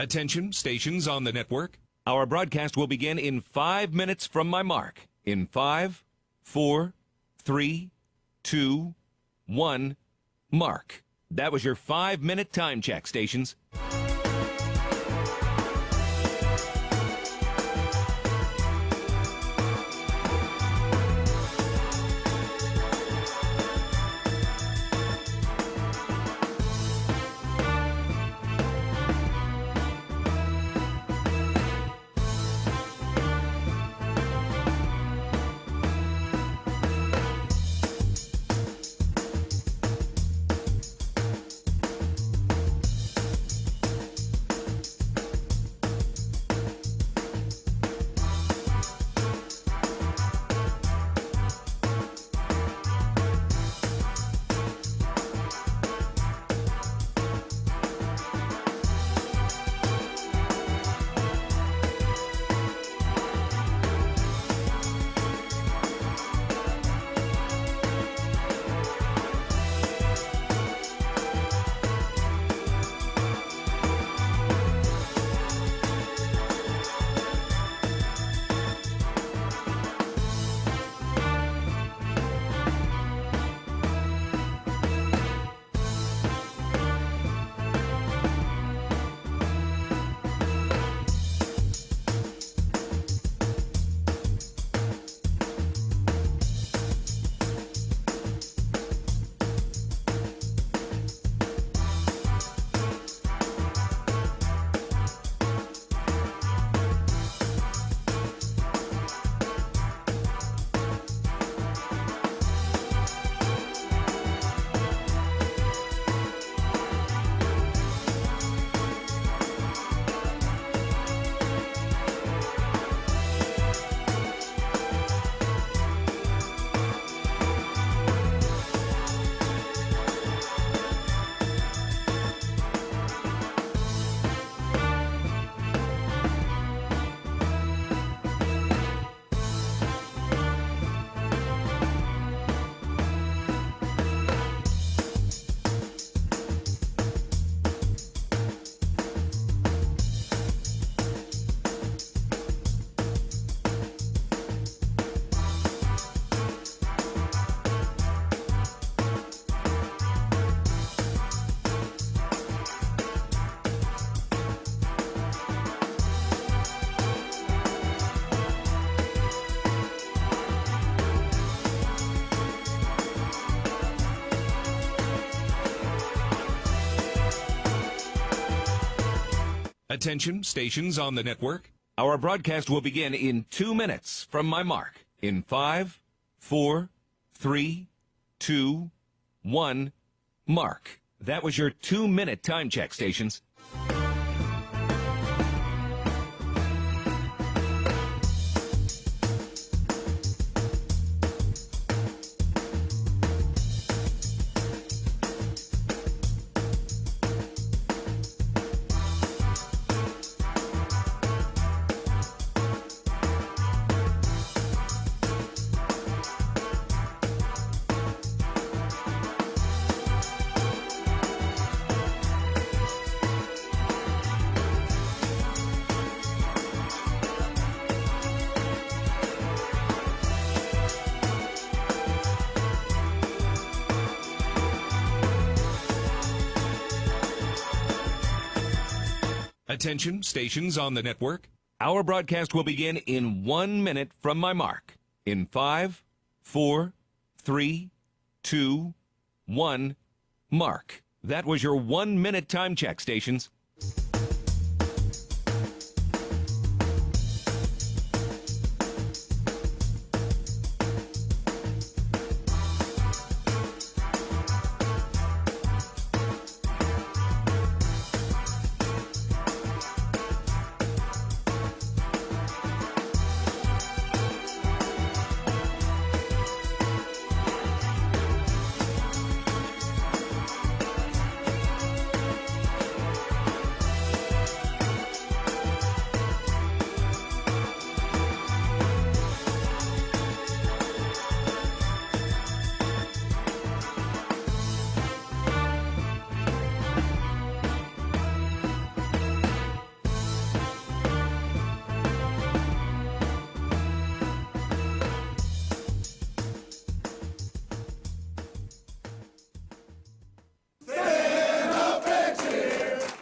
Attention, stations on the network. Our broadcast will begin in 5 minutes from my mark. In 5, 4, 3, 2, 1, mark. That was your 5-minute time check, stations. Attention, stations on the network. Our broadcast will begin in 2 minutes from my mark. In 5, 4, 3, 2, 1, mark. That was your 2-minute time check, stations. Attention, stations on the network. Our broadcast will begin in 1 minute from my mark. In 5, 4, 3, 2, 1, mark. That was your 1-minute time check, stations.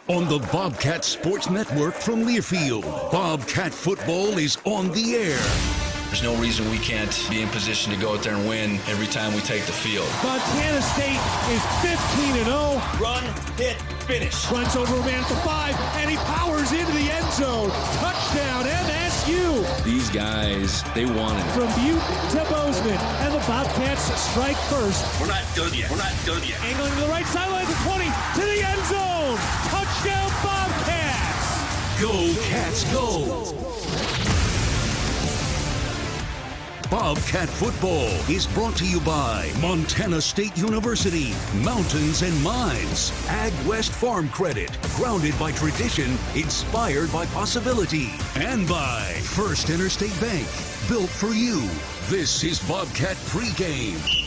On the Bobcat Sports Network from Learfield, Bobcat football is on the air. There's no reason we can't be in position to go out there and win every time we take the field. Montana State is 15-0. Run, hit, finish. Runs over a man at the 5, and he powers into the end zone. Touchdown, MSU. These guys, they want it. From Butte to Bozeman, and the Bobcats strike first. We're not done yet. Angling to the right sideline to 20, to the end zone. Touchdown, Bobcats. Go, Cats, go. Bobcat football is brought to you by Montana State University, Mountains and Mines, Ag West Farm Credit, grounded by tradition, inspired by possibility, and by First Interstate Bank, built for you. This is Bobcat Pregame.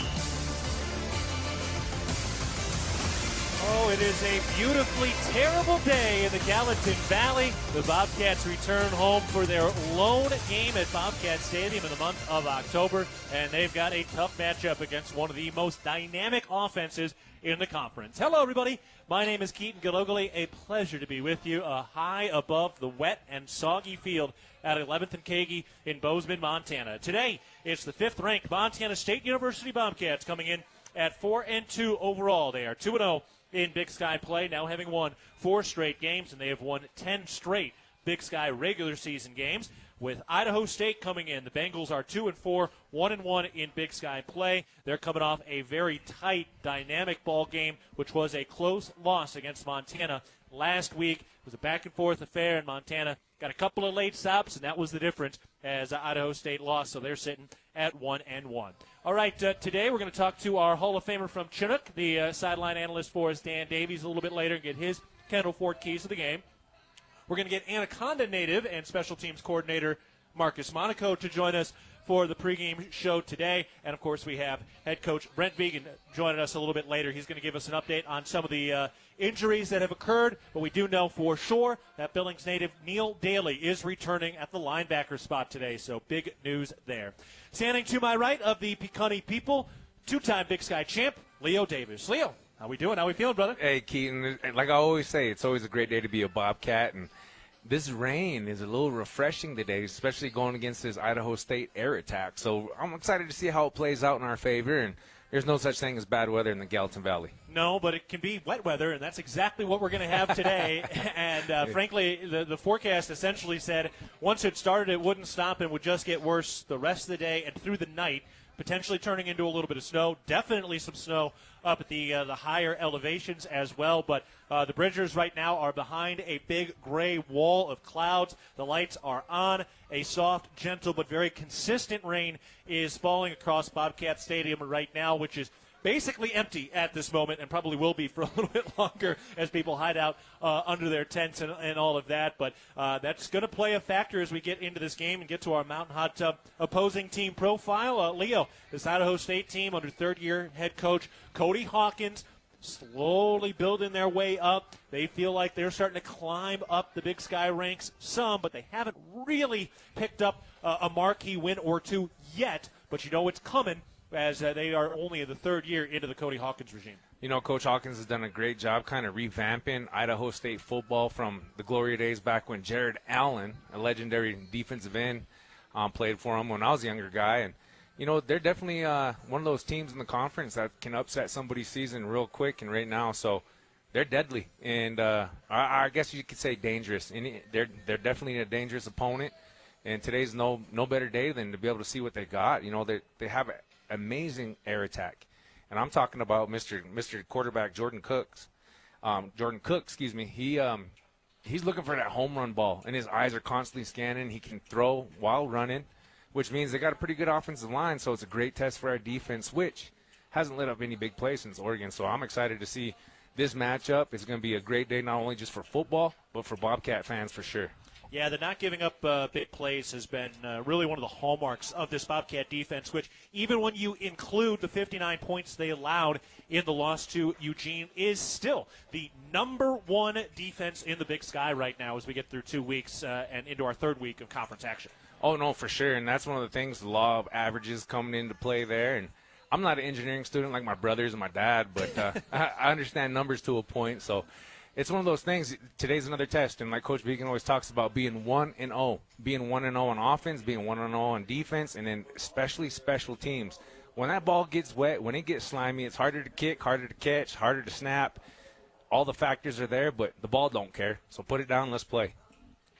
Oh, it is a beautifully terrible day in the Gallatin Valley. The Bobcats return home for their lone game at Bobcat Stadium in the month of October, and they've got a tough matchup against one of the most dynamic offenses in the conference. Hello, everybody. My name is Keaton Gillogly. A pleasure to be with you high above the wet and soggy field at 11th and Kagi in Bozeman, Montana. Today, it's the 5th-ranked Montana State University Bobcats coming in at 4-2 overall. They are 2-0 in Big Sky play, now having won 4 straight games, and they have won 10 straight Big Sky regular season games. With Idaho State coming in, the Bengals are 2-4, 1-1 in Big Sky play. They're coming off a very tight, dynamic ball game, which was a close loss against Montana last week. It was a back-and-forth affair, and Montana got a couple of late stops, and that was the difference as Idaho State lost, so they're sitting at 1-1. All right, today we're going to talk to our Hall of Famer from Chinook, the sideline analyst for us, Dan Davies, a little bit later, and get his Kendall Ford keys to the game. We're going to get Anaconda native and special teams coordinator Marcus Monaco to join us for the pregame show today. And, of course, we have head coach Brent Vigen joining us a little bit later. He's going to give us an update on some of the injuries that have occurred, but we do know for sure that Billings native Neil Daly is returning at the linebacker spot today, so big news there. Standing to my right of the Pecanee people, 2-time Big Sky champ, Leo Davies. Leo, how we doing? How we feeling, brother? Hey, Keaton, like I always say, it's always a great day to be a Bobcat, and this rain is a little refreshing today, especially going against this Idaho State air attack. So I'm excited to see how it plays out in our favor, and there's no such thing as bad weather in the Gallatin Valley. No, but it can be wet weather, and that's exactly what we're going to have today. And frankly, the forecast essentially said once it started, it wouldn't stop and would just get worse the rest of the day and through the night, potentially turning into a little bit of snow. Definitely some snow up at the higher elevations as well. But the Bridgers right now are behind a big gray wall of clouds. The lights are on. A soft, gentle, but very consistent rain is falling across Bobcat Stadium right now, which is basically empty at this moment and probably will be for a little bit longer as people hide out under their tents and all of that. But that's going to play a factor as we get into this game and get to our Mountain Hot Tub opposing team profile. Leo, this Idaho State team under third-year head coach Cody Hawkins, slowly building their way up. They feel like they're starting to climb up the Big Sky ranks some, but they haven't really picked up a marquee win or two yet. But you know it's coming, as they are only in the third year into the Cody Hawkins regime. You know, Coach Hawkins has done a great job kind of revamping Idaho State football from the glory days back when Jared Allen, a legendary defensive end, played for him when I was a younger guy. And, you know, they're definitely one of those teams in the conference that can upset somebody's season real quick and right now. So they're deadly. And I guess you could say dangerous. And they're definitely a dangerous opponent. And today's no better day than to be able to see what they got. You know, they have amazing air attack, and I'm talking about Mr. quarterback Jordan Cook. He's looking for that home run ball, and his eyes are constantly scanning. He can throw while running, which means they got a pretty good offensive line. So it's a great test for our defense, which hasn't lit up any big plays since Oregon. So I'm excited to see this matchup. It's going to be a great day, not only just for football, but for Bobcat fans for sure. Yeah, the not giving up big plays has been really one of the hallmarks of this Bobcat defense, which even when you include the 59 points they allowed in the loss to Eugene, is still the number one defense in the Big Sky right now as we get through 2 weeks and into our third week of conference action. Oh, no, for sure, and that's one of the things, the law of averages coming into play there. And I'm not an engineering student like my brothers and my dad, but I understand numbers to a point, so it's one of those things. Today's another test, and like Coach Beacon always talks about being 1-0, being 1-0 on offense, being 1-0 on defense, and then especially special teams. When that ball gets wet, when it gets slimy, it's harder to kick, harder to catch, harder to snap. All the factors are there, but the ball don't care. So put it down, let's play.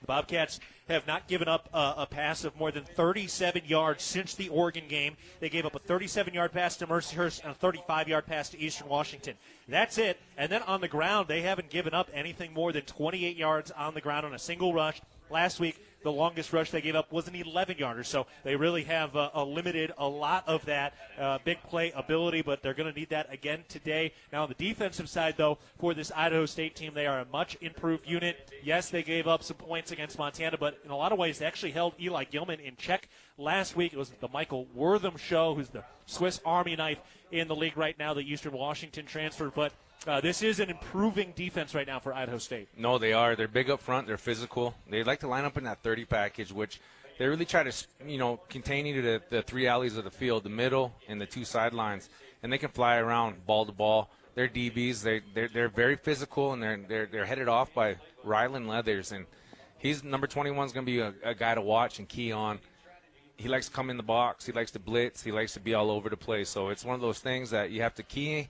The Bobcats have not given up a pass of more than 37 yards since the Oregon game. They gave up a 37-yard pass to Mercyhurst and a 35-yard pass to Eastern Washington. That's it. And then on the ground, they haven't given up anything more than 28 yards on the ground on a single rush. Last week, the longest rush they gave up was an 11-yarder. So they really have limited a lot of that big play ability, but they're going to need that again today. Now, on the defensive side, though, for this Idaho State team, they are a much improved unit. Yes, they gave up some points against Montana, but in a lot of ways, they actually held Eli Gilman in check last week. It was the Michael Wortham show, who's the Swiss Army knife in the league right now, the Eastern Washington transfer. But this is an improving defense right now for Idaho State. No, they are. They're big up front. They're physical. They like to line up in that 30 package, which they really try to, contain you to the three alleys of the field, the middle and the two sidelines, and they can fly around ball to ball. They're DBs. They're very physical, and they're headed off by Rylan Leathers, and he's number 21 is going to be a guy to watch and key on. He likes to come in the box. He likes to blitz. He likes to be all over the place. So it's one of those things that you have to key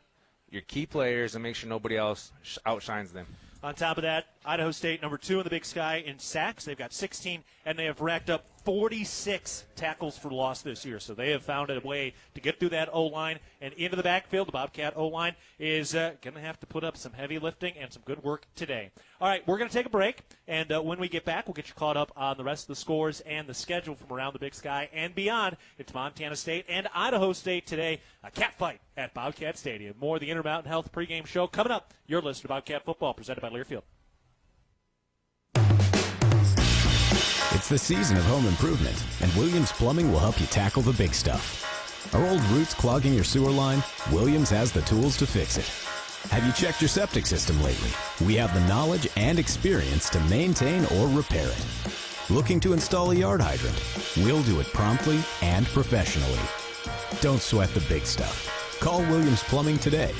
your key players and make sure nobody else outshines them. On top of that, Idaho State, number 2 in the Big Sky in sacks. They've got 16, and they have racked up 46 tackles for loss this year. So they have found a way to get through that O-line and into the backfield. The Bobcat O-line is going to have to put up some heavy lifting and some good work today. All right, we're going to take a break, and when we get back, we'll get you caught up on the rest of the scores and the schedule from around the Big Sky and beyond. It's Montana State and Idaho State today, a cat fight at Bobcat Stadium. More of the Intermountain Health pregame show coming up. You're listening to Bobcat Football, presented by Learfield. It's the season of home improvement, and Williams Plumbing will help you tackle the big stuff. Are old roots clogging your sewer line? Williams has the tools to fix it. Have you checked your septic system lately? We have the knowledge and experience to maintain or repair it. Looking to install a yard hydrant? We'll do it promptly and professionally. Don't sweat the big stuff. Call Williams Plumbing today.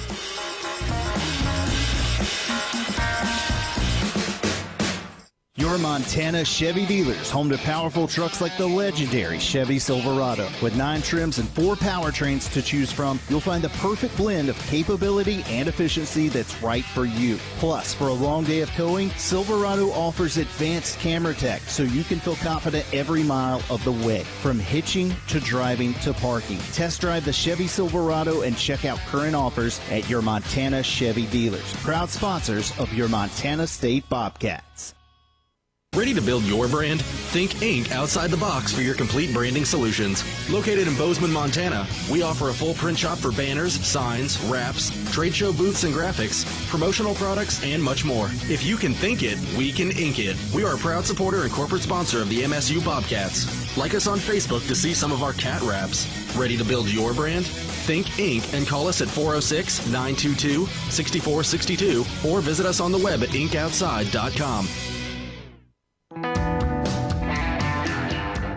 Your Montana Chevy dealers, home to powerful trucks like the legendary Chevy Silverado. With 9 trims and 4 powertrains to choose from, you'll find the perfect blend of capability and efficiency that's right for you. Plus, for a long day of towing, Silverado offers advanced camera tech so you can feel confident every mile of the way. From hitching to driving to parking. Test drive the Chevy Silverado and check out current offers at your Montana Chevy dealers. Proud sponsors of your Montana State Bobcats. Ready to build your brand? Think Inc. outside the box for your complete branding solutions. Located in Bozeman, Montana, we offer a full print shop for banners, signs, wraps, trade show booths and graphics, promotional products, and much more. If you can think it, we can ink it. We are a proud supporter and corporate sponsor of the MSU Bobcats. Like us on Facebook to see some of our cat wraps. Ready to build your brand? Think Inc. and call us at 406-922-6462 or visit us on the web at inkoutside.com.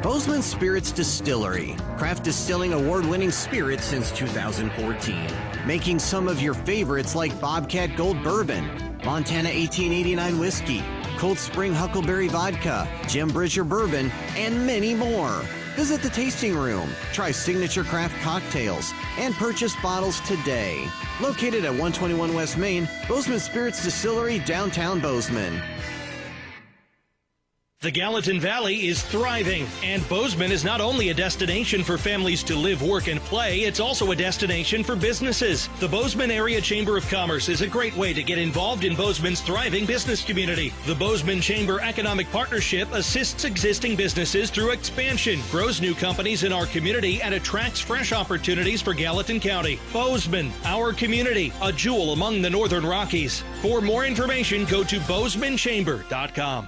Bozeman Spirits Distillery, craft distilling award-winning spirits since 2014. Making some of your favorites like Bobcat Gold Bourbon, Montana 1889 Whiskey, Cold Spring Huckleberry Vodka, Jim Bridger Bourbon, and many more. Visit the tasting room, try signature craft cocktails, and purchase bottles today. Located at 121 West Main, Bozeman Spirits Distillery, downtown Bozeman. The Gallatin Valley is thriving, and Bozeman is not only a destination for families to live, work, and play, it's also a destination for businesses. The Bozeman Area Chamber of Commerce is a great way to get involved in Bozeman's thriving business community. The Bozeman Chamber Economic Partnership assists existing businesses through expansion, grows new companies in our community, and attracts fresh opportunities for Gallatin County. Bozeman, our community, a jewel among the Northern Rockies. For more information, go to BozemanChamber.com.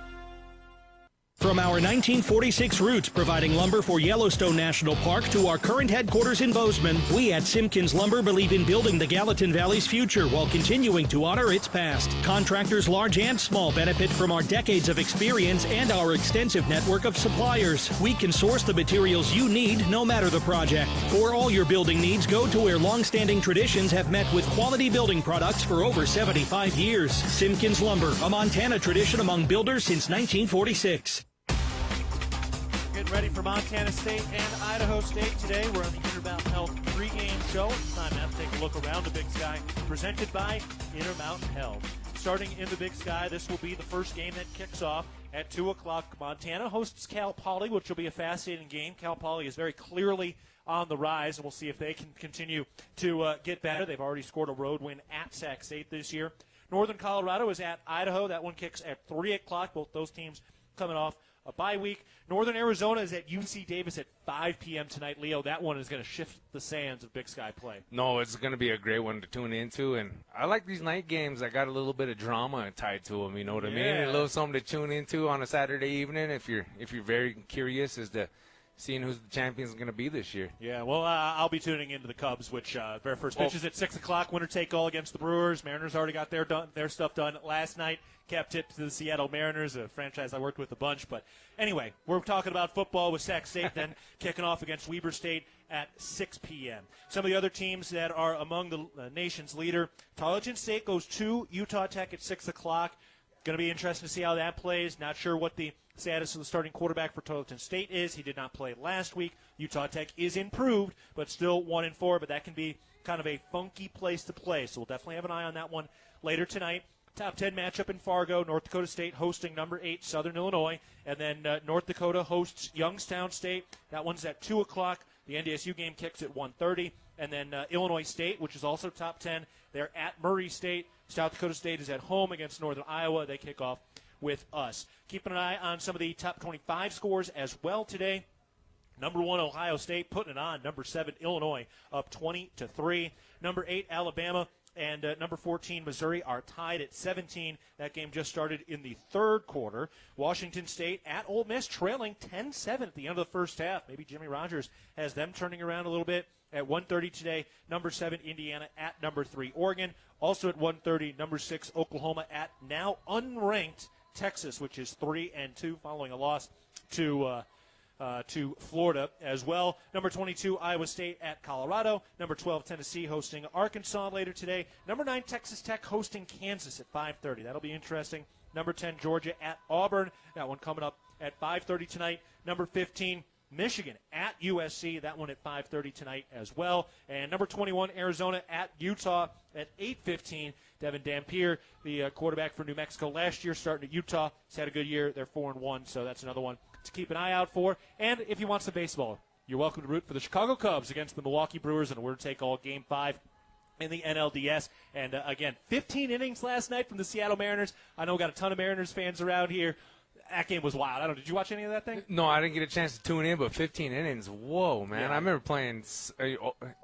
From our 1946 roots providing lumber for Yellowstone National Park to our current headquarters in Bozeman, we at Simpkins Lumber believe in building the Gallatin Valley's future while continuing to honor its past. Contractors large and small benefit from our decades of experience and our extensive network of suppliers. We can source the materials you need no matter the project. For all your building needs, go to where long-standing traditions have met with quality building products for over 75 years. Simpkins Lumber, a Montana tradition among builders since 1946. Getting ready for Montana State and Idaho State today. We're on the Intermountain Health pregame show. It's time now to take a look around the Big Sky, presented by Intermountain Health. Starting in the Big Sky, this will be the first game that kicks off at 2 o'clock. Montana hosts Cal Poly, which will be a fascinating game. Cal Poly is very clearly on the rise, and we'll see if they can continue to get better. They've already scored a road win at Sac State this year. Northern Colorado is at Idaho. That one kicks at 3 o'clock. Both those teams coming off a bye week. Northern Arizona is at UC Davis at 5 p.m. tonight. Leo, that one is going to shift the sands of Big Sky play. No, it's going to be a great one to tune into, and I like these night games that got a little bit of drama tied to them. You know what I mean? A little something to tune into on a Saturday evening if you're very curious as to seeing who's the champions going to be this year. Yeah, well, I'll be tuning into the Cubs, which their first pitch is at 6 o'clock. Winner take all against the Brewers. Mariners already got their stuff done last night. Kept it to the Seattle Mariners, a franchise I worked with a bunch. But anyway, we're talking about football with Sac State, then kicking off against Weber State at 6 p.m. Some of the other teams that are among the nation's leader, Tarleton State goes to Utah Tech at 6 o'clock. Going to be interesting to see how that plays. Not sure what the status of the starting quarterback for Tarleton State is. He did not play last week. Utah Tech is improved, but still 1-4. But that can be kind of a funky place to play. So we'll definitely have an eye on that one later tonight. Top 10 matchup in Fargo. North Dakota State hosting number 8 Southern Illinois. And then North Dakota hosts Youngstown State. That one's at 2 o'clock. The NDSU game kicks at 1:30. And then Illinois State, which is also top 10, they're at Murray State. South Dakota State is at home against Northern Iowa. They kick off with us. Keeping an eye on some of the top 25 scores as well today. Number 1, Ohio State putting it on. Number 7, Illinois up 20-3. Number 8, Alabama and number 14, Missouri are tied at 17. That game just started in the third quarter. Washington State at Ole Miss trailing 10-7 at the end of the first half. Maybe Jimmy Rogers has them turning around a little bit. At 1:30 today, number 7, Indiana at number 3, Oregon. Also at 1:30, number 6, Oklahoma at now unranked Texas, which is 3-2 following a loss to Florida as well. Number 22, Iowa State at Colorado. Number 12, Tennessee hosting Arkansas later today. Number 9, Texas Tech hosting Kansas at 5:30. That'll be interesting. Number 10, Georgia at Auburn. That one coming up at 5:30 tonight. Number 15, Michigan at USC. That one at 5:30 tonight as well. And number 21, Arizona at Utah at 8:15. Devin Dampier, the quarterback for New Mexico last year, starting at Utah. He's had a good year. They're 4-1, so that's another one to keep an eye out for. And if you want some baseball, you're welcome to root for the Chicago Cubs against the Milwaukee Brewers in a winner-take-all Game 5 in the NLDS. And, again, 15 innings last night from the Seattle Mariners. I know we got a ton of Mariners fans around here. That game was wild. I don't know. Did you watch any of that thing? No, I didn't get a chance to tune in, but 15 innings, whoa, man. Yeah. I remember playing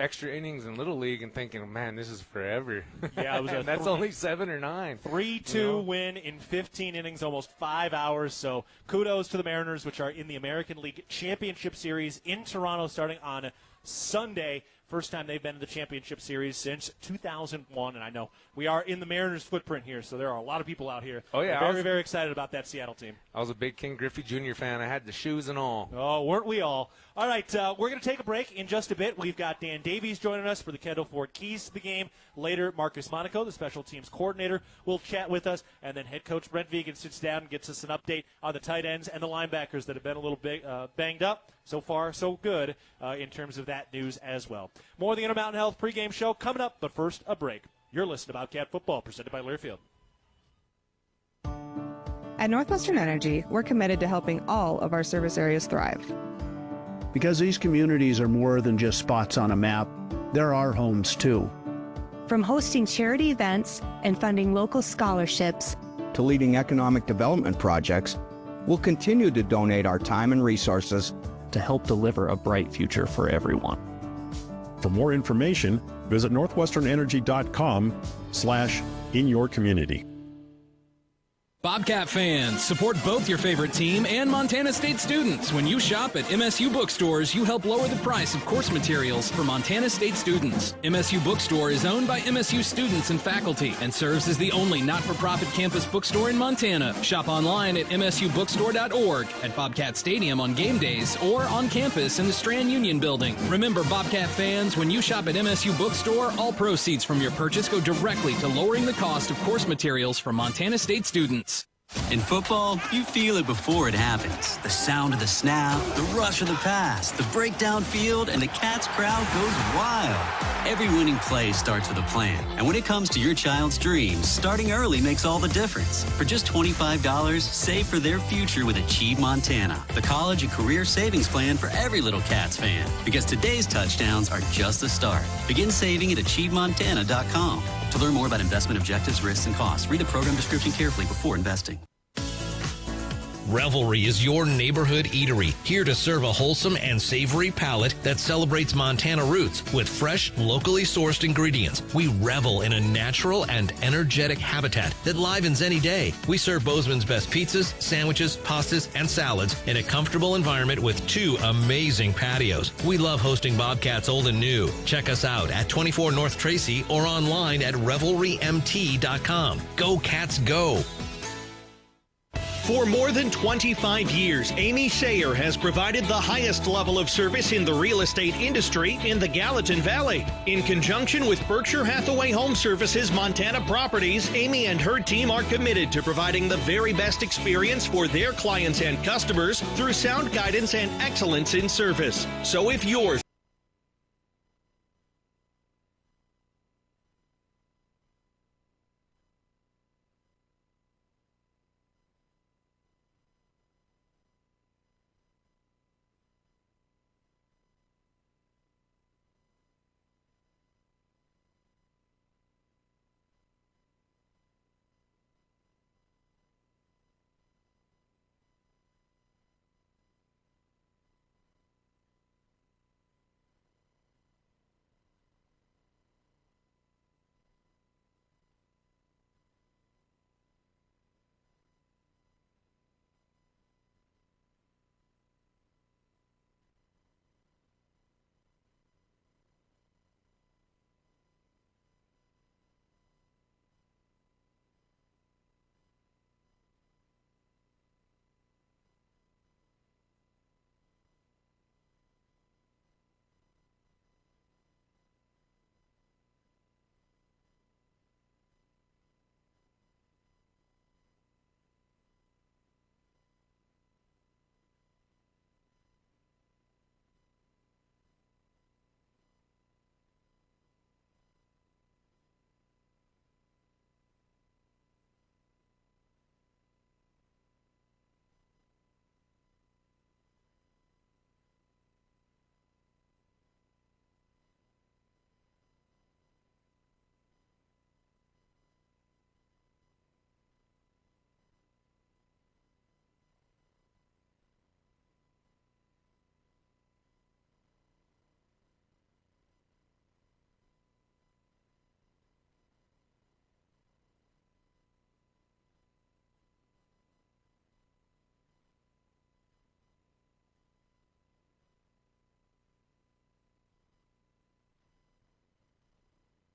extra innings in Little League and thinking, man, this is forever. Yeah, it was that's only 7 or 9. 3-2 win in 15 innings, almost 5 hours. So kudos to the Mariners, which are in the American League Championship Series in Toronto starting on Sunday. First time they've been in the championship series since 2001, and I know we are in the Mariners' footprint here, so there are a lot of people out here. Oh, yeah. Very, very excited about that Seattle team. I was a big King Griffey Jr. fan. I had the shoes and all. Oh, weren't we all? All right, we're going to take a break in just a bit. We've got Dan Davies joining us for the Kendall Ford Keys to the game. Later, Marcus Monaco, the special teams coordinator, will chat with us, and then head coach Brent Vigen sits down and gets us an update on the tight ends and the linebackers that have been a little bit banged up. So far, so good in terms of that news as well. More of the Intermountain Health pregame show coming up, but first, a break. You're listening to Bobcat Football, presented by Learfield. At Northwestern Energy, we're committed to helping all of our service areas thrive. Because these communities are more than just spots on a map, they're our homes too. From hosting charity events and funding local scholarships to leading economic development projects, we'll continue to donate our time and resources to help deliver a bright future for everyone. For more information, visit northwesternenergy.com/inyourcommunity. Bobcat fans, support both your favorite team and Montana State students. When you shop at MSU bookstores, you help lower the price of course materials for Montana State students. MSU Bookstore is owned by MSU students and faculty and serves as the only not-for-profit campus bookstore in Montana. Shop online at msubookstore.org, at Bobcat Stadium on game days, or on campus in the Strand Union building. Remember, Bobcat fans, when you shop at MSU Bookstore, all proceeds from your purchase go directly to lowering the cost of course materials for Montana State students. In football, you feel it before it happens. The sound of the snap, the rush of the pass, the breakdown field, and the Cats crowd goes wild. Every winning play starts with a plan. And when it comes to your child's dreams, starting early makes all the difference. For just $25, save for their future with Achieve Montana, the college and career savings plan for every little Cats fan. Because today's touchdowns are just the start. Begin saving at achievemontana.com. To learn more about investment objectives, risks, and costs, read the program description carefully before investing. Revelry is your neighborhood eatery, here to serve a wholesome and savory palate that celebrates Montana roots with fresh, locally sourced ingredients. We revel in a natural and energetic habitat that livens any day. We serve Bozeman's best pizzas, sandwiches, pastas, and salads in a comfortable environment with 2 amazing patios. We love hosting Bobcats old and new. Check us out at 24 North Tracy or online at revelrymt.com. Go Cats, go! For more than 25 years, Amy Sayer has provided the highest level of service in the real estate industry in the Gallatin Valley. In conjunction with Berkshire Hathaway Home Services Montana Properties, Amy and her team are committed to providing the very best experience for their clients and customers through sound guidance and excellence in service. So if yours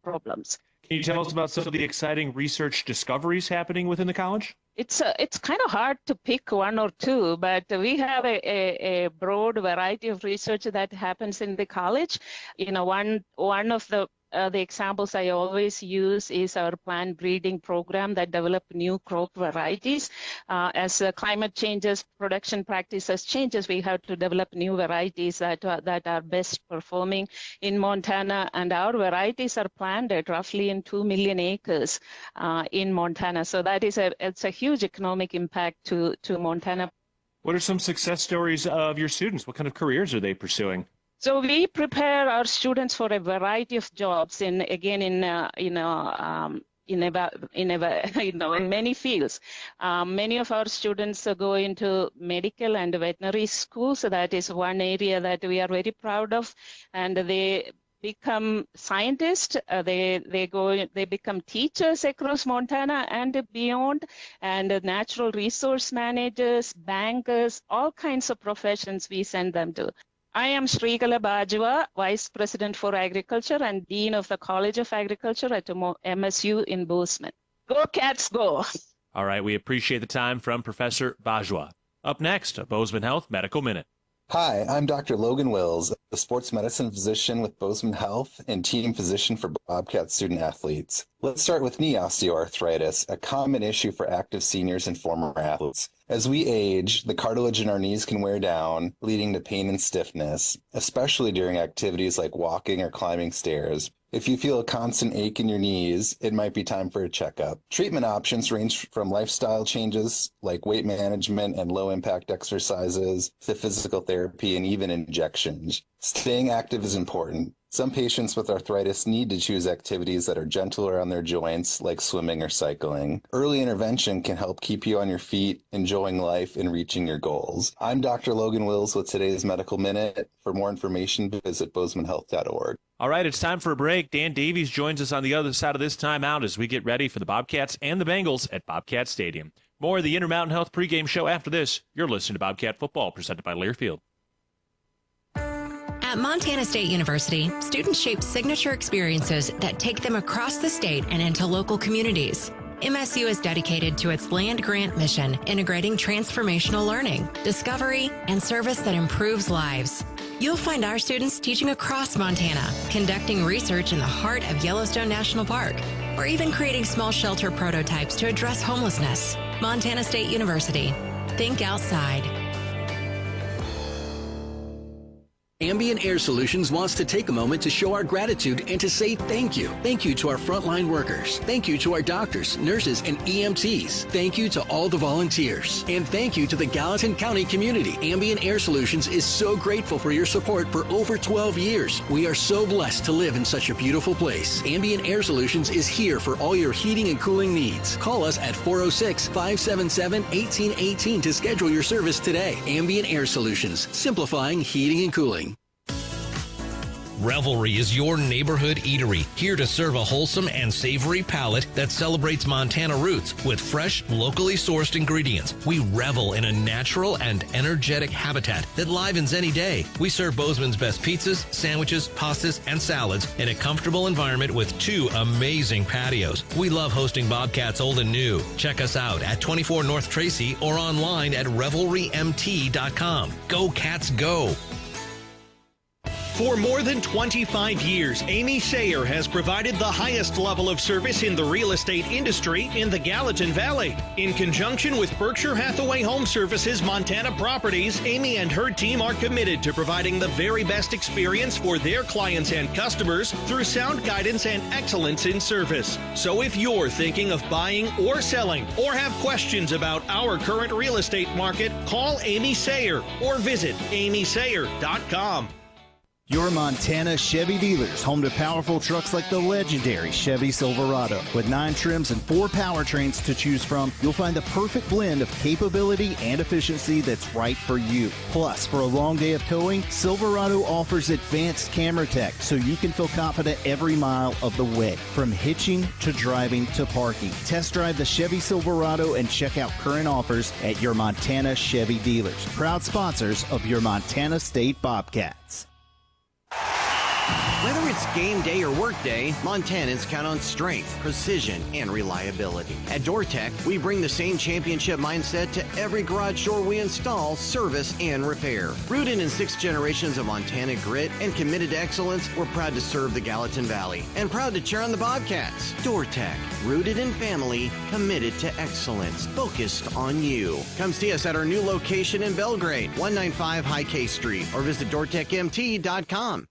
problems. Can you tell us about some of the exciting research discoveries happening within the college? It's kind of hard to pick one or two, but we have a broad variety of research that happens in the college. You know, one of the examples I always use is our plant breeding program that develop new crop varieties. As climate changes, production practices changes, we have to develop new varieties that are best performing in Montana. And our varieties are planted roughly in 2 million acres in Montana. So that is it's a huge economic impact to Montana. What are some success stories of your students? What kind of careers are they pursuing? So we prepare our students for a variety of jobs in many fields. Many of our students go into medical and veterinary schools. So that is one area that we are very proud of, and they become scientists. They become teachers across Montana and beyond, and natural resource managers, bankers, all kinds of professions we send them to. I am Srikala Bajwa, Vice President for Agriculture and Dean of the College of Agriculture at MSU in Bozeman. Go Cats, go! All right, we appreciate the time from Professor Bajwa. Up next, a Bozeman Health Medical Minute. Hi, I'm Dr. Logan Wills, a sports medicine physician with Bozeman Health and team physician for Bobcat student athletes. Let's start with knee osteoarthritis, a common issue for active seniors and former athletes. As we age, the cartilage in our knees can wear down, leading to pain and stiffness, especially during activities like walking or climbing stairs. If you feel a constant ache in your knees, it might be time for a checkup. Treatment options range from lifestyle changes like weight management and low-impact exercises to physical therapy and even injections. Staying active is important. Some patients with arthritis need to choose activities that are gentler on their joints, like swimming or cycling. Early intervention can help keep you on your feet, enjoying life, and reaching your goals. I'm Dr. Logan Wills with today's Medical Minute. For more information, visit bozemanhealth.org. All right, it's time for a break. Dan Davies joins us on the other side of this timeout as we get ready for the Bobcats and the Bengals at Bobcat Stadium. More of the Intermountain Health pregame show after this. You're listening to Bobcat Football, presented by Learfield. At Montana State University, students shape signature experiences that take them across the state and into local communities. MSU is dedicated to its land-grant mission, integrating transformational learning, discovery, and service that improves lives. You'll find our students teaching across Montana, conducting research in the heart of Yellowstone National Park, or even creating small shelter prototypes to address homelessness. Montana State University. Think outside. Ambient Air Solutions wants to take a moment to show our gratitude and to say thank you. Thank you to our frontline workers. Thank you to our doctors, nurses, and EMTs. Thank you to all the volunteers. And thank you to the Gallatin County community. Ambient Air Solutions is so grateful for your support for over 12 years. We are so blessed to live in such a beautiful place. Ambient Air Solutions is here for all your heating and cooling needs. Call us at 406-577-1818 to schedule your service today. Ambient Air Solutions, simplifying heating and cooling. Revelry is your neighborhood eatery, here to serve a wholesome and savory palate that celebrates Montana roots with fresh, locally sourced ingredients. We revel in a natural and energetic habitat that livens any day. We serve Bozeman's best pizzas, sandwiches, pastas, and salads in a comfortable environment with 2 amazing patios. We love hosting Bobcats old and new. Check us out at 24 North Tracy or online at revelrymt.com. Go Cats, go! For more than 25 years, Amy Sayer has provided the highest level of service in the real estate industry in the Gallatin Valley. In conjunction with Berkshire Hathaway Home Services Montana Properties, Amy and her team are committed to providing the very best experience for their clients and customers through sound guidance and excellence in service. So if you're thinking of buying or selling or have questions about our current real estate market, call Amy Sayer or visit amysayer.com. Your Montana Chevy dealers, home to powerful trucks like the legendary Chevy Silverado. With 9 trims and 4 powertrains to choose from, you'll find the perfect blend of capability and efficiency that's right for you. Plus, for a long day of towing, Silverado offers advanced camera tech so you can feel confident every mile of the way. From hitching to driving to parking. Test drive the Chevy Silverado and check out current offers at your Montana Chevy dealers. Proud sponsors of your Montana State Bobcats. Whether it's game day or work day, Montanans count on strength, precision, and reliability. At DoorTech, we bring the same championship mindset to every garage door we install, service, and repair. Rooted in 6 generations of Montana grit and committed to excellence, we're proud to serve the Gallatin Valley and proud to cheer on the Bobcats. DoorTech, rooted in family, committed to excellence, focused on you. Come see us at our new location in Belgrade, 195 High K Street, or visit DoorTechMT.com.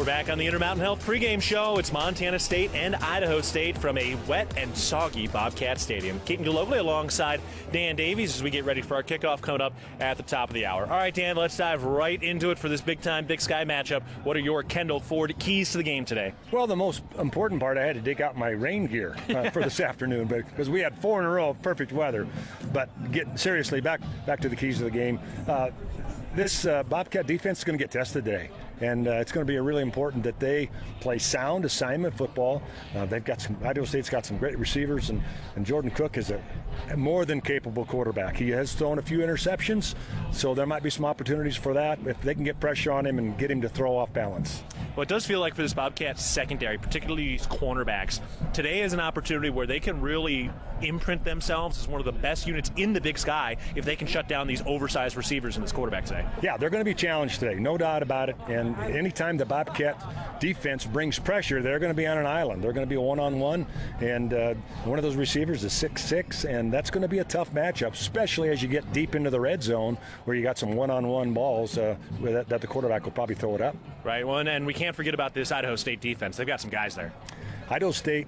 We're back on the Intermountain Health pregame show. It's Montana State and Idaho State from a wet and soggy Bobcat Stadium. Keaton Gillogly alongside Dan Davies as we get ready for our kickoff coming up at the top of the hour. All right, Dan, let's dive right into it for this big-time Big Sky matchup. What are your Kendall Ford keys to the game today? Well, the most important part, I had to dig out my rain gear for this afternoon, because we had 4 in a row of perfect weather. But seriously, back to the keys of the game. This Bobcat defense is going to get tested today, and it's going to be really important that they play sound assignment football. Idaho State's got some great receivers, and Jordan Cook is a more than capable quarterback. He has thrown a few interceptions, so there might be some opportunities for that if they can get pressure on him and get him to throw off balance. Well, it does feel like for this Bobcats secondary, particularly these cornerbacks, today is an opportunity where they can really imprint themselves as one of the best units in the Big Sky if they can shut down these oversized receivers in this quarterback today. Yeah, they're going to be challenged today, no doubt about it. And anytime the Bobcat defense brings pressure, they're going to be on an island. They're going to be a one-on-one, and one of those receivers is 6'6", and that's going to be a tough matchup, especially as you get deep into the red zone where you got some one-on-one balls that the quarterback will probably throw it up. Right, well, and we can't forget about this Idaho State defense. They've got some guys there. Idaho State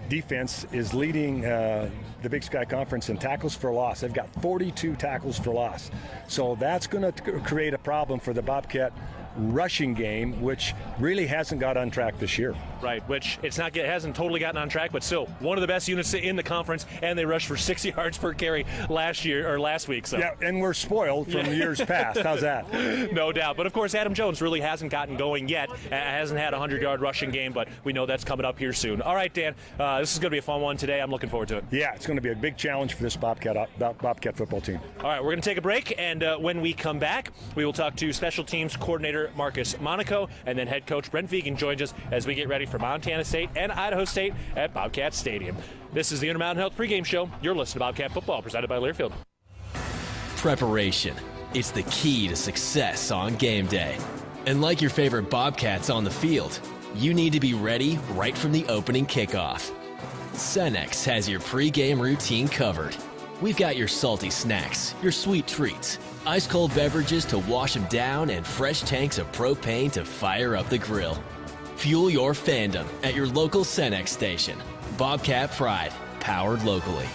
defense is leading the Big Sky Conference in tackles for loss. They've got 42 tackles for loss. So that's going to create a problem for the Bobcat rushing game, which really hasn't got on track this year. Right, which hasn't totally gotten on track, but still one of the best units in the conference, and they rushed for 60 yards per carry last week. So. Yeah, and we're spoiled from years past. How's that? No doubt. But of course, Adam Jones really hasn't gotten going yet. Hasn't had a 100-yard rushing game, but we know that's coming up here soon. All right, Dan, this is going to be a fun one today. I'm looking forward to it. Yeah, it's going to be a big challenge for this Bobcat football team. All right, we're going to take a break, and when we come back, we will talk to special teams coordinator Marcus Monaco, and then head coach Brent Vegan joins us as we get ready for Montana State and Idaho State at Bobcat Stadium. This is the Intermountain Health pregame show. You're listening to Bobcat Football, presented by Learfield. Preparation. It's the key to success on game day. And like your favorite Bobcats on the field, you need to be ready right from the opening kickoff. Cenex has your pregame routine covered. We've got your salty snacks, your sweet treats, ice-cold beverages to wash them down, and fresh tanks of propane to fire up the grill. Fuel your fandom at your local Cenex station. Bobcat Pride, powered locally.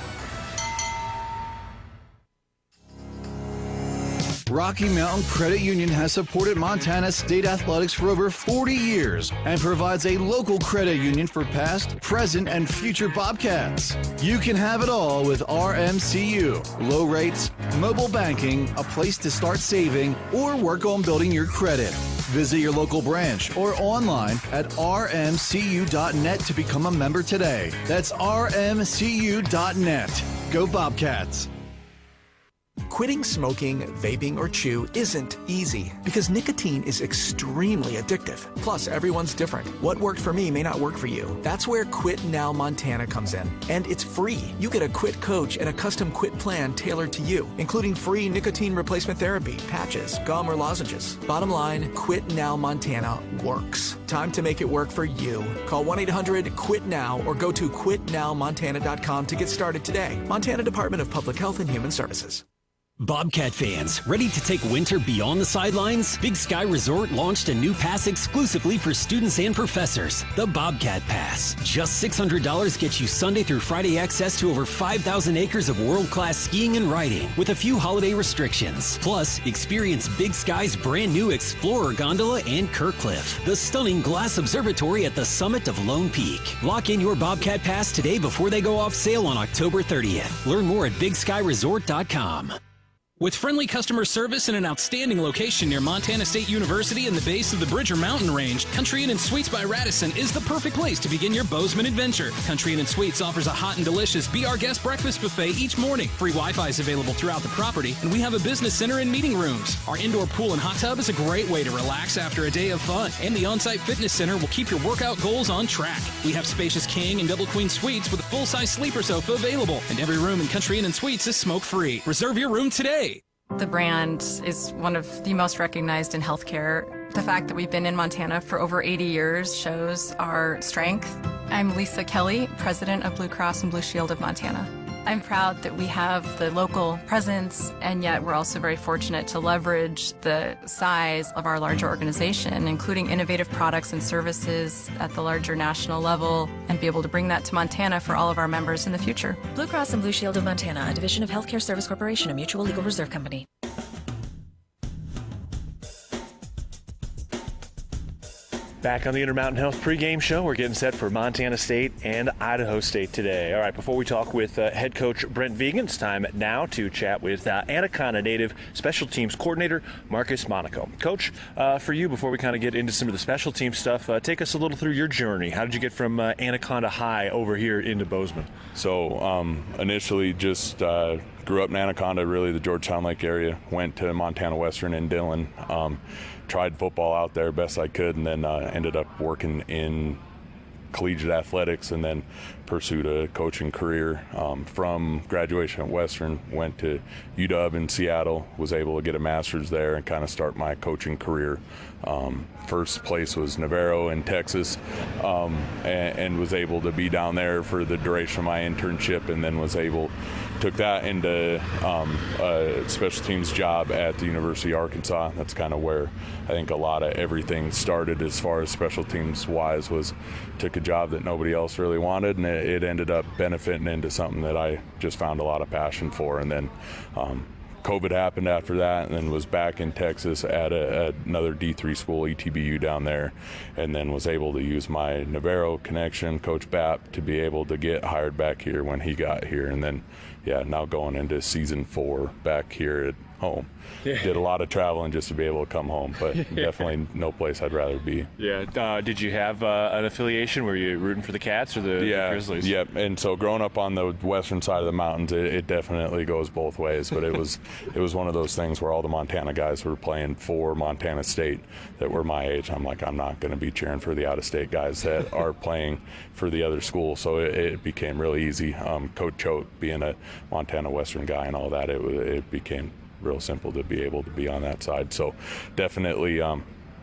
Rocky Mountain Credit Union has supported Montana State athletics for over 40 years and provides a local credit union for past, present, and future Bobcats. You can have it all with RMCU. Low rates, mobile banking, a place to start saving, or work on building your credit. Visit your local branch or online at rmcu.net to become a member today. That's rmcu.net. Go Bobcats. Quitting smoking, vaping, or chew isn't easy because nicotine is extremely addictive. Plus, everyone's different. What worked for me may not work for you. That's where Quit Now Montana comes in. And it's free. You get a quit coach and a custom quit plan tailored to you, including free nicotine replacement therapy, patches, gum, or lozenges. Bottom line, Quit Now Montana works. Time to make it work for you. Call 1-800-QUIT-NOW or go to quitnowmontana.com to get started today. Montana Department of Public Health and Human Services. Bobcat fans, ready to take winter beyond the sidelines? Big Sky Resort launched a new pass exclusively for students and professors, the Bobcat Pass. Just $600 gets you Sunday through Friday access to over 5,000 acres of world-class skiing and riding, with a few holiday restrictions. Plus, experience Big Sky's brand new Explorer Gondola and Kirkcliff, the stunning glass observatory at the summit of Lone Peak. Lock in your Bobcat Pass today before they go off sale on October 30th. Learn more at BigSkyResort.com. With friendly customer service and an outstanding location near Montana State University in the base of the Bridger Mountain Range, Country Inn & Suites by Radisson is the perfect place to begin your Bozeman adventure. Country Inn & Suites offers a hot and delicious Be Our Guest breakfast buffet each morning. Free Wi-Fi is available throughout the property, and we have a business center and meeting rooms. Our indoor pool and hot tub is a great way to relax after a day of fun, and the on-site fitness center will keep your workout goals on track. We have spacious king and double queen suites with a full-size sleeper sofa available, and every room in Country Inn & Suites is smoke-free. Reserve your room today. The brand is one of the most recognized in healthcare. The fact that we've been in Montana for over 80 years shows our strength. I'm Lisa Kelly, president of Blue Cross and Blue Shield of Montana. I'm proud that we have the local presence, and yet we're also very fortunate to leverage the size of our larger organization, including innovative products and services at the larger national level, and be able to bring that to Montana for all of our members in the future. Blue Cross and Blue Shield of Montana, a division of Healthcare Service Corporation, a mutual legal reserve company. Back on the Intermountain Health pregame show, we're getting set for Montana State and Idaho State today. All right, before we talk with head coach Brent Vigen, it's time now to chat with Anaconda native special teams coordinator Marcus Monaco. Coach, for you, before we kind of get into some of the special team stuff, take us a little through your journey. How did you get from Anaconda High over here into Bozeman? So initially just grew up in Anaconda, really the Georgetown Lake area, went to Montana Western in Dillon, tried football out there best I could, and then ended up working in collegiate athletics and then pursued a coaching career. From graduation at Western, went to UW in Seattle, was able to get a master's there and kind of start my coaching career. First place was Navarro in Texas, and was able to be down there for the duration of my internship, and then took that into a special teams job at the University of Arkansas. That's kind of where I think a lot of everything started as far as special teams wise. Took a job that nobody else really wanted, and it ended up benefiting into something that I just found a lot of passion for. And then COVID happened after that, and then was back in Texas at another D3 school, ETBU down there, and then was able to use my Navarro connection, Coach Bapp, to be able to get hired back here when he got here. And then, now going into season 4 back here at home. Yeah. Did a lot of traveling just to be able to come home, but definitely no place I'd rather be. Yeah. Did you have an affiliation? Were you rooting for the Cats or the Grizzlies? Yep. And so growing up on the western side of the mountains, it definitely goes both ways. But it was one of those things where all the Montana guys were playing for Montana State that were my age. I'm like, I'm not going to be cheering for the out-of-state guys that are playing for the other school. So it became really easy. Coach Choate being a Montana Western guy and all that, it became real simple to be able to be on that side. So definitely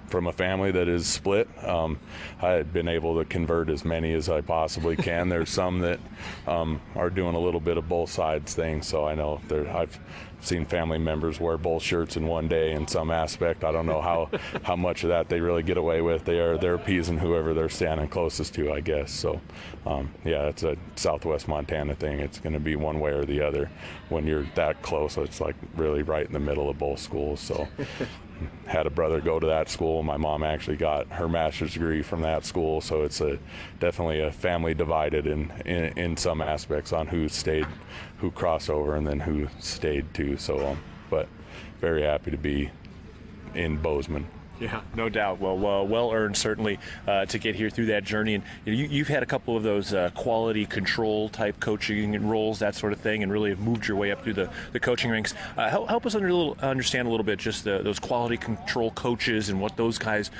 from a family that is split, I had been able to convert as many as I possibly can. There's some that are doing a little bit of both sides thing. So I know I've seen family members wear both shirts in one day in some aspect. I don't know how much of that they really get away with. They're appeasing whoever they're standing closest to, I guess. So it's a Southwest Montana thing. It's going to be one way or the other. When you're that close, it's like really right in the middle of both schools. So had a brother go to that school. My mom actually got her master's degree from that school. So it's definitely a family divided in some aspects on who stayed, who crossed over, and then who stayed too. So, but very happy to be in Bozeman. Yeah, no doubt. Well earned, certainly, to get here through that journey. And you've had a couple of those quality control type coaching roles, that sort of thing, and really have moved your way up through the coaching ranks. Help us understand a little bit just those quality control coaches and what those guys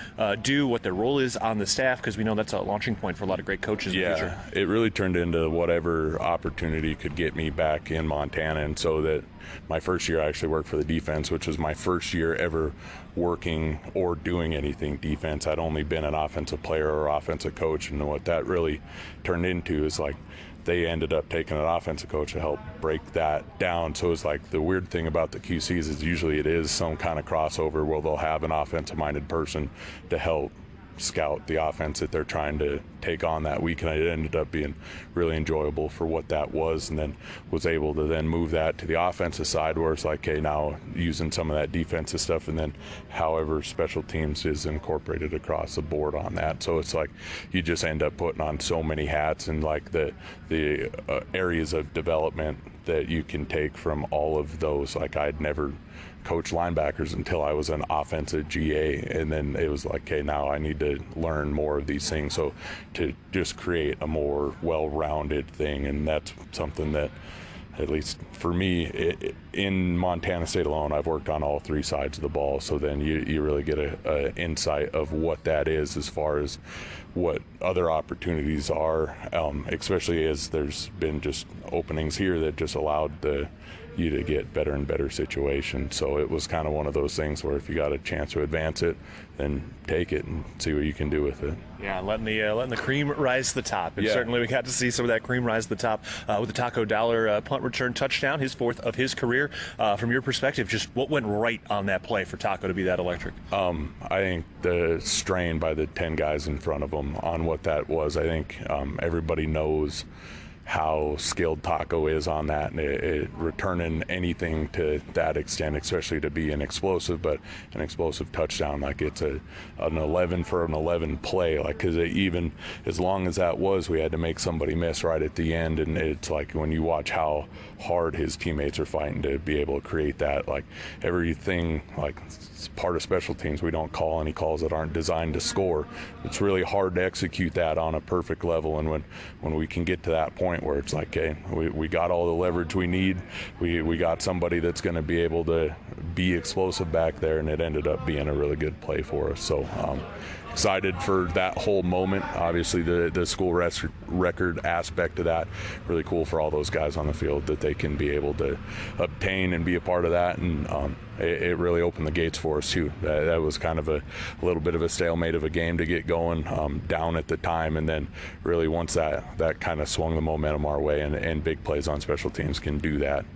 do, what their role is on the staff, because we know that's a launching point for a lot of great coaches in the future. It really turned into whatever opportunity could get me back in Montana. And so that my first year I actually worked for the defense, which was my first year ever working or doing anything defense. I'd only been an offensive player or offensive coach, and what that really turned into is like they ended up taking an offensive coach to help break that down. So it's like the weird thing about the QCs is usually it is some kind of crossover where they'll have an offensive minded person to help scout the offense that they're trying to take on that week, and it ended up being really enjoyable for what that was, and then was able to then move that to the offensive side where it's like, okay, now using some of that defensive stuff, and then however special teams is incorporated across the board on that. So it's like you just end up putting on so many hats, and like the areas of development that you can take from all of those. Like I'd never coached linebackers until I was an offensive GA, and then it was like, okay, now I need to learn more of these things, so to just create a more well-rounded thing. And that's something that, at least for me, in Montana State alone, I've worked on all three sides of the ball, so then you really get a insight of what that is as far as what other opportunities are, especially as there's been just openings here that just allowed the you to get better and better situations. So it was kind of one of those things where if you got a chance to advance it, then take it and see what you can do with it. Yeah, letting the cream rise to the top. And certainly we got to see some of that cream rise to the top with the Taco Dollar punt return touchdown, his 4th of his career. From your perspective, just what went right on that play for Taco to be that electric? I think the strain by the 10 guys in front of him on what that was. I think everybody knows how skilled Taco is on that, and returning anything to that extent, especially to be an explosive touchdown, like it's an 11 for an 11 play, like, because even as long as that was, we had to make somebody miss right at the end. And it's like when you watch how hard his teammates are fighting to be able to create that, like everything, like it's part of special teams, we don't call any calls that aren't designed to score. It's really hard to execute that on a perfect level, and when we can get to that point where it's like, okay, we got all the leverage we need, we got somebody that's going to be able to be explosive back there, and it ended up being a really good play for us. So excited for that whole moment. Obviously the school record aspect of that, really cool for all those guys on the field that they can be able to obtain and be a part of that. And it really opened the gates for us too. That was kind of a little bit of a stalemate of a game to get going down at the time, and then really once that kind of swung the momentum our way, and big plays on special teams can do that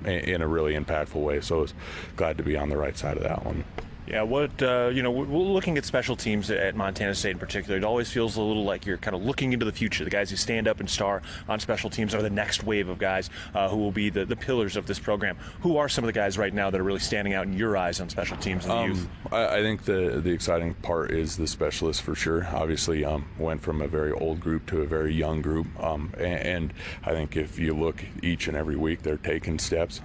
in a really impactful way. So I was glad to be on the right side of that one. Yeah, looking at special teams at Montana State in particular, it always feels a little like you're kind of looking into the future. The guys who stand up and star on special teams are the next wave of guys who will be the pillars of this program. Who are some of the guys right now that are really standing out in your eyes on special teams in the youth? I think the exciting part is the specialists for sure. Obviously, went from a very old group to a very young group, and I think if you look each and every week, they're taking steps.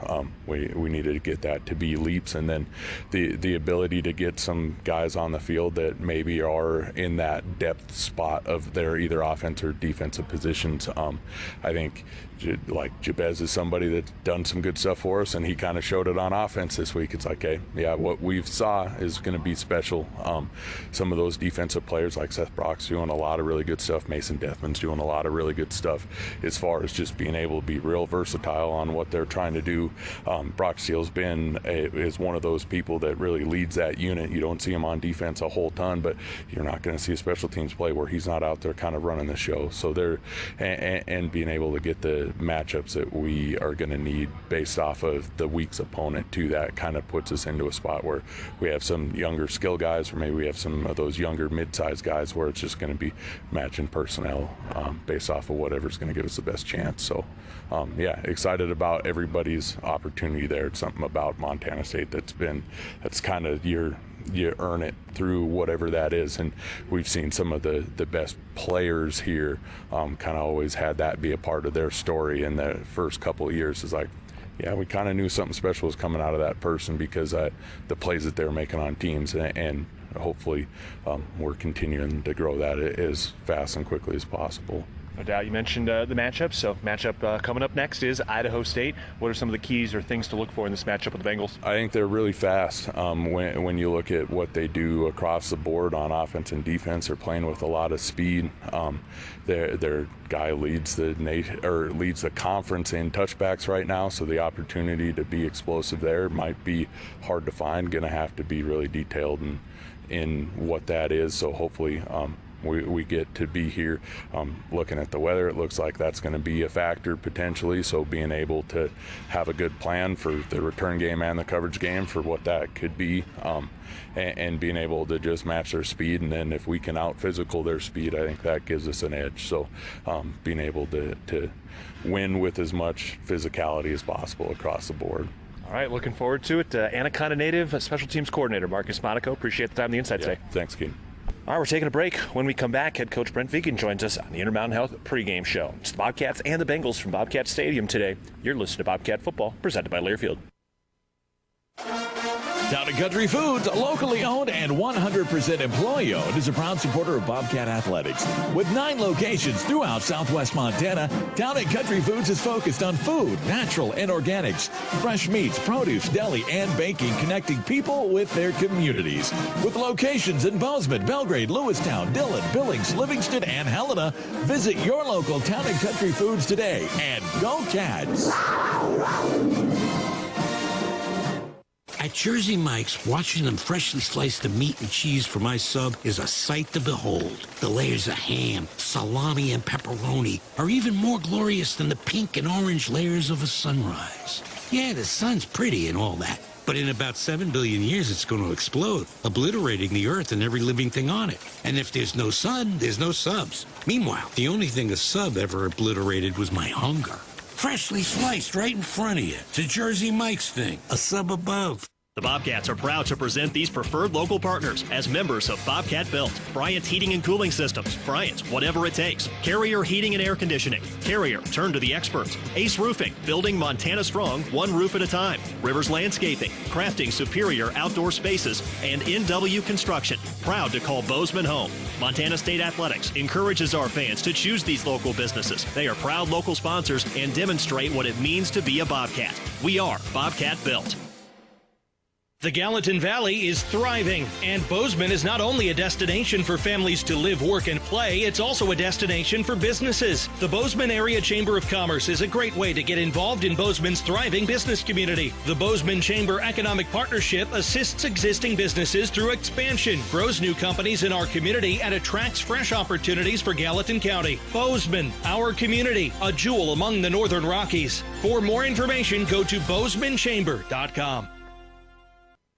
We needed to get that to be leaps, and then the ability to get some guys on the field that maybe are in that depth spot of their either offense or defensive positions. I think like Jabez is somebody that's done some good stuff for us, and he kind of showed it on offense this week. It's like, hey, yeah, what we've saw is going to be special. Some of those defensive players like Seth Brock's doing a lot of really good stuff. Mason Deathman's doing a lot of really good stuff as far as just being able to be real versatile on what they're trying to do. Brock Steele's is one of those people that really leads that unit. You don't see him on defense a whole ton, but you're not going to see a special teams play where he's not out there kind of running the show. So they're and being able to get the matchups that we are going to need based off of the week's opponent too, that kind of puts us into a spot where we have some younger skill guys, or maybe we have some of those younger mid-sized guys where it's just going to be matching personnel based off of whatever's going to give us the best chance. So yeah, excited about everybody's opportunity there. It's something about Montana State that's kind of you earn it through whatever that is, and we've seen some of the best players here kind of always had that be a part of their story in the first couple of years. Is like, yeah, we kind of knew something special was coming out of that person because the plays that they were making on teams, and hopefully we're continuing to grow that as fast and quickly as possible. No doubt. You mentioned the matchup. So matchup coming up next is Idaho State. What are some of the keys or things to look for in this matchup with the Bengals? I think they're really fast. When you look at what they do across the board on offense and defense, they're playing with a lot of speed. Their guy leads the conference in touchbacks right now, so the opportunity to be explosive there might be hard to find. Going to have to be really detailed in what that is. So hopefully we get to be here. Looking at the weather, it looks like that's going to be a factor potentially, so being able to have a good plan for the return game and the coverage game for what that could be, and being able to just match their speed, and then if we can out physical their speed, I think that gives us an edge. So being able to win with as much physicality as possible across the board. All right, looking forward to it. Anaconda native special teams coordinator Marcus Monaco, appreciate the time and the insight today. Thanks, Keaton. All right, we're taking a break. When we come back, head coach Brent Vigen joins us on the Intermountain Health pregame show. It's the Bobcats and the Bengals from Bobcat Stadium today. You're listening to Bobcat Football, presented by Learfield. Town & Country Foods, locally owned and 100% employee-owned, is a proud supporter of Bobcat Athletics. With 9 locations throughout southwest Montana, Town & Country Foods is focused on food, natural and organics, fresh meats, produce, deli, and baking, connecting people with their communities. With locations in Bozeman, Belgrade, Lewistown, Dillon, Billings, Livingston, and Helena, visit your local Town & Country Foods today, and go Cats! At Jersey Mike's, watching them freshly slice the meat and cheese for my sub is a sight to behold. The layers of ham, salami, and pepperoni are even more glorious than the pink and orange layers of a sunrise. Yeah, the sun's pretty and all that, but in about 7 billion years it's going to explode, obliterating the Earth and every living thing on it. And if there's no sun, there's no subs. Meanwhile, the only thing a sub ever obliterated was my hunger. Freshly sliced right in front of you. It's a Jersey Mike's thing, a sub above. The Bobcats are proud to present these preferred local partners as members of Bobcat Built, Bryant Heating and Cooling Systems, Bryant, whatever it takes, Carrier Heating and Air Conditioning, Carrier, turn to the experts, Ace Roofing, building Montana strong, one roof at a time, Rivers Landscaping, crafting superior outdoor spaces, and NW Construction, proud to call Bozeman home. Montana State Athletics encourages our fans to choose these local businesses. They are proud local sponsors and demonstrate what it means to be a Bobcat. We are Bobcat Built. The Gallatin Valley is thriving, and Bozeman is not only a destination for families to live, work, and play, it's also a destination for businesses. The Bozeman Area Chamber of Commerce is a great way to get involved in Bozeman's thriving business community. The Bozeman Chamber Economic Partnership assists existing businesses through expansion, grows new companies in our community, and attracts fresh opportunities for Gallatin County. Bozeman, our community, a jewel among the Northern Rockies. For more information, go to bozemanchamber.com.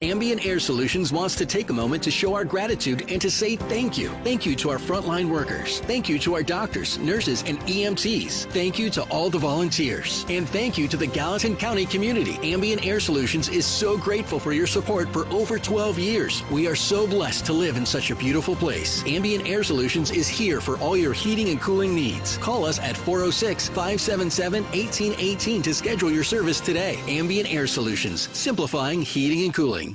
Ambient Air Solutions wants to take a moment to show our gratitude and to say thank you. Thank you to our frontline workers. Thank you to our doctors, nurses, and EMTs. Thank you to all the volunteers. And thank you to the Gallatin County community. Ambient Air Solutions is so grateful for your support for over 12 years. We are so blessed to live in such a beautiful place. Ambient Air Solutions is here for all your heating and cooling needs. Call us at 406-577-1818 to schedule your service today. Ambient Air Solutions, simplifying heating and cooling.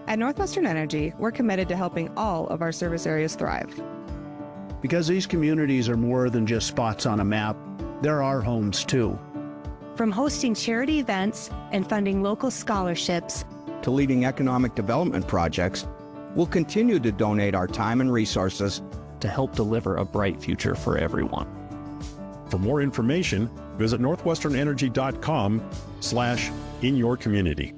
At Northwestern Energy, we're committed to helping all of our service areas thrive. Because these communities are more than just spots on a map, they're our homes too. From hosting charity events and funding local scholarships to leading economic development projects, we'll continue to donate our time and resources to help deliver a bright future for everyone. For more information, visit northwesternenergy.com/inyourcommunity.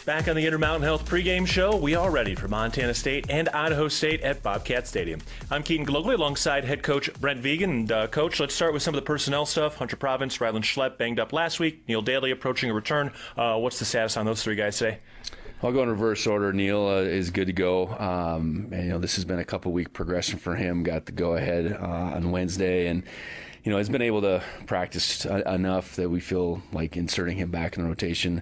Back on the Intermountain Health pregame show, we are ready for Montana State and Idaho State at Bobcat Stadium. I'm Keaton Gillogly alongside head coach Brent Vigen. And Coach, let's start with some of the personnel stuff. Hunter Province, Rylan Schlepp banged up last week. Neil Daly approaching a return. What's the status on those three guys today? I'll go in reverse order. Neil is good to go. And, this has been a couple-week progression for him. Got the go-ahead on Wednesday, and has been able to practice enough that we feel like inserting him back in the rotation.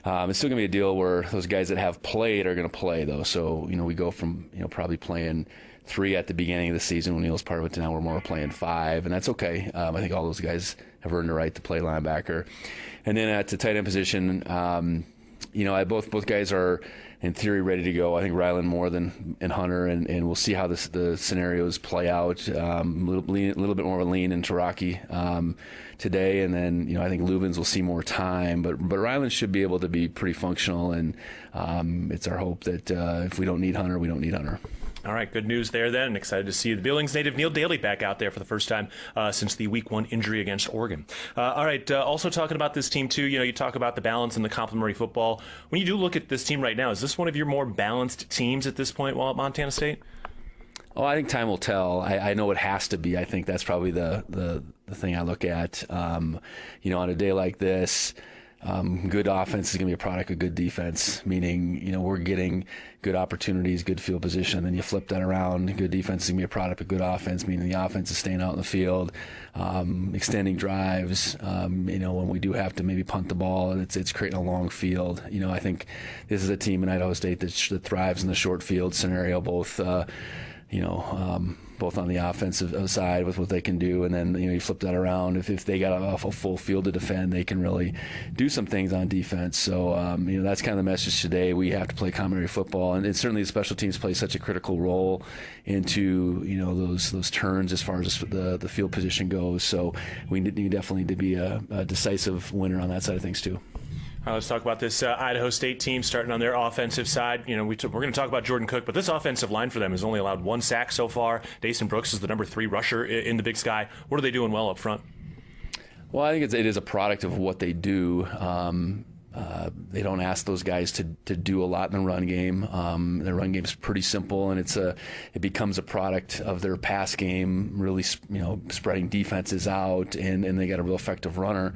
It's still going to be a deal where those guys that have played are going to play, though. So, we go from, probably playing 3 at the beginning of the season when Neil was part of it to now we're more playing 5, and that's okay. I think all those guys have earned the right to play linebacker. And then at the tight end position, both guys are in theory ready to go. I think Rylan more than Hunter, and we'll see how the scenarios play out. A little bit more of a lean into Rocky today, and then I think Lubens will see more time. But Rylan should be able to be pretty functional, and it's our hope that if we don't need Hunter, we don't need Hunter. All right, good news there then, and excited to see the Billings native Neil Daly back out there for the first time since the Week 1 injury against Oregon. All right, also talking about this team too, you talk about the balance and the complementary football. When you do look at this team right now, is this one of your more balanced teams at this point while at Montana State? Oh, I think time will tell. I know it has to be. I think that's probably the thing I look at. On a day like this, good offense is going to be a product of good defense, meaning, we're getting good opportunities, good field position, and then you flip that around. Good defense is going to be a product of good offense, meaning the offense is staying out in the field, extending drives. When we do have to maybe punt the ball, it's creating a long field. I think this is a team in Idaho State that thrives in the short field scenario, both on the offensive side with what they can do, and then you flip that around. If they got a full field to defend, they can really do some things on defense. So that's kind of the message today. We have to play complementary football, and certainly the special teams play such a critical role into those turns as far as the field position goes. So we definitely need to be a decisive winner on that side of things too. All right, let's talk about this Idaho State team starting on their offensive side. You know, we're going to talk about Jordan Cook, but this offensive line for them has only allowed 1 sack so far. Dason Brooks is the number 3 rusher in the Big Sky. What are they doing well up front? Well, I think it is a product of what they do. They don't ask those guys to do a lot in the run game. Their run game is pretty simple, and it becomes a product of their pass game, really, spreading defenses out, and they got a real effective runner.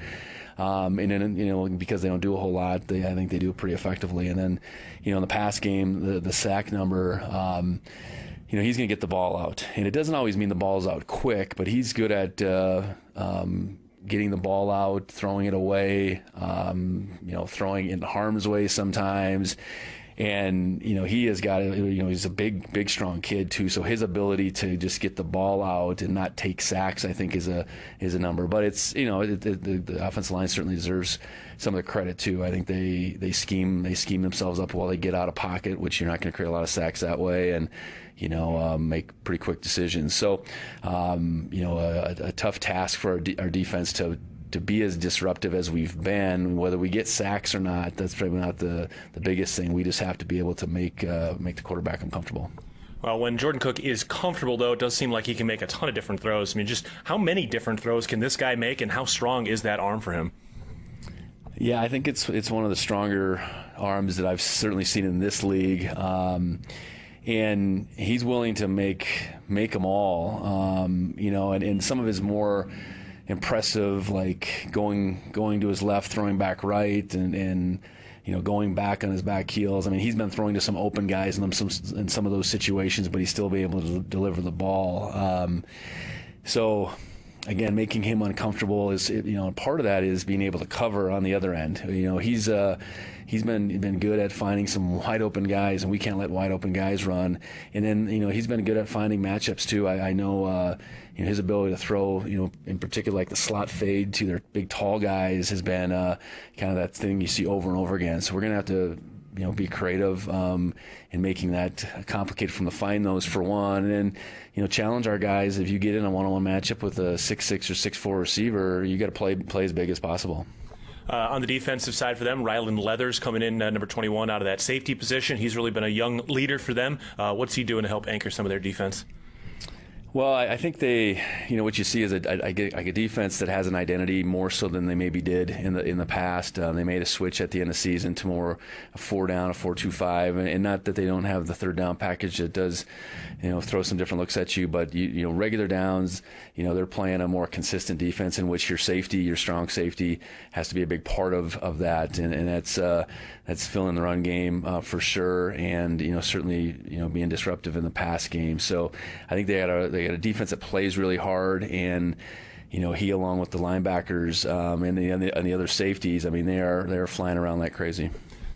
And then, because they don't do a whole lot, I think they do it pretty effectively. And then, in the pass game, the sack number, he's going to get the ball out. And it doesn't always mean the ball's out quick, but he's good at getting the ball out, throwing it away, throwing it in harm's way sometimes. And, he has got, he's a big, strong kid too. So his ability to just get the ball out and not take sacks, I think is a number. But it's, the offensive line certainly deserves some of the credit too. I think they scheme themselves up while they get out of pocket, which you're not going to create a lot of sacks that way. And, make pretty quick decisions. So, a tough task for our defense to be as disruptive as we've been. Whether we get sacks or not, that's probably not the biggest thing. We just have to be able to make the quarterback uncomfortable. Well, when Jordan Cook is comfortable, though, it does seem like he can make a ton of different throws. I mean, just how many different throws can this guy make, and how strong is that arm for him? Yeah, I think it's one of the stronger arms that I've certainly seen in this league. And he's willing to make them all, and some of his more impressive, like going to his left, throwing back right, and going back on his back heels. I mean, he's been throwing to some open guys in some of those situations, but he's still be able to deliver the ball. So again, making him uncomfortable is, part of that is being able to cover on the other end. He's been good at finding some wide open guys, and we can't let wide open guys run. And then, he's been good at finding matchups too. I know, his ability to throw, in particular, like the slot fade to their big tall guys has been kind of that thing you see over and over again. So we're going to have to, be creative in making that complicated from the find those for one. And then, challenge our guys. If you get in a one-on-one matchup with a 6'6" or 6'4" receiver, you got to play as big as possible. On the defensive side for them, Rylan Leathers coming in number 21 out of that safety position. He's really been a young leader for them. What's he doing to help anchor some of their defense? Well, I think they, what you see is a defense that has an identity more so than they maybe did in the past. They made a switch at the end of the season to more a 4-down, a 4-2-5, and not that they don't have the third down package that does, throw some different looks at you, but regular downs, they're playing a more consistent defense in which your strong safety has to be a big part of that, and that's filling the run game for sure, and certainly being disruptive in the pass game. So I think they got a defense that plays really hard, and he along with the linebackers and the other safeties, I mean they're flying around like crazy.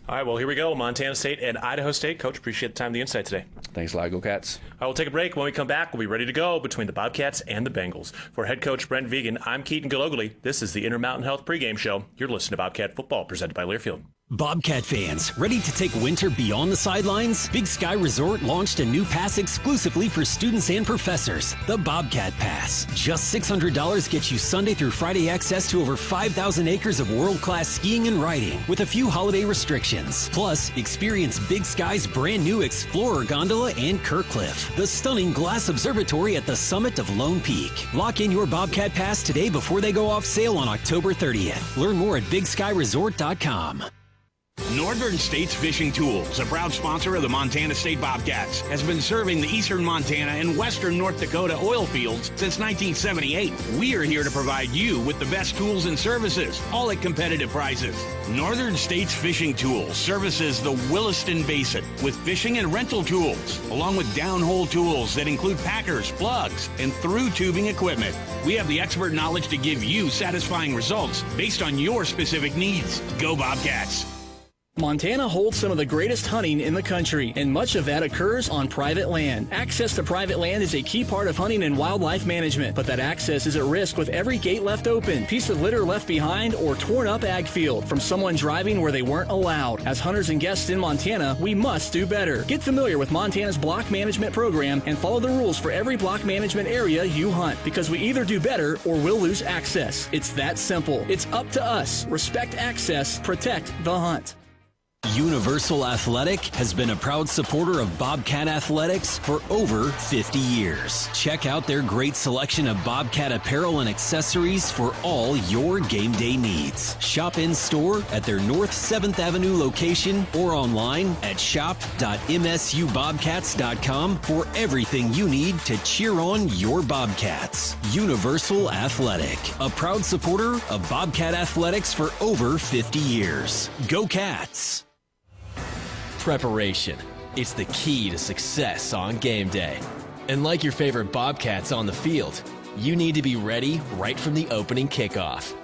All right, well, here we go. Montana State and Idaho State. Coach, appreciate the time and the insight today. Thanks a lot. Go Cats. I will take a break. When we come back, we'll be ready to go between the Bobcats and the Bengals. For head coach Brent Vigen, I'm Keaton Gillogly. This is the Intermountain Health Pregame Show. You're listening to Bobcat Football, presented by Learfield. Bobcat fans, ready to take winter beyond the sidelines? Big Sky Resort launched a new pass exclusively for students and professors, the Bobcat Pass. Just $600 gets you Sunday through Friday access to over 5,000 acres of world-class skiing and riding, with a few holiday restrictions. Plus, experience Big Sky's brand new Explorer Gondola and Kirkcliff, the stunning glass observatory at the summit of Lone Peak. Lock in your Bobcat Pass today before they go off sale on October 30th. Learn more at BigSkyResort.com. Northern States Fishing Tools, a proud sponsor of the Montana State Bobcats, has been serving the eastern Montana and western North Dakota oil fields since 1978. We are here to provide you with the best tools and services, all at competitive prices. Northern States Fishing Tools services the Williston Basin with fishing and rental tools, along with downhole tools that include packers, plugs, and through tubing equipment. We have the expert knowledge to give you satisfying results based on your specific needs. Go Bobcats! Montana holds some of the greatest hunting in the country, and much of that occurs on private land. Access to private land is a key part of hunting and wildlife management, but that access is at risk with every gate left open, piece of litter left behind, or torn up ag field from someone driving where they weren't allowed. As hunters and guests in Montana, we must do better. Get familiar with Montana's block management program and follow the rules for every block management area you hunt, because we either do better or we'll lose access. It's that simple. It's up to us. Respect access, protect the hunt. Universal Athletic has been a proud supporter of Bobcat Athletics for over 50 years. Check out their great selection of Bobcat apparel and accessories for all your game day needs. Shop in store at their North 7th Avenue location or online at shop.msubobcats.com for everything you need to cheer on your Bobcats. Universal Athletic, a proud supporter of Bobcat Athletics for over 50 years. Go Cats! Preparation. It's the key to success on game day. And like your favorite Bobcats on the field, you need to be ready right from the opening kickoff.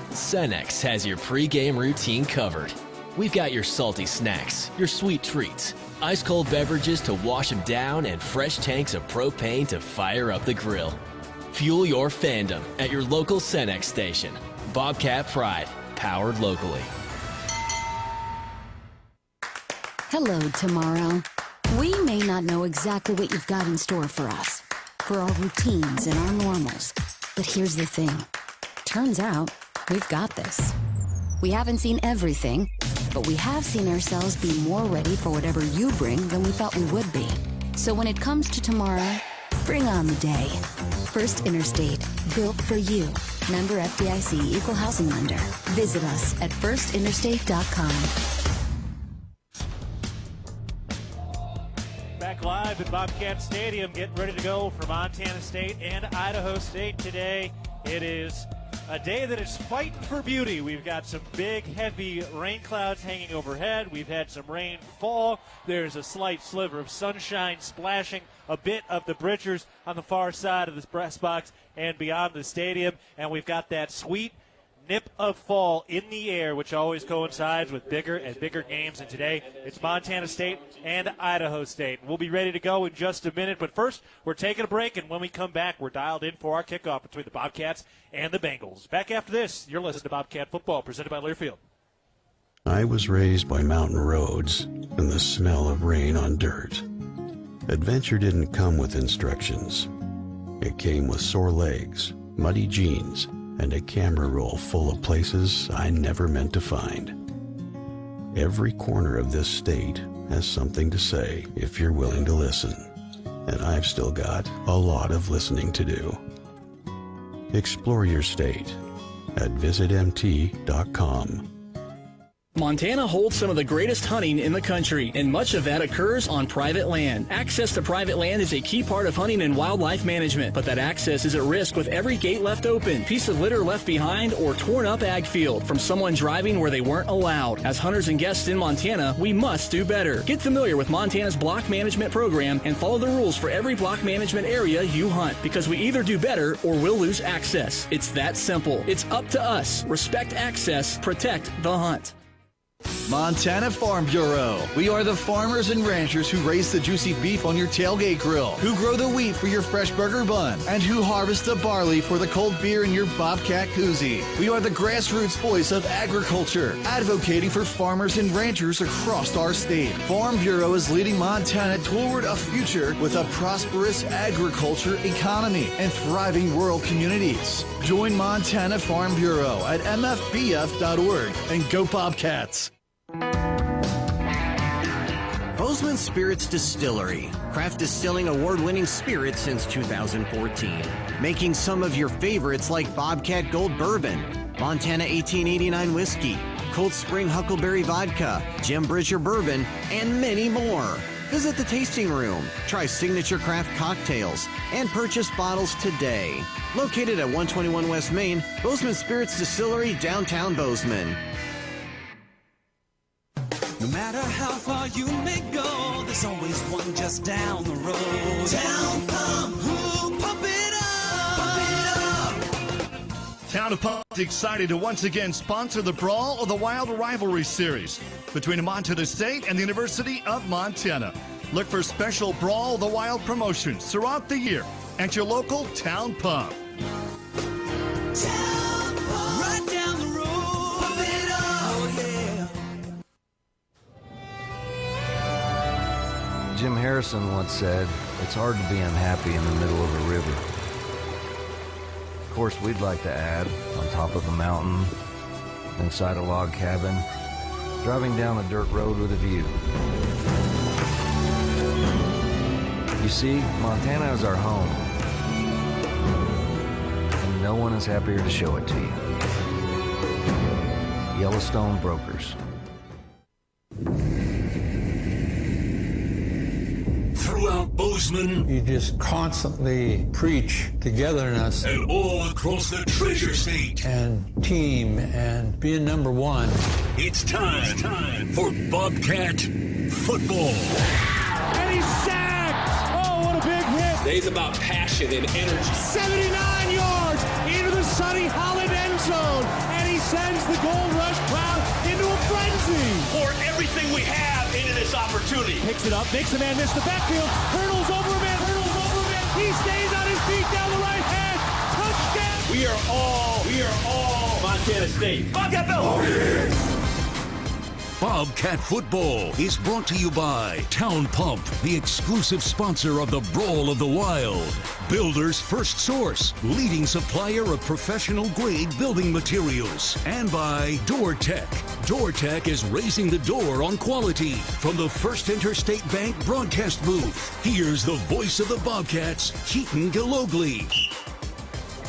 Cenex has your pre-game routine covered. We've got your salty snacks, your sweet treats, ice-cold beverages to wash them down, and fresh tanks of propane to fire up the grill. Fuel your fandom at your local Cenex station. Bobcat Pride, powered locally. Hello, tomorrow. We may not know exactly what you've got in store for us, for our routines and our normals. But here's the thing. Turns out, we've got this. We haven't seen everything, but we have seen ourselves be more ready for whatever you bring than we thought we would be. So when it comes to tomorrow, bring on the day. First Interstate, built for you. Member FDIC, Equal Housing Lender. Visit us at firstinterstate.com. Back live at Bobcat Stadium, getting ready to go for Montana State and Idaho State today. It is a day that is fighting for beauty. We've got some big, heavy rain clouds hanging overhead. We've had some rain fall. There's a slight sliver of sunshine splashing a bit of the breachers on the far side of the press box and beyond the stadium. And we've got that sweet nip of fall in the air, which always coincides with bigger and bigger games. And today, it's Montana State and Idaho State. We'll be ready to go in just a minute, but first, we're taking a break, and when we come back, we're dialed in for our kickoff between the Bobcats and the Bengals. Back after this, you're listening to Bobcat Football, presented by Learfield. I was raised by mountain roads and the smell of rain on dirt. Adventure didn't come with instructions. It came with sore legs, muddy jeans, and a camera roll full of places I never meant to find. Every corner of this state has something to say if you're willing to listen, and I've still got a lot of listening to do. Explore your state at visitmt.com. Montana holds some of the greatest hunting in the country, and much of that occurs on private land. Access to private land is a key part of hunting and wildlife management, but that access is at risk with every gate left open, piece of litter left behind, or torn up ag field from someone driving where they weren't allowed. As hunters and guests in Montana, we must do better. Get familiar with Montana's block management program and follow the rules for every block management area you hunt, because we either do better or we'll lose access. It's that simple. It's up to us. Respect access, protect the hunt. Montana Farm Bureau. We are the farmers and ranchers who raise the juicy beef on your tailgate grill, who grow the wheat for your fresh burger bun, and who harvest the barley for the cold beer in your Bobcat koozie. We are the grassroots voice of agriculture, advocating for farmers and ranchers across our state. Farm Bureau is leading Montana toward a future with a prosperous agriculture economy and thriving rural communities. Join Montana Farm Bureau at mfbf.org and go Bobcats. Bozeman Spirits Distillery, craft distilling award-winning spirits since 2014. Making some of your favorites like Bobcat Gold Bourbon, Montana 1889 Whiskey, Cold Spring Huckleberry Vodka, Jim Bridger Bourbon, and many more. Visit the tasting room, try signature craft cocktails, and purchase bottles today. Located at 121 West Main, Bozeman Spirits Distillery, downtown Bozeman. No matter how far you may go, there's always one just down the road. Town Pump, ooh, pump it up, pump it up. Town of Pump is excited to once again sponsor the Brawl of the Wild Rivalry Series between Montana State and the University of Montana. Look for special Brawl of the Wild promotions throughout the year at your local Town Pump. Right down the road, pump it up, yeah. Jim Harrison once said, "It's hard to be unhappy in the middle of a river." Of course, we'd like to add, on top of a mountain, inside a log cabin, driving down a dirt road with a view. You see, Montana is our home, and no one is happier to show it to you. Yellowstone Brokers. Throughout Bozeman, you just constantly preach togetherness. And all across the Treasure State. And team and being number one. It's time for Bobcat football. And he's sacked! Oh, what a big hit! Today's about passion and energy. 79 yards into the Sonny Holland end zone. And he sends the Gold Rush crowd into a frenzy. Pour everything we have into this opportunity. Picks it up, makes a man miss the backfield. Hurdles over a man. He stays on his feet down the right hand. Touchdown! We are all Montana State. Bobcat Bell! Bobcat football is brought to you by Town Pump, the exclusive sponsor of the Brawl of the Wild. Builder's First Source, leading supplier of professional grade building materials. And by DoorTech. DoorTech is raising the door on quality. From the First Interstate Bank broadcast booth, here's the voice of the Bobcats, Keaton Gillogly.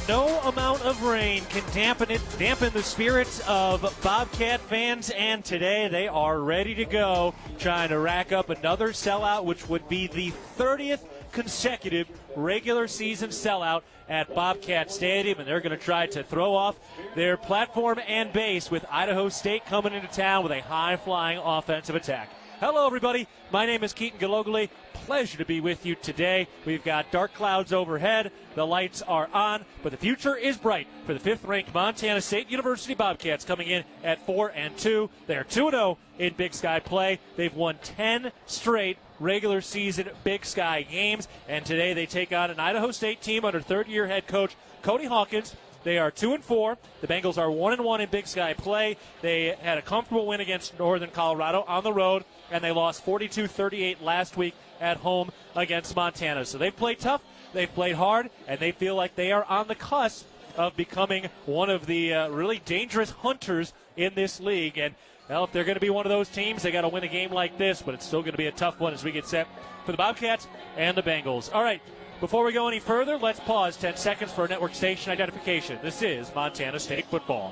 No amount of rain can dampen the spirits of Bobcat fans, and today they are ready to go, trying to rack up another sellout, which would be the 30th consecutive regular season sellout at Bobcat Stadium, and they're going to try to throw off their platform and base with Idaho State coming into town with a high-flying offensive attack. Hello, everybody. My name is Keaton Gillogly. Pleasure to be with you today. We've got dark clouds overhead. The lights are on, but the future is bright for the 5th-ranked Montana State University Bobcats coming in at 4-2. They're 2-0 in Big Sky play. They've won 10 straight regular season Big Sky games, and today they take on an Idaho State team under third-year head coach Cody Hawkins. They are 2-4. The Bengals are 1-1 in Big Sky play. They had a comfortable win against Northern Colorado on the road, and they lost 42-38 last week at home against Montana. So they've played tough, they've played hard, and they feel like they are on the cusp of becoming one of the really dangerous hunters in this league. And well, if they're going to be one of those teams, they got to win a game like this, but it's still going to be a tough one as we get set for the Bobcats and the Bengals. All right, before we go any further, let's pause 10 seconds for network station identification. This is Montana State football.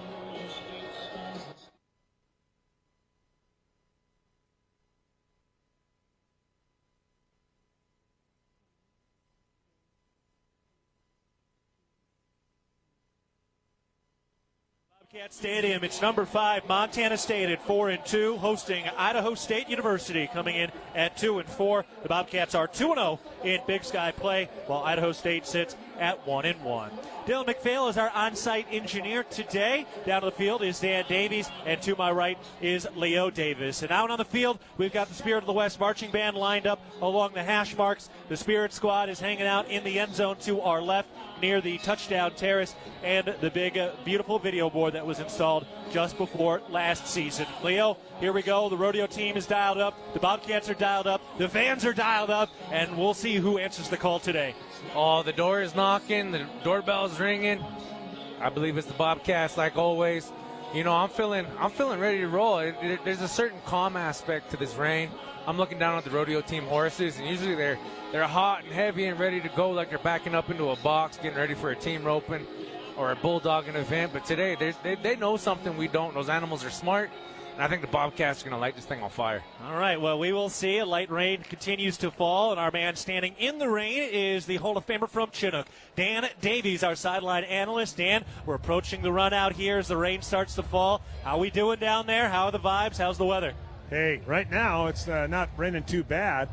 Bobcat Stadium, it's number 5, Montana State at 4-2, hosting Idaho State University coming in at 2-4. The Bobcats are 2-0 in Big Sky play, while Idaho State sits at 1-1. Dylan McPhail is our on-site engineer today. Down to the field is Dan Davies, and to my right is Leo Davis. And out on the field, we've got the Spirit of the West marching band lined up along the hash marks. The Spirit squad is hanging out in the end zone to our left near the touchdown terrace and the big, beautiful video board that was installed just before last season. Leo, here we go. The rodeo team is dialed up. The Bobcats are dialed up. The fans are dialed up, and we'll see who answers the call today. Oh, the door is knocking. The doorbell's ringing. I believe it's the Bobcats, like always. You know, I'm feeling ready to roll. There's a certain calm aspect to this rain. I'm looking down at the rodeo team horses, and usually they're hot and heavy and ready to go, like they're backing up into a box, getting ready for a team roping or a bulldogging event. But today, they know something we don't. Those animals are smart. And I think the Bobcats are going to light this thing on fire. All right, well, we will see. A light rain continues to fall, and our man standing in the rain is the Hall of Famer from Chinook, Dan Davies, our sideline analyst. Dan, we're approaching the run out here as the rain starts to fall. How we doing down there? How are the vibes? How's the weather? Hey, right now it's not raining too bad.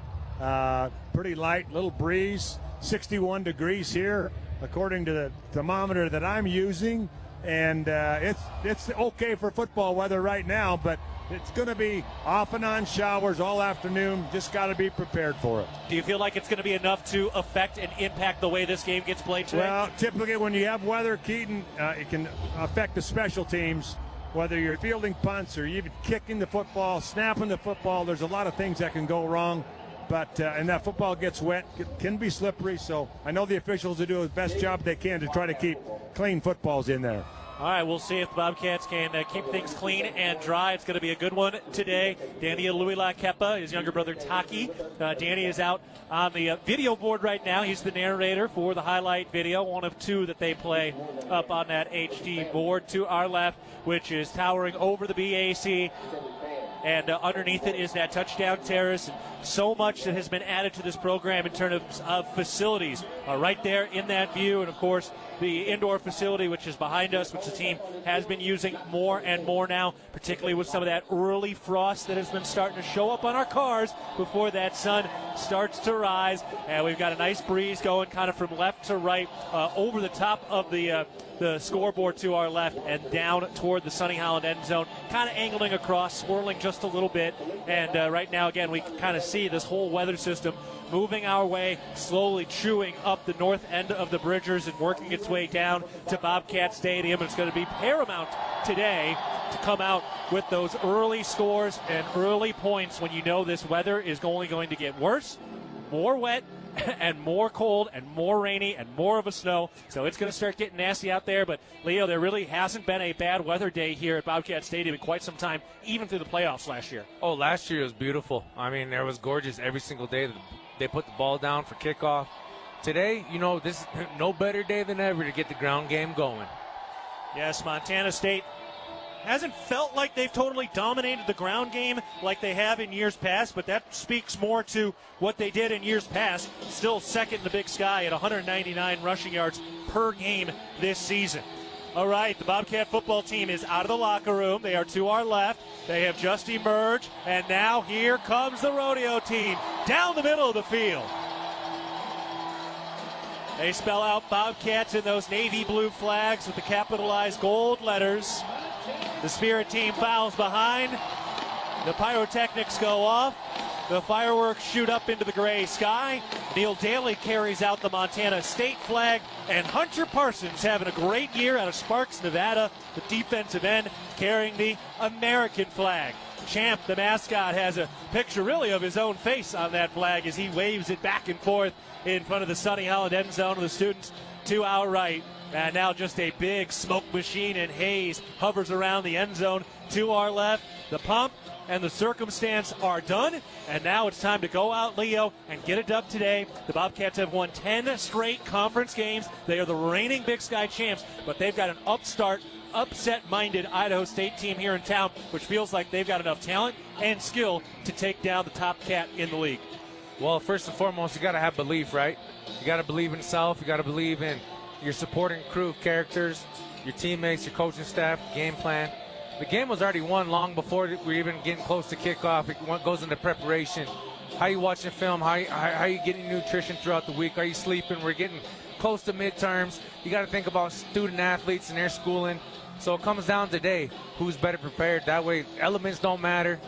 Pretty light, little breeze, 61 degrees here. According to the thermometer that I'm using, and it's okay for football weather right now, but it's going to be off and on showers all afternoon. Just got to be prepared for it. Do you feel like it's going to be enough to affect and impact the way this game gets played today? Well, typically when you have weather, Keaton, it can affect the special teams. Whether you're fielding punts or even kicking the football, snapping the football, there's a lot of things that can go wrong. But and that football gets wet, can be slippery. So I know the officials will do the best job they can to try to keep clean footballs in there. All right, we'll see if the Bobcats can keep things clean and dry. It's going to be a good one today. Danny Luila-Kepa, his younger brother Taki. Danny is out on the video board right now. He's the narrator for the highlight video, one of two that they play up on that HD board to our left, which is towering over the BAC. And underneath it is that touchdown terrace. So much that has been added to this program in terms of facilities right there in that view. And, of course, the indoor facility, which is behind us, which the team has been using more and more now, particularly with some of that early frost that has been starting to show up on our cars before that sun starts to rise. And we've got a nice breeze going kind of from left to right over the top of the scoreboard to our left and down toward the Sunny Holland end zone, kind of angling across, swirling just a little bit. And right now, again, we can kind of see this whole weather system moving our way, slowly chewing up the north end of the Bridgers and working its way down to Bobcat Stadium. It's going to be paramount today to come out with those early scores and early points when you know this weather is only going to get worse, more wet, and more cold and more rainy and more of a snow. So it's going to start getting nasty out there. But, Leo, there really hasn't been a bad weather day here at Bobcat Stadium in quite some time, even through the playoffs last year. Oh, last year was beautiful. I mean, there was gorgeous every single day. They put the ball down for kickoff. Today, you know, this is no better day than ever to get the ground game going. Yes, Montana State hasn't felt like they've totally dominated the ground game like they have in years past, but that speaks more to what they did in years past. Still second in the Big Sky at 199 rushing yards per game this season. All right, the Bobcat football team is out of the locker room. They are to our left. They have just emerged, and now here comes the rodeo team down the middle of the field. They spell out Bobcats in those navy blue flags with the capitalized gold letters. The Spirit team fouls behind. The pyrotechnics go off. The fireworks shoot up into the gray sky. Neil Daly carries out the Montana State flag. And Hunter Parsons having a great year out of Sparks, Nevada, the defensive end, carrying the American flag. Champ, the mascot, has a picture really of his own face on that flag as he waves it back and forth in front of the Sunny Holland end zone of the students to our right. And now just a big smoke machine and haze hovers around the end zone to our left. The pump and the circumstance are done. And now it's time to go out, Leo, and get a dub today. The Bobcats have won 10 straight conference games. They are the reigning Big Sky champs, but they've got an upset-minded Idaho State team here in town, which feels like they've got enough talent and skill to take down the top cat in the league. Well, first and foremost, you got to have belief, right? You got to believe in yourself. You got to believe in your supporting crew of characters, your teammates, your coaching staff, game plan. The game was already won long before we're even getting close to kickoff. It goes into preparation. How you watching film? How you getting nutrition throughout the week? Are you sleeping? We're getting close to midterms. You got to think about student athletes and their schooling. So it comes down today, who's better prepared. That way, elements don't matter.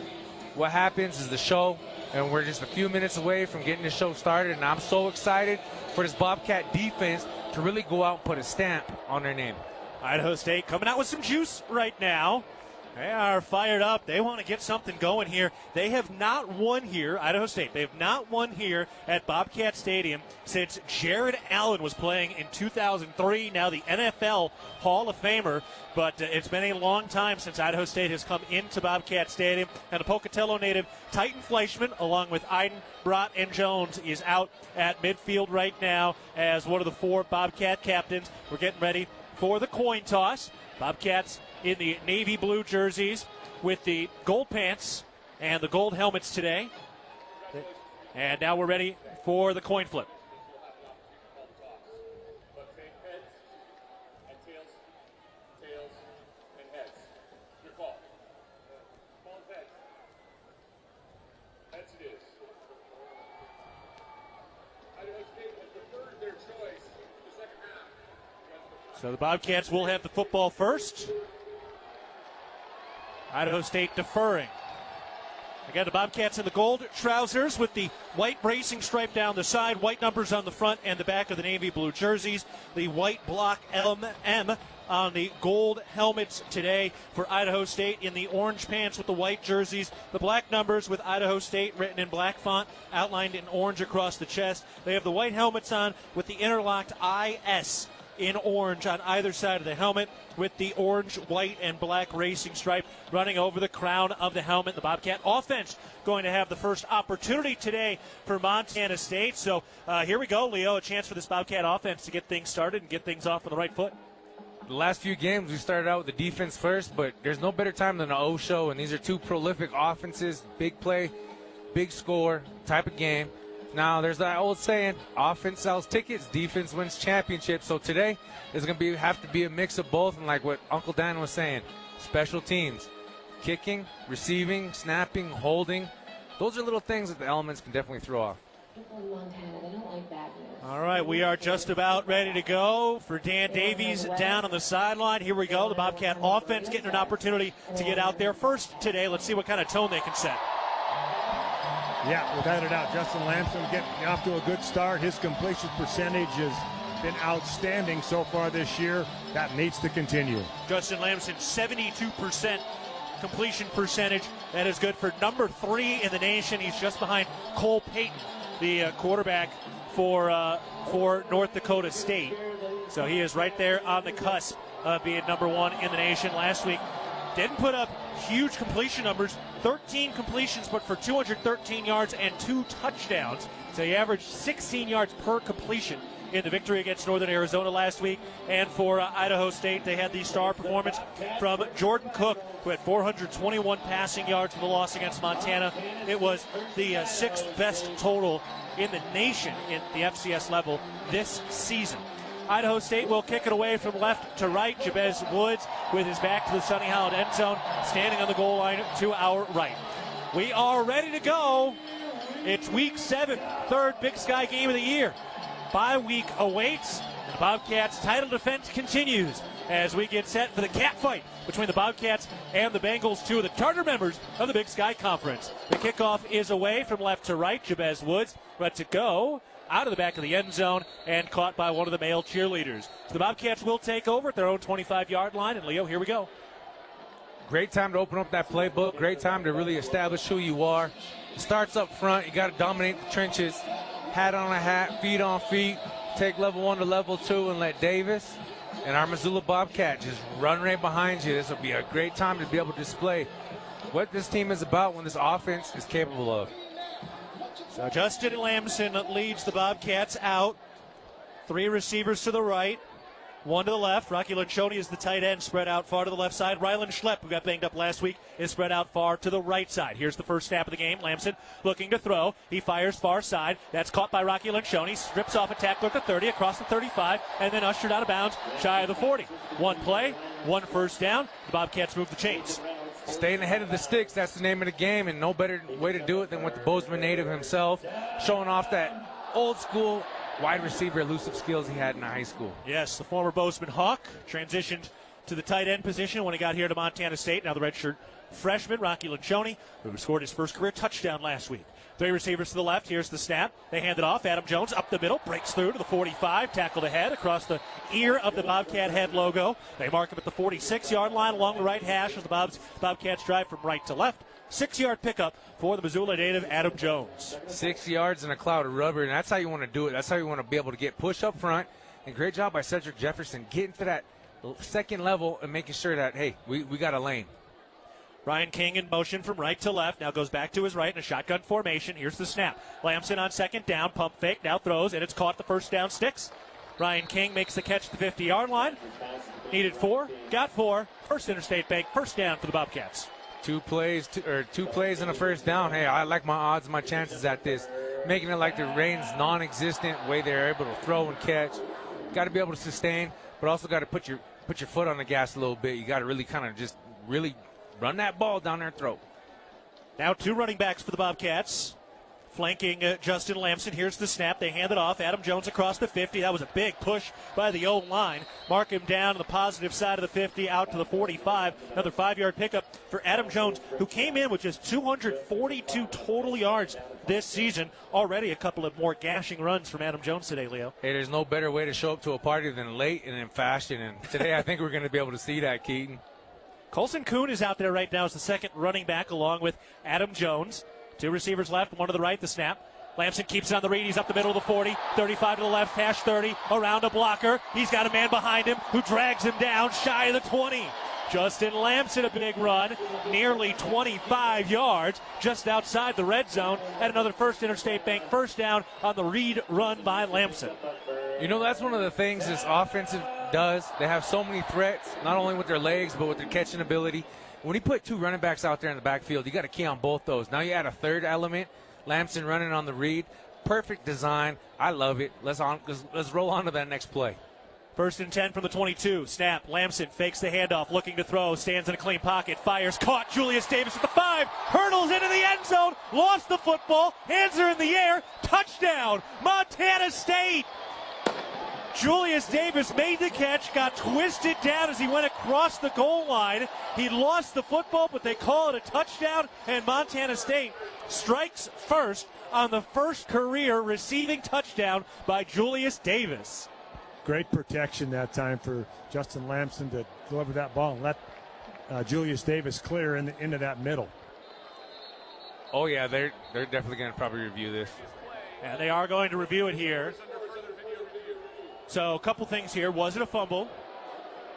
What happens is the show, and we're just a few minutes away from getting the show started. And I'm so excited for this Bobcat defense to really go out and put a stamp on their name. Idaho State coming out with some juice right now. They are fired up. They want to get something going here. They have not won here, Idaho State. They have not won here at Bobcat Stadium since Jared Allen was playing in 2003, now the NFL Hall of Famer. But it's been a long time since Idaho State has come into Bobcat Stadium. And the Pocatello native Titan Fleischman, along with Iden, Brott, and Jones, is out at midfield right now as one of the four Bobcat captains. We're getting ready for the coin toss. Bobcats in the navy blue jerseys with the gold pants and the gold helmets today. And now we're ready for the coin flip. So the Bobcats will have the football first. Idaho State deferring. Again, the Bobcats in the gold trousers with the white racing stripe down the side, white numbers on the front and the back of the navy blue jerseys, the white block M on the gold helmets today for Idaho State, in the orange pants with the white jerseys, the black numbers with Idaho State written in black font, outlined in orange across the chest. They have the white helmets on with the interlocked IS in orange on either side of the helmet, with the orange, white, and black racing stripe running over the crown of the helmet. The Bobcat offense going to have the first opportunity today for Montana State. So here we go, Leo, a chance for this Bobcat offense to get things started and get things off on the right foot. The last few games, we started out with the defense first, but there's no better time than an O show, and these are two prolific offenses, big play, big score type of game. Now, there's that old saying, offense sells tickets, defense wins championships. So today is going to have to be a mix of both, and like what Uncle Dan was saying, special teams, kicking, receiving, snapping, holding. Those are little things that the elements can definitely throw off. All right, we are just about ready to go for Dan Davies down on the sideline. Here we go. The Bobcat offense getting an opportunity to get out there first today. Let's see what kind of tone they can set. Yeah, without a doubt, Justin Lamson getting off to a good start. His completion percentage has been outstanding so far this year. That needs to continue. Justin Lamson, 72% completion percentage. That is good for number 3 in the nation. He's just behind Cole Payton, the quarterback for North Dakota State. So he is right there on the cusp of being number 1 in the nation. Last week, didn't put up huge completion numbers, 13 completions, but for 213 yards and 2 touchdowns. So he averaged 16 yards per completion in the victory against Northern Arizona last week. And for Idaho State, they had the star performance from Jordan Cook, who had 421 passing yards in the loss against Montana. It was the 6th best total in the nation in the FCS level this season. Idaho State will kick it away from left to right. Jabez Woods with his back to the Sonny Howland end zone, standing on the goal line to our right. We are ready to go. It's week 7, third Big Sky game of the year. Bye week awaits. The Bobcats' title defense continues as we get set for the cat fight between the Bobcats and the Bengals, 2 of the charter members of the Big Sky Conference. The kickoff is away from left to right. Jabez Woods ready to go out of the back of the end zone and caught by one of the male cheerleaders. So the Bobcats will take over at their own 25-yard line. And, Leo, here we go. Great time to open up that playbook. Great time to really establish who you are. It starts up front. You got to dominate the trenches. Hat on a hat, feet on feet. Take level 1 to level 2 and let Davis and our Missoula Bobcat just run right behind you. This will be a great time to be able to display what this team is about when this offense is capable of. So Justin Lamson leads the Bobcats out. 3 receivers to the right, 1 to the left. Rocky Lencioni is the tight end, spread out far to the left side. Rylan Schlepp, who got banged up last week, is spread out far to the right side. Here's the first snap of the game. Lamson looking to throw. He fires far side. That's caught by Rocky Lencioni. Strips off a tackler at the 30, across the 35, and then ushered out of bounds shy of the 40. 1 play, 1 first down. The Bobcats move the chains. Staying ahead of the sticks, that's the name of the game, and no better way to do it than with the Bozeman native himself, showing off that old school wide receiver elusive skills he had in high school. Yes, the former Bozeman Hawk transitioned to the tight end position when he got here to Montana State. Now the redshirt freshman, Rocky Lencioni, who scored his first career touchdown last week. 3 receivers to the left. Here's the snap. They hand it off. Adam Jones up the middle, breaks through to the 45, tackled ahead across the ear of the Bobcat head logo. They mark him at the 46-yard line along the right hash as the Bobcats drive from right to left. 6-yard pickup for the Missoula native, Adam Jones. 6 yards in a cloud of rubber, and that's how you want to do it. That's how you want to be able to get push up front. And great job by Cedric Jefferson getting to that second level and making sure that, hey, we got a lane. Ryan King in motion from right to left. Now goes back to his right in a shotgun formation. Here's the snap. Lamson on second down. Pump fake. Now throws, and it's caught. The first down sticks. Ryan King makes the catch at the 50-yard line. Needed 4. Got 4. First Interstate Bank. First down for the Bobcats. 2 plays and a first down. Hey, I like my odds, my chances at this. Making it like the rain's non-existent, way they're able to throw and catch. Got to be able to sustain, but also got to put your foot on the gas a little bit. You got to really kind of just really run that ball down their throat. Now 2 running backs for the Bobcats. flanking Justin Lamson. Here's the snap. They hand it off. Adam Jones across the 50. That was a big push by the O-line. Mark him down to the positive side of the 50, out to the 45. Another 5-yard pickup for Adam Jones, who came in with just 242 total yards this season. Already a couple of more gashing runs from Adam Jones today, Leo. Hey, there's no better way to show up to a party than late and in fashion. And today I think we're going to be able to see that, Keaton. Colson Kuhn is out there right now as the second running back along with Adam Jones. 2 receivers left, 1 to the right, the snap. Lamson keeps it on the read. He's up the middle of the 40, 35 to the left, hash 30, around a blocker. He's got a man behind him who drags him down shy of the 20. Justin Lamson, a big run, nearly 25 yards, just outside the red zone, and another First Interstate Bank first down on the read run by Lamson. You know, that's one of the things this offensive does. They have so many threats, not only with their legs, but with their catching ability. When you put 2 running backs out there in the backfield, you got to key on both those. Now you add a third element, Lamson running on the read. Perfect design. I love it. Let's roll on to that next play. First and 10 from the 22. Snap. Lamson fakes the handoff, looking to throw. Stands in a clean pocket. Fires. Caught. Julius Davis at the 5. Hurdles into the end zone. Lost the football. Hands are in the air. Touchdown. Montana State. Julius Davis made the catch, got twisted down as he went across the goal line. He lost the football, but they call it a touchdown, and Montana State strikes first on the first career receiving touchdown by Julius Davis. Great protection that time for Justin Lamson to deliver that ball and let Julius Davis clear into that middle. Oh, yeah, they're definitely going to probably review this. And they are going to review it here. So a couple things here. Was it a fumble?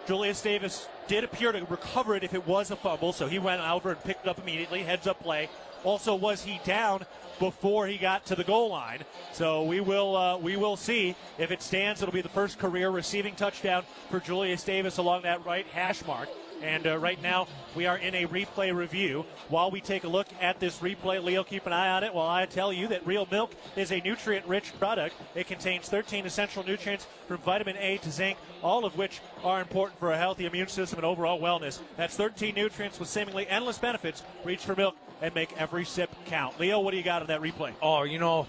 Julius Davis did appear to recover it if it was a fumble, so he went over and picked it up immediately. Heads up play. Also, was he down before he got to the goal line? So we will see. If it stands, it'll be the first career receiving touchdown for Julius Davis along that right hash mark. And right now, we are in a replay review. While we take a look at this replay, Leo, keep an eye on it while I tell you that real milk is a nutrient-rich product. It contains 13 essential nutrients from vitamin A to zinc, all of which are important for a healthy immune system and overall wellness. That's 13 nutrients with seemingly endless benefits. Reach for milk and make every sip count. Leo, what do you got on that replay? Oh, you know,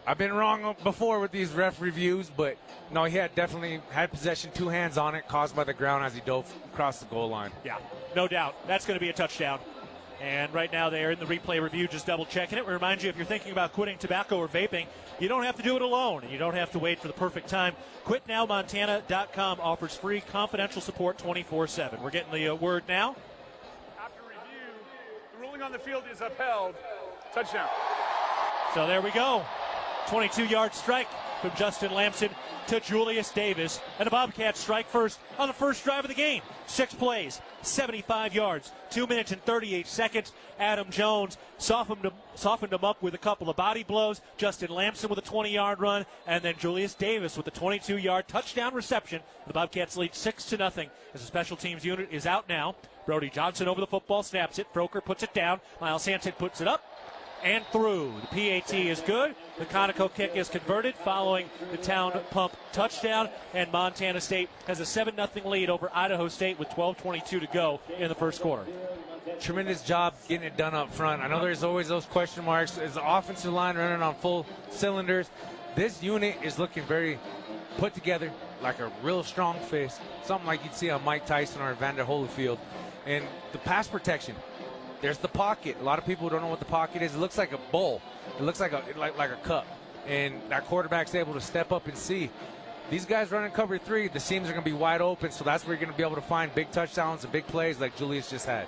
I've been wrong before with these ref reviews, but no, he definitely had possession, 2 hands on it, caused by the ground as he dove across the goal line. Yeah, no doubt. That's going to be a touchdown. And right now they are in the replay review, just double-checking it. We remind you, if you're thinking about quitting tobacco or vaping, you don't have to do it alone, and you don't have to wait for the perfect time. QuitNowMontana.com offers free confidential support 24/7. We're getting the word now. After review, the ruling on the field is upheld. Touchdown. So there we go. 22-yard strike from Justin Lamson to Julius Davis. And the Bobcats strike first on the first drive of the game. 6 plays, 75 yards, 2 minutes and 38 seconds. Adam Jones softened him up with a couple of body blows. Justin Lamson with a 20-yard run. And then Julius Davis with a 22-yard touchdown reception. The Bobcats lead 6-0 as the special teams unit is out now. Brody Johnson over the football, snaps it. Froker puts it down. Miles Hansen puts it up and through. The PAT is good. The Conoco kick is converted following the Town Pump touchdown, and Montana State has a 7-0 lead over Idaho State with 12:22 to go in the first quarter. Tremendous job getting it done up front. I know there's always those question marks. Is the offensive line running on full cylinders? This unit is looking very put together, like a real strong fist, something like you'd see on Mike Tyson or Evander Holyfield. And the pass protection, there's the pocket. A lot of people don't know what the pocket is. It looks like a bowl. It looks like a cup. And that quarterback's able to step up and see. These guys running cover 3, the seams are going to be wide open, so that's where you're going to be able to find big touchdowns and big plays like Julius just had.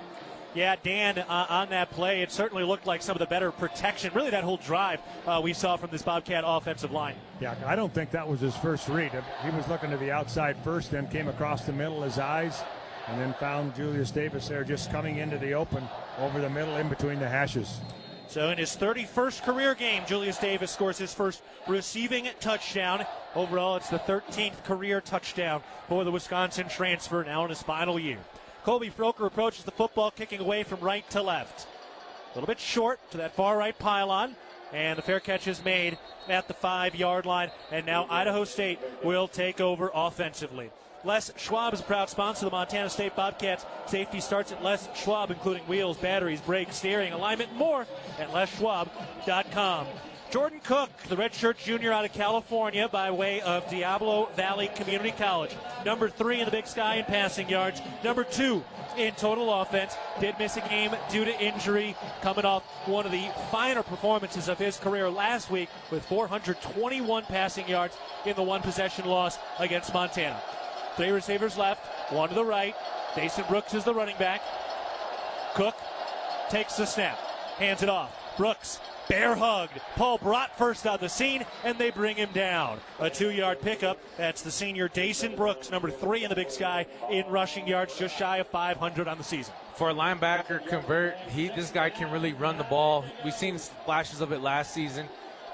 Yeah, Dan, on that play, it certainly looked like some of the better protection. Really, that whole drive we saw from this Bobcat offensive line. Yeah, I don't think that was his first read. He was looking to the outside first, then came across the middle, his eyes, and then found Julius Davis there just coming into the open over the middle in between the hashes. So in his 31st career game, Julius Davis scores his first receiving touchdown. Overall, it's the 13th career touchdown for the Wisconsin transfer, now in his final year. Colby Froker approaches the football, kicking away from right to left. A little bit short to that far right pylon, and the fair catch is made at the 5-yard line, and now Idaho State will take over offensively. Les Schwab is a proud sponsor of the Montana State Bobcats. Safety starts at Les Schwab, including wheels, batteries, brakes, steering, alignment, and more at leschwab.com. Jordan Cook, the redshirt junior out of California by way of Diablo Valley Community College. Number 3 in the Big Sky in passing yards. Number 2 in total offense. Did miss a game due to injury, coming off one of the finer performances of his career last week with 421 passing yards in the one-possession loss against Montana. 3 receivers left, 1 to the right. Dason Brooks is the running back. Cook takes the snap, hands it off. Brooks, bear hugged. Paul Brott first on the scene, and they bring him down. A 2-yard pickup. That's the senior Dason Brooks, number 3 in the Big Sky in rushing yards, just shy of 500 on the season. For a linebacker convert, this guy can really run the ball. We've seen flashes of it last season.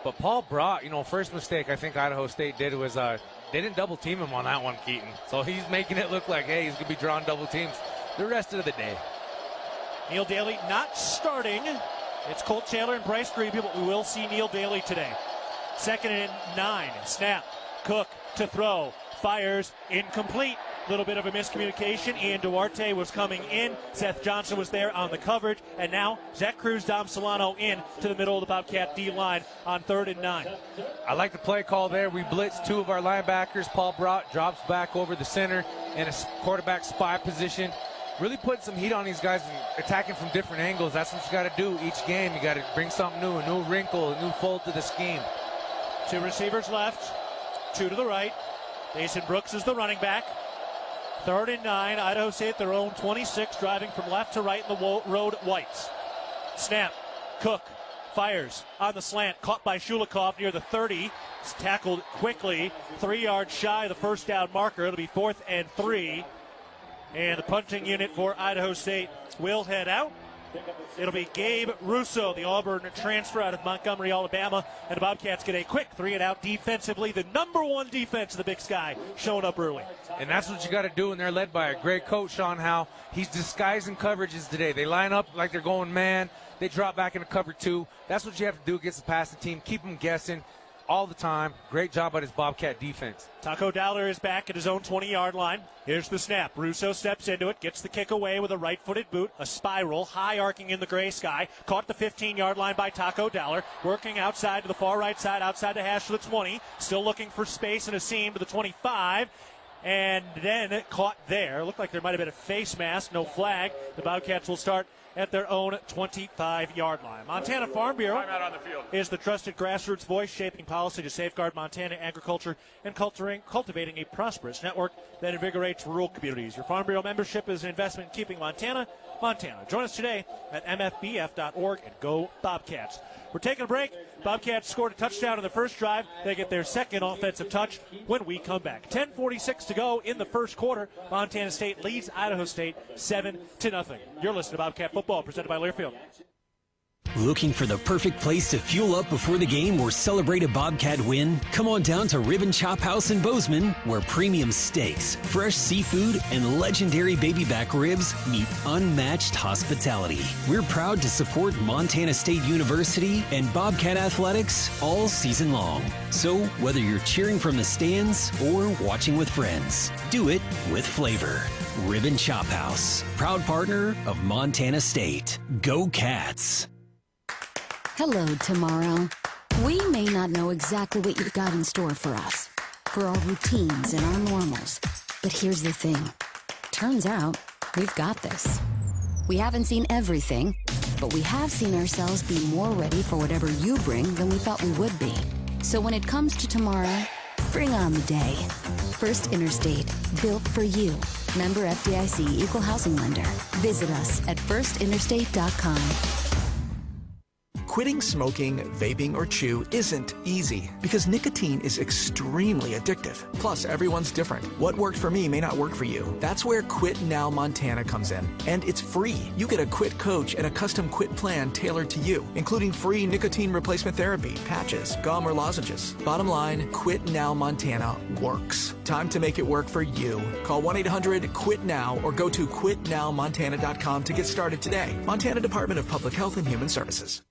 But Paul Brott, first mistake I think Idaho State did was they didn't double team him on that one, Keaton. So he's making it look like, hey, he's going to be drawing double teams the rest of the day. Neil Daly not starting. It's Colt Taylor and Bryce Grebe, but we will see Neil Daly today. 2nd and 9. Snap. Cook to throw. Fires. Incomplete. Little bit of a miscommunication. Ian Duarte was coming in. Seth Johnson was there on the coverage. And now Zach Cruz, Dom Solano in to the middle of the Bobcat D-line on 3rd and 9. I like the play call there. We blitz 2 of our linebackers. Paul Brott drops back over the center in a quarterback spy position. Really putting some heat on these guys and attacking from different angles. That's what you got to do each game. You got to bring something new, a new wrinkle, a new fold to the scheme. 2 receivers left, 2 to the right. Dason Brooks is the running back. 3rd and 9. Idaho State at their own 26, driving from left to right in the road whites. Snap. Cook fires on the slant, caught by Shulikov near the 30. It's tackled quickly, 3 yards shy of the first down marker. It'll be 4th and 3. And the punting unit for Idaho State will head out. It'll be Gabe Russo, the Auburn transfer out of Montgomery, Alabama. And the Bobcats get a quick 3-and-out defensively. The number 1 defense in the Big Sky showing up early. And that's what you got to do, and they're led by a great coach, Sean Howe. He's disguising coverages today. They line up like they're going man. They drop back into cover 2. That's what you have to do against the passing team. Keep them guessing all the time. Great job by his Bobcat defense. Taco Dowler is back at his own 20-yard line. Here's the snap. Russo steps into it, gets the kick away with a right-footed boot, a spiral, high arcing in the gray sky. Caught the 15-yard line by Taco Dowler, working outside to the far right side, outside the hash to the 20. Still looking for space and a seam to the 25. And then caught there. Looked like there might have been a face mask, no flag. The Bobcats will start at their own 25-yard line. Montana Farm Bureau is the trusted grassroots voice shaping policy to safeguard Montana agriculture and cultivating a prosperous network that invigorates rural communities. Your Farm Bureau membership is an investment in keeping Montana. Join us today at mfbf.org and go Bobcats. We're taking a break. Bobcats scored a touchdown in the first drive. They get their second offensive touch when we come back. 10:46 to go in the first quarter. Montana State leads Idaho State 7-0. You're listening to Bobcat Football, presented by Learfield. Looking for the perfect place to fuel up before the game or celebrate a Bobcat win? Come on down to Rib and Chop House in Bozeman, where premium steaks, fresh seafood, and legendary baby back ribs meet unmatched hospitality. We're proud to support Montana State University and Bobcat athletics all season long. So whether you're cheering from the stands or watching with friends, do it with flavor. Rib and Chop House, proud partner of Montana State. Go Cats! Hello, tomorrow. We may not know exactly what you've got in store for us, for our routines and our normals. But here's the thing. Turns out, we've got this. We haven't seen everything, but we have seen ourselves be more ready for whatever you bring than we thought we would be. So when it comes to tomorrow, bring on the day. First Interstate, built for you. Member FDIC, Equal Housing Lender. Visit us at firstinterstate.com. Quitting smoking, vaping, or chew isn't easy because nicotine is extremely addictive. Plus, everyone's different. What worked for me may not work for you. That's where Quit Now Montana comes in. And it's free. You get a quit coach and a custom quit plan tailored to you, including free nicotine replacement therapy, patches, gum, or lozenges. Bottom line, Quit Now Montana works. Time to make it work for you. Call 1-800-QUIT-NOW or go to quitnowmontana.com to get started today. Montana Department of Public Health and Human Services.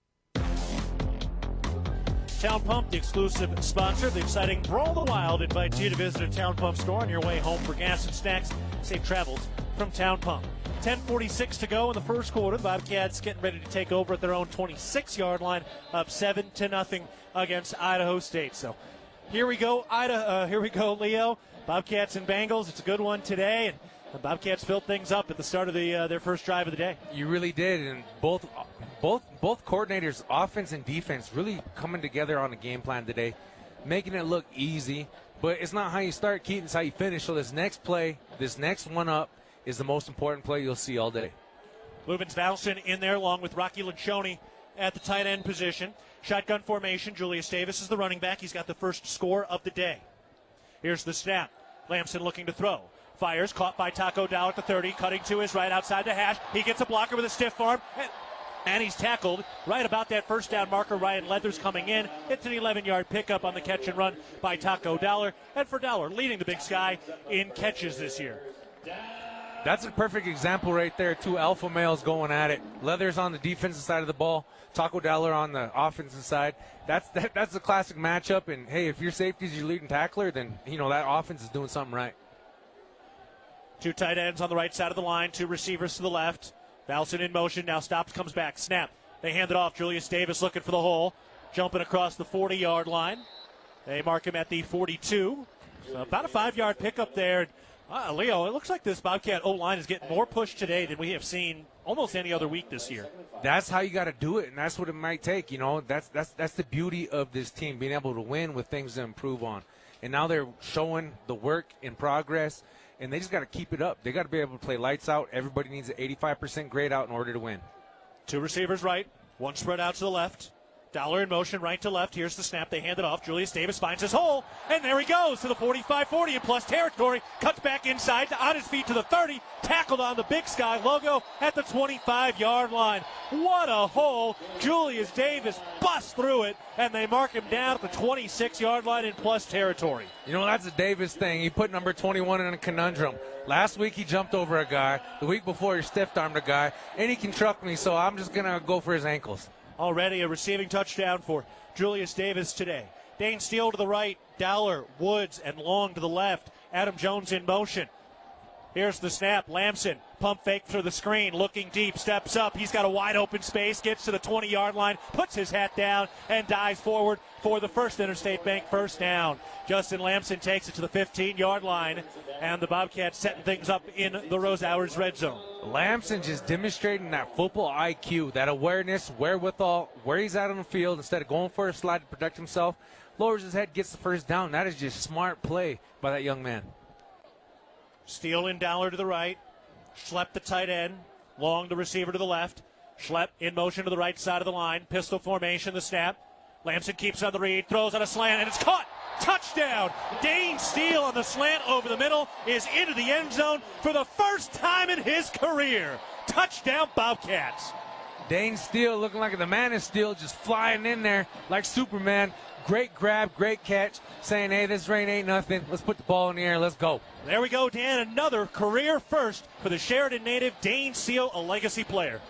Town Pump, the exclusive sponsor of the exciting Brawl the Wild, invites you to visit a Town Pump store on your way home for gas and snacks. Safe travels from Town Pump. 10:46 to go in the first quarter. The Bobcats getting ready to take over at their own 26-yard line, up 7-0 against Idaho State. So here we go, here we go, Leo. Bobcats and Bengals. It's a good one today, and the Bobcats filled things up at the start of their first drive of the day. You really did, and both coordinators, offense and defense, really coming together on the game plan today, making it look easy. But it's not how you start, Keaton, it's how you finish. So this next play, this next one up, is the most important play you'll see all day. Lubens Valson in there along with Rocky Lencioni at the tight end position. Shotgun formation. Julius Davis is the running back. He's got the first score of the day. Here's the snap. Lamson looking to throw. Fires, caught by Taco Dow at the 30, cutting to his right outside the hash. He gets a blocker with a stiff arm, and he's tackled right about that first down marker. Ryan Leathers coming in. It's an 11-yard pickup on the catch and run by Taco Dowler. And for Dowler, leading the Big Sky in catches this year. That's a perfect example right there. Two alpha males going at it. Leathers on the defensive side of the ball, Taco Dowler on the offensive side. That's a classic matchup. And, hey, if your safety is your leading tackler, then, that offense is doing something right. Two tight ends on the right side of the line, two receivers to the left. Valson in motion, now stops, comes back, snap. They hand it off. Julius Davis looking for the hole, jumping across the 40-yard line. They mark him at the 42. So about a 5-yard pickup there. Leo, it looks like this Bobcat O-line is getting more push today than we have seen almost any other week this year. That's how you got to do it, and that's what it might take. That's the beauty of this team, being able to win with things to improve on. And now they're showing the work in progress, and they just got to keep it up. They got to be able to play lights out. Everybody needs an 85% grade out in order to win. Two receivers right, one spread out to the left. Dowler in motion, right to left. Here's the snap. They hand it off. Julius Davis finds his hole, and there he goes to the 45-40 in plus territory. Cuts back inside, on his feet to the 30. Tackled on the Big Sky logo at the 25-yard line. What a hole. Julius Davis busts through it, and they mark him down at the 26-yard line in plus territory. That's a Davis thing. He put number 21 in a conundrum. Last week he jumped over a guy. The week before he stiff-armed a guy, and he can truck me, so I'm just going to go for his ankles. Already a receiving touchdown for Julius Davis today. Dane Steele to the right, Dowler, Woods, and Long to the left. Adam Jones in motion. Here's the snap. Lamson, pump fake through the screen, looking deep, steps up. He's got a wide open space, gets to the 20-yard line, puts his hat down, and dives forward for the first Interstate Bank first down. Justin Lamson takes it to the 15-yard line, and the Bobcats setting things up in the Rose Hours red zone. Lamson just demonstrating that football IQ, that awareness, wherewithal, where he's at on the field. Instead of going for a slide to protect himself, lowers his head, gets the first down. That is just smart play by that young man. Steele and Dowler to the right. Schlepp the tight end. Long the receiver to the left. Schlepp in motion to the right side of the line. Pistol formation, the snap. Lamson keeps on the read, throws on a slant, and it's caught. Touchdown. Dane Steele on the slant over the middle is into the end zone for the first time in his career. Touchdown, Bobcats. Dane Steele looking like the man of steel, just flying in there like Superman. Great grab, great catch, saying, hey, this rain ain't nothing. Let's put the ball in the air. Let's go. There we go, Dan. Another career first for the Sheridan native, Dane Steele, a legacy player.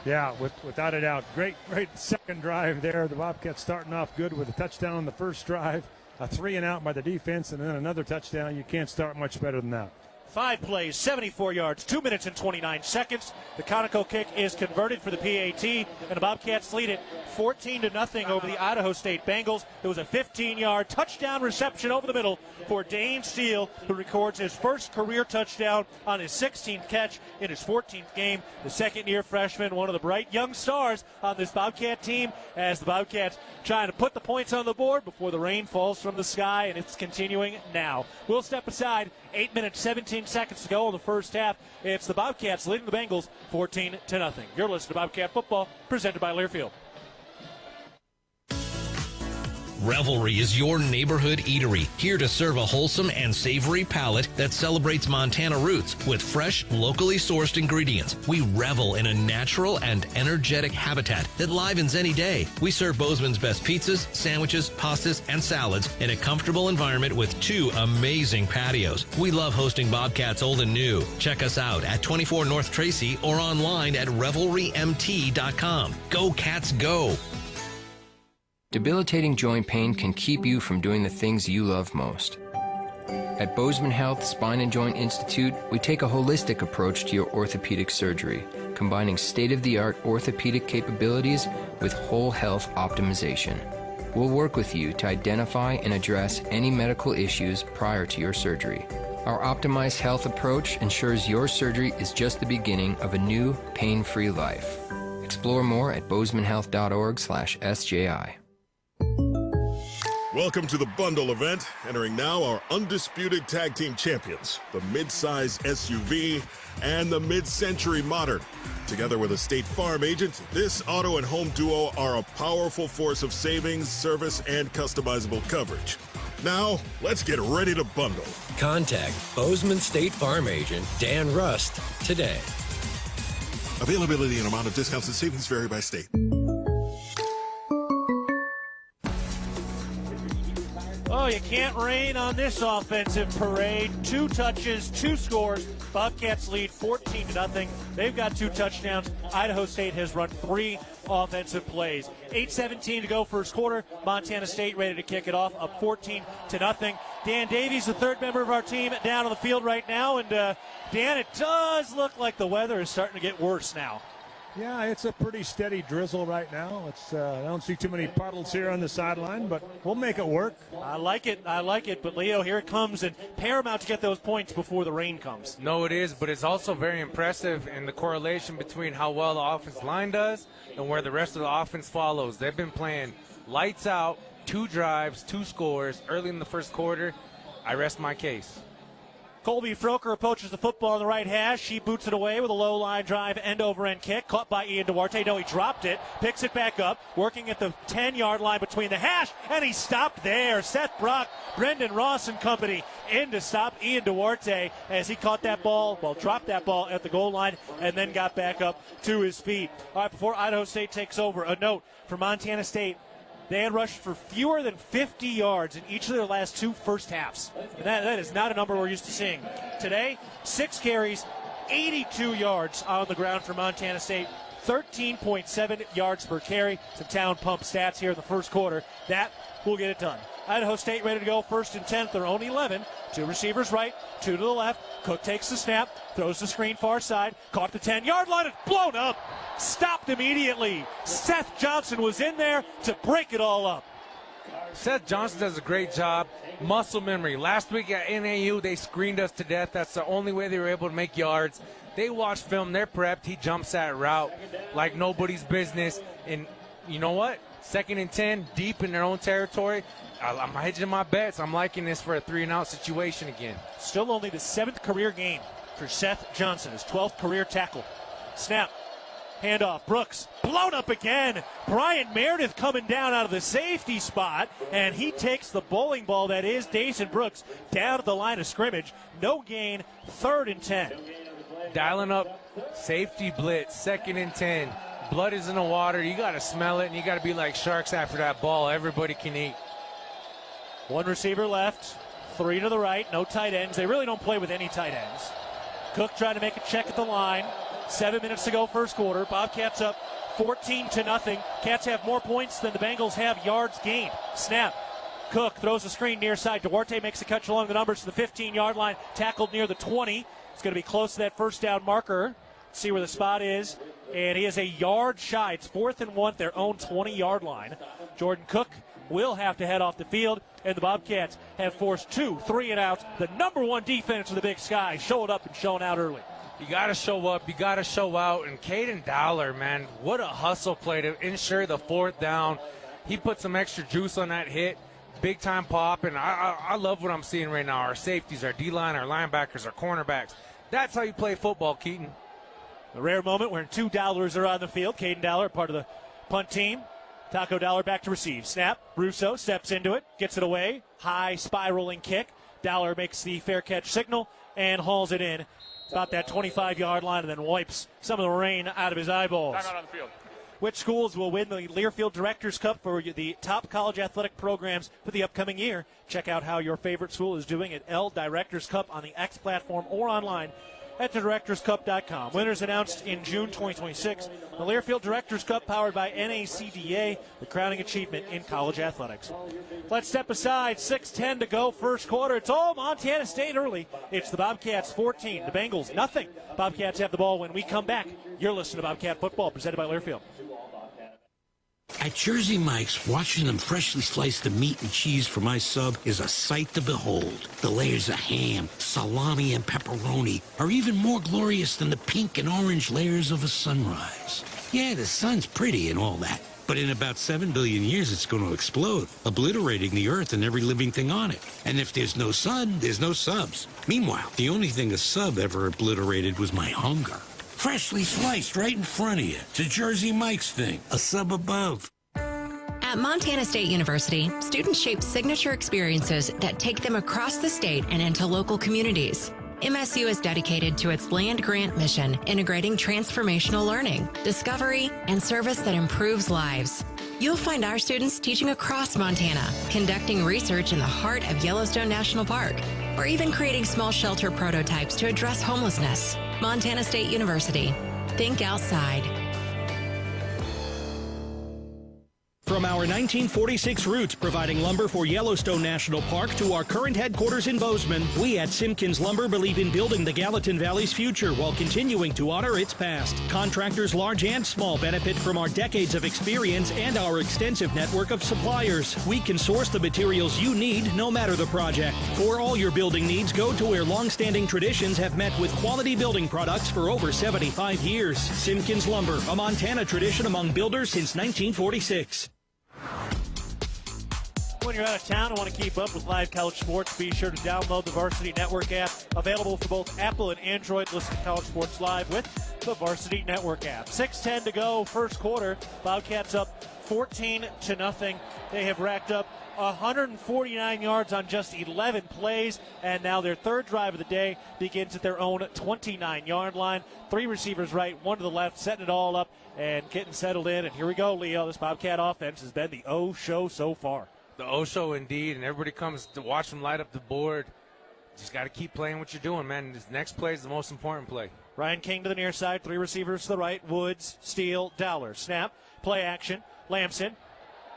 Yeah, without a doubt. Great second drive there. The Bobcats starting off good with a touchdown on the first drive, a 3-and-out by the defense, and then another touchdown. You can't start much better than that. 5 plays, 74 yards, 2 minutes and 29 seconds. The Conoco kick is converted for the PAT, and the Bobcats lead it 14-0 over the Idaho State Bengals. It was a 15-yard touchdown reception over the middle for Dane Steele, who records his first career touchdown on his 16th catch in his 14th game. The second-year freshman, one of the bright young stars on this Bobcat team, as the Bobcats trying to put the points on the board before the rain falls from the sky, and it's continuing now. We'll step aside. 8 minutes, 17 seconds to go in the first half. It's the Bobcats leading the Bengals 14-0. You're listening to Bobcat Football, presented by Learfield. Revelry is your neighborhood eatery, here to serve a wholesome and savory palate that celebrates Montana roots with fresh, locally sourced ingredients. We revel in a natural and energetic habitat that livens any day. We serve Bozeman's best pizzas, sandwiches, pastas, and salads in a comfortable environment with 2 amazing patios. We love hosting Bobcats old and new. Check us out at 24 North Tracy or online at revelrymt.com. Go Cats, go! Debilitating joint pain can keep you from doing the things you love most. At Bozeman Health Spine and Joint Institute, we take a holistic approach to your orthopedic surgery, combining state-of-the-art orthopedic capabilities with whole health optimization. We'll work with you to identify and address any medical issues prior to your surgery. Our optimized health approach ensures your surgery is just the beginning of a new, pain-free life. Explore more at bozemanhealth.org/SJI. Welcome to the bundle event. Entering now our undisputed tag team champions, the mid-size SUV and the mid-century modern. Together with a State Farm agent, this auto and home duo are a powerful force of savings, service, and customizable coverage. Now, let's get ready to bundle. Contact Bozeman State Farm agent Dan Rust today. Availability and amount of discounts and savings vary by state. Oh, you can't rain on this offensive parade. 2 touches, 2 scores. Bobcats lead 14-0. They've got 2 touchdowns. Idaho State has run 3 offensive plays. 8:17 to go first quarter. Montana State ready to kick it off, up 14-0. Dan Davies, the third member of our team, down on the field right now. And, Dan, it does look like the weather is starting to get worse now. Yeah, it's a pretty steady drizzle right now. I don't see too many puddles here on the sideline, but we'll make it work. I like it. But, Leo, here it comes, and paramount to get those points before the rain comes. No, it is, but it's also very impressive in the correlation between how well the offense line does and where the rest of the offense follows. They've been playing lights out, 2 drives, 2 scores early in the first quarter. I rest my case. Colby Froker approaches the football on the right hash. She boots it away with a low line drive, end-over-end kick. Caught by Ian Duarte. No, he dropped it. Picks it back up. Working at the 10-yard line between the hash, and he stopped there. Seth Brock, Brendan Ross and company in to stop Ian Duarte as he caught that ball, dropped that ball at the goal line, and then got back up to his feet. All right, before Idaho State takes over, a note for Montana State. They had rushed for fewer than 50 yards in each of their last 2 first halves. And that is not a number we're used to seeing. Today, 6 carries, 82 yards on the ground for Montana State, 13.7 yards per carry. Some town pump stats here in the first quarter. That will get it done. Idaho State ready to go, 1st and 10, their own 11. 2 receivers right, 2 to the left. Cook takes the snap, throws the screen far side, caught the 10-yard line, it's blown up. Stopped immediately. Seth Johnson was in there to break it all up. Seth Johnson does a great job. Muscle memory. Last week at NAU, they screened us to death. That's the only way they were able to make yards. They watched film. They're prepped. He jumps that route like nobody's business. And you know what? 2nd and 10, deep in their own territory. I'm hedging my bets. I'm liking this for a 3-and-out situation again. Still only the 7th career game for Seth Johnson, his 12th career tackle. Snap. Handoff. Brooks. Blown up again. Brian Meredith coming down out of the safety spot, and he takes the bowling ball that is Dason Brooks down at the line of scrimmage. No gain. 3rd and 10. Dialing up safety blitz. 2nd and 10. Blood is in the water. You got to smell it, and you got to be like sharks after that ball. Everybody can eat. 1 receiver left. 3 to the right. No tight ends. They really don't play with any tight ends. Cook trying to make a check at the line. 7 minutes to go first quarter. Bobcats up 14-0. Cats have more points than the Bengals have yards gained. Snap. Cook throws the screen near side. Duarte makes a catch along the numbers to the 15-yard line. Tackled near the 20. It's going to be close to that first down marker. See where the spot is. And he is a yard shy. It's 4th and 1, their own 20-yard line. Jordan Cook will have to head off the field, and the Bobcats have forced 2 3-and-outs. The number 1 defense of the Big Sky showing up and showing out early. You got to show up. You got to show out. And Caden Dollar, man, what a hustle play to ensure the 4th down. He put some extra juice on that hit. Big-time pop, and I love what I'm seeing right now. Our safeties, our D-line, our linebackers, our cornerbacks. That's how you play football, Keaton. A rare moment where 2 Dollars are on the field. Caden Dollar, part of the punt team. Taco Dollar back to receive. Snap. Russo steps into it, gets it away. High spiraling kick. Dollar makes the fair catch signal and hauls it in about that 25-yard line and then wipes some of the rain out of his eyeballs. Time out on the field. Which schools will win the Learfield Directors Cup for the top college athletic programs for the upcoming year? Check out how your favorite school is doing at L Directors Cup on the X platform or online at thedirectorscup.com. Winners announced in June 2026. The Learfield Directors Cup, powered by NACDA, the crowning achievement in college athletics. Let's step aside. 6:10 to go, first quarter. It's all Montana State early. It's the Bobcats 14, the Bengals nothing. Bobcats have the ball when we come back. You're listening to Bobcat Football, presented by Learfield. At Jersey Mike's, watching them freshly slice the meat and cheese for my sub is a sight to behold. The layers of ham, salami, and pepperoni are even more glorious than the pink and orange layers of a sunrise. Yeah, the sun's pretty and all that, but in about 7 billion years it's going to explode, obliterating the earth and every living thing on it. And if there's no sun, there's no subs. Meanwhile, the only thing a sub ever obliterated was my hunger. Freshly sliced right in front of you. It's a Jersey Mike's thing, a sub above. At Montana State University, students shape signature experiences that take them across the state and into local communities. MSU is dedicated to its land-grant mission, integrating transformational learning, discovery, and service that improves lives. You'll find our students teaching across Montana, conducting research in the heart of Yellowstone National Park, or even creating small shelter prototypes to address homelessness. Montana State University. Think outside. From our 1946 roots providing lumber for Yellowstone National Park to our current headquarters in Bozeman, we at Simpkins Lumber believe in building the Gallatin Valley's future while continuing to honor its past. Contractors large and small benefit from our decades of experience and our extensive network of suppliers. We can source the materials you need no matter the project. For all your building needs, go to where long-standing traditions have met with quality building products for over 75 years. Simpkins Lumber, a Montana tradition among builders since 1946. When you're out of town and want to keep up with live college sports, be sure to download the Varsity Network app, available for both Apple and Android. Listen to college sports live with the Varsity Network app. 6:10 to go, first quarter. Bobcats up 14-0. They have racked up 149 yards on just 11 plays, and now their third drive of the day begins at their own 29-yard line. 3 receivers right, 1 to the left, setting it all up, and getting settled in. And here we go, Leo. This Bobcat offense has been the O-show so far. The O-show indeed, and everybody comes to watch them light up the board. Just got to keep playing what you're doing, man. This next play is the most important play. Ryan King to the near side, 3 receivers to the right. Woods, Steele, Dowler. Snap, play action. Lamson,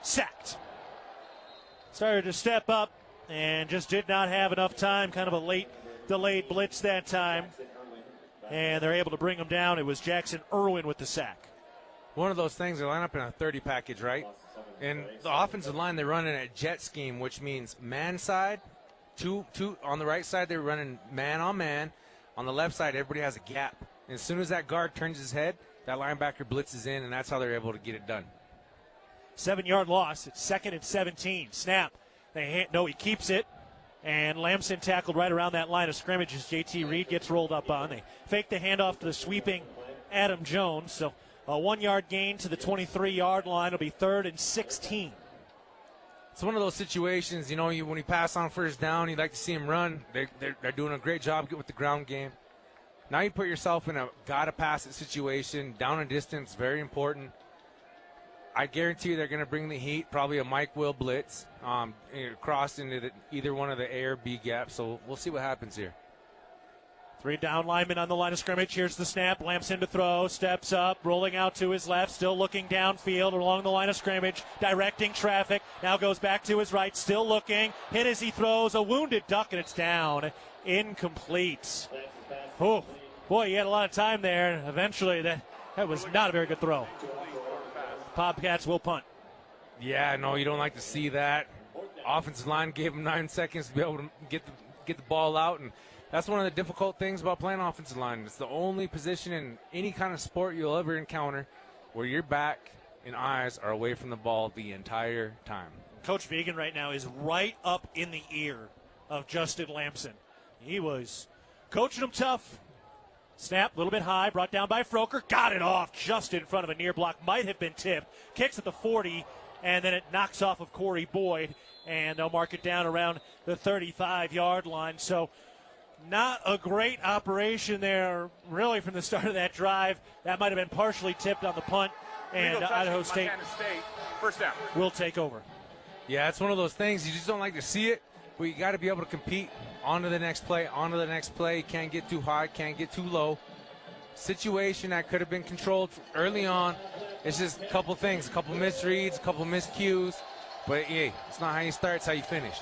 sacked. Started to step up and just did not have enough time. Kind of a late delayed blitz that time. And they're able to bring him down. It was Jackson Irwin with the sack. One of those things, they line up in a 30 package, right? And the offensive line, they're running a jet scheme, which means man side, two on the right side, they're running man on man. On the left side, everybody has a gap. And as soon as that guard turns his head, that linebacker blitzes in, and that's how they're able to get it done. 7-yard loss. It's 2nd and 17. Snap. He keeps it. And Lamson tackled right around that line of scrimmage as J.T. Reed gets rolled up on. They fake the handoff to the sweeping Adam Jones. So a 1-yard gain to the 23-yard line. It'll be 3rd and 16. It's one of those situations, when you pass on first down, you'd like to see him run. They're doing a great job with the ground game. Now you put yourself in a gotta-pass-it situation. Down and distance, very important. I guarantee you they're going to bring the heat, probably a Mike Will blitz, crossed into either one of the A or B gaps. So we'll see what happens here. 3 down linemen on the line of scrimmage. Here's the snap. Lamson to throw. Steps up. Rolling out to his left. Still looking downfield along the line of scrimmage. Directing traffic. Now goes back to his right. Still looking. Hit as he throws. A wounded duck, and it's down. Incomplete. Oh, boy, he had a lot of time there. Eventually, that was not a very good throw. Bobcats will punt. Yeah, no, you don't like to see that. Offensive line gave him 9 seconds to be able to get the ball out, and that's one of the difficult things about playing offensive line. It's the only position in any kind of sport you'll ever encounter where your back and eyes are away from the ball the entire time. Coach Vegan right now is right up in the ear of Justin Lamson. He was coaching him tough. Snap, a little bit high, brought down by Froker. Got it off just in front of a near block. Might have been tipped. Kicks at the 40, and then it knocks off of Corey Boyd, and they'll mark it down around the 35-yard line. So not a great operation there, really, from the start of that drive. That might have been partially tipped on the punt, and Idaho State first down will take over. Yeah, it's one of those things. You just don't like to see it, but you got to be able to compete on to the next play, on to the next play. Can't get too high, can't get too low. Situation that could have been controlled early on. It's just a couple things, a couple misreads, a couple miscues. But, hey, it's not how you start, it's how you finish.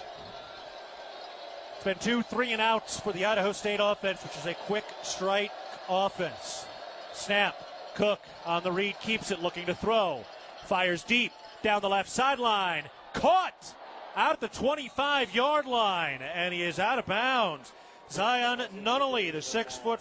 It's been 2 3-and-outs for the Idaho State offense, which is a quick strike offense. Snap. Cook on the read, keeps it, looking to throw. Fires deep down the left sideline. Caught out at the 25-yard line, and he is out of bounds. Zion Nunnally, the 6'4",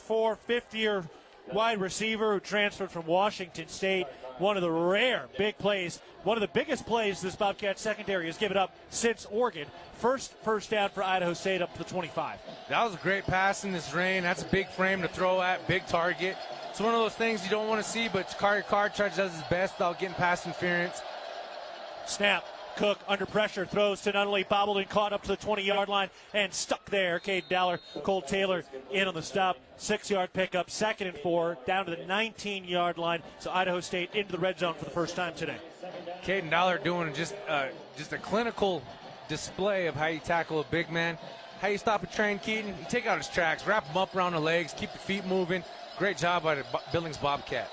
50-year wide receiver who transferred from Washington State. One of the rare big plays, one of the biggest plays this Bobcat secondary has given up since Oregon. First down for Idaho State up to the 25. That was a great pass in this rain. That's a big frame to throw at, big target. It's one of those things you don't want to see, but Kari Karchach does his best without getting pass interference. Snap. Cook under pressure, throws to Nunnally, bobbled and caught up to the 20-yard line and stuck there. Cade Dowler, Cole Taylor in on the stop. 6-yard pickup, 2nd and 4, down to the 19-yard line. So Idaho State into the red zone for the first time today. Caden Dowler doing just a clinical display of how you tackle a big man. How you stop a train, Keaton? You take out his tracks, wrap him up around the legs, keep the feet moving. Great job by the Billings Bobcat.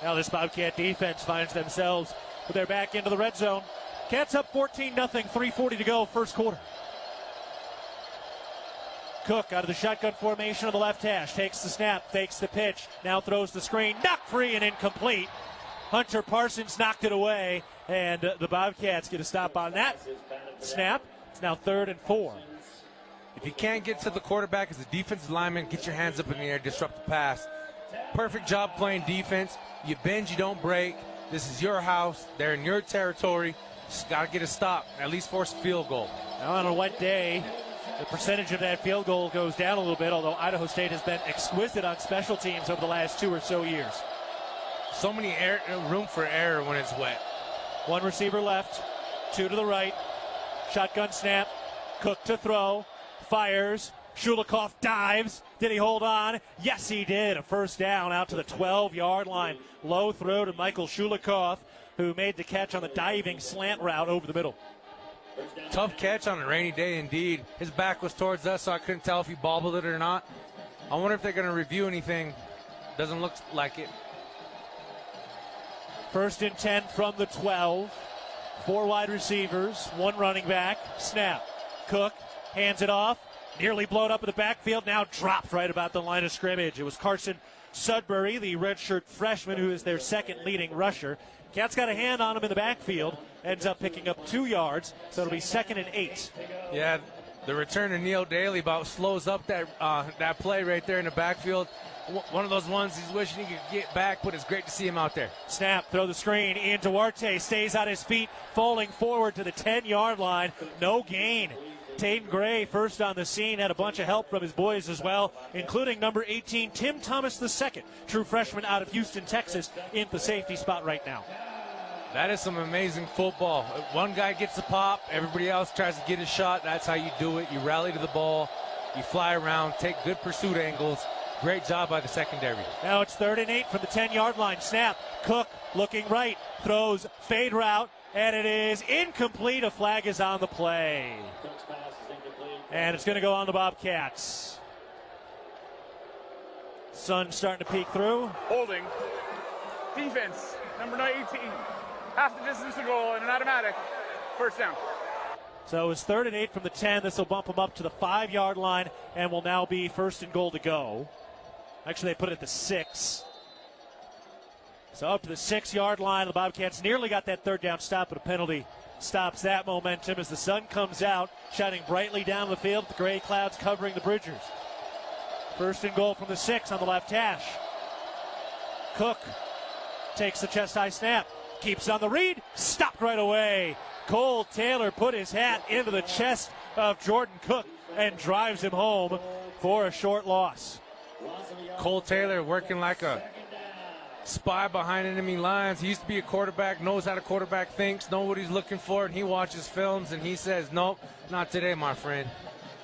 Now this Bobcat defense finds themselves with their back into the red zone. Cats up 14-0, 3:40 to go, first quarter. Cook out of the shotgun formation on the left hash, takes the snap, fakes the pitch, now throws the screen, knocked free and incomplete. Hunter Parsons knocked it away, and the Bobcats get a stop on that snap. It's now 3rd and 4. If you can't get to the quarterback as a defensive lineman, get your hands up in the air, disrupt the pass. Perfect job playing defense. You bend, you don't break. This is your house. They're in your territory. Just got to get a stop, at least force a field goal. Now on a wet day, the percentage of that field goal goes down a little bit, although Idaho State has been exquisite on special teams over the last 2 or so years. So many room for error when it's wet. One receiver left, 2 to the right. Shotgun snap, Cook to throw, fires. Shulikov dives. Did he hold on? Yes, he did. A first down out to the 12-yard line. Low throw to Michael Shulikov, who made the catch on the diving slant route over the middle. Tough catch on a rainy day indeed. His back was towards us, so I couldn't tell if he bobbled it or not. I wonder if they're going to review anything. Doesn't look like it. 1st and 10 from the 12. 4 wide receivers, 1 running back. Snap. Cook hands it off. Nearly blown up in the backfield, now dropped right about the line of scrimmage. It was Carson Sudbury, the redshirt freshman, who is their 2nd leading rusher. Cats got a hand on him in the backfield, ends up picking up 2 yards, so it'll be 2nd and 8. Yeah, the return of Neil Daly about slows up that play right there in the backfield. One of those ones he's wishing he could get back, but it's great to see him out there. Snap, throw the screen. Ian Duarte stays on his feet, falling forward to the 10-yard line. No gain. Taden Gray, first on the scene, had a bunch of help from his boys as well, including number 18, Tim Thomas II, true freshman out of Houston, Texas, in the safety spot right now. That is some amazing football. One guy gets a pop, everybody else tries to get a shot. That's how you do it. You rally to the ball, you fly around, take good pursuit angles. Great job by the secondary. Now it's 3rd and 8 from the 10-yard line. Snap, Cook looking right, throws fade route, and it is incomplete. A flag is on the play. And it's going to go on the Bobcats. Sun starting to peek through. Holding. Defense, number 18. Half the distance to goal and an automatic. First down. So it's 3rd and 8 from the 10. This will bump them up to the 5-yard line and will now be 1st and goal to go. Actually, they put it at the 6. So up to the 6-yard line. The Bobcats nearly got that 3rd down stop, but a penalty stops that momentum as the sun comes out, shining brightly down the field with the gray clouds covering the Bridgers. 1st and goal from the 6 on the left hash. Cook takes the chest-high snap, keeps on the read, stopped right away. Cole Taylor put his hat into the chest of Jordan Cook and drives him home for a short loss. Cole Taylor working like a spy behind enemy lines. He used to be a quarterback, knows how the quarterback thinks, knows what he's looking for, and he watches films and he says, nope, not today, my friend.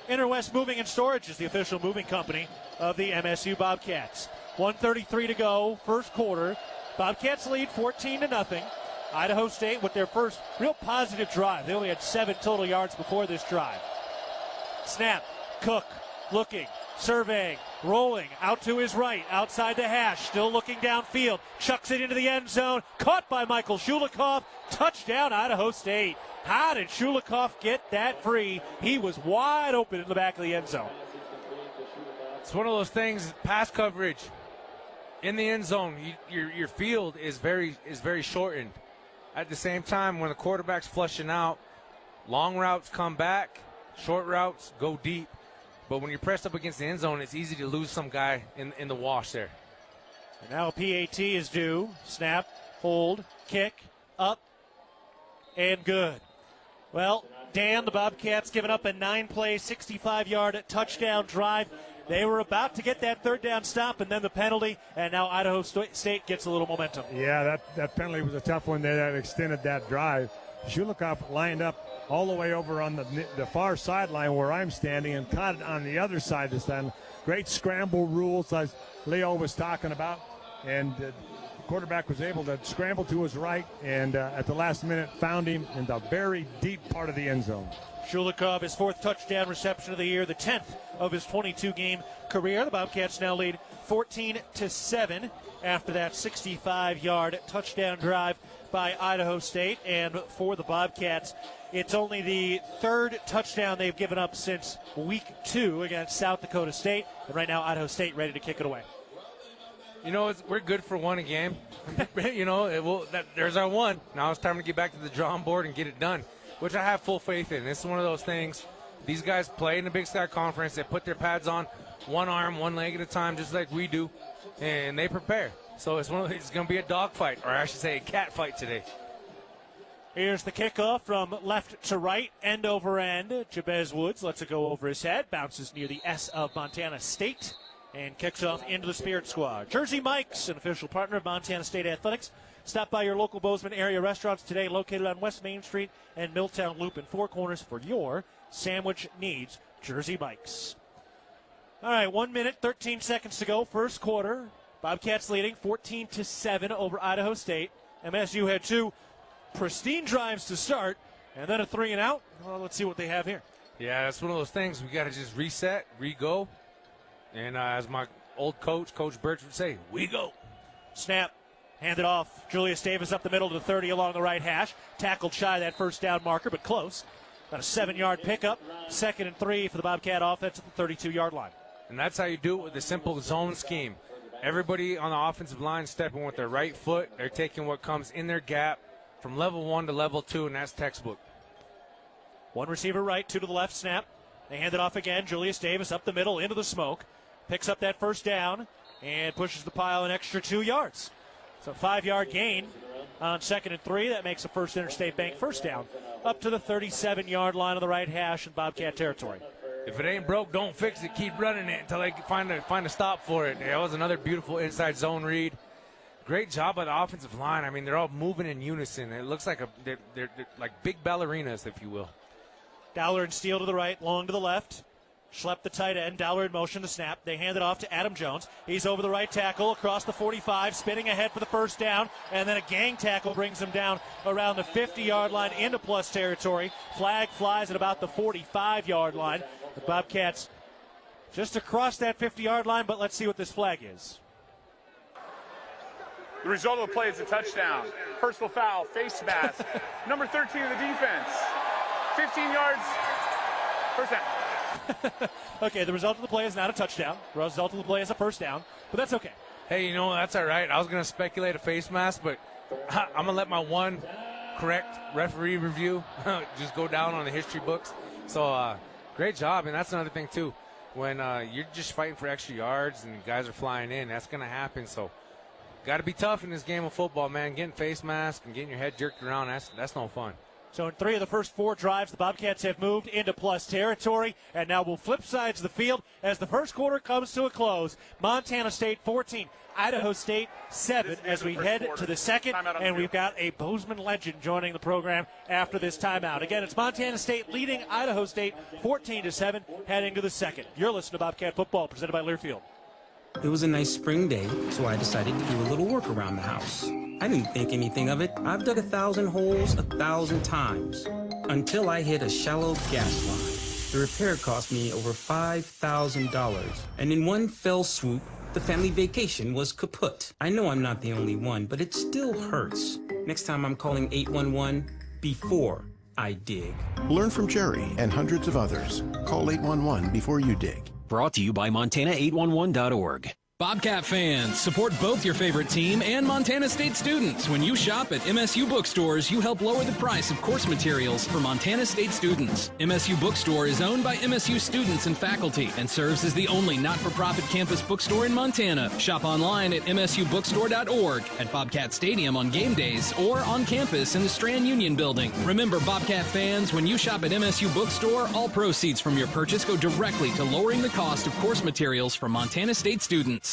Interwest Moving and Storage is the official moving company of the MSU Bobcats. 1:33 to go, first quarter. Bobcats lead 14-0. Idaho State with their first real positive drive. They only had 7 total yards before this drive. Snap, Cook looking, surveying, rolling, out to his right, outside the hash, still looking downfield, chucks it into the end zone, caught by Michael Shulikov, touchdown Idaho State. How did Shulikov get that free? He was wide open in the back of the end zone. It's one of those things, pass coverage in the end zone, your field is very shortened. At the same time, when the quarterback's flushing out, long routes come back, short routes go deep. But when you're pressed up against the end zone, it's easy to lose some guy in the wash there. And now a PAT is due. Snap, hold, kick, up, and good. Well, Dan, the Bobcats giving up a 9-play, 65-yard touchdown drive. They were about to get that third down stop, and then the penalty, and now Idaho State gets a little momentum. Yeah, that penalty was a tough one there that extended that drive. Shulikov lined up all the way over on the far sideline where I'm standing and caught it on the other side this time. Great scramble rules, as Leo was talking about, and the quarterback was able to scramble to his right and at the last minute found him in the very deep part of the end zone. Shulikov, his 4th touchdown reception of the year, the 10th of his 22-game career. The Bobcats now lead 14-7 after that 65-yard touchdown drive by Idaho State. And for the Bobcats, it's only the 3rd touchdown they've given up since week 2 against South Dakota State. And right now, Idaho State ready to kick it away. You know, we're good for one a game. You know, there's our one. Now it's time to get back to the drawing board and get it done, which I have full faith in. It's one of those things. These guys play in the Big Sky Conference. They put their pads on one arm, one leg at a time, just like we do, and they prepare. So it's going to be a dog fight, or I should say a cat fight today. Here's the kickoff from left to right, end over end. Jabez Woods lets it go over his head, bounces near the S of Montana State, and kicks off into the Spirit Squad. Jersey Mike's, an official partner of Montana State Athletics. Stop by your local Bozeman area restaurants today, located on West Main Street and Milltown Loop in Four Corners for your sandwich needs. Jersey Mike's. All right, 1 minute, 13 seconds to go, first quarter. Bobcats leading 14-7 over Idaho State. MSU had 2 pristine drives to start, and then a 3-and-out. Well, let's see what they have here. Yeah, that's one of those things. We got to just reset, re-go. And as my old coach, Coach Birch, would say, we go. Snap. Hand it off. Julius Davis up the middle to the 30 along the right hash. Tackled shy of that first down marker, but close. About a 7-yard pickup. 2nd and 3 for the Bobcat offense at the 32-yard line. And that's how you do it with a simple zone scheme. Everybody on the offensive line stepping with their right foot. They're taking what comes in their gap from level 1 to level 2, and that's textbook. 1 receiver right, 2 to the left, snap. They hand it off again. Julius Davis up the middle into the smoke. Picks up that first down and pushes the pile an extra 2 yards. So 5-yard gain on 2nd and 3. That makes a First Interstate Bank first down up to the 37-yard line of the right hash in Bobcat territory. If it ain't broke, don't fix it. Keep running it until they find a stop for it. That was another beautiful inside zone read. Great job by the offensive line. I mean, they're all moving in unison. It looks like they're like big ballerinas, if you will. Dowler and Steele to the right, Long to the left. Schlepp the tight end, Dowler in motion to snap. They hand it off to Adam Jones. He's over the right tackle across the 45, spinning ahead for the first down, and then a gang tackle brings him down around the 50-yard line into plus territory. Flag flies at about the 45-yard line. The Bobcats just across that 50-yard line, but let's see what this flag is. The result of the play is a touchdown. Personal foul, face mask. Number 13 of the defense. 15 yards, first down. Okay, the result of the play is not a touchdown. The result of the play is a first down, but that's okay. Hey, you know, that's all right. I was going to speculate a face mask, but I'm going to let my one correct referee review just go down on the history books. So, great job, and that's another thing, too. When you're just fighting for extra yards and guys are flying in, that's going to happen. So, got to be tough in this game of football, man. Getting face masks and getting your head jerked around, that's no fun. So in 3 of the first 4 drives, the Bobcats have moved into plus territory, and now we'll flip sides of the field as the first quarter comes to a close. Montana State 14, Idaho State 7 as we head to the second, and we've got a Bozeman legend joining the program after this timeout. Again, it's Montana State leading Idaho State 14-7 heading to the second. You're listening to Bobcat Football presented by Learfield. It was a nice spring day, so I decided to do a little work around the house. I didn't think anything of it. I've dug 1,000 holes 1,000 times until I hit a shallow gas The repair cost me over $5,000. And in one fell swoop, the family vacation was kaput. I know I'm not the only one, but it still hurts. Next time I'm calling 811 before I dig. Learn from Jerry and hundreds of others. Call 811 before you dig. Brought to you by Montana811.org. Bobcat fans, support both your favorite team and Montana State students. When you shop at MSU bookstores, you help lower the price of course materials for Montana State students. MSU Bookstore is owned by MSU students and faculty and serves as the only not-for-profit campus bookstore in Montana. Shop online at msubookstore.org, at Bobcat Stadium on game days, or on campus in the Strand Union Building. Remember, Bobcat fans, when you shop at MSU Bookstore, all proceeds from your purchase go directly to lowering the cost of course materials for Montana State students.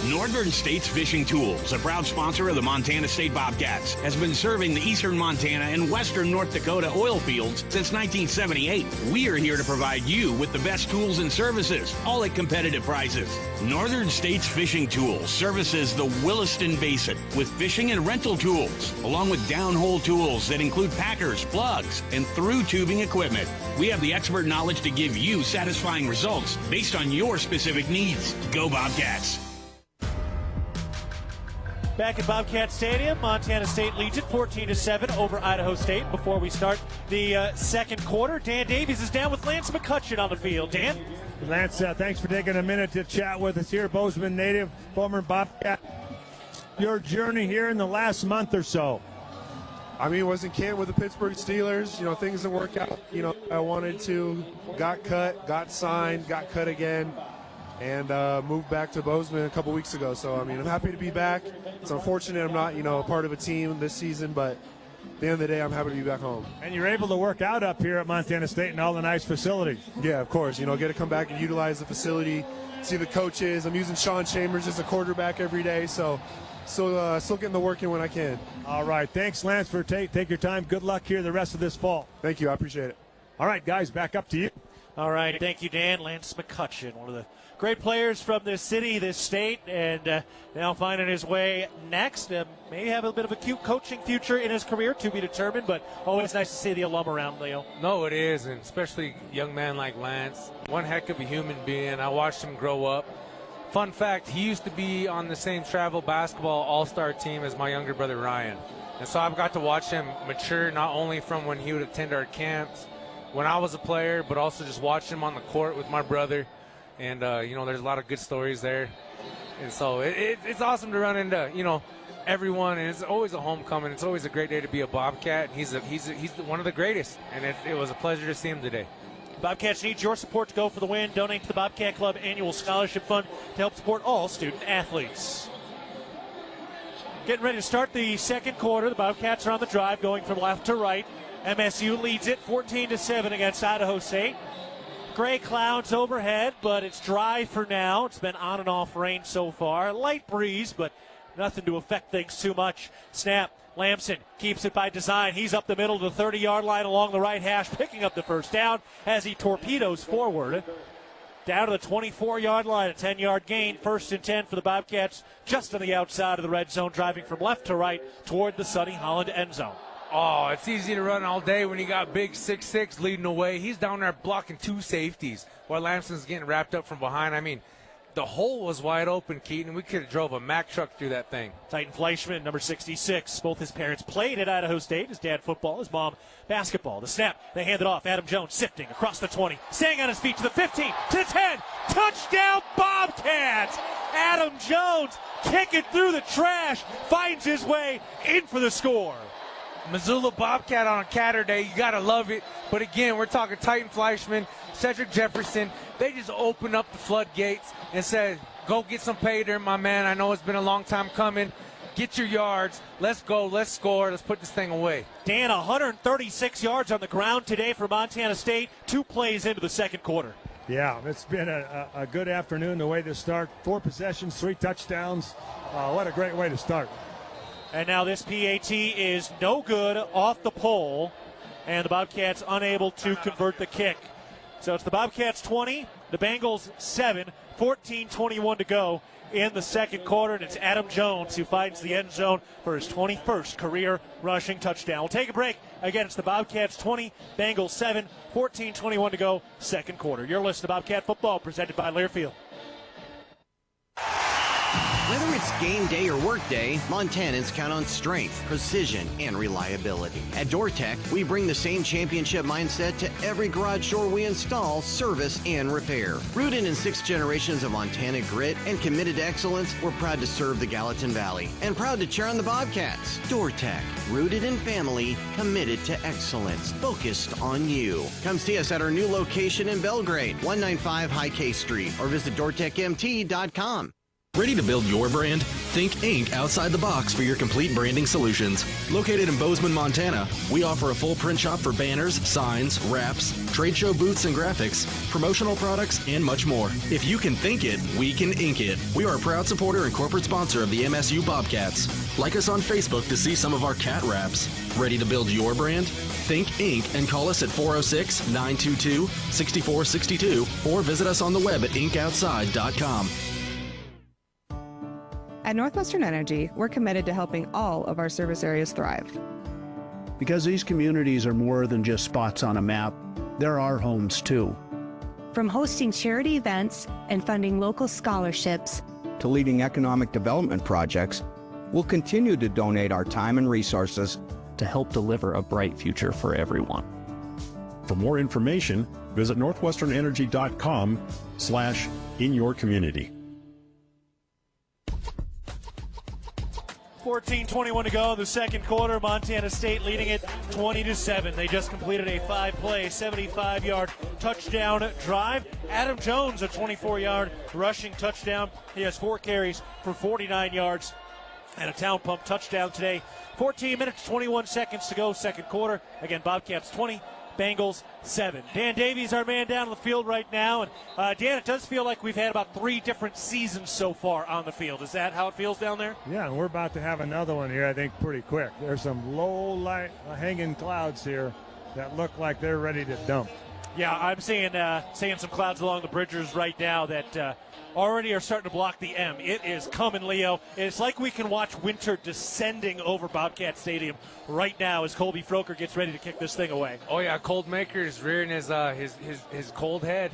Northern States Fishing Tools, a proud sponsor of the Montana State Bobcats, has been serving the eastern Montana and western North Dakota oil fields since 1978. We are here to provide you with the best tools and services, all at competitive prices. Northern States Fishing Tools services the Williston Basin with fishing and rental tools, along with downhole tools that include packers, plugs, and through tubing equipment. We have the expert knowledge to give you satisfying results based on your specific needs. Go Bobcats! Back at Bobcat Stadium, Montana State leads it 14-7 over Idaho State. Before we start the second quarter, Dan Davies is down with Lance McCutcheon on the field. Dan? Lance, thanks for taking a minute to chat with us here. Bozeman native, former Bobcat. Your journey here in the last month or so. I mean, was in camp with the Pittsburgh Steelers. You know, things didn't work out. You know, I wanted to. Got cut, got signed, got cut again. And moved back to Bozeman a couple weeks ago. So, I mean, I'm happy to be back. It's unfortunate I'm not, a part of a team this season, but at the end of the day, I'm happy to be back home. And you're able to work out up here at Montana State and all the nice facilities. Yeah, of course. Get to come back and utilize the facility, see the coaches. I'm using Sean Chambers as a quarterback every day, so still getting the work in when I can. All right. Thanks, Lance, for take your time. Good luck here the rest of this fall. Thank you. I appreciate it. All right, guys, back up to you. All right. Thank you, Dan. Lance McCutcheon, one of the great players from this city, this state, and now finding his way next. May have a bit of a cute coaching future in his career, to be determined, but always nice to see the alum around, Leo. No, it is, and especially a young man like Lance. One heck of a human being. I watched him grow up. Fun fact, he used to be on the same travel basketball all-star team as my younger brother Ryan. And so I've got to watch him mature, not only from when he would attend our camps when I was a player, but also just watch him on the court with my brother. And, there's a lot of good stories there. And so it's awesome to run into, everyone. And it's always a homecoming. It's always a great day to be a Bobcat. He's one of the greatest. And it was a pleasure to see him today. Bobcats need your support to go for the win. Donate to the Bobcat Club Annual Scholarship Fund to help support all student athletes. Getting ready to start the second quarter. The Bobcats are on the drive, going from left to right. MSU leads it 14-7 against Idaho State. Gray clouds overhead, but it's dry for now. It's been on and off rain so far. Light breeze, but nothing to affect things too much. Snap. Lamson keeps it by design. He's up the middle to the 30-yard line along the right hash, picking up the first down as he torpedoes forward. Down to the 24-yard line, a 10-yard gain. 1st and 10 for the Bobcats, just on the outside of the red zone, driving from left to right toward the Sonny Holland end zone. Oh, it's easy to run all day when you got big 6'6" leading the way. He's down there blocking 2 safeties while Lamson's getting wrapped up from behind. I mean, the hole was wide open, Keaton. We could have drove a Mack truck through that thing. Titan Fleischman, number 66. Both his parents played at Idaho State. His dad football, his mom basketball. The snap, they hand it off. Adam Jones sifting across the 20. Staying on his feet to the 15, to the 10. Touchdown Bobcats! Adam Jones kicking through the trash, finds his way in for the score. Missoula Bobcat on a Catter Day. You got to love it. But again, we're talking Titan Fleischman, Cedric Jefferson. They just opened up the floodgates and said, go get some pay there, my man. I know it's been a long time coming. Get your yards. Let's go. Let's score. Let's put this thing away. Dan, 136 yards on the ground today for Montana State. 2 plays into the second quarter. Yeah, it's been a good afternoon the way to start. 4 possessions, 3 touchdowns. What a great way to start. And now this PAT is no good, off the pole, and the Bobcats unable to convert the kick. So it's the Bobcats 20, The Bengals 7, 14-21 to go in the second quarter, and it's Adam Jones who finds the end zone for his 21st career rushing touchdown. We'll take a break. Again, it's the Bobcats 20, Bengals 7, 14-21 to go, second quarter. You're listening to Bobcat Football, presented by Learfield. Whether it's game day or work day, Montanans count on strength, precision, and reliability. At DoorTech, we bring the same championship mindset to every garage door we install, service, and repair. Rooted in 6 generations of Montana grit and committed to excellence, we're proud to serve the Gallatin Valley and proud to cheer on the Bobcats. DoorTech, rooted in family, committed to excellence, focused on you. Come see us at our new location in Belgrade, 195 High K Street, or visit DoorTechMT.com. Ready to build your brand? Think Inc. outside the box for your complete branding solutions. Located in Bozeman, Montana, we offer a full print shop for banners, signs, wraps, trade show booths and graphics, promotional products, and much more. If you can think it, we can ink it. We are a proud supporter and corporate sponsor of the MSU Bobcats. Like us on Facebook to see some of our cat wraps. Ready to build your brand? Think Inc. and call us at 406-922-6462 or visit us on the web at inkoutside.com. At Northwestern Energy, we're committed to helping all of our service areas thrive. Because these communities are more than just spots on a map, they're our homes too. From hosting charity events and funding local scholarships to leading economic development projects, we'll continue to donate our time and resources to help deliver a bright future for everyone. For more information, visit northwesternenergy.com/inyourcommunity. 14-21 to go in the second quarter. Montana State leading it 20-7. They just completed a 5-play, 75-yard touchdown drive. Adam Jones, a 24-yard rushing touchdown. He has 4 carries for 49 yards and a town pump touchdown today. 14 minutes, 21 seconds to go, second quarter. Again, Bobcats 20, Bengals 7. Dan Davies, our man down on the field right now. And Dan, it does feel like we've had about 3 different seasons so far on the field. Is that how it feels down there? Yeah, and we're about to have another one here, I think, pretty quick. There's some low light hanging clouds here that look like they're ready to dump. Yeah, I'm seeing some clouds along the bridges right now that already are starting to block the M. It is coming, Leo. It's like we can watch winter descending over Bobcat Stadium right now as Colby Froker gets ready to kick this thing away. Oh, yeah, Cold Maker is rearing his cold head.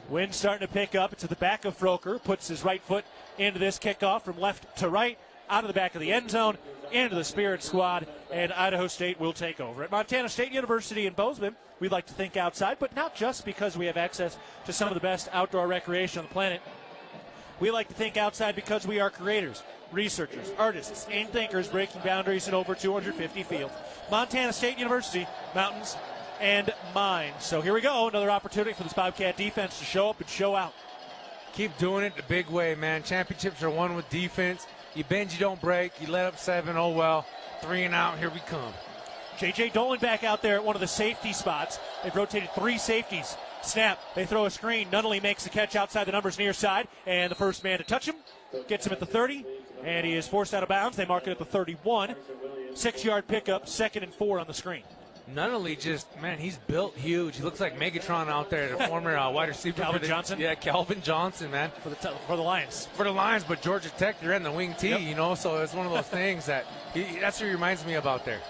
Wind starting to pick up. It's at the back of Froker. Puts his right foot into this kickoff from left to right, out of the back of the end zone, into the Spirit Squad, and Idaho State will take over. At Montana State University in Bozeman, we'd like to think outside, but not just because we have access to some of the best outdoor recreation on the planet. We like to think outside because we are creators, researchers, artists, and thinkers breaking boundaries in over 250 fields. Montana State University, mountains and mines. So here we go, another opportunity for this Bobcat defense to show up and show out. Keep doing it the big way, man. Championships are won with defense. You bend, you don't break. You let up 7, oh well. 3 and out, here we come. J.J. Dolan back out there at one of the safety spots. They've rotated 3 safeties. Snap, they throw a screen. Nunnally makes the catch outside the numbers near side, and the first man to touch him gets him at the 30, and he is forced out of bounds. They mark it at the 31. 6-yard pickup, 2nd and 4 on the screen. Nunnally he's built huge. He looks like Megatron out there, the former wide receiver. Calvin Johnson? Yeah, Calvin Johnson, man. For the Lions. For the Lions, but Georgia Tech, they're in the wing T, Yep. So it's one of those things that that's what he reminds me of out there.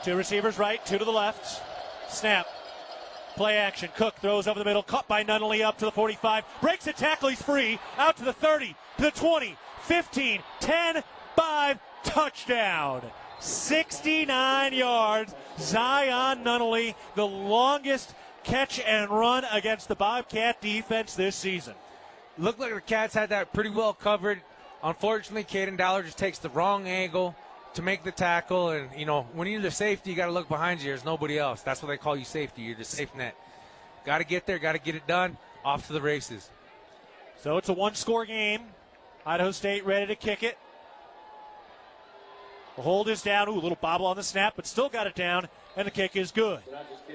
2 receivers right, 2 to the left. Snap. Play action. Cook throws over the middle. Caught by Nunnally up to the 45. Breaks a tackle. He's free. Out to the 30, to the 20, 15, 10, 5. Touchdown. 69 yards. Zion Nunnally, the longest catch and run against the Bobcat defense this season. Looked like the Cats had that pretty well covered. Unfortunately, Caden Dowler just takes the wrong angle to make the tackle. And, when you're the safety, you got to look behind you. There's nobody else. That's what they call you, safety. You're the safe net. Got to get there, got to get it done. Off to the races. So it's a 1-score game. Idaho State ready to kick it. The hold is down. Ooh, a little bobble on the snap, but still got it down, and the kick is good.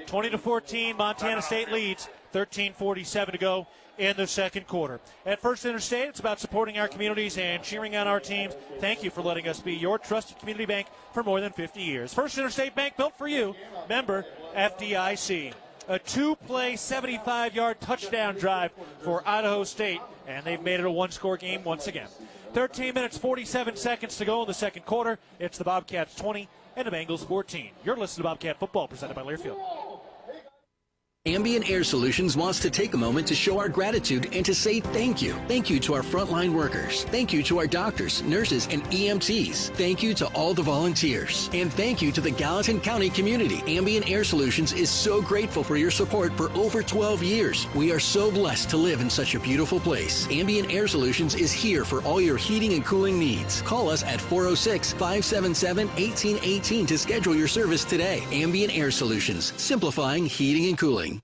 20-14, Montana State leads. 13:47 to go in the second quarter. At First Interstate, it's about supporting our communities and cheering on our teams. Thank you for letting us be your trusted community bank for more than 50 years. First Interstate Bank, built for you. Member FDIC. a two-play, 75-yard touchdown drive for Idaho State, and they've made it a one-score game once again. 13 minutes, 47 seconds to go in the second quarter. It's the Bobcats 20 and the Bengals 14. You're listening to Bobcat Football, presented by Learfield. Ambient Air Solutions wants to take a moment to show our gratitude and to say thank you. Thank you to our frontline workers. Thank you to our doctors, nurses, and EMTs. Thank you to all the volunteers. And thank you to the Gallatin County community. Ambient Air Solutions is so grateful for your support for over 12 years. We are so blessed to live in such a beautiful place. Ambient Air Solutions is here for all your heating and cooling needs. Call us at 406-577-1818 to schedule your service today. Ambient Air Solutions, simplifying heating and cooling.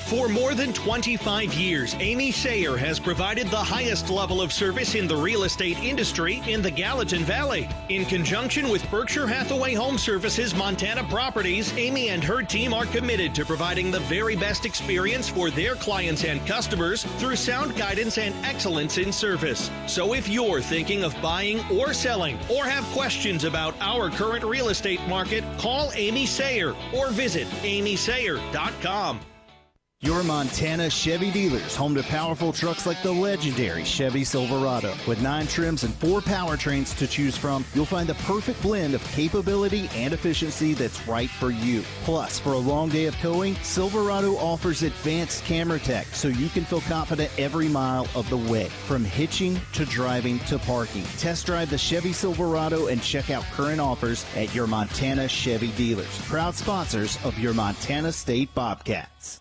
For more than 25 years, Amy Sayer has provided the highest level of service in the real estate industry in the Gallatin Valley. In conjunction with Berkshire Hathaway Home Services Montana Properties, Amy and her team are committed to providing the very best experience for their clients and customers through sound guidance and excellence in service. So if you're thinking of buying or selling or have questions about our current real estate market, call Amy Sayer or visit amysayer.com. Your Montana Chevy dealers, home to powerful trucks like the legendary Chevy Silverado. With 9 trims and 4 powertrains to choose from, you'll find the perfect blend of capability and efficiency that's right for you. Plus, for a long day of towing, Silverado offers advanced camera tech so you can feel confident every mile of the way. From hitching to driving to parking. Test drive the Chevy Silverado and check out current offers at your Montana Chevy dealers. Proud sponsors of your Montana State Bobcats.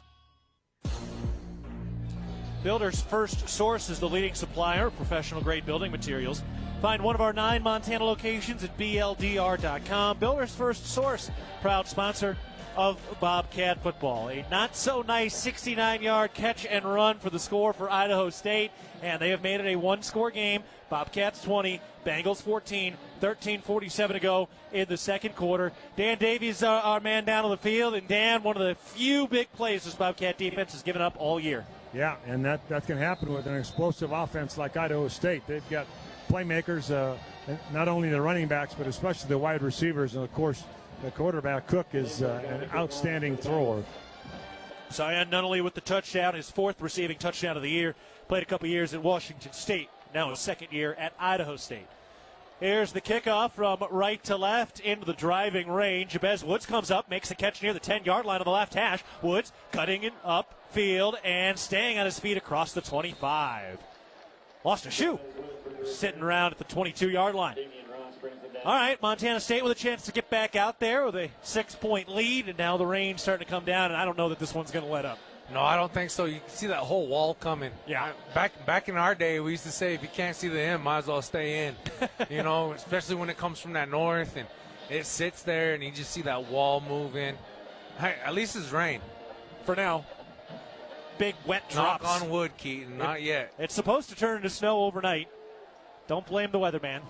Builder's First Source is the leading supplier of professional-grade building materials. Find one of our 9 Montana locations at BLDR.com. Builder's First Source, proud sponsor of Bobcat football. A not-so-nice 69-yard catch and run for the score for Idaho State, and they have made it a one-score game. Bobcats 20, Bengals 14, 13:47 to go in the second quarter. Dan Davies, our man down on the field, and Dan, one of the few big plays this Bobcat defense has given up all year. Yeah, and that can happen with an explosive offense like Idaho State. They've got playmakers, not only the running backs, but especially the wide receivers. And, of course, the quarterback, Cook, is an outstanding thrower. Zion Nunnally with the touchdown, his 4th receiving touchdown of the year. Played a couple years at Washington State, now his 2nd year at Idaho State. Here's the kickoff from right to left into the driving range. Jabez Woods comes up, makes the catch near the 10-yard line on the left hash. Woods cutting it upfield and staying on his feet across the 25. Lost a shoe. Sitting around at the 22-yard line. All right, Montana State with a chance to get back out there with a 6-point lead, and now the rain's starting to come down, and I don't know that this one's going to let up. No, I don't think so. You can see that whole wall coming. Yeah. Back in our day, we used to say if you can't see the end, might as well stay in. You know, especially when it comes from that north and it sits there and you just see that wall moving. Hey, at least it's rain. For now. Big wet drops. Knock on wood, Keaton. Not yet. It's supposed to turn into snow overnight. Don't blame the weatherman.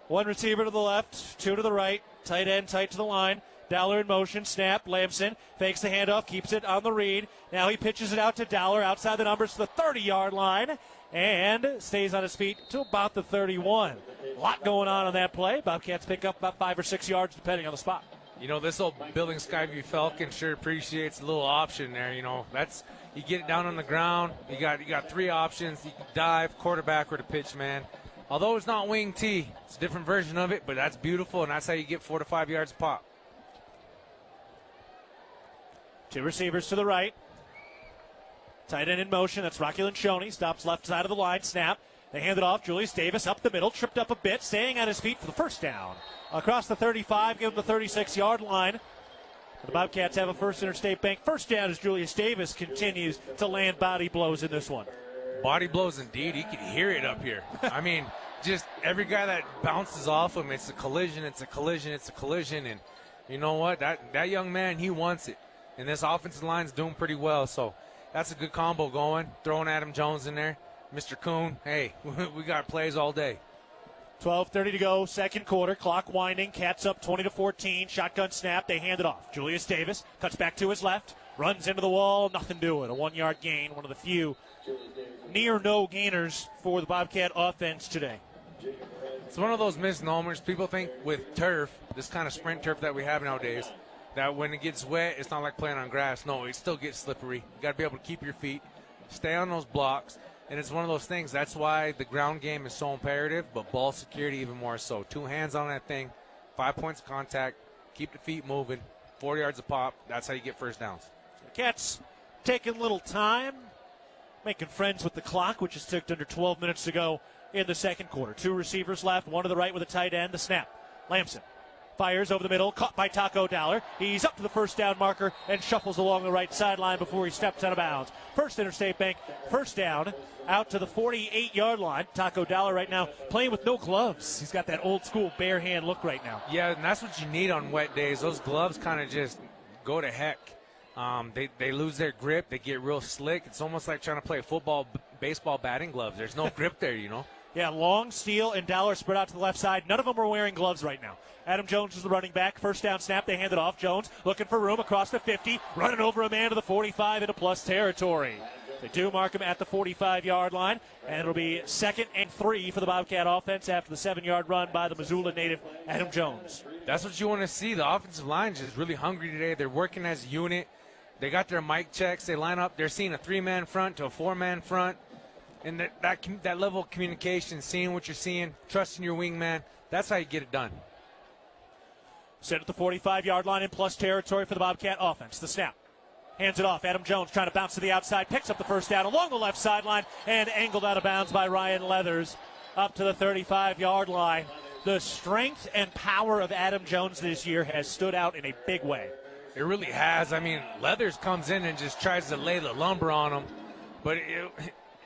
1 receiver to the left, 2 to the right. Tight end tight to the line. Dowler in motion, snap, Lamson fakes the handoff, keeps it on the read. Now he pitches it out to Dowler outside the numbers to the 30-yard line and stays on his feet to about the 31. A lot going on that play. Bobcats pick up about 5 or 6 yards depending on the spot. You know, this old Building Skyview Falcon sure appreciates a little option there. You know, that's you get it down on the ground. You got 3 options. You can dive, quarterback, or the pitch man. Although it's not wing T, it's a different version of it, but that's beautiful, and that's how you get 4 to 5 yards a pop. 2 receivers to the right. Tight end in motion. That's Rocky Lencioni. Stops left side of the line. Snap. They hand it off. Julius Davis up the middle. Tripped up a bit. Staying on his feet for the first down. Across the 35. Give him the 36-yard line. The Bobcats have a First Interstate Bank first down as Julius Davis continues to land body blows in this one. Body blows indeed. You can hear it up here. I mean, just every guy that bounces off him, it's a collision, it's a collision, it's a collision. And you know what? That young man, he wants it. And this offensive line's doing pretty well, so that's a good combo going. Throwing Adam Jones in there. Mr. Kuhn, hey, we got plays all day. 12:30 to go, second quarter. Clock winding. Cats up 20-14. Shotgun snap. They hand it off. Julius Davis cuts back to his left. Runs into the wall. Nothing doing. A 1-yard gain. One of the few near no gainers for the Bobcat offense today. It's one of those misnomers. People think with turf, this kind of sprint turf that we have nowadays, that when it gets wet, it's not like playing on grass. No, it still gets slippery. You got to be able to keep your feet, stay on those blocks, and it's one of those things. That's why the ground game is so imperative, but ball security even more so. 2 hands on that thing, 5 points of contact, keep the feet moving, 4 yards a pop. That's how you get first downs. Cats taking a little time, making friends with the clock, which is ticked under 12 minutes to go in the second quarter. 2 receivers left, one to the right with a tight end. The snap. Lamson fires over the middle, caught by Taco Dollar. He's up to the first down marker and shuffles along the right sideline before he steps out of bounds. First Interstate Bank, first down, out to the 48-yard line. Taco Dollar right now playing with no gloves. He's got that old-school bare hand look right now. Yeah, and that's what you need on wet days. Those gloves kind of just go to heck. They lose their grip. They get real slick. It's almost like trying to play football, baseball batting gloves. There's no grip there, you know. Yeah, Long, Steele, and Dollar spread out to the left side. None of them are wearing gloves right now. Adam Jones is the running back. First down snap. They hand it off. Jones looking for room across the 50, running over a man to the 45 into plus territory. They do mark him at the 45-yard line, and it'll be 2nd and 3 for the Bobcat offense after the 7-yard run by the Missoula native Adam Jones. That's what you want to see. The offensive line is just really hungry today. They're working as a unit. They got their mic checks. They line up. They're seeing a 3-man front to a 4-man front. And that level of communication, seeing what you're seeing, trusting your wingman, that's how you get it done. Set at the 45-yard line in plus territory for the Bobcat offense. The snap. Hands it off. Adam Jones trying to bounce to the outside. Picks up the first down along the left sideline and angled out of bounds by Ryan Leathers up to the 35-yard line. The strength and power of Adam Jones this year has stood out in a big way. It really has. I mean, Leathers comes in and just tries to lay the lumber on him, but it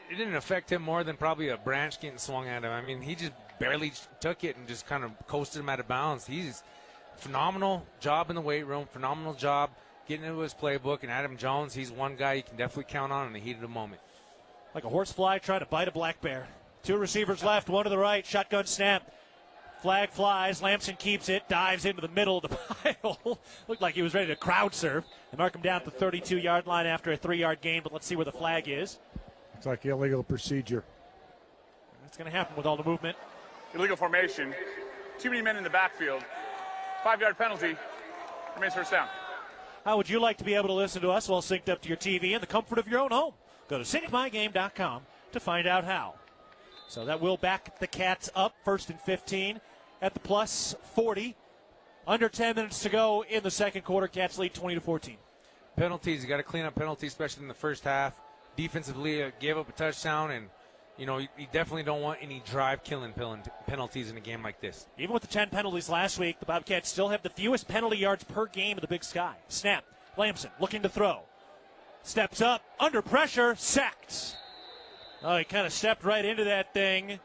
didn't affect him more than probably a branch getting swung at him. I mean, he just barely took it and just kind of coasted him out of bounds. He's phenomenal job in the weight room, phenomenal job getting into his playbook. And Adam Jones, he's one guy you can definitely count on in the heat of the moment. Like a horsefly trying to bite a black bear. 2 receivers left, 1 to the right, shotgun snap. Flag flies, Lamson keeps it, dives into the middle of the pile. Looked like he was ready to crowd surf. They mark him down at the 32-yard line after a 3-yard gain, but let's see where the flag is. It's like illegal procedure. That's going to happen with all the movement. Illegal formation. Too many men in the backfield. 5-yard penalty. Remains first down. How would you like to be able to listen to us while synced up to your TV in the comfort of your own home? Go to syncmygame.com to find out how. So that will back the Cats up, 1st and 15 at the plus 40. Under 10 minutes to go in the second quarter. Cats lead 20-14. Penalties, you got to clean up penalties, especially in the first half. Defensively, gave up a touchdown, and you definitely don't want any drive-killing penalties in a game like this. Even with the 10 penalties last week, the Bobcats still have the fewest penalty yards per game in the Big Sky. Snap. Lamson looking to throw. Steps up, under pressure, sacked. Oh, he kind of stepped right into that thing.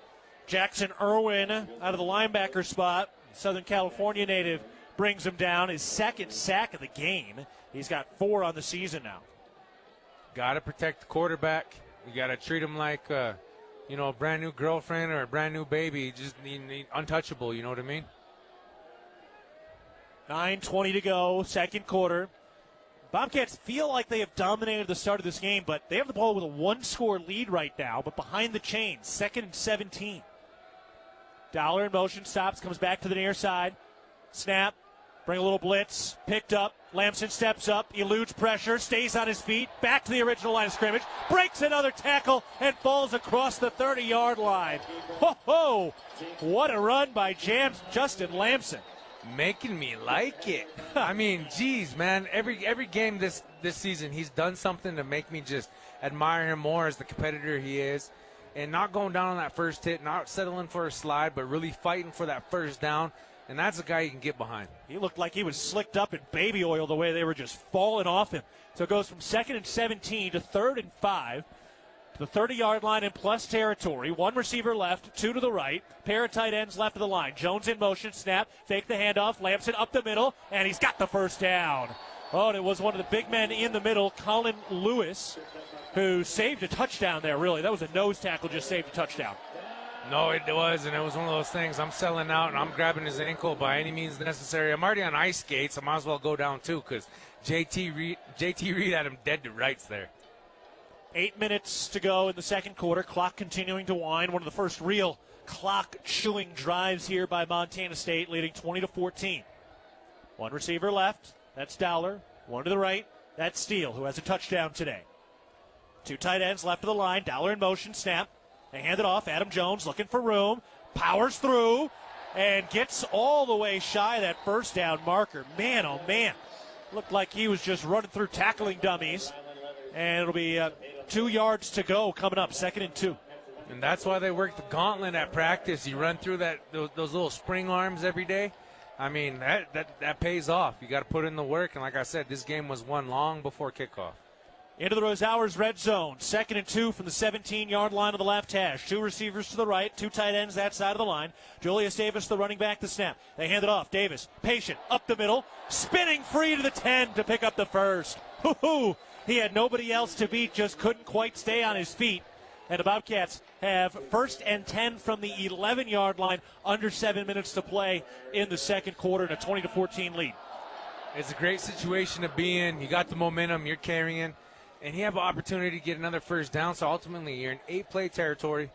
Jackson Irwin out of the linebacker spot. Southern California native brings him down. His 2nd sack of the game. He's got 4 on the season now. Got to protect the quarterback. You got to treat him like, a brand new girlfriend or a brand new baby. Just untouchable, you know what I mean? 9:20 to go, second quarter. Bobcats feel like they have dominated the start of this game, but they have the ball with a 1-score lead right now, but behind the chains, 2nd and 17. Dollar in motion, stops, comes back to the near side. Snap, bring a little blitz, picked up. Lamson steps up, eludes pressure, stays on his feet, back to the original line of scrimmage, breaks another tackle, and falls across the 30-yard line. Ho-ho! What a run by Justin Lamson. Making me like it. I mean, geez, man, every game this season, he's done something to make me just admire him more as the competitor he is. And not going down on that first hit, not settling for a slide, but really fighting for that first down. And that's a guy you can get behind. He looked like he was slicked up in baby oil the way they were just falling off him. So it goes from 2nd and 17 to 3rd and 5. To the 30-yard line in plus territory. 1 receiver left, 2 to the right. Pair of tight ends left of the line. Jones in motion, snap, fake the handoff. Lamson up the middle, and he's got the first down. Oh, and it was one of the big men in the middle, Colin Lewis, who saved a touchdown there, really. That was a nose tackle, just saved a touchdown. No, it was, and it was one of those things. I'm selling out, and I'm grabbing his ankle by any means necessary. I'm already on ice skates. I might as well go down, too, because JT Reed had him dead to rights there. 8 minutes to go in the second quarter. Clock continuing to wind. One of the first real clock-chewing drives here by Montana State, leading 20-14. 1 receiver left. That's Dowler. One to the right. That's Steele, who has a touchdown today. 2 tight ends left of the line. Dowler in motion. Snap. They hand it off. Adam Jones looking for room. Powers through and gets all the way shy of that first down marker. Man, oh man. Looked like he was just running through tackling dummies. And it'll be 2 yards to go coming up, 2nd and 2. And that's why they work the gauntlet at practice. You run through those little spring arms every day. I mean, that pays off. You got to put in the work. And like I said, this game was won long before kickoff. Into the Rosauers red zone. 2nd and 2 from the 17-yard line of the left hash. 2 receivers to the right, 2 tight ends that side of the line. Julius Davis, the running back, the snap. They hand it off. Davis, patient, up the middle, spinning free to the 10 to pick up the first. Hoo-hoo! He had nobody else to beat, just couldn't quite stay on his feet. And the Bobcats have 1st and 10 from the 11-yard line, under 7 minutes to play in the second quarter, and a 20-14 lead. It's a great situation to be in. You got the momentum, you're carrying. And you have an opportunity to get another first down, so ultimately you're in 8-play territory.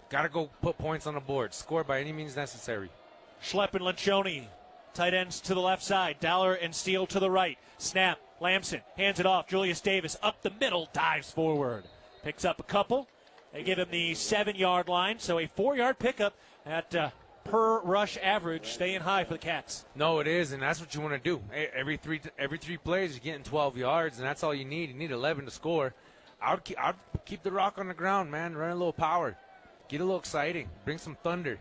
Got to go put points on the board. Score by any means necessary. Schlepp and Lencioni, tight ends to the left side. Dowler and Steele to the right. Snap, Lamson hands it off. Julius Davis up the middle, dives forward. Picks up a couple. They give him the 7-yard line, so a 4-yard pickup at per rush average, staying high for the Cats. No, it is, and that's what you want to do. Every three plays, you're getting 12 yards, and that's all you need. You need 11 to score. I'd keep the rock on the ground, man. Run a little power. Get a little exciting. Bring some thunder.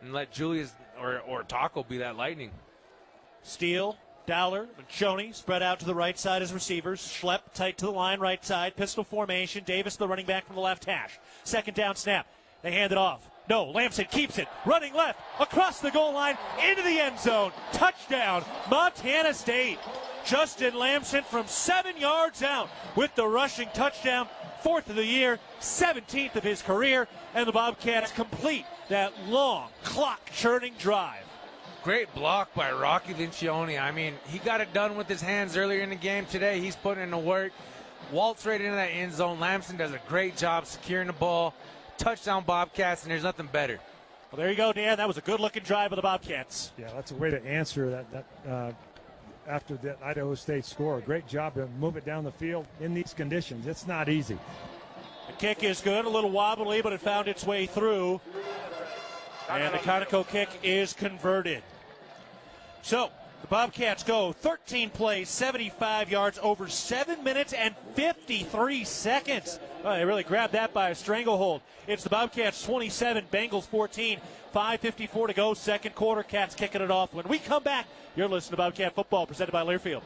And let Julius or Taco be that lightning. Steele, Dowler, Lencioni spread out to the right side as receivers. Schlepp tight to the line, right side. Pistol formation. Davis, the running back from the left hash. 2nd down snap. They hand it off. No, Lamson keeps it. Running left, across the goal line, into the end zone. Touchdown, Montana State. Justin Lamson from 7 yards out with the rushing touchdown. 4th of the year, 17th of his career. And the Bobcats complete that long, clock-churning drive. Great block by Rocky Lencioni. I mean, he got it done with his hands earlier in the game. Today, he's putting in the work. Waltz right into that end zone. Lamson does a great job securing the ball. Touchdown Bobcats, and there's nothing better. Well, there you go, Dan. That was a good-looking drive of the Bobcats. Yeah, that's a way to answer that after that Idaho State score. Great job to move it down the field in these conditions. It's not easy. The kick is good, a little wobbly, but it found its way through. And the Conoco kick is converted. So, the Bobcats go 13 plays, 75 yards, over 7 minutes and 53 seconds. Well, they really grabbed that by a stranglehold. It's the Bobcats 27, Bengals 14, 5:54 to go, second quarter. Cats kicking it off. When we come back, you're listening to Bobcat Football, presented by Learfield.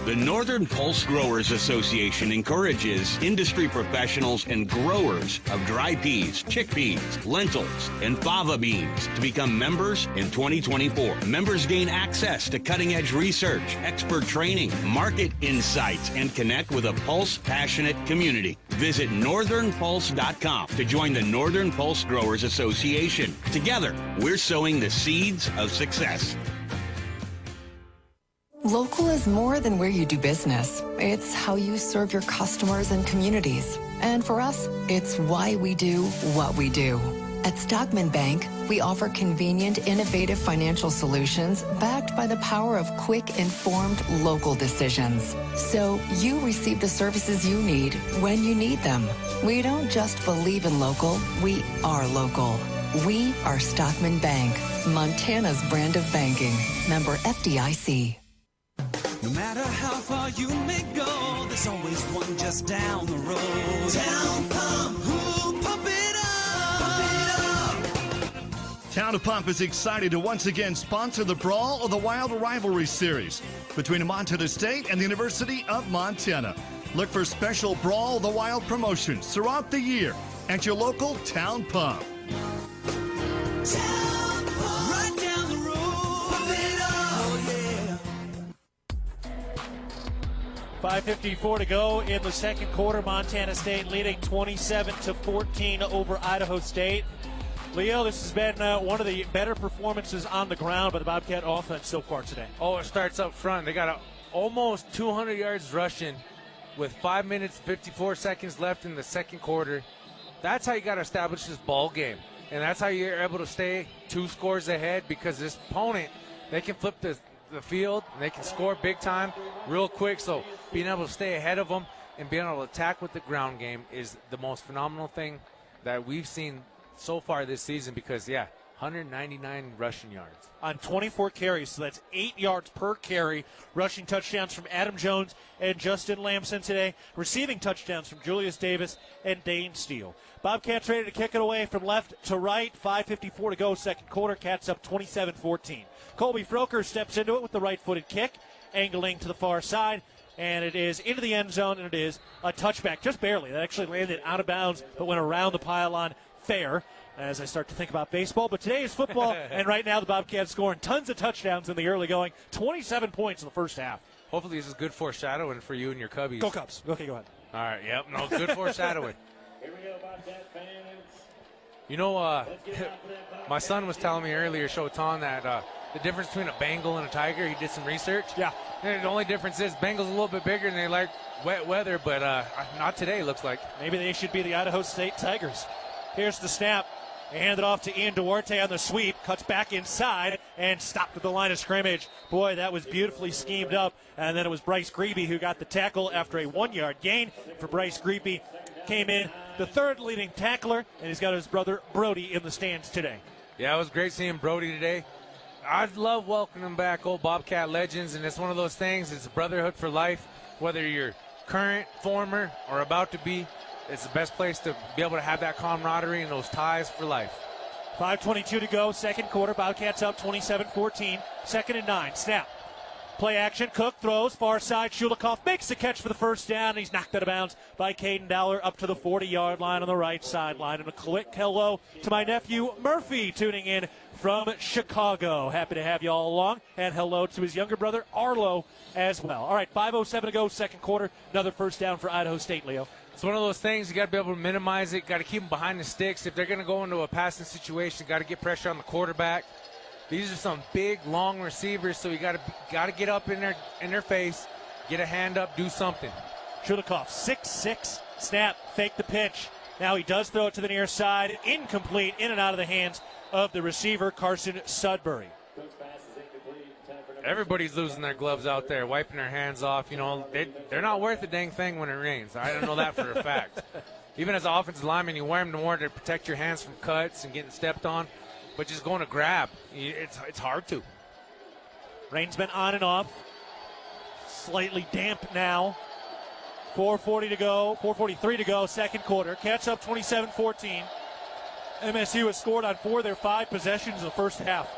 The Northern Pulse Growers Association encourages industry professionals and growers of dry peas, chickpeas, lentils, and fava beans to become members in 2024. Members gain access to cutting-edge research, expert training, market insights, and connect with a Pulse-passionate community. Visit northernpulse.com to join the Northern Pulse Growers Association. Together, we're sowing the seeds of success. Local is more than where you do business. It's how you serve your customers and communities. And for us, it's why we do what we do. At Stockman Bank, we offer convenient, innovative financial solutions backed by the power of quick, informed local decisions. So you receive the services you need when you need them. We don't just believe in local, we are local. We are Stockman Bank, Montana's brand of banking. Member FDIC. No matter how far you may go, there's always one just down the road. Town Pump, who pump it up, pump it up. Town of Pump is excited to once again sponsor the Brawl of the Wild Rivalry Series between Montana State and the University of Montana. Look for special Brawl of the Wild promotions throughout the year at your local Town Pump. Town Pump, right down the road, pump it up. Oh, yeah. 5:54 to go in the second quarter. Montana State leading 27-14 over Idaho State. Leo, this has been one of the better performances on the ground by the Bobcat offense so far today. Oh, it starts up front. They got almost 200 yards rushing with 5 minutes, 54 seconds left in the second quarter. That's how you got to establish this ball game. And that's how you're able to stay 2 scores ahead, because this opponent they can flip the field, and they can score big time real quick. So being able to stay ahead of them and being able to attack with the ground game is the most phenomenal thing that we've seen so far this season because, 199 rushing yards. On 24 carries, so that's 8 yards per carry. Rushing touchdowns from Adam Jones and Justin Lamson today. Receiving touchdowns from Julius Davis and Dane Steele. Bobcats ready to kick it away from left to right. 5:54 to go, second quarter. Cats up 27-14. Colby Froker steps into it with the right-footed kick, angling to the far side. And it is into the end zone, and it is a touchback, just barely. That actually landed out of bounds, but went around the pylon fair as I start to think about baseball. But today is football, and right now the Bobcats scoring tons of touchdowns in the early going, 27 points in the first half. Hopefully this is good foreshadowing for you and your Cubbies. Go Cubs. Okay, go ahead. All right, good foreshadowing. Here we go, Bobcat fans. You know, my son was telling me earlier, Shotan, that the difference between a Bengal and a Tiger, he did some research. Yeah. And the only difference is Bengals a little bit bigger and they like wet weather, but not today, looks like. Maybe they should be the Idaho State Tigers. Here's the snap. Hand it off to Ian Duarte on the sweep. Cuts back inside and stopped at the line of scrimmage. Boy, that was beautifully schemed up. And then it was Bryce Grebe who got the tackle after a 1-yard gain. For Bryce Grebe, came in the third leading tackler, and he's got his brother Brody in the stands today. Yeah, it was great seeing Brody today. I love welcoming back old Bobcat legends, and it's one of those things. It's a brotherhood for life. Whether you're current, former, or about to be, it's the best place to be able to have that camaraderie and those ties for life. 5:22 to go, second quarter. Bobcats up 27-14. 2nd and 9. Snap. Play action. Cook throws. Far side. Shulikov makes the catch for the first down. He's knocked out of bounds by Caden Dowler up to the 40-yard line on the right sideline. And a quick hello to my nephew Murphy tuning in from Chicago. Happy to have you all along. And hello to his younger brother Arlo as well. All right, 5:07 to go, second quarter. Another first down for Idaho State, Leo. It's one of those things, you got to be able to minimize it. Got to keep them behind the sticks. If they're going to go into a passing situation, got to get pressure on the quarterback. These are some big, long receivers, so you got to get up in their face, get a hand up, do something. Shulikov, 6'6", snap, fake the pitch. Now he does throw it to the near side, incomplete, in and out of the hands of the receiver, Carson Sudbury. Everybody's losing their gloves out there, wiping their hands off. You know, they're not worth a dang thing when it rains. I don't know that for a fact. Even as an offensive lineman, you wear them more to protect your hands from cuts and getting stepped on. But just going to grab, it's hard to. Rain's been on and off. Slightly damp now. 4:40 to go, 4:43 to go, second quarter. Cats up 27-14. MSU has scored on 4 of their 5 possessions in the first half.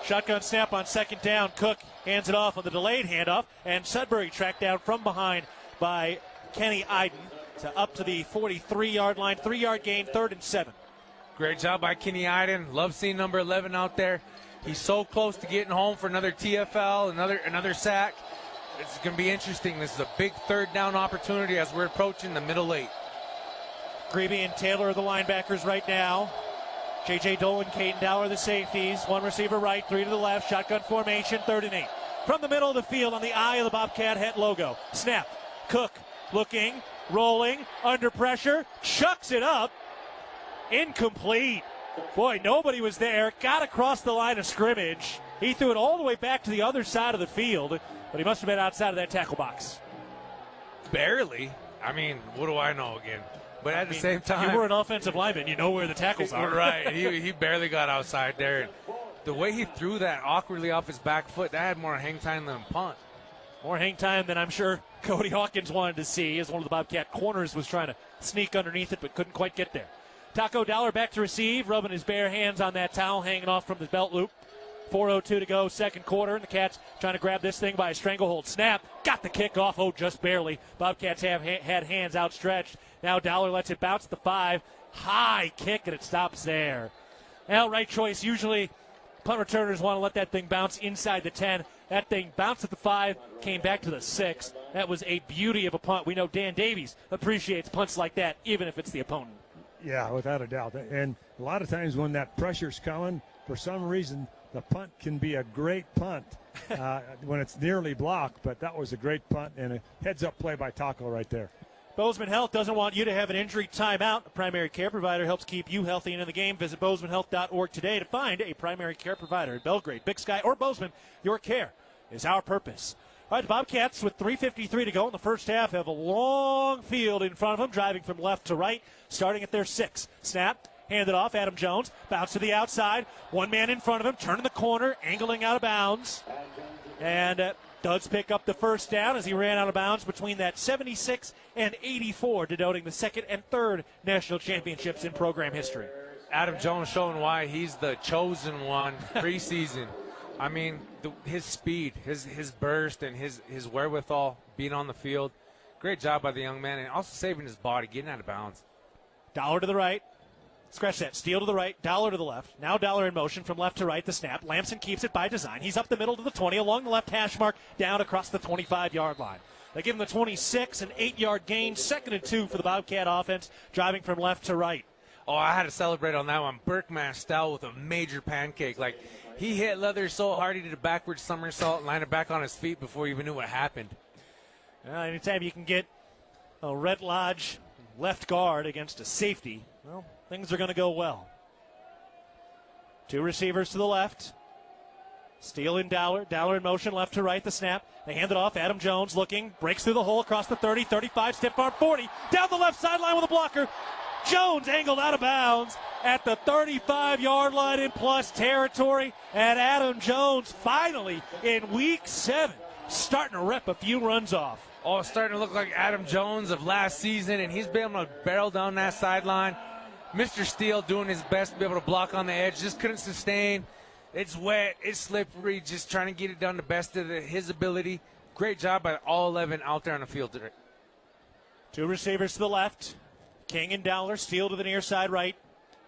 Shotgun snap on second down. Cook hands it off on the delayed handoff, and Sudbury tracked down from behind by Kenny Iden to up to the 43-yard line. 3-yard gain, 3rd and 7. Great job by Kenny Iden. Love seeing number 11 out there. He's so close to getting home for another TFL, another sack. It's going to be interesting. This is a big third down opportunity as we're approaching the middle 8. Grebe and Taylor are the linebackers right now. J.J. Dolan, Caden Dowler, the safeties. 1 receiver right, 3 to the left. Shotgun formation, 3rd and 8. From the middle of the field on the eye of the Bobcat het logo. Snap. Cook looking, rolling, under pressure, chucks it up. Incomplete. Boy, nobody was there. Got across the line of scrimmage. He threw it all the way back to the other side of the field, but he must have been outside of that tackle box. Barely. I mean, what do I know again? But at the same time, you were an offensive lineman. You know where the tackles are. Right. He barely got outside there. The way he threw that awkwardly off his back foot, that had more hang time than punt. More hang time than I'm sure Cody Hawkins wanted to see, as one of the Bobcat corners was trying to sneak underneath it but couldn't quite get there. Taco Dowler back to receive, rubbing his bare hands on that towel hanging off from the belt loop. 4:02 to go, second quarter, and the Cats trying to grab this thing by a stranglehold. Snap, got the kickoff, just barely. Bobcats have had hands outstretched. Now Dowler lets it bounce at the 5. High kick, and it stops there. Well, right choice. Usually punt returners want to let that thing bounce inside the 10. That thing bounced at the 5, came back to the 6. That was a beauty of a punt. We know Dan Davies appreciates punts like that, even if it's the opponent. Yeah, without a doubt. And a lot of times when that pressure's coming, for some reason, the punt can be a great punt when it's nearly blocked. But that was a great punt and a heads-up play by Taco right there. Bozeman Health doesn't want you to have an injury timeout. A primary care provider helps keep you healthy and in the game. Visit bozemanhealth.org today to find a primary care provider in Belgrade, Big Sky, or Bozeman. Your care is our purpose. All right, the Bobcats, with 3:53 to go in the first half, have a long field in front of them, driving from left to right, starting at their 6. Snap, hand it off, Adam Jones, bounce to the outside, one man in front of him, turning the corner, angling out of bounds, and does pick up the first down as he ran out of bounds between that 76 and 84, denoting the second and third national championships in program history. Adam Jones showing why he's the chosen one preseason. I mean, his speed, his burst, and his wherewithal being on the field. Great job by the young man, and also saving his body, getting out of bounds. Dollar to the right. Scratch that. Steele to the right, Dollar to the left. Now Dollar in motion from left to right, the snap. Lamson keeps it by design. He's up the middle to the 20, along the left hash mark, down across the 25-yard line. They give him the 26, an 8-yard gain, 2nd and 2 for the Bobcat offense, driving from left to right. Oh, I had to celebrate on that one. Berkman style with a major pancake. Like, he hit Leather so hard he did a backwards somersault and landed back on his feet before he even knew what happened. Anytime you can get a Red Lodge left guard against a safety, well, things are going to go well. 2 receivers to the left. Steele and Dollar. Dollar in motion, left to right, the snap. They hand it off. Adam Jones looking, breaks through the hole across the 30, 35, stiff arm, 40. Down the left sideline with a blocker. Jones angled out of bounds at the 35-yard line in plus territory. And Adam Jones finally in week 7 starting to rep a few runs off. Oh, starting to look like Adam Jones of last season, and he's been able to barrel down that sideline. Mr. Steele doing his best to be able to block on the edge, just couldn't sustain. It's wet, it's slippery, just trying to get it done the best of his ability. Great job by all 11 out there on the field today. 2 receivers to the left. King and Dowler. Steele to the near side right.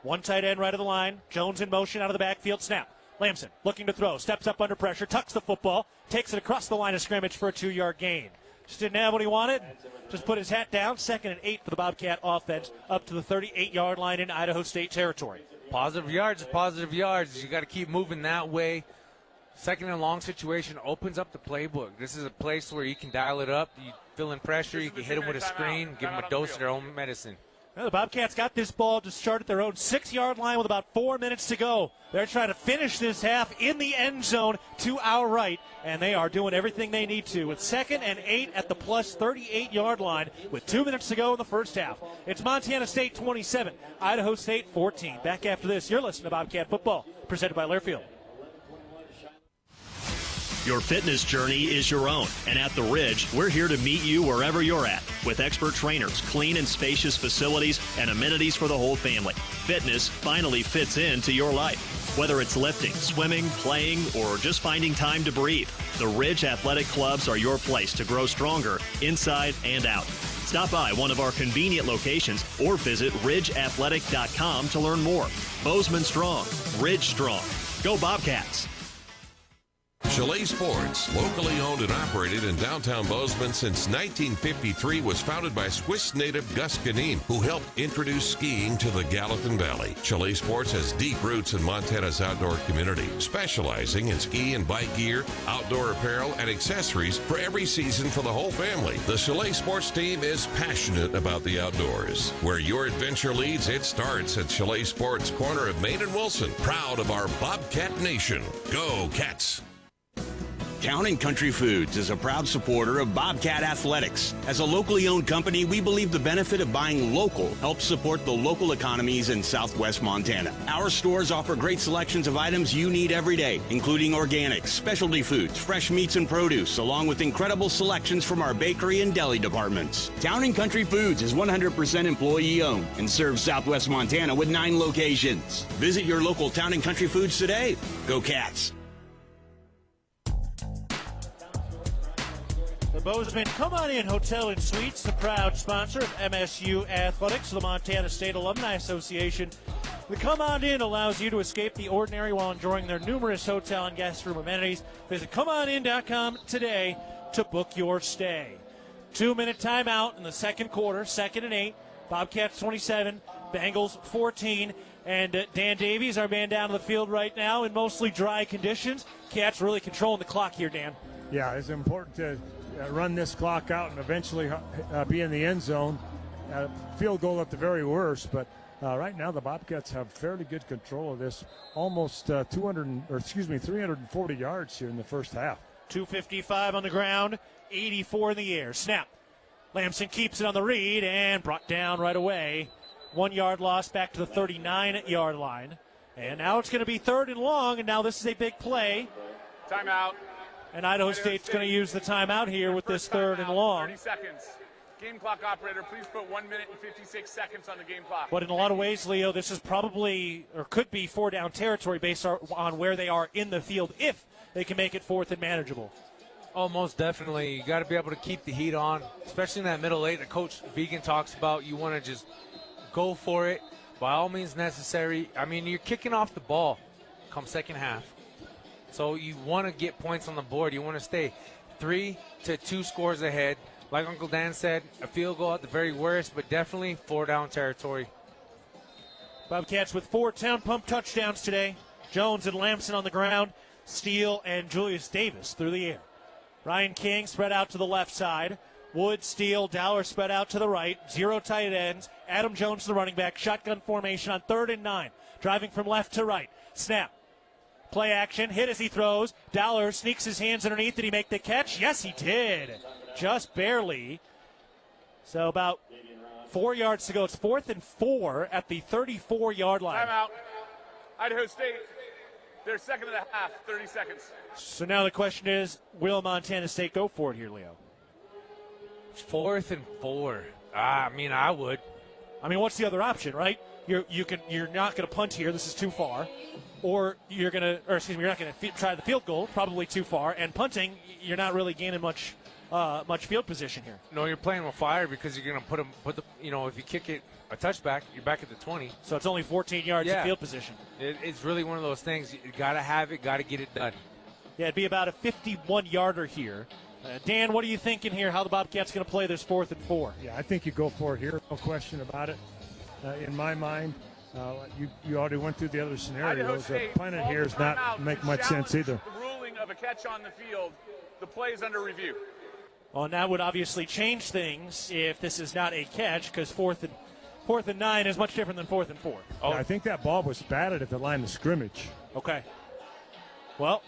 1 tight end right of the line. Jones in motion out of the backfield. Snap. Lamson looking to throw. Steps up under pressure. Tucks the football. Takes it across the line of scrimmage for a 2-yard gain. Just didn't have what he wanted. Just put his hat down. 2nd and 8 for the Bobcat offense up to the 38-yard line in Idaho State territory. Positive yards is positive yards. You got to keep moving that way. 2nd and long situation opens up the playbook. This is a place where you can dial it up. You feel in pressure. You can hit them with a screen, give them a dose of their own medicine. Well, the Bobcats got this ball to start at their own 6-yard line with about 4 minutes to go. They're trying to finish this half in the end zone to our right, and they are doing everything they need to with 2nd and 8 at the plus 38-yard line with 2 minutes to go in the first half. It's Montana State 27, Idaho State 14. Back after this, you're listening to Bobcat Football, presented by Learfield. Your fitness journey is your own, and at The Ridge, we're here to meet you wherever you're at with expert trainers, clean and spacious facilities, and amenities for the whole family. Fitness finally fits into your life. Whether it's lifting, swimming, playing, or just finding time to breathe, the Ridge Athletic Clubs are your place to grow stronger inside and out. Stop by one of our convenient locations or visit ridgeathletic.com to learn more. Bozeman strong, Ridge strong. Go Bobcats! Chalet Sports, locally owned and operated in downtown Bozeman since 1953, was founded by Swiss native Gus Ganin, who helped introduce skiing to the Gallatin Valley. Chalet Sports has deep roots in Montana's outdoor community, specializing in ski and bike gear, outdoor apparel, and accessories for every season for the whole family. The Chalet Sports team is passionate about the outdoors. Where your adventure leads, it starts at Chalet Sports, corner of Main and Wilson. Proud of our Bobcat Nation. Go Cats! Town & Country Foods is a proud supporter of Bobcat Athletics. As a locally owned company, we believe the benefit of buying local helps support the local economies in southwest Montana. Our stores offer great selections of items you need every day, including organics, specialty foods, fresh meats and produce, along with incredible selections from our bakery and deli departments. Town & Country Foods is 100% employee-owned and serves southwest Montana with 9 locations. Visit your local Town & Country Foods today. Go Cats! The Bozeman Come On In Hotel and Suites, the proud sponsor of MSU Athletics, the Montana State Alumni Association. The Come On In allows you to escape the ordinary while enjoying their numerous hotel and guest room amenities. Visit ComeOnIn.com today to book your stay. 2-minute timeout in the second quarter, 2nd and 8. Bobcats 27, Bengals 14. And Dan Davies, our man down on the field right now in mostly dry conditions. Cats really controlling the clock here, Dan. Yeah, it's important to run this clock out and eventually be in the end zone. Field goal at the very worst, but right now the Bobcats have fairly good control of this. Almost 340 yards here in the first half. 255 on the ground, 84 in the air. Snap. Lamson keeps it on the read and brought down right away. 1 yard loss back to the 39-yard line. And now it's going to be 3rd and long, and now this is a big play. Timeout. And Idaho State's going to use the timeout here with this 3rd and long. 30 seconds. Game clock operator, please put 1 minute and 56 seconds on the game clock. But in a lot of ways, Leo, this is probably or could be 4-down territory based on where they are in the field if they can make it 4th and manageable. Oh, most definitely. You got to be able to keep the heat on, especially in that middle eight that Coach Vegan talks about. You want to just go for it by all means necessary. I mean, you're kicking off the ball come second half. So you want to get points on the board. You want to stay 3 to 2 scores ahead. Like Uncle Dan said, a field goal at the very worst, but definitely 4-down territory. Bobcats with 4 town pump touchdowns today. Jones and Lamson on the ground. Steele and Julius Davis through the air. Ryan King spread out to the left side. Wood, Steele, Dowler spread out to the right. 0 tight ends. Adam Jones, the running back. Shotgun formation on 3rd and 9. Driving from left to right. Snap. Play action. Hit as he throws. Dowler sneaks his hands underneath. Did he make the catch? Yes, he did. Just barely. So about 4 yards to go. It's 4th and 4 at the 34-yard line. Timeout. Idaho State, their second and a half, 30 seconds. So now the question is, will Montana State go for it here, Leo? 4th and 4. I mean, I would. I mean, what's the other option, right? You're not going to punt here. This is too far. Or you're not going to try the field goal. Probably too far. And punting, you're not really gaining much field position here. No, you're playing with fire because you're going to if you kick it a touchback, you're back at the 20. So it's only 14 yards of field position. It's really one of those things. You got to have it, got to get it done. Yeah, it'd be about a 51-yarder here. Dan, what are you thinking here? How the Bobcats going to play this 4th and 4? Yeah, I think you go for it here. No question about it. In my mind, you already went through the other scenarios. Punting here does not make much sense either. The ruling of a catch on the field, the play is under review. Well, and that would obviously change things if this is not a catch, because 4th and 9 is much different than 4th and 4. Oh, I think that ball was batted at the line of scrimmage. Okay. Well,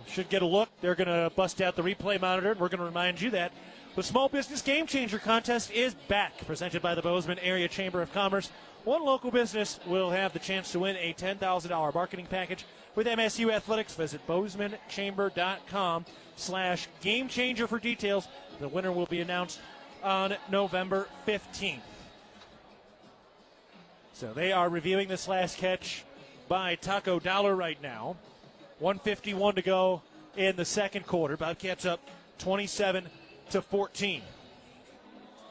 should get a look. They're going to bust out the replay monitor. We're going to remind you that the Small Business Game Changer contest is back, presented by the Bozeman Area Chamber of Commerce. One local business will have the chance to win a $10,000 marketing package with MSU Athletics. Visit bozemanchamber.com/gamechanger for details. The winner will be announced on November 15th. So they are reviewing this last catch by Taco Dowler right now. 1:51 to go in the second quarter. Bobcats up 27-14.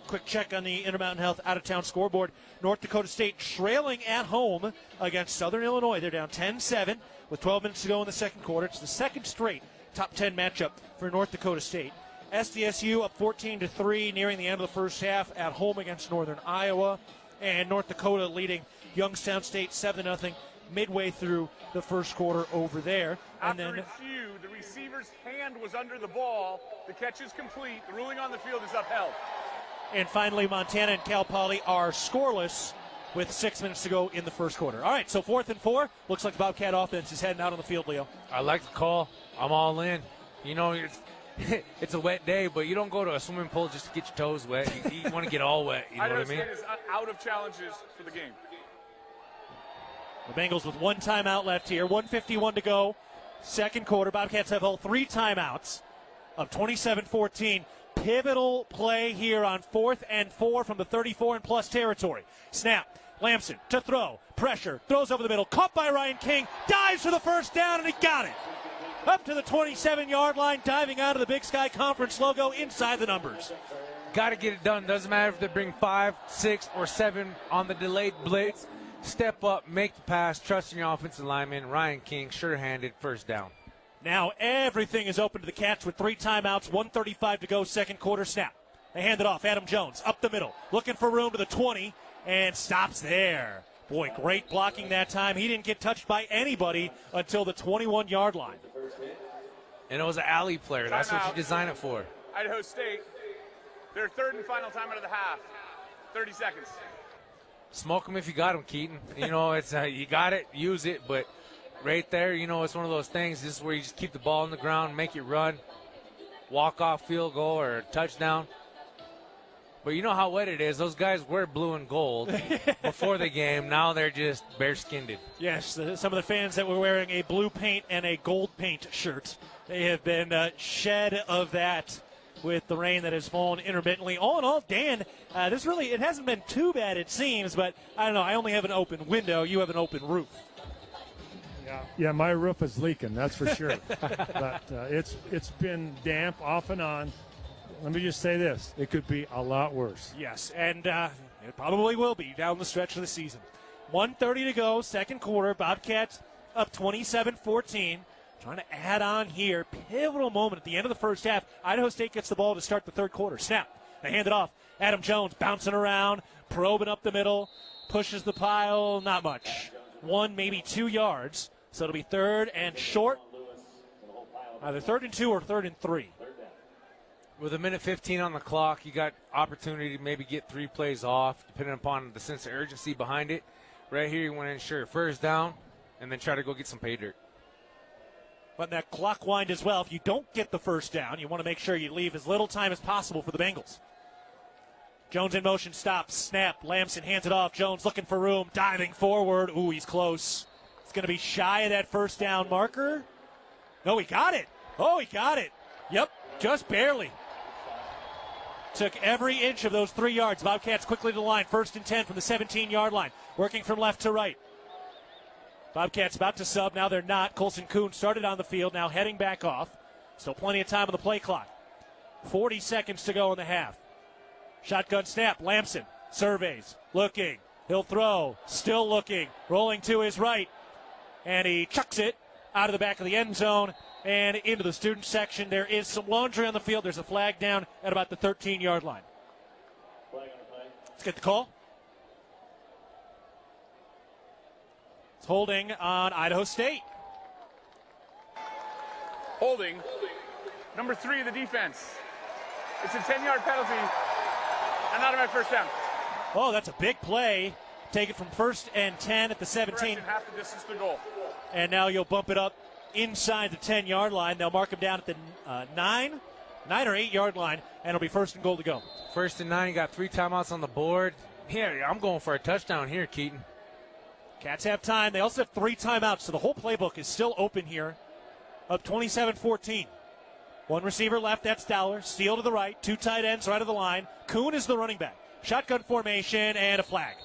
Quick check on the Intermountain Health out-of-town scoreboard. North Dakota State trailing at home against Southern Illinois. They're down 10-7 with 12 minutes to go in the second quarter. It's the second straight top 10 matchup for North Dakota State. SDSU up 14-3 nearing the end of the first half at home against Northern Iowa. And North Dakota leading Youngstown State 7-0 midway through the first quarter over there. And After review, the receiver's hand was under the ball. The catch is complete. The ruling on the field is upheld. And finally, Montana and Cal Poly are scoreless with 6 minutes to go in the first quarter. All right, so 4th and 4. Looks like the Bobcat offense is heading out on the field, Leo. I like the call. I'm all in. You know, it's a wet day, but you don't go to a swimming pool just to get your toes wet. You want to get all wet. You know what I mean? Idaho State is out of challenges for the game. The Bengals with one timeout left here. 1:51 to go. Second quarter. Bobcats have held 3 timeouts of 27-14. Pivotal play here on 4th and 4 from the 34 and plus territory. Snap. Lamson to throw. Pressure. Throws over the middle. Caught by Ryan King. Dives for the first down, and he got it. Up to the 27-yard line, diving out of the Big Sky Conference logo inside the numbers. Got to get it done. Doesn't matter if they bring 5, 6, or 7 on the delayed blitz. Step up, make the pass, trust in your offensive lineman. Ryan King, sure-handed, first down. Now everything is open to the Cats with 3 timeouts, 1:35 to go, second quarter. Snap. They hand it off. Adam Jones up the middle, looking for room to the 20, and stops there. Boy, great blocking that time. He didn't get touched by anybody until the 21-yard line. And it was an alley player. That's what you design it for. Idaho State, their third and final time out of the half. 30 seconds. Smoke them if you got them, Keaton. You know, it's you got it, use it, but right there, you know, it's one of those things. This is where you just keep the ball on the ground, make it run, walk-off field goal or touchdown. But you know how wet it is. Those guys wear blue and gold before the game. Now they're just bare-skinned. Yes, some of the fans that were wearing a blue paint and a gold paint shirt, they have been shed of that with the rain that has fallen intermittently. All in all, Dan, it hasn't been too bad, it seems, but I don't know. I only have an open window. You have an open roof. Yeah, my roof is leaking, that's for sure. But it's been damp off and on. Let me just say this. It could be a lot worse. Yes, and it probably will be down the stretch of the season. 1:30 to go, second quarter. Bobcats up 27-14. Trying to add on here. Pivotal moment at the end of the first half. Idaho State gets the ball to start the third quarter. Snap. They hand it off. Adam Jones bouncing around, probing up the middle, pushes the pile. Not much. 1, maybe 2 yards. So it'll be third and short. Either 3rd and 2 or 3rd and 3. With 1:15 on the clock, you got opportunity to maybe get 3 plays off, depending upon the sense of urgency behind it. Right here, you want to ensure first down and then try to go get some pay dirt. But that clock wind as well. If you don't get the first down, you want to make sure you leave as little time as possible for the Bengals. Jones in motion, stops, snap. Lamson hands it off. Jones looking for room, diving forward. Ooh, he's close. It's going to be shy of that first down marker. No, he got it. Oh, he got it. Yep, just barely. Took every inch of those 3 yards. Bobcats quickly to the line. 1st and 10 from the 17-yard line. Working from left to right. Bobcats about to sub. Now they're not. Colson Kuhn started on the field. Now heading back off. Still plenty of time on the play clock. 40 seconds to go in the half. Shotgun snap. Lamson surveys. Looking. He'll throw. Still looking. Rolling to his right. And he chucks it out of the back of the end zone and into the student section. There is some laundry on the field. There's a flag down at about the 13-yard line. Let's get the call. It's holding on Idaho State. Holding. Number 3 of the defense. It's a 10-yard penalty. And not my first down. Oh, that's a big play. Take it from 1st and 10 at the 17. Correction, half the distance to goal. And now you'll bump it up inside the 10-yard line. They'll mark him down at the 9 or 8-yard line, and it'll be 1st and goal to go. 1st and 9, you got 3 timeouts on the board. Here, I'm going for a touchdown here, Keaton. Cats have time. They also have 3 timeouts, so the whole playbook is still open here. Up 27-14. 1 receiver left, that's Dowler. Steele to the right, 2 tight ends right of the line. Kuhn is the running back. Shotgun formation and a flag.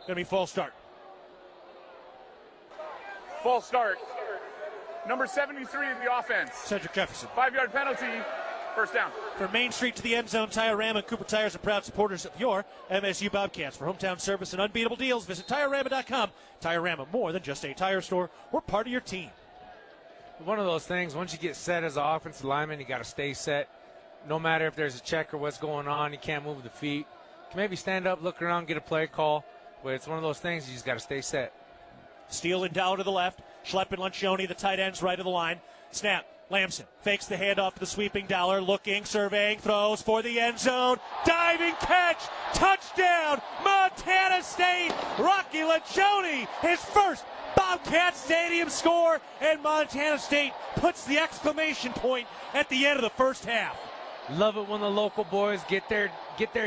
Going to be false start. False start. Number 73 of the offense. Cedric Jefferson. 5-yard penalty. First down. From Main Street to the end zone, Tire-Rama and Cooper Tires are proud supporters of your MSU Bobcats. For hometown service and unbeatable deals, visit TireRama.com. Tire-Rama, more than just a tire store. We're part of your team. One of those things, once you get set as an offensive lineman, you got to stay set. No matter if there's a check or what's going on, you can't move the feet. You can maybe stand up, look around, get a play call. But it's one of those things, you just got to stay set. Steele and Dowler to the left. Schlepp and Lencioni, the tight ends, right of the line. Snap. Lamson fakes the handoff to the sweeping Dowler. Looking, surveying, throws for the end zone. Diving catch. Touchdown. Montana State. Rocky Lencioni, his first Bobcat Stadium score. And Montana State puts the exclamation point at the end of the first half. Love it when the local boys get their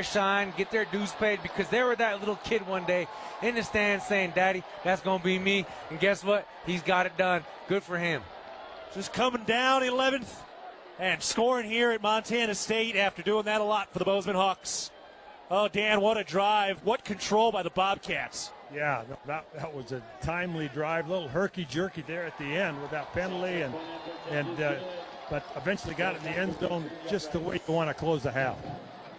shine, get their dues paid, because they were that little kid one day in the stands saying, Daddy, that's going to be me. And guess what? He's got it done. Good for him. Just coming down 11th and scoring here at Montana State after doing that a lot for the Bozeman Hawks. Oh, Dan, what a drive. What control by the Bobcats. Yeah, that was a timely drive. A little herky-jerky there at the end with that penalty, but eventually got it in the end zone just the way you want to close the half.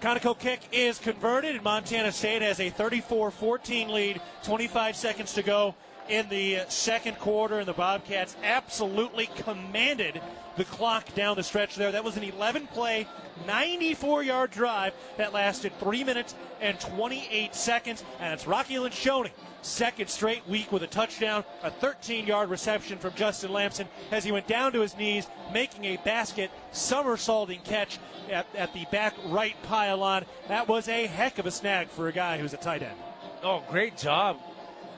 Conoco kick is converted, and Montana State has a 34-14 lead, 25 seconds to go in the second quarter, and the Bobcats absolutely commanded the clock down the stretch there. That was an 11-play, 94-yard drive that lasted 3 minutes and 28 seconds, and it's Rocky Lencioni, second straight week with a touchdown, a 13-yard reception from Justin Lamson as he went down to his knees, making a basket somersaulting catch at the back right pylon. That was a heck of a snag for a guy who's a tight end. Oh, great job.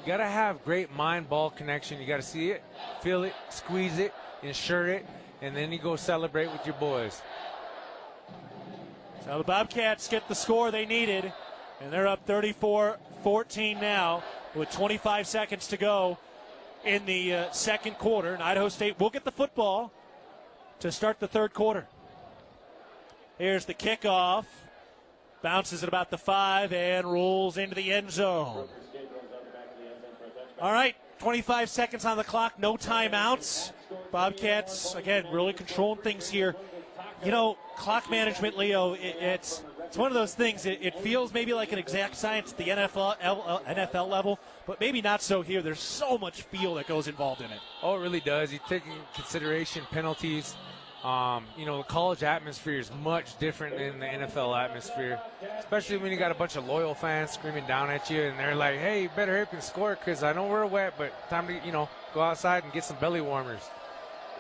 You got to have great mind-ball connection. You got to see it, feel it, squeeze it, insert it, and then you go celebrate with your boys. So the Bobcats get the score they needed, and they're up 34-14 now with 25 seconds to go in the second quarter. And Idaho State will get the football to start the third quarter. Here's the kickoff. Bounces at about the 5 and rolls into the end zone. All right, 25 seconds on the clock, no timeouts. Bobcats, again, really controlling things here. You know, clock management, Leo, it's one of those things. It feels maybe like an exact science at the NFL level, but maybe not so here. There's so much feel that goes involved in it. Oh, it really does. You take into consideration penalties. You know, the college atmosphere is much different than the NFL atmosphere, especially when you got a bunch of loyal fans screaming down at you, and they're like, hey, you better hurry up and score because I know we're wet, but time to, you know, go outside and get some belly warmers.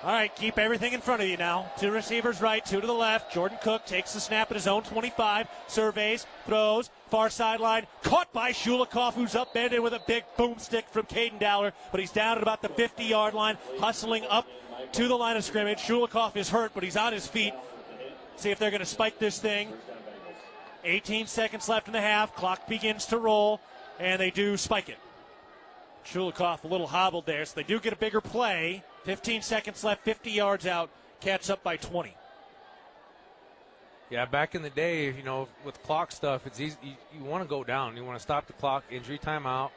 All right, keep everything in front of you now. 2 receivers right, 2 to the left. Jordan Cook takes the snap at his own 25, surveys, throws, far sideline, caught by Shulikov, who's upended with a big boomstick from Caden Dowler, but he's down at about the 50-yard line, hustling up to the line of scrimmage. Shulikov is hurt, but he's on his feet. See if they're going to spike this thing. 18 seconds left in the half. Clock begins to roll, and they do spike it. Shulikov a little hobbled there, so they do get a bigger play. 15 seconds left, 50 yards out. Cats up by 20. Yeah, back in the day, you know, with clock stuff, it's easy. You want to go down. You want to stop the clock, injury timeout.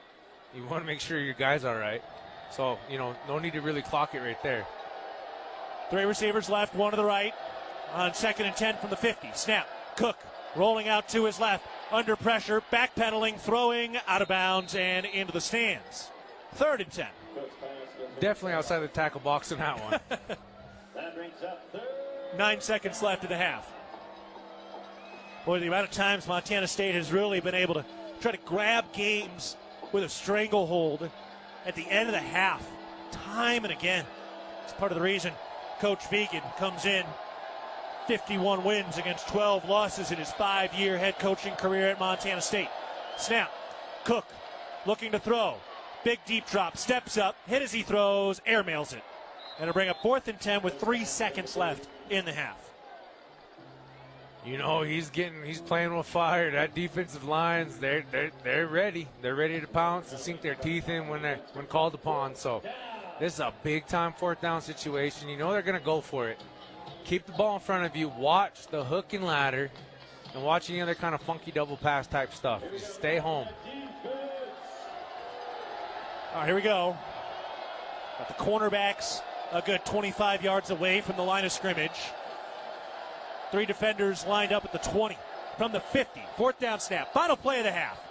You want to make sure your guy's all right. So, you know, no need to really clock it right there. 3 receivers left, 1 to the right. On 2nd and 10 from the 50. Snap. Cook rolling out to his left. Under pressure, backpedaling, throwing, out of bounds, and into the stands. 3rd and 10. Definitely outside the tackle box in that one. 9 seconds left in the half. Boy, the amount of times Montana State has really been able to try to grab games with a stranglehold at the end of the half, time and again. It's part of the reason Coach Vegan comes in 51 wins against 12 losses in his 5-year head coaching career at Montana State. Snap. Cook looking to throw. Big deep drop. Steps up. Hit as he throws. Airmails it. And it'll bring up 4th and 10 with 3 seconds left in the half. You know, he's playing with fire. That defensive lines, they're ready. They're ready to pounce and sink their teeth in when called upon. So this is a big time 4th down situation. You know they're going to go for it. Keep the ball in front of you. Watch the hook and ladder, and watch any other kind of funky double pass type stuff. Just stay home. All right, here we go. Got the cornerbacks a good 25 yards away from the line of scrimmage. 3 defenders lined up at the 20 from the 50. 4th down snap. Final play of the half.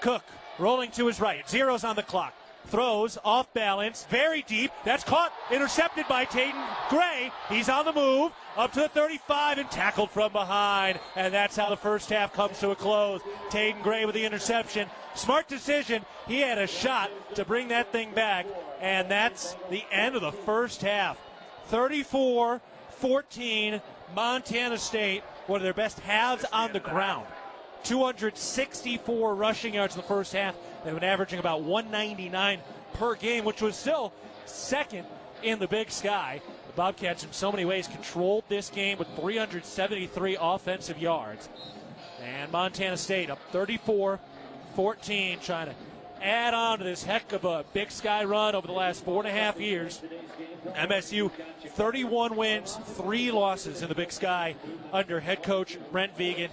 Cook rolling to his right. 0's on the clock. Throws off balance. Very deep. That's caught. Intercepted by Taden Gray. He's on the move. Up to the 35 and tackled from behind. And that's how the first half comes to a close. Taden Gray with the interception. Smart decision. He had a shot to bring that thing back. And that's the end of the first half. 34-14. Montana State, one of their best halves on the ground. 264 rushing yards in the first half. They've been averaging about 199 per game, which was still second in the Big Sky. The Bobcats in so many ways controlled this game with 373 offensive yards. And Montana State up 34-14, trying to add on to this heck of a Big Sky run over the last 4.5 years. MSU 31 wins, 3 losses in the Big Sky under head coach Brent Vegan.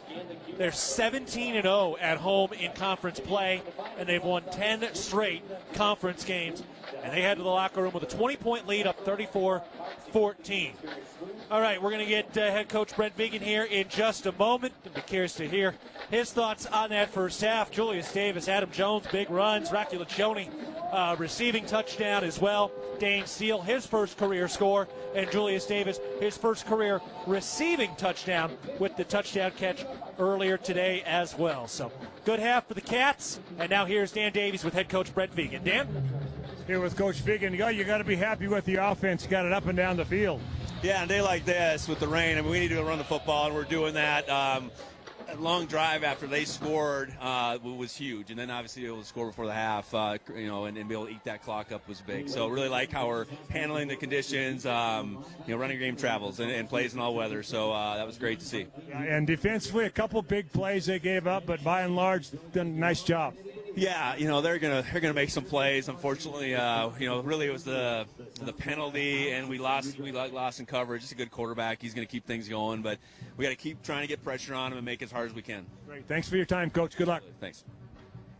They're 17-0 at home in conference play, and they've won 10 straight conference games. And they head to the locker room with a 20-point lead, up 34-14. All right, we're going to get head coach Brent Vegan here in just a moment. I'd be curious to hear his thoughts on that first half. Julius Davis, Adam Jones, big runs. Rocky Lencioni receiving touchdown as well. Dane Steele, his first career score, and Julius Davis, his first career receiving touchdown with the touchdown catch earlier today as well. So good half for the Cats, and now here's Dan Davies with head coach Brent Vigen. Dan? Here with Coach Vigen, you got to be happy with the offense. You got it up and down the field. Yeah, on a day like this with the rain, I mean, we need to run the football, and we're doing that. A long drive after they scored was huge, and then obviously able to score before the half, and be able to eat that clock up was big. So really like how we're handling the conditions, running game travels and plays in all weather. So that was great to see. And defensively, a couple big plays they gave up, but by and large, done a nice job. Yeah, they're gonna make some plays. Unfortunately, really it was the penalty, and we lost in coverage. Just a good quarterback. He's gonna keep things going, but we got to keep trying to get pressure on him and make it as hard as we can. Great. Thanks for your time, Coach. Good luck. Thanks.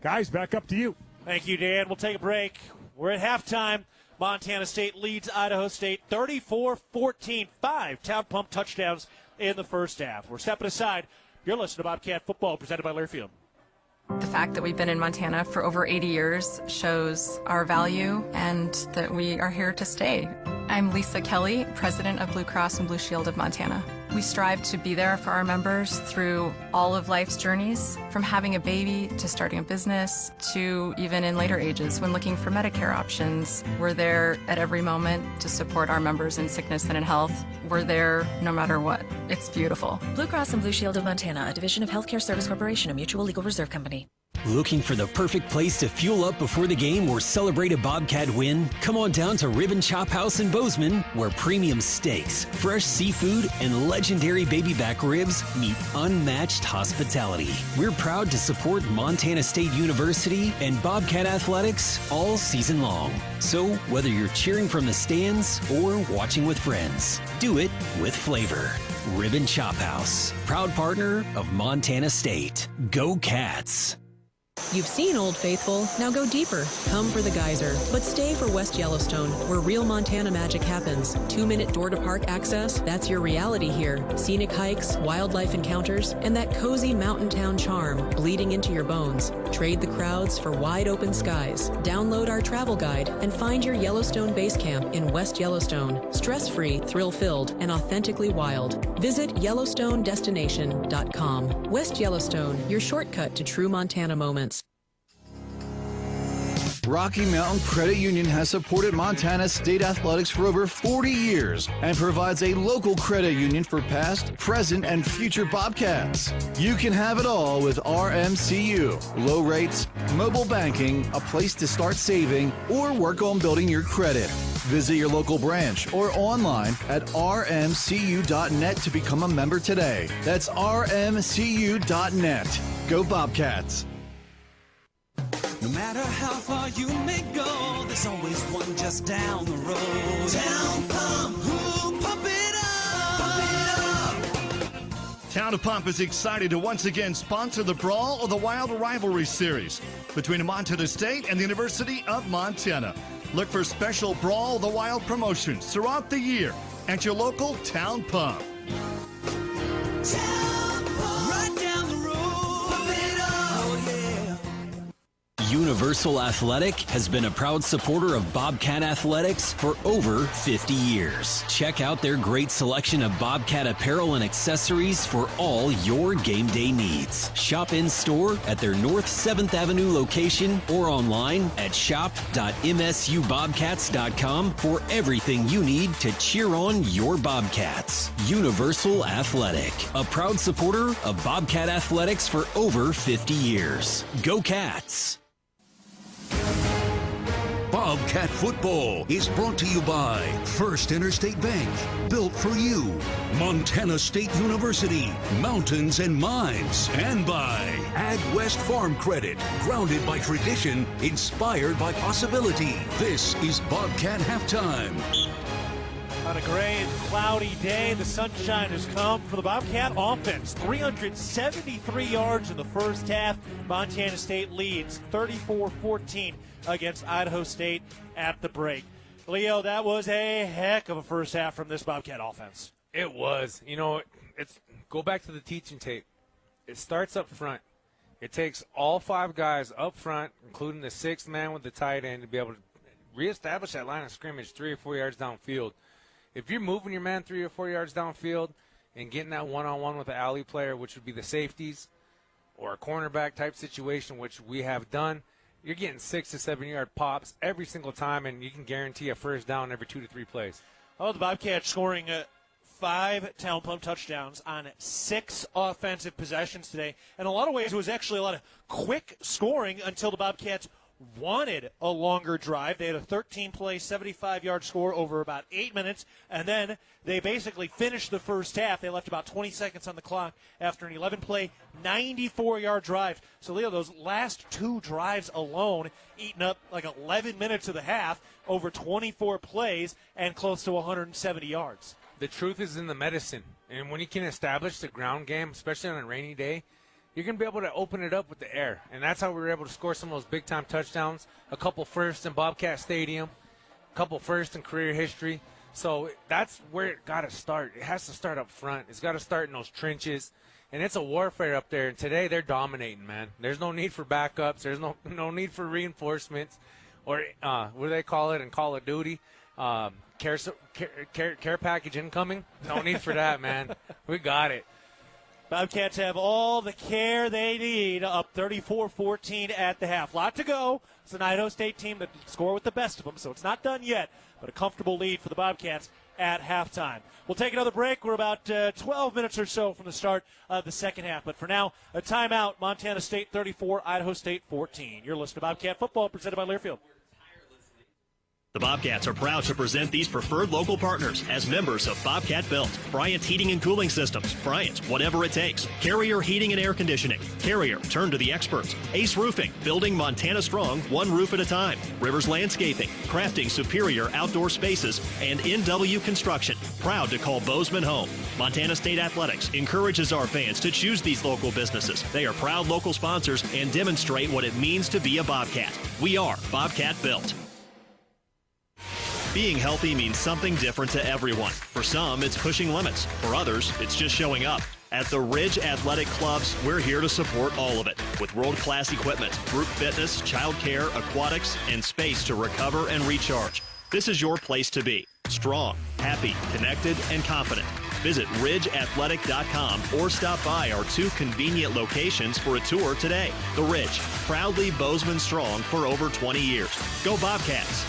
Guys, back up to you. Thank you, Dan. We'll take a break. We're at halftime. Montana State leads Idaho State 34-14. 5 Town Pump touchdowns in the first half. We're stepping aside. You're listening to Bobcat Football, presented by Learfield. The fact that we've been in Montana for over 80 years shows our value and that we are here to stay. I'm Lisa Kelly, president of Blue Cross and Blue Shield of Montana. We strive to be there for our members through all of life's journeys, from having a baby to starting a business to even in later ages when looking for Medicare options. We're there at every moment to support our members in sickness and in health. We're there no matter what. It's beautiful. Blue Cross and Blue Shield of Montana, a division of Healthcare Service Corporation, a mutual legal reserve company. Looking for the perfect place to fuel up before the game or celebrate a Bobcat win? Come on down to Ribbon Chop House in Bozeman, where premium steaks, fresh seafood, and legendary baby back ribs meet unmatched hospitality. We're proud to support Montana State University and Bobcat athletics all season long. So whether you're cheering from the stands or watching with friends, do it with flavor. Ribbon Chop House, proud partner of Montana State. Go Cats! You've seen Old Faithful, now go deeper. Come for the geyser, but stay for West Yellowstone, where real Montana magic happens. 2-minute door-to-park access, that's your reality here. Scenic hikes, wildlife encounters, and that cozy mountain town charm bleeding into your bones. Trade the crowds for wide-open skies. Download our travel guide and find your Yellowstone base camp in West Yellowstone. Stress-free, thrill-filled, and authentically wild. Visit YellowstoneDestination.com. West Yellowstone, your shortcut to true Montana moments. Rocky Mountain Credit Union has supported Montana State athletics for over 40 years and provides a local credit union for past, present, and future Bobcats. You can have it all with RMCU. Low rates, mobile banking, a place to start saving, or work on building your credit. Visit your local branch or online at rmcu.net to become a member today. That's rmcu.net. Go Bobcats! No matter how far you may go, there's always one just down the road. Town Pump, who pump it up, pump it up. Town Pump is excited to once again sponsor the Brawl of the Wild Rivalry Series between Montana State and the University of Montana. Look for special Brawl of the Wild promotions throughout the year at your local Town Pump. Town Pump, right down the road, pump it up, oh yeah. Universal Athletic has been a proud supporter of Bobcat athletics for over 50 years. Check out their great selection of Bobcat apparel and accessories for all your game day needs. Shop in store at their North 7th Avenue location or online at shop.msubobcats.com for everything you need to cheer on your Bobcats. Universal Athletic, a proud supporter of Bobcat athletics for over 50 years. Go Cats! Bobcat Football is brought to you by First Interstate Bank, built for you, Montana State University, Mountains and Mines, and by Ag West Farm Credit, grounded by tradition, inspired by possibility. This is Bobcat Halftime. On a gray and cloudy day, the sunshine has come for the Bobcat offense. 373 yards in the first half. Montana State leads 34-14 against Idaho State at the break. Leo, that was a heck of a first half from this Bobcat offense. It was. It's go back to the teaching tape. It starts up front. It takes all 5 guys up front, including the 6th man with the tight end, to be able to reestablish that line of scrimmage 3 or 4 yards downfield. If you're moving your man 3 or 4 yards downfield and getting that one-on-one with the alley player, which would be the safeties, or a cornerback type situation, which we have done, you're getting 6 to 7 yard pops every single time, and you can guarantee a first down every 2 to 3 plays. Oh, the Bobcats scoring 5 Talon Plum touchdowns on 6 offensive possessions today. In a lot of ways, it was actually a lot of quick scoring until the Bobcats wanted a longer drive. They had a 13-play, 75-yard score over about 8 minutes, and then they basically finished the first half. They left about 20 seconds on the clock after an 11-play, 94-yard drive. So, Leo, those last 2 drives alone eating up like 11 minutes of the half, over 24 plays, and close to 170 yards. The truth is in the medicine, and when you can establish the ground game, especially on a rainy day, you're going to be able to open it up with the air. And that's how we were able to score some of those big-time touchdowns, a couple firsts in Bobcat Stadium, a couple firsts in career history. So that's where it got to start. It has to start up front. It's got to start in those trenches. And it's a warfare up there. And today they're dominating, man. There's no need for backups. There's no need for reinforcements, or what do they call it in Call of Duty? Care package incoming? No need for that, man. We got it. Bobcats have all the care they need, up 34-14 at the half. Lot to go. It's an Idaho State team that score with the best of them, so it's not done yet, but a comfortable lead for the Bobcats at halftime. We'll take another break. We're about 12 minutes or so from the start of the second half, but for now, a timeout. Montana State 34, Idaho State 14. You're listening to Bobcat Football, presented by Learfield. The Bobcats are proud to present these preferred local partners as members of Bobcat Built, Bryant Heating and Cooling Systems, Bryant, whatever it takes, Carrier Heating and Air Conditioning, Carrier, turn to the experts, Ace Roofing, building Montana strong, one roof at a time, Rivers Landscaping, crafting superior outdoor spaces, and NW Construction, proud to call Bozeman home. Montana State Athletics encourages our fans to choose these local businesses. They are proud local sponsors and demonstrate what it means to be a Bobcat. We are Bobcat Built. Being healthy means something different to everyone. For some, it's pushing limits. For others, it's just showing up. At the Ridge Athletic Clubs, we're here to support all of it with world-class equipment, group fitness, childcare, aquatics, and space to recover and recharge. This is your place to be. Strong, happy, connected, and confident. Visit ridgeathletic.com or stop by our 2 convenient locations for a tour today. The Ridge, proudly Bozeman strong for over 20 years. Go Bobcats!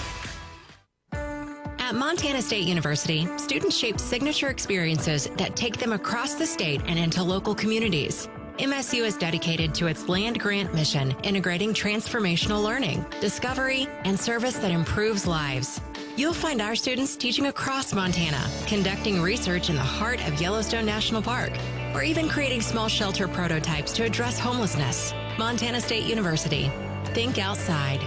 At Montana State University, students shape signature experiences that take them across the state and into local communities. MSU is dedicated to its land-grant mission, integrating transformational learning, discovery, and service that improves lives. You'll find our students teaching across Montana, conducting research in the heart of Yellowstone National Park, or even creating small shelter prototypes to address homelessness. Montana State University. Think outside.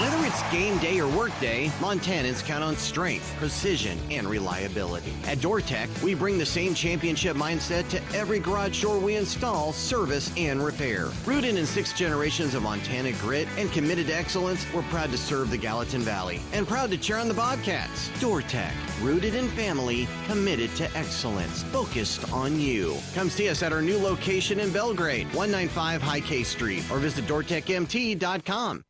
Whether it's game day or work day, Montanans count on strength, precision, and reliability. At DoorTech, we bring the same championship mindset to every garage door we install, service, and repair. Rooted in 6 generations of Montana grit and committed to excellence, we're proud to serve the Gallatin Valley and proud to cheer on the Bobcats. DoorTech, rooted in family, committed to excellence, focused on you. Come see us at our new location in Belgrade, 195 High K Street, or visit DoorTechMT.com.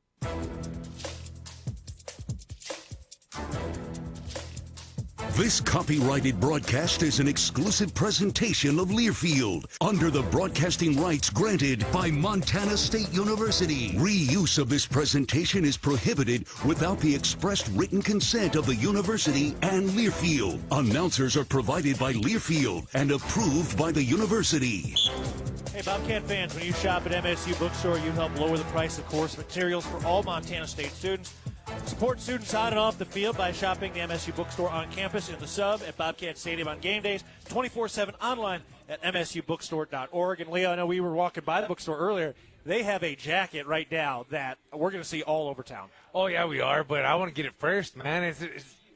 This copyrighted broadcast is an exclusive presentation of Learfield under the broadcasting rights granted by Montana State University. Reuse of this presentation is prohibited without the expressed written consent of the university and Learfield. Announcers are provided by Learfield and approved by the university. Hey, Bobcat fans, when you shop at MSU Bookstore, you help lower the price of course materials for all Montana State students. Support students on and off the field by shopping the MSU Bookstore on campus, in the sub, at Bobcat Stadium on game days, 24/7 online at msubookstore.org. And, Leo, I know we were walking by the bookstore earlier. They have a jacket right now that we're going to see all over town. Oh, yeah, we are, but I want to get it first, man. It's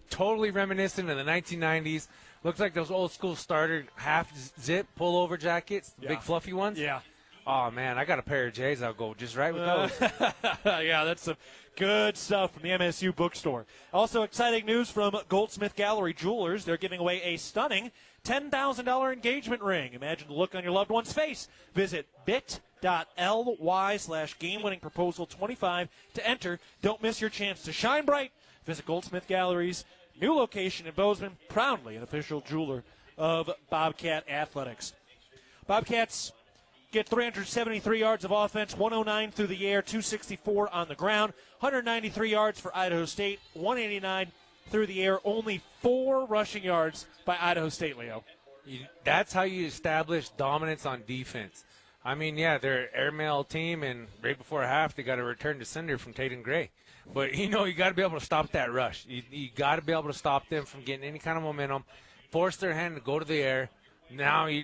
totally reminiscent of the 1990s. Looks like those old school starter half-zip pullover jackets, the big fluffy ones. Yeah. Oh, man, I got a pair of J's. I'll go just right with those. Yeah, that's some good stuff from the MSU bookstore. Also, exciting news from Goldsmith Gallery Jewelers. They're giving away a stunning $10,000 engagement ring. Imagine the look on your loved one's face. Visit bit.ly/game-winning-proposal-25 to enter. Don't miss your chance to shine bright. Visit Goldsmith Gallery's new location in Bozeman, proudly an official jeweler of Bobcat Athletics. Bobcats get 373 yards of offense, 109 through the air, 264 on the ground, 193 yards for Idaho State, 189 through the air, only 4 rushing yards by Idaho State, Leo. That's how you establish dominance on defense. I mean, yeah, they're an airmail team, and right before half, they got a return to sender from Tatum Gray. But, you got to be able to stop that rush. You got to be able to stop them from getting any kind of momentum, force their hand to go to the air. Now you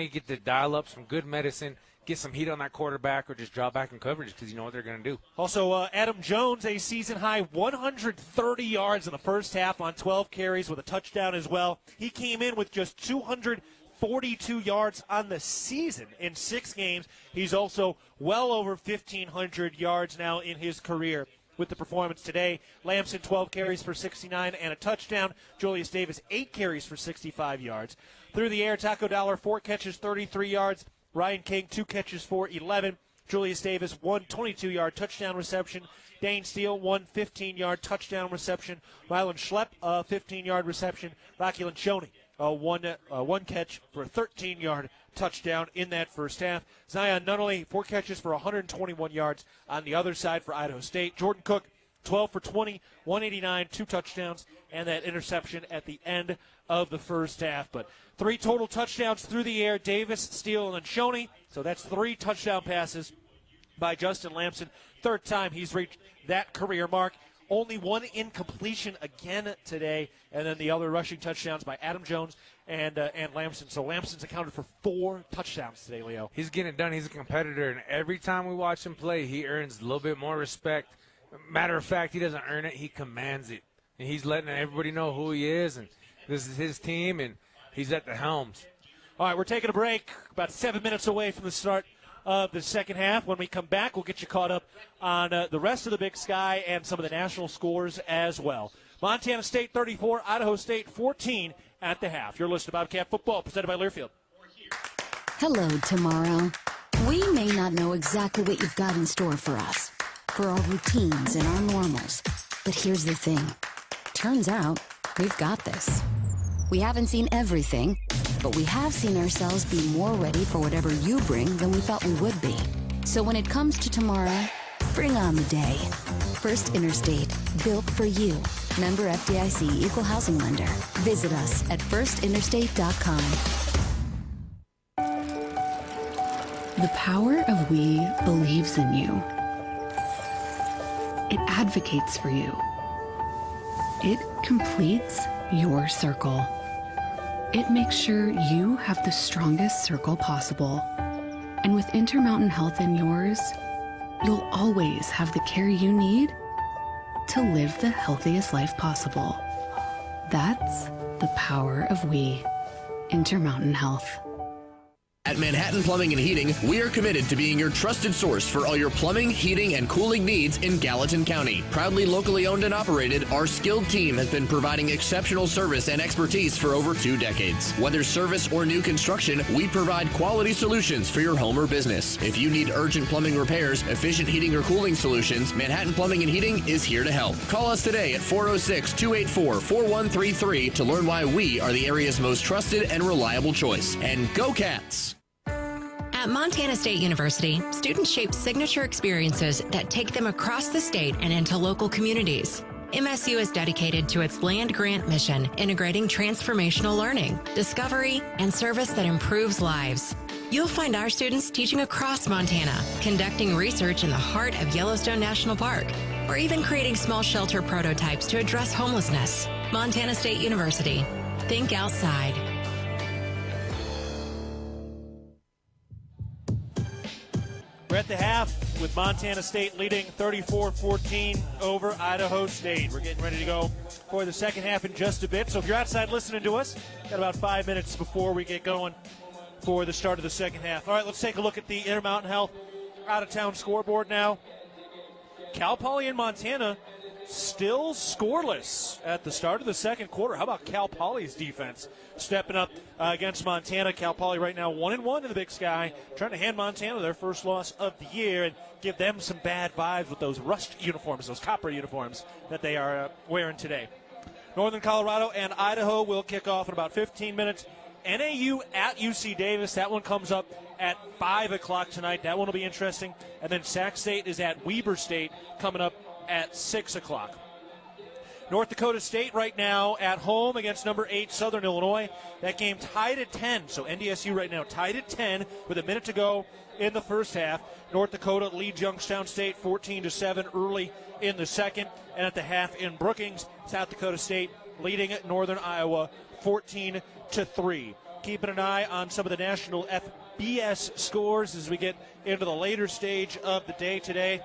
get to dial up some good medicine, get some heat on that quarterback, or just drop back in coverage because you know what they're going to do. Also, Adam Jones, a season-high 130 yards in the first half on 12 carries with a touchdown as well. He came in with just 242 yards on the season in 6 games. He's also well over 1,500 yards now in his career. With the performance today, Lamson 12 carries for 69 and a touchdown. Julius Davis 8 carries for 65 yards. Through the air, Taco Dollar 4 catches, 33 yards. Ryan King 2 catches for 11. Julius Davis 1 22-yard touchdown reception. Dane Steele 1 15-yard touchdown reception. Rylan Schlepp 15-yard reception. Rocky Lencioni one catch for a 13-yard touchdown in that first half. Zion Nunnally 4 catches for 121 yards on the other side for Idaho State. Jordan Cook 12 for 20, 189, 2 touchdowns, and that interception at the end of the first half. But 3 total touchdowns through the air, Davis, Steele, and Lencioni. So that's 3 touchdown passes by Justin Lamson. 3rd time he's reached that career mark. Only 1 incompletion again today, and then the other rushing touchdowns by Adam Jones and Lamson. So Lamson's accounted for 4 touchdowns today, Leo. He's getting it done. He's a competitor, and every time we watch him play, he earns a little bit more respect. Matter of fact, he doesn't earn it. He commands it. And he's letting everybody know who he is, and this is his team, and he's at the helms. All right, we're taking a break, about 7 minutes away from the start of the second half. When we come back, we'll get you caught up on the rest of the Big Sky and some of the national scores as well. Montana State 34, Idaho State 14 at the half. You're listening to Bobcat Football, presented by Learfield. Hello, tomorrow. We may not know exactly what you've got in store for us, for our routines and our normals. But here's the thing. Turns out, we've got this. We haven't seen everything, but we have seen ourselves be more ready for whatever you bring than we thought we would be. So when it comes to tomorrow, bring on the day. First Interstate, built for you. Member FDIC, Equal Housing Lender. Visit us at firstinterstate.com. The power of we believes in you. It advocates for you. It completes your circle. It makes sure you have the strongest circle possible. And with Intermountain Health in yours, you'll always have the care you need to live the healthiest life possible. That's the power of we. Intermountain Health. At Manhattan Plumbing and Heating, we are committed to being your trusted source for all your plumbing, heating, and cooling needs in Gallatin County. Proudly locally owned and operated, our skilled team has been providing exceptional service and expertise for over 2 decades. Whether service or new construction, we provide quality solutions for your home or business. If you need urgent plumbing repairs, efficient heating or cooling solutions, Manhattan Plumbing and Heating is here to help. Call us today at 406-284-4133 to learn why we are the area's most trusted and reliable choice. And go Cats! At Montana State University, students shape signature experiences that take them across the state and into local communities. MSU is dedicated to its land-grant mission, integrating transformational learning, discovery, and service that improves lives. You'll find our students teaching across Montana, conducting research in the heart of Yellowstone National Park, or even creating small shelter prototypes to address homelessness. Montana State University. Think outside. We're at the half with Montana State leading 34-14 over Idaho State. We're getting ready to go for the second half in just a bit. So if you're outside listening to us, got about 5 minutes before we get going for the start of the second half. All right, let's take a look at the Intermountain Health out-of-town scoreboard now. Cal Poly and Montana still scoreless at the start of the second quarter. How about Cal Poly's defense stepping up against Montana? Cal Poly right now 1-1 in the Big Sky, trying to hand Montana their first loss of the year and give them some bad vibes with those rust uniforms, those copper uniforms that they are wearing today. Northern Colorado and Idaho will kick off in about 15 minutes. NAU at UC Davis. That one comes up at 5 o'clock tonight. That one will be interesting. And then Sac State is at Weber State coming up at 6 o'clock. North Dakota State right now at home against number 8 Southern Illinois. That game tied at 10. So NDSU right now tied at 10 with a minute to go in the first half. North Dakota leads Youngstown State 14-7 early in the second. And at the half in Brookings, South Dakota State leading Northern Iowa 14-3. Keeping an eye on some of the national FBS scores as we get into the later stage of the day today.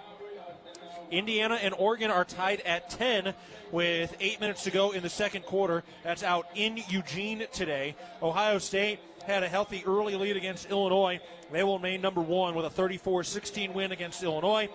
Indiana and Oregon are tied at 10 with 8 minutes to go in the second quarter. That's out in Eugene today. Ohio State had a healthy early lead against Illinois. They will remain number 1 with a 34-16 win against Illinois.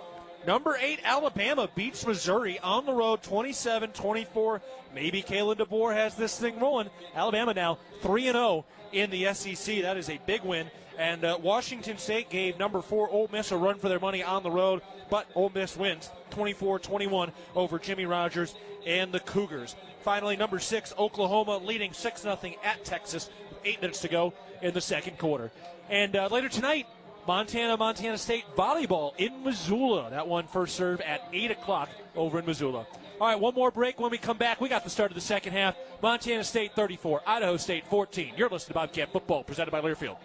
Number 8 Alabama beats Missouri on the road 27-24. Maybe Kalen DeBoer has this thing rolling. Alabama now 3-0 in the SEC. That is a big win. And Washington State gave number 4 Ole Miss a run for their money on the road, but Ole Miss wins 24-21 over Jimmy Rogers and the Cougars. Finally, number 6 Oklahoma leading 6-0 at Texas with 8 minutes to go in the second quarter. And later tonight, Montana State volleyball in Missoula. That one first serve at 8 o'clock over in Missoula. All right, one more break. When we come back, we got the start of the second half. Montana State 34, Idaho State 14. You're listening to Bobcat Football, presented by Learfield.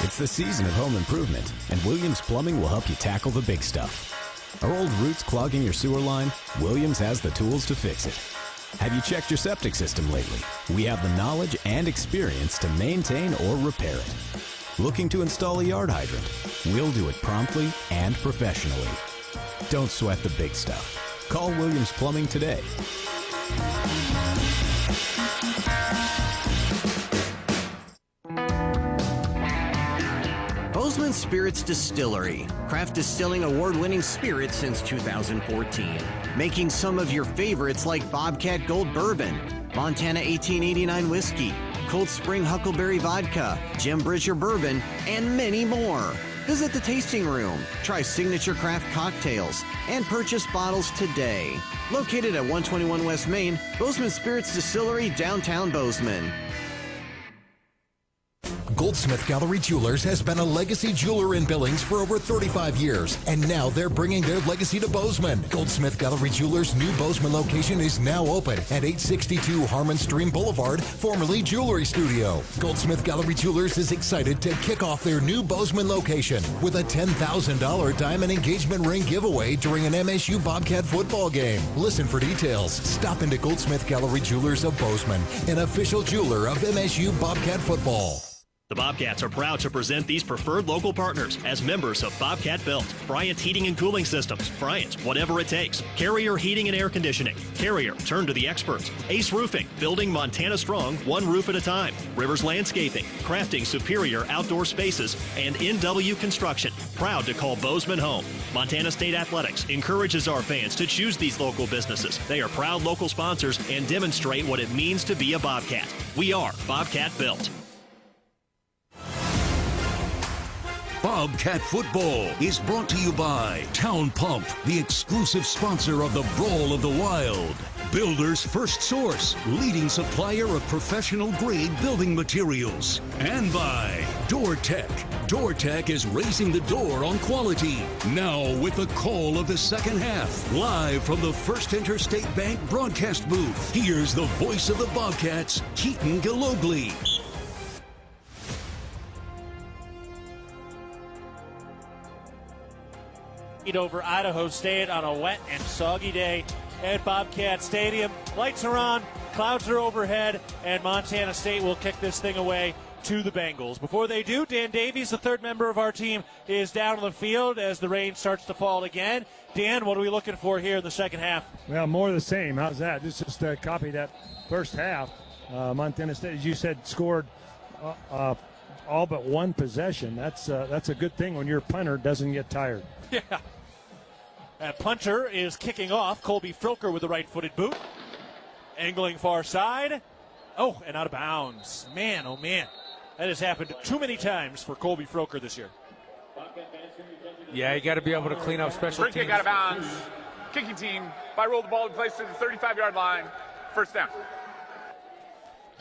It's the season of home improvement, and Williams Plumbing will help you tackle the big stuff. Are old roots clogging your sewer line? Williams has the tools to fix it. Have you checked your septic system lately? We have the knowledge and experience to maintain or repair it. Looking to install a yard hydrant? We'll do it promptly and professionally. Don't sweat the big stuff. Call Williams Plumbing today. Bozeman Spirits Distillery, craft distilling award-winning spirits since 2014. Making some of your favorites like Bobcat Gold Bourbon, Montana 1889 Whiskey, Cold Spring Huckleberry Vodka, Jim Bridger Bourbon, and many more. Visit the tasting room, try signature craft cocktails, and purchase bottles today. Located at 121 West Main, Bozeman Spirits Distillery, downtown Bozeman. Goldsmith Gallery Jewelers has been a legacy jeweler in Billings for over 35 years, and now they're bringing their legacy to Bozeman. Goldsmith Gallery Jewelers' new Bozeman location is now open at 862 Harmon Stream Boulevard, formerly Jewelry Studio. Goldsmith Gallery Jewelers is excited to kick off their new Bozeman location with a $10,000 diamond engagement ring giveaway during an MSU Bobcat football game. Listen for details. Stop into Goldsmith Gallery Jewelers of Bozeman, an official jeweler of MSU Bobcat football. The Bobcats are proud to present these preferred local partners as members of Bobcat Built, Bryant Heating and Cooling Systems, Bryant, whatever it takes, Carrier Heating and Air Conditioning, Carrier, turn to the experts, Ace Roofing, building Montana strong, one roof at a time, Rivers Landscaping, crafting superior outdoor spaces, and NW Construction, proud to call Bozeman home. Montana State Athletics encourages our fans to choose these local businesses. They are proud local sponsors and demonstrate what it means to be a Bobcat. We are Bobcat Built. Bobcat Football is brought to you by Town Pump, the exclusive sponsor of the Brawl of the Wild. Builder's First Source, leading supplier of professional-grade building materials. And by DoorTech. DoorTech is raising the door on quality. Now with the call of the second half, live from the First Interstate Bank broadcast booth, here's the voice of the Bobcats, Keaton Gillogly. Over Idaho State on a wet and soggy day at Bobcat Stadium. Lights are on, clouds are overhead, and Montana State will kick this thing away to the Bengals. Before they do, Dan Davies, the third member of our team, is down on the field as the rain starts to fall again. Dan, what are we looking for here in the second half? Well, more of the same. How's that? This is just copy that first half. Montana State, as you said, scored all but one possession. That's a good thing when your punter doesn't get tired. Yeah. And punter is kicking off. Colby Frilker with the right-footed boot. Angling far side. Oh, and out of bounds. Man, oh man. That has happened too many times for Colby Frilker this year. Yeah, you got to be able to clean up special teams. Free kick out of bounds. Kicking team. By roll the ball in place to the 35-yard line. First down.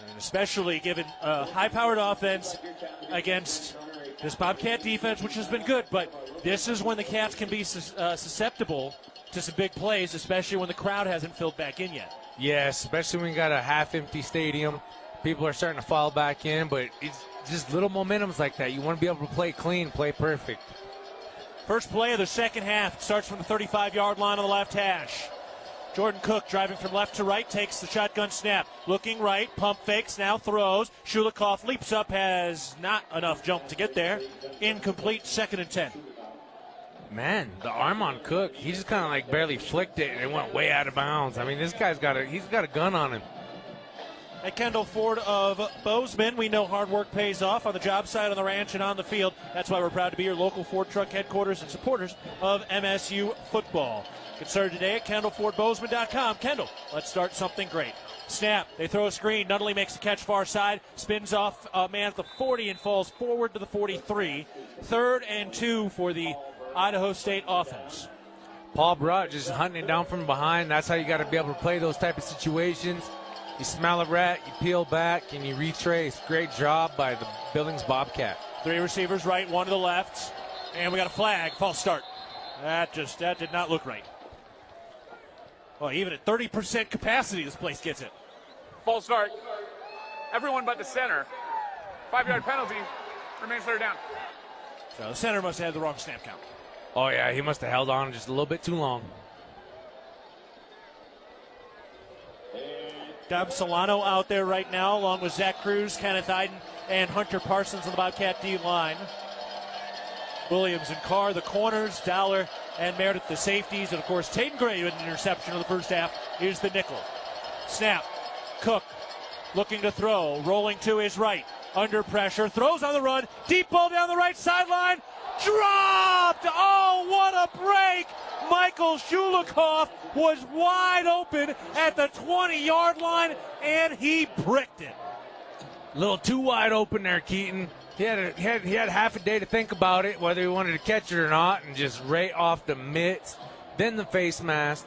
And especially given a high-powered offense against this Bobcat defense, which has been good, but this is when the Cats can be susceptible to some big plays, especially when the crowd hasn't filled back in yet. Yeah, especially when you got a half-empty stadium. People are starting to fall back in, but it's just little momentums like that. You want to be able to play clean, play perfect. First play of the second half starts from the 35-yard line on the left hash. Jordan Cook driving from left to right, takes the shotgun snap. Looking right, pump fakes, now throws. Shulikov leaps up, has not enough jump to get there. Incomplete, 2nd and 10. Man, the arm on Cook, he just kind of like barely flicked it and it went way out of bounds. I mean, this guy's got a gun on him. At Kendall Ford of Bozeman, we know hard work pays off on the job site, on the ranch, and on the field. That's why we're proud to be your local Ford truck headquarters and supporters of MSU football. Get started today at KendallFordBozeman.com. Kendall, let's start something great. Snap, they throw a screen. Nunnally makes the catch far side, spins off a man at the 40 and falls forward to the 43. 3rd and 2 for the Idaho State offense. Paul Brutt just hunting it down from behind. That's how you got to be able to play those type of situations. You smell a rat, you peel back, and you retrace. Great job by the Billings Bobcat. 3 receivers right, 1 to the left. And we got a flag, false start. That did not look right. Well, even at 30% capacity, this place gets it. False start. Everyone but the center. 5-yard penalty. Remains 3rd down. So the center must have had the wrong snap count. Oh, yeah, he must have held on just a little bit too long. Dom Solano out there right now, along with Zach Cruz, Kenneth Iden, and Hunter Parsons on the Bobcat D line. Williams and Carr, the corners, Dowler and Meredith, the safeties, and of course, Taden Gray with an interception of the first half is the nickel. Snap. Cook looking to throw, rolling to his right, under pressure, throws on the run, deep ball down the right sideline, dropped! Oh, what a break! Michael Shulikov was wide open at the 20-yard line, and he bricked it. A little too wide open there, Keaton. He had half a day to think about it, whether he wanted to catch it or not, and just right off the mitts, then the face mask.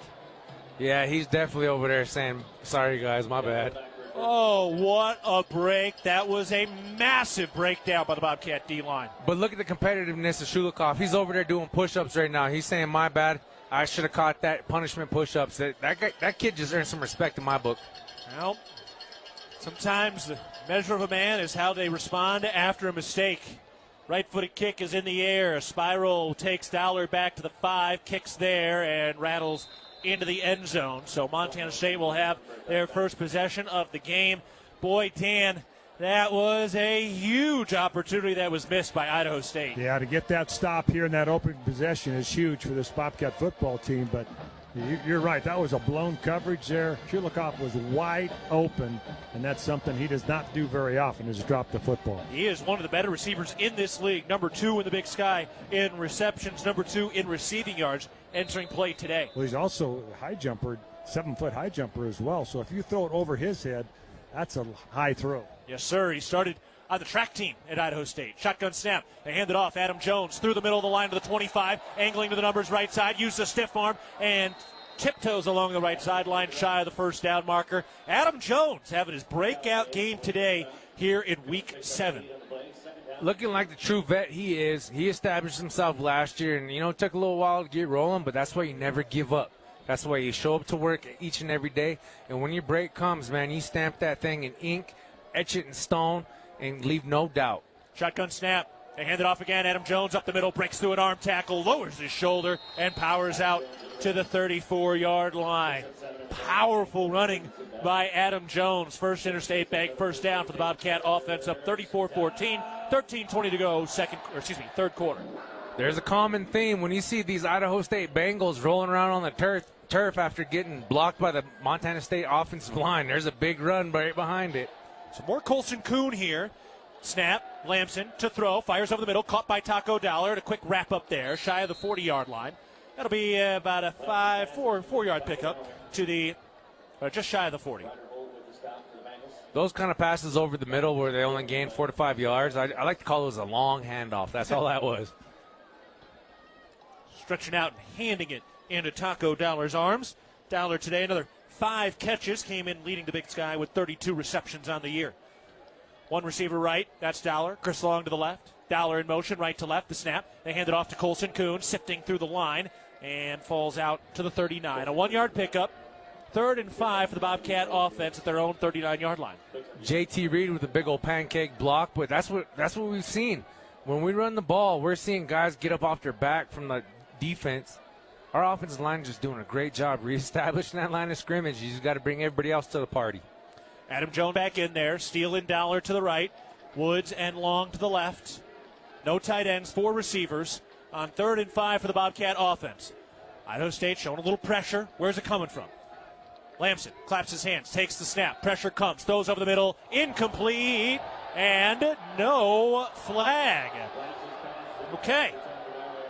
Yeah, he's definitely over there saying, sorry, guys, my bad. Oh, what a break. That was a massive breakdown by the Bobcat D-line. But look at the competitiveness of Shulikov. He's over there doing push-ups right now. He's saying, my bad. I should have caught that punishment push-ups. That kid just earned some respect in my book. Well, sometimes the measure of a man is how they respond after a mistake. Right-footed kick is in the air. A spiral takes Dowler back to the 5, kicks there, and rattles into the end zone. So Montana State will have their first possession of the game. Boy, Dan, that was a huge opportunity that was missed by Idaho State. Yeah, to get that stop here in that open possession is huge for this Bobcat football team, but you're right. That was a blown coverage there. Shulikov was wide open, and that's something he does not do very often, is drop the football. He is one of the better receivers in this league. Number 2 in the Big Sky in receptions, number 2 in receiving yards, entering play today. Well, he's also a high jumper, 7-foot high jumper as well. So if you throw it over his head, that's a high throw. Yes, sir. He started on the track team at Idaho State. Shotgun snap. They hand it off. Adam Jones through the middle of the line to the 25, angling to the numbers right side, uses a stiff arm, and tiptoes along the right sideline, shy of the first down marker. Adam Jones having his breakout game today here in Week 7. Looking like the true vet he is. He established himself last year, and, it took a little while to get rolling, but that's why you never give up. That's why you show up to work each and every day, and when your break comes, man, you stamp that thing in ink, etch it in stone, and leave no doubt. Shotgun snap. They hand it off again. Adam Jones up the middle, breaks through an arm tackle, lowers his shoulder, and powers out to the 34-yard line. Powerful running by Adam Jones. First Interstate Bank, first down for the Bobcat offense, up 34-14, 13:20 to go, third quarter. There's a common theme when you see these Idaho State Bengals rolling around on the turf. turf after getting blocked by the Montana State offensive line. There's a big run right behind it. So more Colson Kuhn here. Snap, Lamson to throw, fires over the middle, caught by Taco Dollar. A quick wrap up there, shy of the 40-yard line. That'll be about a 4-yard pickup to the just shy of the 40. Those kind of passes over the middle where they only gain 4 to 5 yards, I like to call those a long handoff. That's all that was. Stretching out and handing it into Taco Dollar's arms. Dollar today, another 5 catches, came in leading the Big Sky with 32 receptions on the year. One receiver right, that's Dollar. Chris Long to the left. Dollar in motion, right to left, the snap. They hand it off to Colson Kuhn, sifting through the line, and falls out to the 39. A 1-yard pickup. 3rd and 5 for the Bobcat offense at their own 39-yard line. JT Reed with a big old pancake block, but that's what we've seen. When we run the ball, we're seeing guys get up off their back from the defense. Our offensive line is just doing a great job reestablishing that line of scrimmage. You just got to bring everybody else to the party. Adam Jones back in there. Steele and Dollar to the right. Woods and Long to the left. No tight ends, 4 receivers on 3rd and 5 for the Bobcat offense. Idaho State showing a little pressure. Where's it coming from? Lamson claps his hands, takes the snap. Pressure comes, throws over the middle. Incomplete, and no flag. Okay.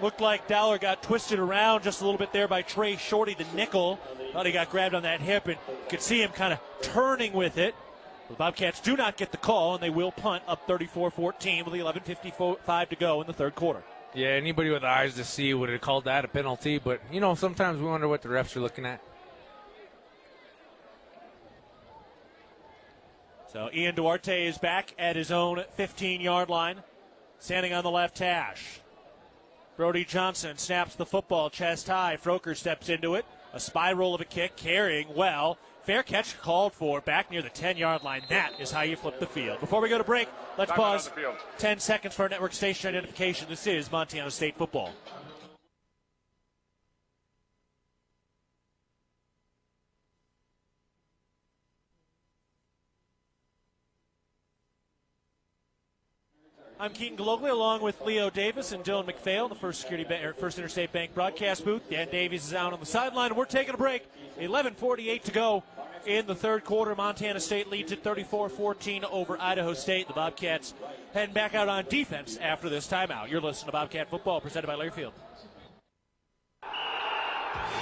Looked like Dollar got twisted around just a little bit there by Trey Shorty, the nickel. Thought he got grabbed on that hip, and you could see him kind of turning with it. The Bobcats do not get the call, and they will punt up 34-14 with 11:55 to go in the 3rd quarter. Yeah, anybody with eyes to see would have called that a penalty, but, sometimes we wonder what the refs are looking at. So Ian Duarte is back at his own 15-yard line, standing on the left hash. Brody Johnson snaps the football chest high. Froker steps into it. A spiral of a kick, carrying well. Fair catch called for back near the 10-yard line. That is how you flip the field. Before we go to break, let's pause 10 seconds for our network station identification. This is Montana State football. I'm Keaton Gillogly along with Leo Davis and Dylan McPhail, the First Interstate Bank broadcast booth. Dan Davies is out on the sideline. We're taking a break. 11:48 to go in the 3rd quarter. Montana State leads at 34-14 over Idaho State. The Bobcats heading back out on defense after this timeout. You're listening to Bobcat Football, presented by Learfield.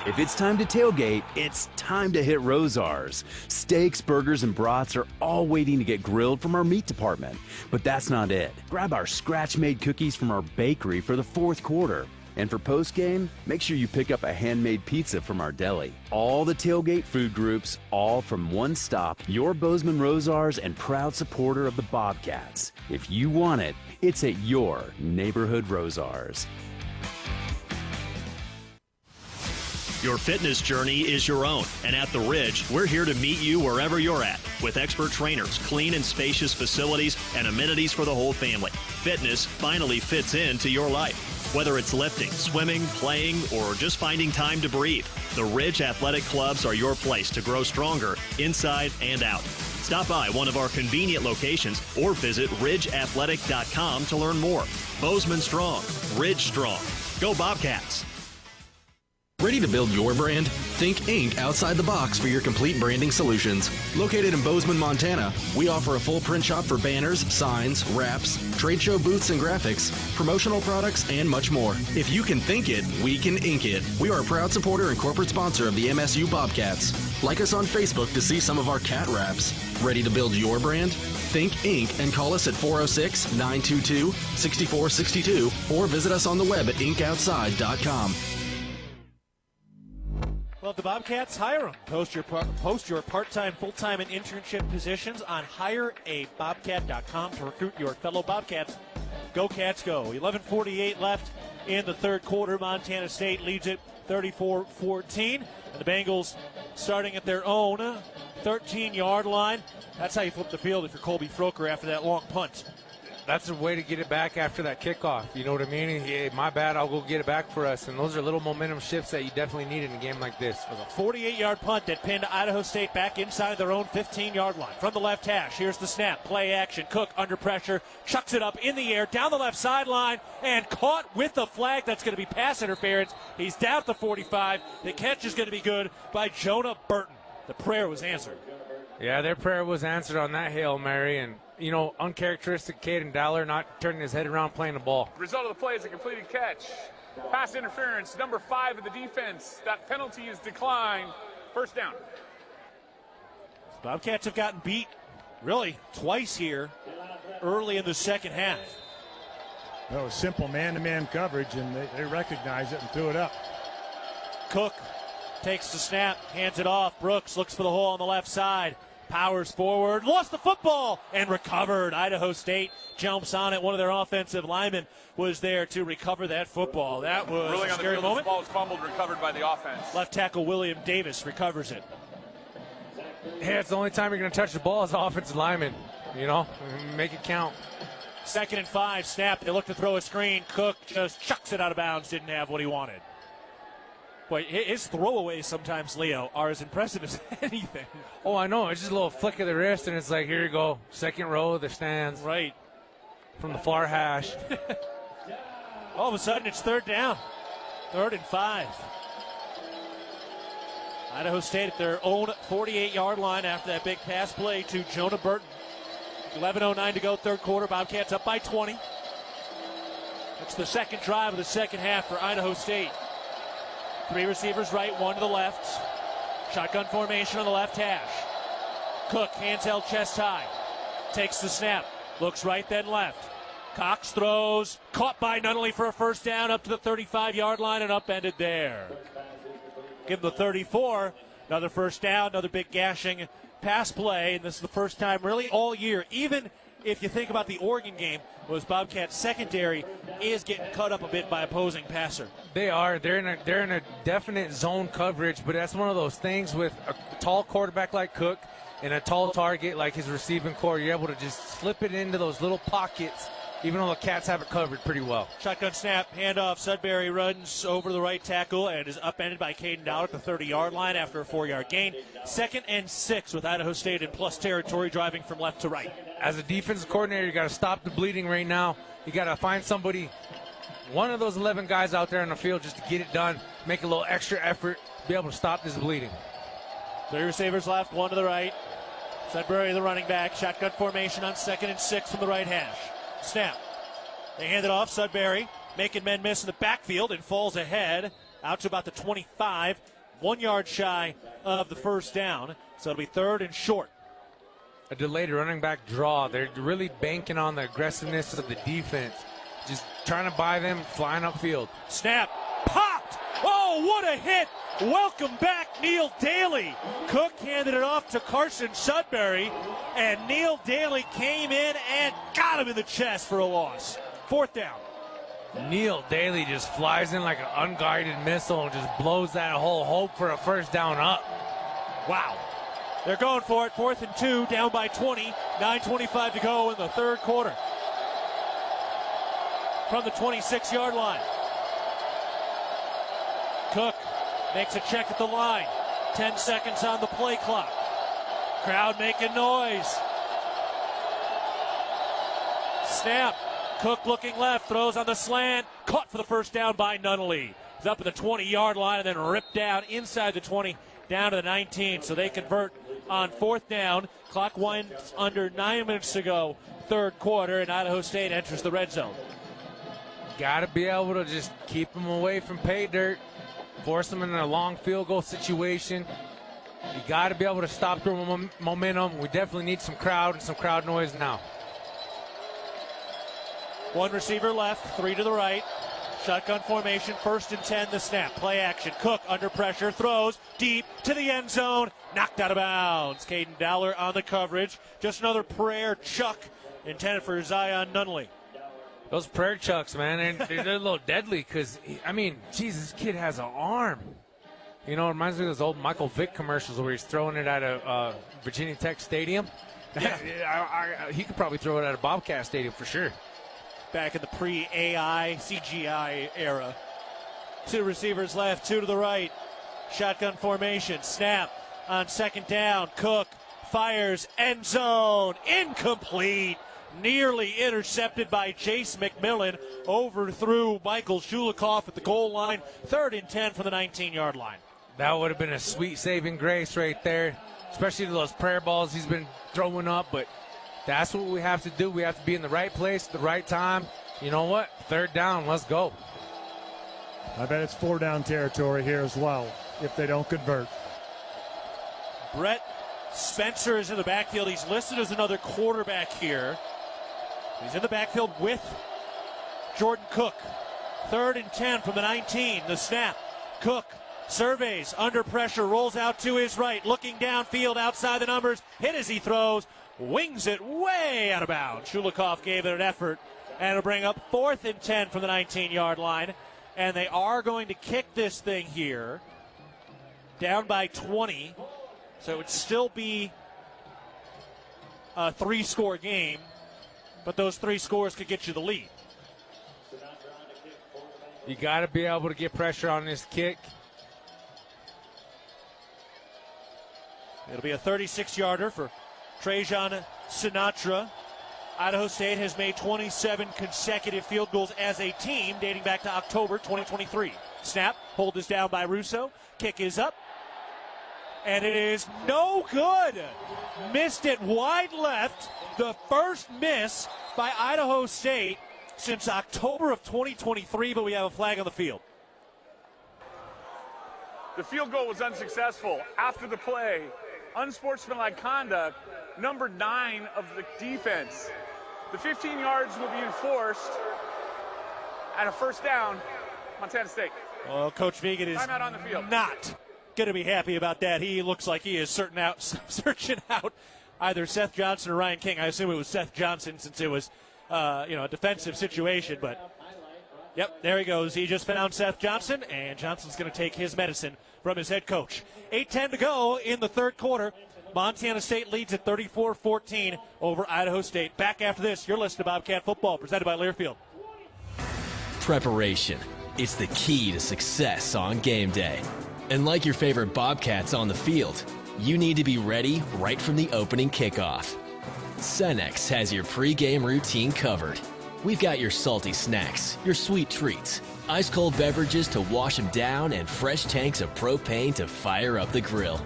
If it's time to tailgate, it's time to hit Rosar's. Steaks, burgers, and brats are all waiting to get grilled from our meat department. But that's not it. Grab our scratch-made cookies from our bakery for the 4th quarter. And for post-game, make sure you pick up a handmade pizza from our deli. All the tailgate food groups, all from one stop. Your Bozeman Rosar's and proud supporter of the Bobcats. If you want it, it's at your neighborhood Rosar's. Your fitness journey is your own, and at The Ridge, we're here to meet you wherever you're at with expert trainers, clean and spacious facilities, and amenities for the whole family. Fitness finally fits into your life. Whether it's lifting, swimming, playing, or just finding time to breathe, the Ridge Athletic Clubs are your place to grow stronger inside and out. Stop by one of our convenient locations or visit ridgeathletic.com to learn more. Bozeman strong, Ridge strong. Go Bobcats. Ready to build your brand? Think Inc. outside the box for your complete branding solutions. Located in Bozeman, Montana, we offer a full print shop for banners, signs, wraps, trade show booths and graphics, promotional products, and much more. If you can think it, we can ink it. We are a proud supporter and corporate sponsor of the MSU Bobcats. Like us on Facebook to see some of our cat wraps. Ready to build your brand? Think Inc. and call us at 406-922-6462 or visit us on the web at inkoutside.com. Well, if the Bobcats, hire them. Post your part-time, full-time, and internship positions on hireabobcat.com to recruit your fellow Bobcats. Go Cats, go. 11:48 left in the 3rd quarter. Montana State leads it 34-14. And the Bengals starting at their own 13-yard line. That's how you flip the field if you're Colby Froker after that long punt. that's a way to get it back after that kickoff. You know what I mean? Hey, my bad, I'll go get it back for us. And those are little momentum shifts that you definitely need in a game like this. It was a 48-yard punt that pinned Idaho State back inside their own 15-yard line. From the left hash, here's the snap. Play action. Cook under pressure, chucks it up in the air, down the left sideline, and caught with the flag. That's going to be pass interference. He's down at the 45. The catch is going to be good by Jonah Burton. The prayer was answered. Yeah, their prayer was answered on that Hail Mary, and, you know, uncharacteristic Keaton Dowler not turning his head around playing the ball. The result of the play is a completed catch. Pass interference, number 5 of the defense. That penalty is declined. First down. Bobcats have gotten beat, really, twice here early in the second half. That was simple man-to-man coverage, and they recognized it and threw it up. Cook takes the snap, hands it off. Brooks looks for the hole on the left side. Powers forward, lost the football, and recovered. Idaho State jumps on it. One of their offensive linemen was there to recover that football. That was really a scary moment. The ball was fumbled, recovered by the offense. Left tackle William Davis recovers it. Yeah, it's the only time you're going to touch the ball as an offensive lineman. You know, make it count. 2nd and 5, snap. They look to throw a screen. Cook just chucks it out of bounds. Didn't have what he wanted. Boy, his throwaways sometimes, Leo, are as impressive as anything. Oh, I know. It's just a little flick of the wrist, and it's like, here you go. Second row of the stands. Right. From the far hash. All of a sudden, it's 3rd down. 3rd and 5. Idaho State at their own 48-yard line after that big pass play to Jonah Burton. 11:09 to go, 3rd quarter. Bobcats up by 20. That's the second drive of the second half for Idaho State. 3 receivers right, 1 to the left. Shotgun formation on the left hash. Cook, hands held chest high. Takes the snap. Looks right, then left. Cox throws. Caught by Nunnally for a first down up to the 35-yard line and upended there. Give him the 34. Another first down, another big gashing pass play. And this is the first time really all year, even if you think about the Oregon game, was Bobcats secondary is getting cut up a bit by opposing passer. They are. They're in a definite zone coverage, but that's one of those things with a tall quarterback like Cook and a tall target like his receiving core. You're able to just slip it into those little pockets, even though the Cats have it covered pretty well. Shotgun snap, handoff. Sudbury runs over the right tackle and is upended by Keaton Dowler at the 30-yard line after a 4-yard gain. 2nd and 6 with Idaho State in plus territory, driving from left to right. As a defensive coordinator, you got to stop the bleeding right now. You got to find somebody, one of those 11 guys out there on the field, just to get it done, make a little extra effort, be able to stop this bleeding. 3 receivers left, 1 to the right. Sudbury, the running back. Shotgun formation on 2nd and 6 from the right hash. Snap. They hand it off. Sudbury making men miss in the backfield and falls ahead out to about the 25. 1 yard shy of the first down. So it'll be 3rd and short. A delayed running back draw. They're really banking on the aggressiveness of the defense. Just trying to buy them flying upfield. Snap. Popped. Oh, what a hit. Welcome back, Neil Daly. Cook handed it off to Carson Sudbury, and Neil Daly came in and got him in the chest for a loss. 4th down. Neil Daly just flies in like an unguided missile and just blows that whole hope for a first down up. Wow. They're going for it. 4th and 2, down by 20. 9:25 to go in the 3rd quarter. From the 26-yard line. Cook makes a check at the line. 10 seconds on the play clock. Crowd making noise. Snap. Cook looking left, throws on the slant. Caught for the first down by Nunnally. He's up at the 20-yard line and then ripped down inside the 20, down to the 19. So they convert on 4th down. Clock winds under 9 minutes to go. 3rd quarter, and Idaho State enters the red zone. Got to be able to just keep them away from pay dirt. Force them in a long field goal situation. You got to be able to stop their momentum. We definitely need some crowd and some crowd noise now. 1 receiver left, 3 to the right. Shotgun formation, 1st and 10, the snap. Play action. Cook under pressure, throws deep to the end zone. Knocked out of bounds. Keaton Dowler on the coverage. Just another prayer chuck intended for Zion Nunnally. Those prayer chucks, man, they're a little deadly because, I mean, geez, this kid has an arm. You know, it reminds me of those old Michael Vick commercials where he's throwing it at a Virginia Tech stadium. Yeah. He could probably throw it at a Bobcat stadium for sure. Back in the pre-AI, CGI era. 2 receivers left, 2 to the right. Shotgun formation, snap on second down. Cook fires, end zone, incomplete. Nearly intercepted by Chase McMillan. Overthrew Michael Shulikov at the goal line. 3rd and 10 from the 19-yard line. That would have been a sweet saving grace right there, especially those prayer balls he's been throwing up. But that's what we have to do. We have to be in the right place at the right time. You know what? 3rd down, let's go. I bet it's 4-down territory here as well if they don't convert. Brett Spencer is in the backfield. He's listed as another quarterback here. He's in the backfield with Jordan Cook. 3rd and 10 from the 19. The snap. Cook surveys, under pressure, rolls out to his right, looking downfield outside the numbers. Hit as he throws, wings it way out of bounds. Shulikov gave it an effort, and it'll bring up 4th and 10 from the 19-yard line. And they are going to kick this thing here, down by 20. So it would still be a 3-score game, but those 3 scores could get you the lead. You got to be able to get pressure on this kick. It'll be a 36-yarder for Trajan Sinatra. Idaho State has made 27 consecutive field goals as a team dating back to October 2023. Snap, hold is down by Russo. Kick is up. And it is no good. Missed it wide left. The first miss by Idaho State since October of 2023, but we have a flag on the field. The field goal was unsuccessful. After the play, unsportsmanlike conduct, number 9 of the defense. The 15 yards will be enforced at a 1st down, Montana State. Well, Coach Vegan is Timeout on the field. Not going to be happy about that. He looks like he is searching out either Seth Johnson or Ryan King. I assume it was Seth Johnson since it was a defensive situation. But, yep, there he goes. He just found Seth Johnson, and Johnson's going to take his medicine from his head coach. 8:10 to go in the 3rd quarter. Montana State leads at 34-14 over Idaho State. Back after this, you're listening to Bobcat Football, presented by Learfield. Preparation. It's the key to success on game day. And like your favorite Bobcats on the field, you need to be ready right from the opening kickoff. Cenex has your pregame routine covered. We've got your salty snacks, your sweet treats, ice-cold beverages to wash them down, and fresh tanks of propane to fire up the grill.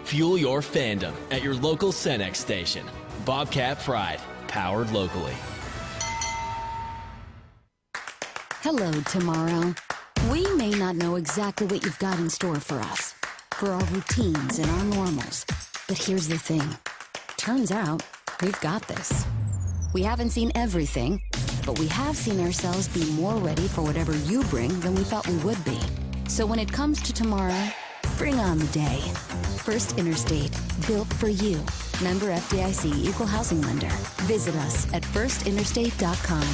Fuel your fandom at your local Cenex station. Bobcat Pride, powered locally. Hello, tomorrow. We may not know exactly what you've got in store for us, for our routines and our normals. But here's the thing. Turns out, we've got this. We haven't seen everything, but we have seen ourselves be more ready for whatever you bring than we thought we would be. So when it comes to tomorrow, bring on the day. First Interstate, built for you. Member FDIC, Equal Housing Lender. Visit us at firstinterstate.com.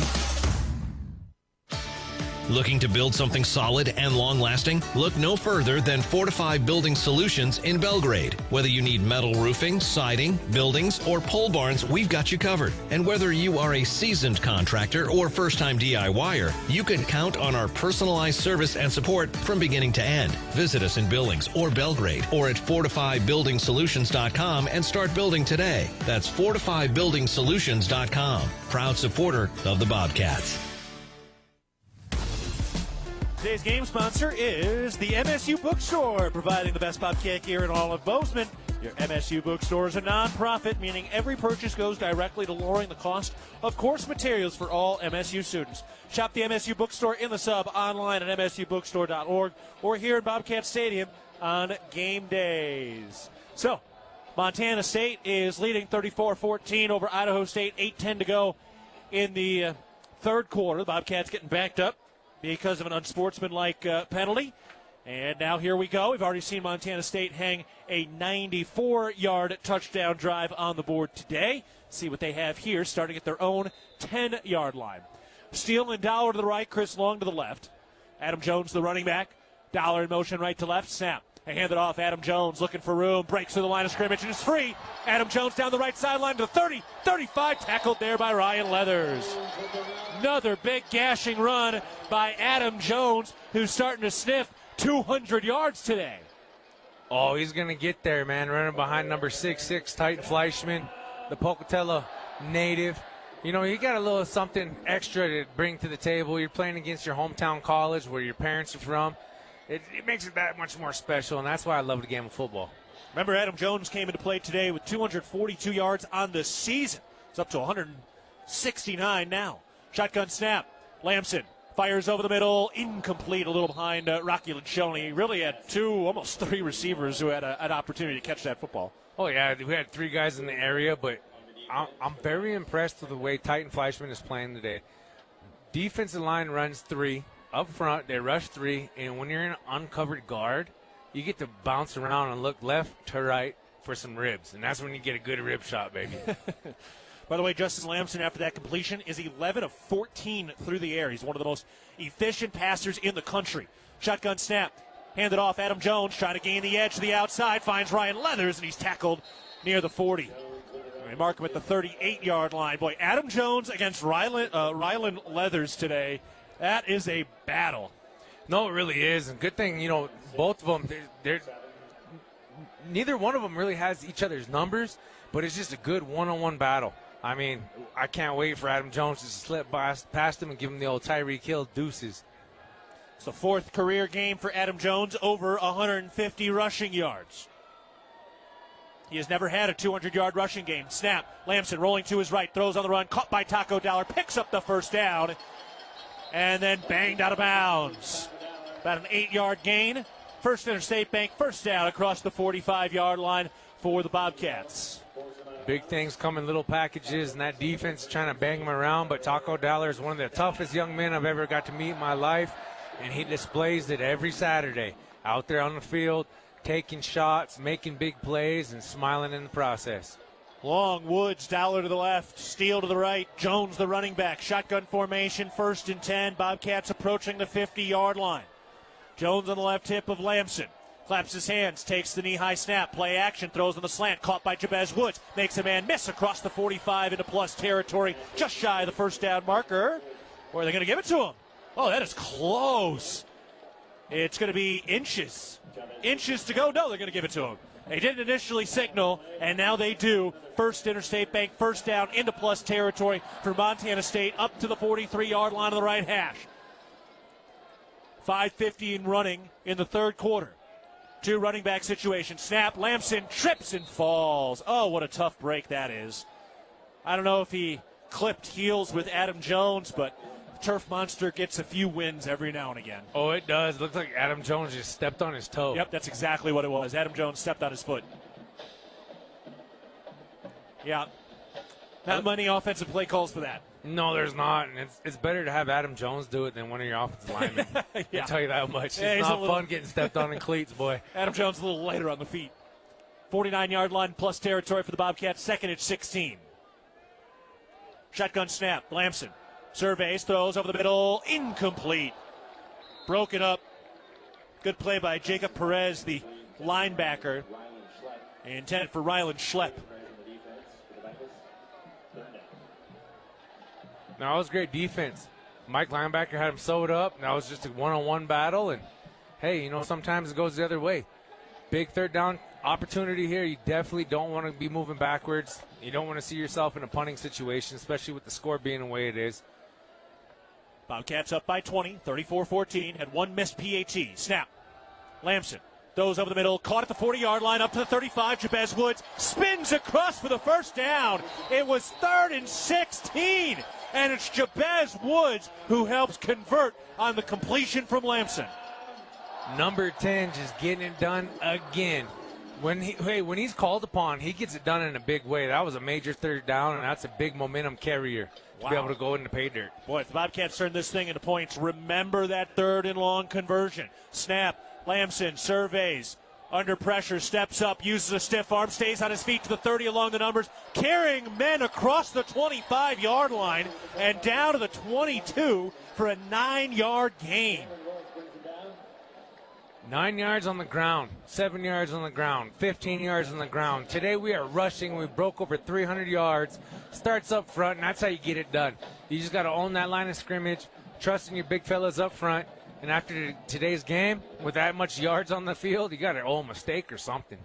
Looking to build something solid and long-lasting? Look no further than Fortify Building Solutions in Belgrade. Whether you need metal roofing, siding, buildings, or pole barns, we've got you covered. And whether you are a seasoned contractor or first-time DIYer, you can count on our personalized service and support from beginning to end. Visit us in Billings or Belgrade or at FortifyBuildingSolutions.com and start building today. That's FortifyBuildingSolutions.com. Proud supporter of the Bobcats. Today's game sponsor is the MSU Bookstore, providing the best Bobcat gear in all of Bozeman. Your MSU Bookstore is a non-profit, meaning every purchase goes directly to lowering the cost of course materials for all MSU students. Shop the MSU Bookstore in the sub, online at msubookstore.org, or here at Bobcat Stadium on game days. So, Montana State is leading 34-14 over Idaho State, 8:10 to go in the 3rd quarter. The Bobcats getting backed up because of an unsportsmanlike penalty. And now here we go. We've already seen Montana State hang a 94-yard touchdown drive on the board today. Let's see what they have here, starting at their own 10-yard line. Steele and Dollar to the right, Chris Long to the left. Adam Jones, the running back. Dollar in motion right to left. Snap. They hand it off. Adam Jones looking for room. Breaks through the line of scrimmage and is free. Adam Jones down the right sideline to the 30, 35. Tackled there by Ryan Leathers. Another big gashing run by Adam Jones, who's starting to sniff 200 yards today. Oh, he's going to get there, man. Running behind number 6'6", Titan Fleischman, the Pocatello native. You know, you got a little something extra to bring to the table. You're playing against your hometown college where your parents are from. It makes it that much more special, and that's why I love the game of football. Remember, Adam Jones came into play today with 242 yards on the season. It's up to 169 now. Shotgun snap. Lamson fires over the middle. Incomplete, a little behind Rocky Lencioni. He really had almost three receivers who had an opportunity to catch that football. Oh, yeah, we had three guys in the area, but I'm very impressed with the way Titan Fleischman is playing today. Defensive line runs three. Up front, they rush three, and when you're in an uncovered guard, you get to bounce around and look left to right for some ribs, and that's when you get a good rib shot, baby. By the way, Justin Lamson, after that completion, is 11 of 14 through the air. He's one of the most efficient passers in the country. Shotgun snap. Handed off. Adam Jones trying to gain the edge to the outside. Finds Ryan Leathers, and he's tackled near the 40. They mark him at the 38-yard line. Boy, Adam Jones against Rylan Leathers today. That is a battle. No, it really is. And good thing, you know, both of them, neither one of them really has each other's numbers, but it's just a good one-on-one battle. I mean, I can't wait for Adam Jones to slip past him and give him the old Tyreek Hill deuces. It's the fourth career game for Adam Jones, over 150 rushing yards. He has never had a 200-yard rushing game. Snap. Lamson rolling to his right, throws on the run, caught by Taco Dollar, picks up the first down, and then banged out of bounds. About an 8-yard gain. First Interstate Bank, first down across the 45-yard line for the Bobcats. Big things come in little packages, and that defense is trying to bang him around, but Taco Dollar is one of the toughest young men I've ever got to meet in my life, and he displays it every Saturday. Out there on the field, taking shots, making big plays, and smiling in the process. Long, Woods, Dollar to the left, Steele to the right, Jones the running back. Shotgun formation, 1st and 10. Bobcats approaching the 50-yard line. Jones on the left hip of Lamson. Claps his hands, takes the knee-high snap, play action, throws on the slant, caught by Jabez Woods. Makes a man miss across the 45 into plus territory, just shy of the first down marker. Or are they going to give it to him? Oh, that is close. It's going to be inches. Inches to go. No, they're going to give it to him. They didn't initially signal, and now they do. First Interstate Bank, first down into plus territory for Montana State, up to the 43-yard line of the right hash. 5:50 in running in the third quarter. Two running back situation. Snap, Lamson trips and falls. Oh, what a tough break that is. I don't know if he clipped heels with Adam Jones, but Turf Monster gets a few wins every now and again. Oh, it does. Looks like Adam Jones just stepped on his toe. Yep, that's exactly what it was. Adam Jones stepped on his foot. Yeah. Not many offensive play calls for that. No, there's not. And it's better to have Adam Jones do it than one of your offensive linemen. Yeah. I'll tell you that much. Yeah, it's not fun getting stepped on in cleats, boy. Adam Jones a little lighter on the feet. 49-yard line plus territory for the Bobcats, 2nd and 16. Shotgun snap, Lamson. Surveys, throws over the middle, incomplete. Broken up. Good play by Jacob Perez, the linebacker. Intended for Rylan Schlepp. No, that was great defense. Mike linebacker had him sewed up. That was just a one-on-one battle. And, hey, you know, sometimes it goes the other way. Big third down opportunity here. You definitely don't want to be moving backwards. You don't want to see yourself in a punting situation, especially with the score being the way it is. Bobcats up by 20, 34-14. Had one missed PAT. Snap. Lamson throws over the middle. Caught at the 40-yard line up to the 35. Jabez Woods spins across for the first down. It was 3rd and 16. And it's Jabez Woods who helps convert on the completion from Lamson. Number 10 just getting it done again. When he's called upon, he gets it done in a big way. That was a major third down, and that's a big momentum carrier to be able to go into pay dirt. Boy, if the Bobcats turn this thing into points, remember that 3rd and long conversion. Snap, Lamson surveys, under pressure, steps up, uses a stiff arm, stays on his feet to the 30 along the numbers, carrying men across the 25-yard line and down to the 22 for a 9-yard gain. 9 yards on the ground, 7 yards on the ground, 15 yards on the ground. Today we are rushing. We broke over 300 yards. Starts up front, and that's how you get it done. You just got to own that line of scrimmage, trust in your big fellas up front. And after today's game, with that much yards on the field, you got to owe a mistake or something.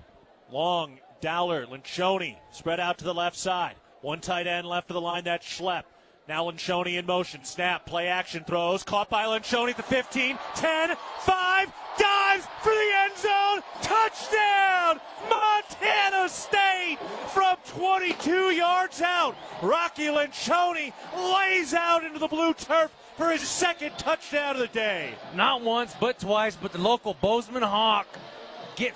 Long, Dowler, Lencioni spread out to the left side. One tight end left of the line, that's Schlepp. Now Lencioni in motion. Snap, play action throws. Caught by Lencioni at the 15, 10, 5, dives for the end zone. Touchdown, Montana State from 22 yards out. Rocky Lencioni lays out into the blue turf for his second touchdown of the day. Not once, but twice, but the local Bozeman Hawk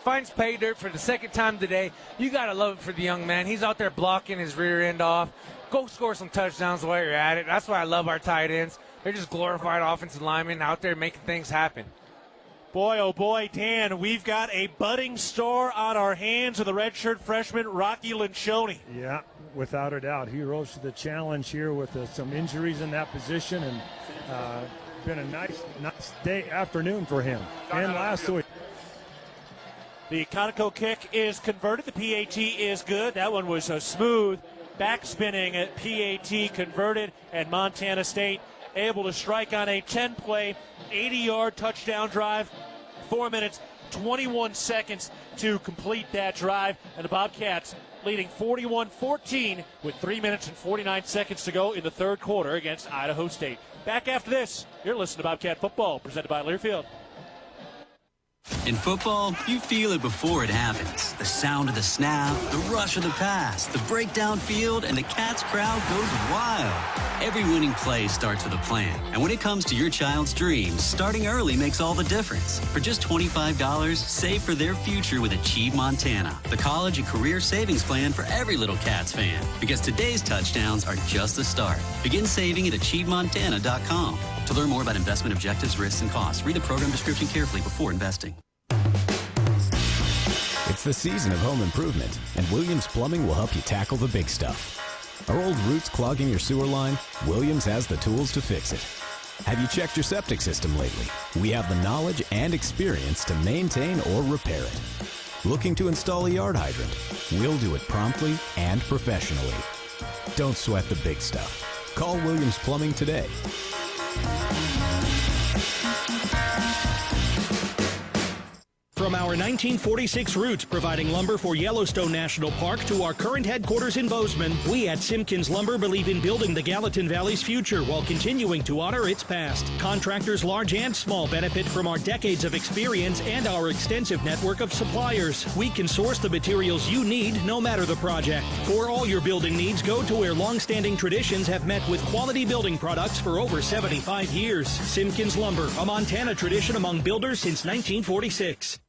finds pay dirt for the second time today. You got to love it for the young man. He's out there blocking his rear end off. Go score some touchdowns while you're at it. That's why I love our tight ends. They're just glorified offensive linemen out there making things happen. Boy, oh boy, Dan, we've got a budding star on our hands with the redshirt freshman, Rocky Lencioni. Yeah, without a doubt. He rose to the challenge here with some injuries in that position, and been a nice afternoon for him. And last week. The Conoco kick is converted. The PAT is good. That one was a smooth backspinning at PAT converted, and Montana State able to strike on a 10-play, 80-yard touchdown drive. 4 minutes, 21 seconds to complete that drive, and the Bobcats leading 41-14 with 3 minutes and 49 seconds to go in the third quarter against Idaho State. Back after this, you're listening to Bobcat Football, presented by Learfield. In football, you feel it before it happens. The sound of the snap, the rush of the pass, the breakdown field, and the Cats crowd goes wild. Every winning play starts with a plan. And when it comes to your child's dreams, starting early makes all the difference. For just $25, save for their future with Achieve Montana, the college and career savings plan for every little Cats fan. Because today's touchdowns are just the start. Begin saving at AchieveMontana.com. To learn more about investment objectives, risks, and costs, read the program description carefully before investing. It's the season of home improvement, and Williams Plumbing will help you tackle the big stuff. Are old roots clogging your sewer line? Williams has the tools to fix it. Have you checked your septic system lately? We have the knowledge and experience to maintain or repair it. Looking to install a yard hydrant? We'll do it promptly and professionally. Don't sweat the big stuff. Call Williams Plumbing today. From our 1946 roots providing lumber for Yellowstone National Park to our current headquarters in Bozeman, we at Simpkins Lumber believe in building the Gallatin Valley's future while continuing to honor its past. Contractors large and small benefit from our decades of experience and our extensive network of suppliers. We can source the materials you need no matter the project. For all your building needs, go to where long-standing traditions have met with quality building products for over 75 years. Simpkins Lumber, a Montana tradition among builders since 1946.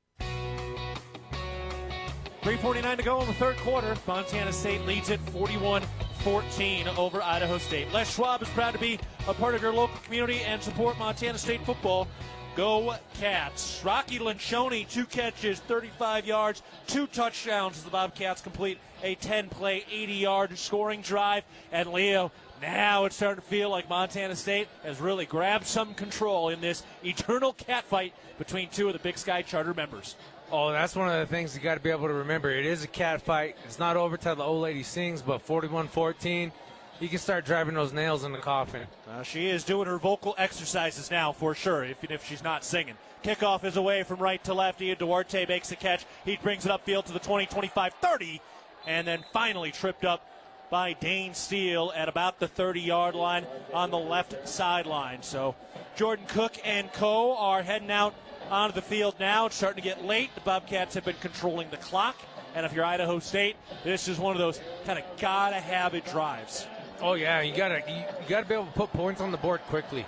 3:49 to go in the third quarter. Montana State leads it 41-14 over Idaho State. Les Schwab is proud to be a part of your local community and support Montana State football. Go Cats. Rocky Lencioni, 2 catches, 35 yards, 2 touchdowns as the Bobcats complete a 10-play, 80-yard scoring drive. And Leo, now it's starting to feel like Montana State has really grabbed some control in this eternal catfight between two of the Big Sky Charter members. Oh, that's one of the things you got to be able to remember. It is a cat fight. It's not over till the old lady sings, but 41-14, you can start driving those nails in the coffin. She is doing her vocal exercises now for sure, even if she's not singing. Kickoff is away from right to left. Ian Duarte makes the catch. He brings it upfield to the 20, 25, 30, and then finally tripped up by Dane Steele at about the 30-yard line on the left sideline. So Jordan Cook and co are heading out onto the field now. It's starting to get late. The Bobcats have been controlling the clock. And if you're Idaho State, this is one of those kind of gotta-have-it drives. Oh, yeah, you gotta be able to put points on the board quickly.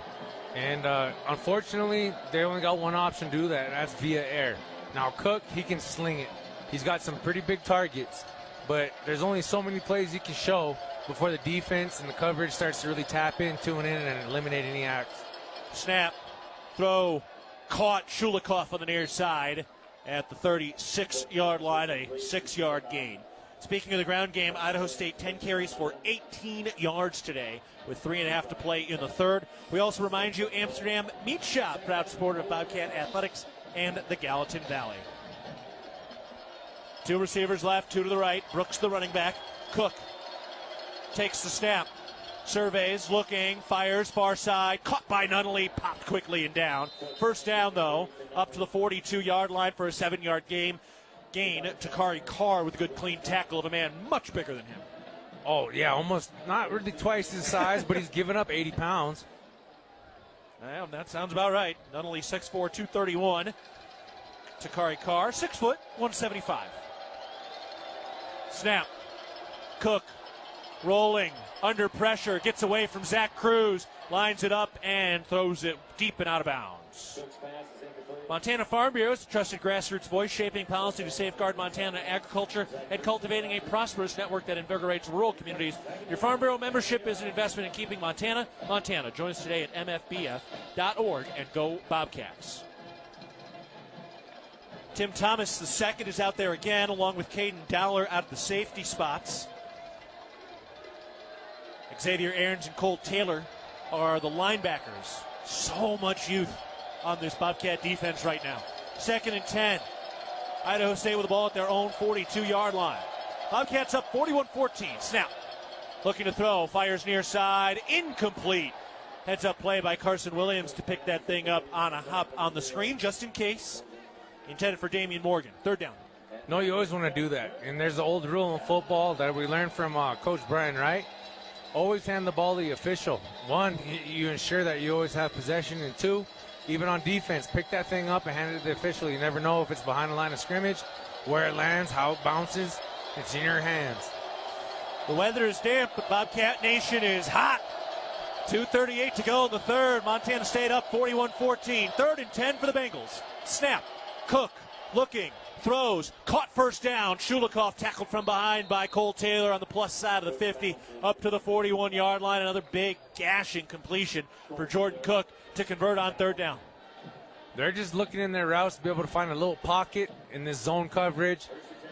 And unfortunately, they only got one option to do that, and that's via air. Now, Cook, he can sling it. He's got some pretty big targets, but there's only so many plays you can show before the defense and the coverage starts to really tap in, tune in, and eliminate any acts. Snap, throw, caught. Shulikov on the near side at the 36-yard line, a 6-yard gain. Speaking of the ground game, Idaho State 10 carries for 18 yards today with 3.5 to play in the third. We also remind you, Amsterdam Meat Shop, proud supporter of Bobcat Athletics and the Gallatin Valley. 2 receivers left, 2 to the right. Brooks, the running back. Cook takes the snap. Surveys, looking, fires, far side. Caught by Nunnally, popped quickly and down. First down, though, up to the 42-yard line for a 7-yard gain. Takari Carr with a good clean tackle of a man much bigger than him. Oh, yeah, almost not really twice his size, but he's given up 80 pounds. Well, that sounds about right. Nunnally 6'4", 231. Takari Carr, 6 foot, 175. Snap. Cook rolling under pressure, gets away from Zach Cruz, lines it up and throws it deep and out of bounds. Montana Farm Bureau is a trusted grassroots voice shaping policy to safeguard Montana agriculture and cultivating a prosperous network that invigorates rural communities. Your Farm Bureau membership is an investment in keeping Montana. Join us today at mfbf.org and go Bobcats. Tim Thomas II is out there again, along with Caden Dowler out of the safety spots. Xavier Aarons and Cole Taylor are the linebackers. So much youth on this Bobcat defense right now. 2nd and 10. Idaho State with the ball at their own 42-yard line. Bobcats up 41-14. Snap. Looking to throw. Fires near side. Incomplete. Heads up play by Carson Williams to pick that thing up on a hop on the screen just in case. Intended for Damian Morgan. 3rd down. No, you always want to do that. And there's the old rule in football that we learned from Coach Brian Wright. Always hand the ball to the official. 1, you ensure that you always have possession. And 2, even on defense, pick that thing up and hand it to the official. You never know if it's behind the line of scrimmage, where it lands, how it bounces. It's in your hands. The weather is damp, but Bobcat Nation is hot. 2:38 to go in the third. Montana State up 41-14. 3rd and 10 for the Bengals. Snap. Cook looking. Throws, caught first down. Shulikov tackled from behind by Cole Taylor on the plus side of the 50, up to the 41-yard line. Another big gashing completion for Jordan Cook to convert on 3rd down. They're just looking in their routes to be able to find a little pocket in this zone coverage.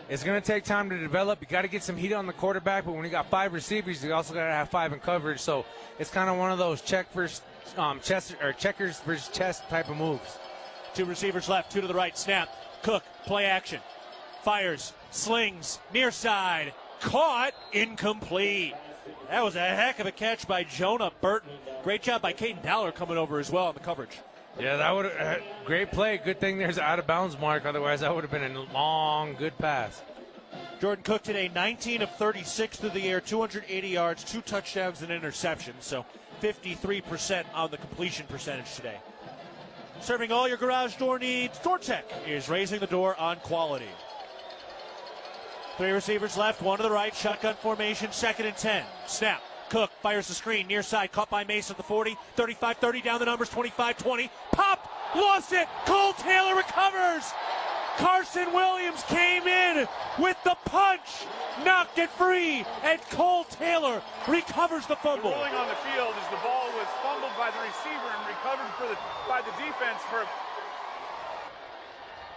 It's going to take time to develop. You got to get some heat on the quarterback, but when you got 5 receivers, you also got to have 5 in coverage. So it's kind of one of those checkers versus chest type of moves. 2 receivers left, 2 to the right. Snap. Cook, play action. Fires, slings, near side. Caught, incomplete. That was a heck of a catch by Jonah Burton. Great job by Caden Dowler coming over as well on the coverage. Yeah, that would have great play. Good thing there's an out of bounds mark. Otherwise, that would have been a long, good pass. Jordan Cook today, 19 of 36 through the air, 280 yards, 2 touchdowns and interceptions. So 53% on the completion percentage today. Serving all your garage door needs, DoorTech is raising the door on quality. 3 receivers left, 1 to the right, shotgun formation, 2nd and 10. Snap. Cook fires the screen, near side, caught by Mace at the 40, 35-30, down the numbers, 25-20. Pop! Lost it! Cole Taylor recovers! Carson Williams came in with the punch, knocked it free, and Cole Taylor recovers the fumble. The ruling on the field is the ball was fumbled by the receiver and recovered by the defense for.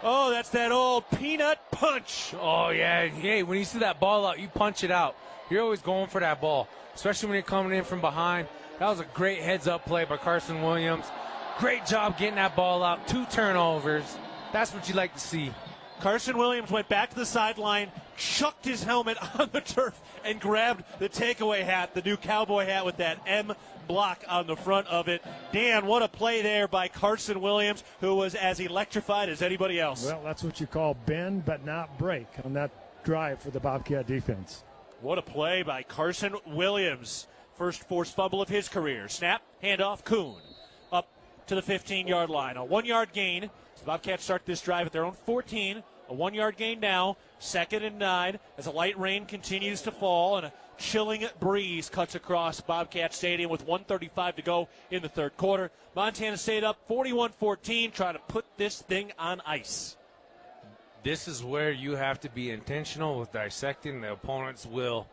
Oh, that's that old peanut punch. Oh, yeah. Hey, when you see that ball out, you punch it out. You're always going for that ball, especially when you're coming in from behind. That was a great heads-up play by Carson Williams. Great job getting that ball out. 2 turnovers. That's what you like to see. Carson Williams went back to the sideline, chucked his helmet on the turf, and grabbed the takeaway hat, the new cowboy hat with that M block on the front of it. Dan, what a play there by Carson Williams, who was as electrified as anybody else. Well, that's what you call bend but not break on that drive for the Bobcat defense. What a play by Carson Williams. First forced fumble of his career. Snap, handoff, Kuhn. Up to the 15-yard line. A 1-yard gain. The Bobcats start this drive at their own 14. A 1-yard gain now. 2nd and 9 as a light rain continues to fall and a chilling breeze cuts across Bobcat Stadium with 1:35 to go in the 3rd quarter. Montana State up 41-14, trying to put this thing on ice. This is where you have to be intentional with dissecting the opponent's will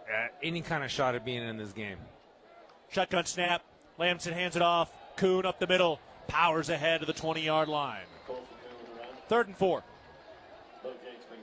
at any kind of shot at being in this game. Shotgun snap. Lamson hands it off. Kuhn up the middle. Powers ahead to the 20-yard line. 3rd and 4.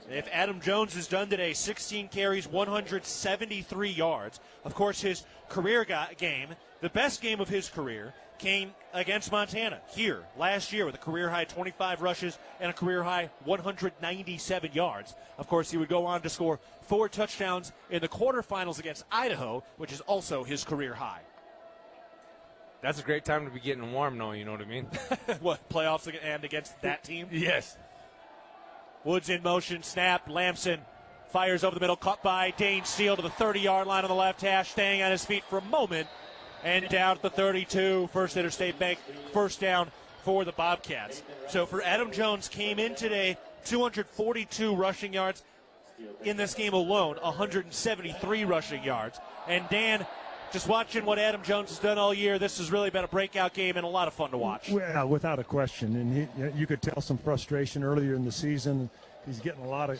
If Adam Jones is done today, 16 carries, 173 yards. Of course, his career game, the best game of his career, came against Montana here last year with a career-high 25 rushes and a career-high 197 yards. Of course, he would go on to score 4 touchdowns in the quarterfinals against Idaho, which is also his career high. That's a great time to be getting warm, though, you know what I mean? What, playoffs and against that team? Yes. Woods in motion, snap, Lamson fires over the middle, caught by Dane Steele to the 30-yard line on the left hash, staying on his feet for a moment, and down at the 32, First Interstate Bank, first down for the Bobcats. So for Adam Jones, came in today, 242 rushing yards in this game alone, 173 rushing yards. And Dan, just watching what Adam Jones has done all year, this has really been a breakout game and a lot of fun to watch. Well, without a question. And you could tell some frustration earlier in the season. He's getting a lot of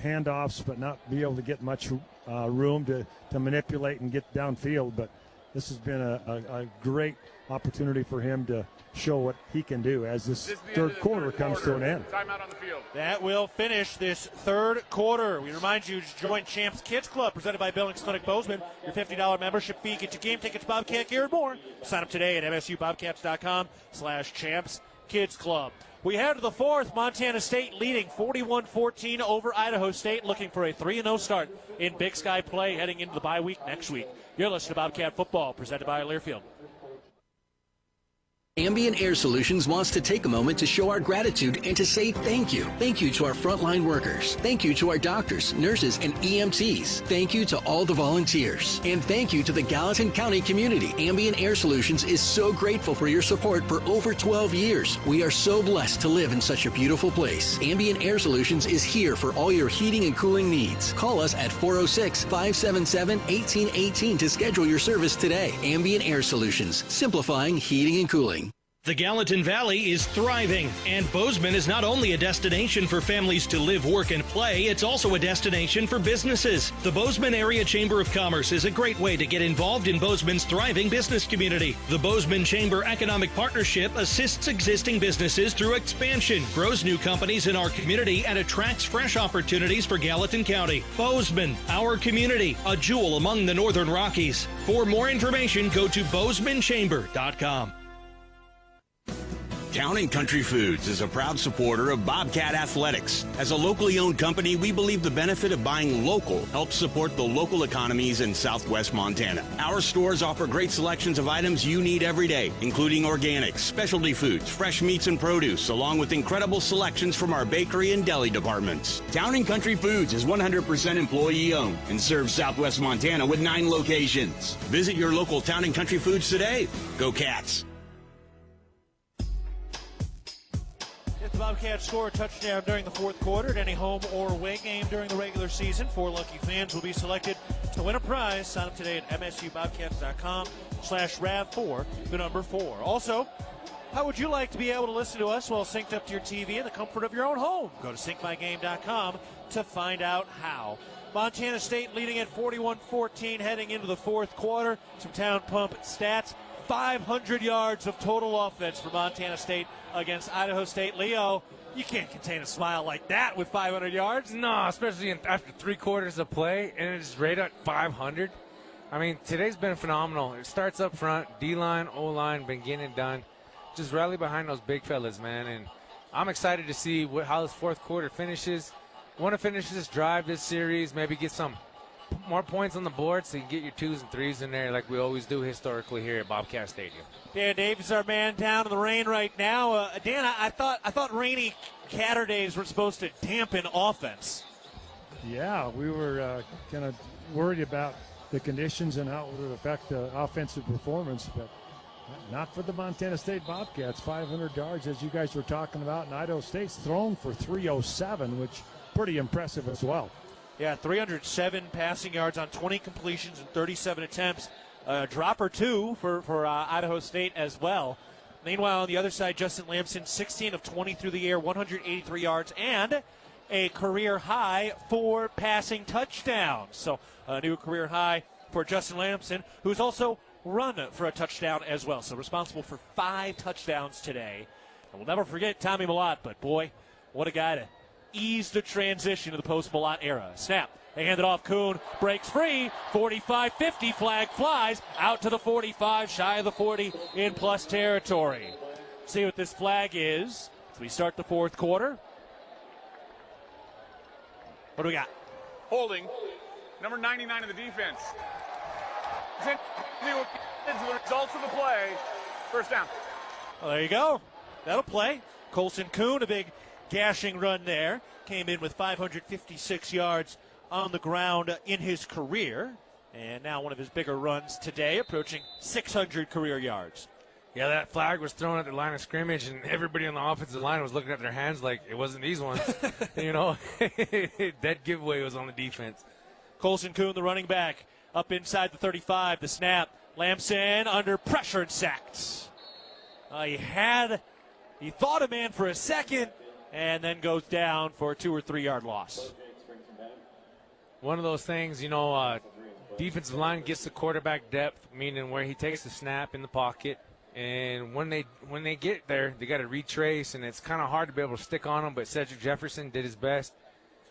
handoffs, but not be able to get much room to manipulate and get downfield. But this has been a great opportunity for him to show what he can do as this third quarter comes to an end. Timeout on the field. That will finish this third quarter. We remind you to join Champs Kids Club, presented by Billings Clinic Bozeman. Your $50 membership fee gets you game tickets, Bobcat gear, and more. Sign up today at msubobcats.com/Champs Kids Club. We head to the fourth. Montana State leading 41-14 over Idaho State, looking for a 3-0 start in Big Sky play heading into the bye week next week. You're listening to Bobcat Football, presented by Learfield. Ambient Air Solutions wants to take a moment to show our gratitude and to say thank you. Thank you to our frontline workers. Thank you to our doctors, nurses, and EMTs. Thank you to all the volunteers. And thank you to the Gallatin County community. Ambient Air Solutions is so grateful for your support for over 12 years. We are so blessed to live in such a beautiful place. Ambient Air Solutions is here for all your heating and cooling needs. Call us at 406-577-1818 to schedule your service today. Ambient Air Solutions, simplifying heating and cooling. The Gallatin Valley is thriving, and Bozeman is not only a destination for families to live, work, and play, it's also a destination for businesses. The Bozeman Area Chamber of Commerce is a great way to get involved in Bozeman's thriving business community. The Bozeman Chamber Economic Partnership assists existing businesses through expansion, grows new companies in our community, and attracts fresh opportunities for Gallatin County. Bozeman, our community, a jewel among the Northern Rockies. For more information, go to bozemanchamber.com. Town & Country Foods is a proud supporter of Bobcat Athletics. As a locally owned company, we believe the benefit of buying local helps support the local economies in southwest Montana. Our stores offer great selections of items you need every day, including organics, specialty foods, fresh meats and produce, along with incredible selections from our bakery and deli departments. Town & Country Foods is 100% employee-owned and serves southwest Montana with 9 locations. Visit your local Town & Country Foods today. Go Cats! If the Bobcats score a touchdown during the fourth quarter at any home or away game during the regular season, 4 lucky fans will be selected to win a prize. Sign up today at msubobcats.com/RAV4, the number 4. Also, how would you like to be able to listen to us while synced up to your TV in the comfort of your own home? Go to syncmygame.com to find out how. Montana State leading at 41-14 heading into the fourth quarter. Some town pump stats. 500 yards of total offense for Montana State against Idaho State. Leo, you can't contain a smile like that with 500 yards. No, especially after 3 quarters of play, and it's right at 500. I mean, today's been phenomenal. It starts up front, D-line, O-line, been getting it done. Just rally behind those big fellas, man, and I'm excited to see how this fourth quarter finishes. Want to finish this drive, this series, maybe get some more points on the board so you can get your 2s and 3s in there like we always do historically here at Bobcat Stadium. Dan Davies, our man down in the rain right now. Dan, I thought rainy Saturdays were supposed to dampen offense. Yeah, we were kind of worried about the conditions and how it would affect the offensive performance, but not for the Montana State Bobcats. 500 yards, as you guys were talking about, and Idaho State's thrown for 307, which pretty impressive as well. Yeah, 307 passing yards on 20 completions and 37 attempts. Drop or 2 for Idaho State as well. Meanwhile, on the other side, Justin Lamson, 16 of 20 through the air, 183 yards, and a career high 4 passing touchdowns. So a new career high for Justin Lamson, who's also run for a touchdown as well. So responsible for 5 touchdowns today. And we'll never forget Tommy Mellott, but boy, what a guy to ease the transition to the post-Mellott era. Snap. They hand it off. Kuhn breaks free. 45-50. Flag flies out to the 45, shy of the 40 in plus territory. See what this flag is as we start the fourth quarter. What do we got? Holding. Number 99 of the defense. The results of the play. First down. Well, there you go. That'll play. Colson Kuhn, a big gashing run there. Came in with 556 yards on the ground in his career. And now one of his bigger runs today, approaching 600 career yards. Yeah, that flag was thrown at the line of scrimmage, and everybody on the offensive line was looking at their hands like it wasn't these ones. You know, that giveaway was on the defense. Colson Kuhn, the running back, up inside the 35. The snap. Lamson under pressure and sacked. He thought a man for a second, and then goes down for a 2 or 3 yard loss. One of those things, you know, defensive line gets the quarterback depth, meaning where he takes the snap in the pocket. And when they get there, they got to retrace, and it's kind of hard to be able to stick on them. But Cedric Jefferson did his best.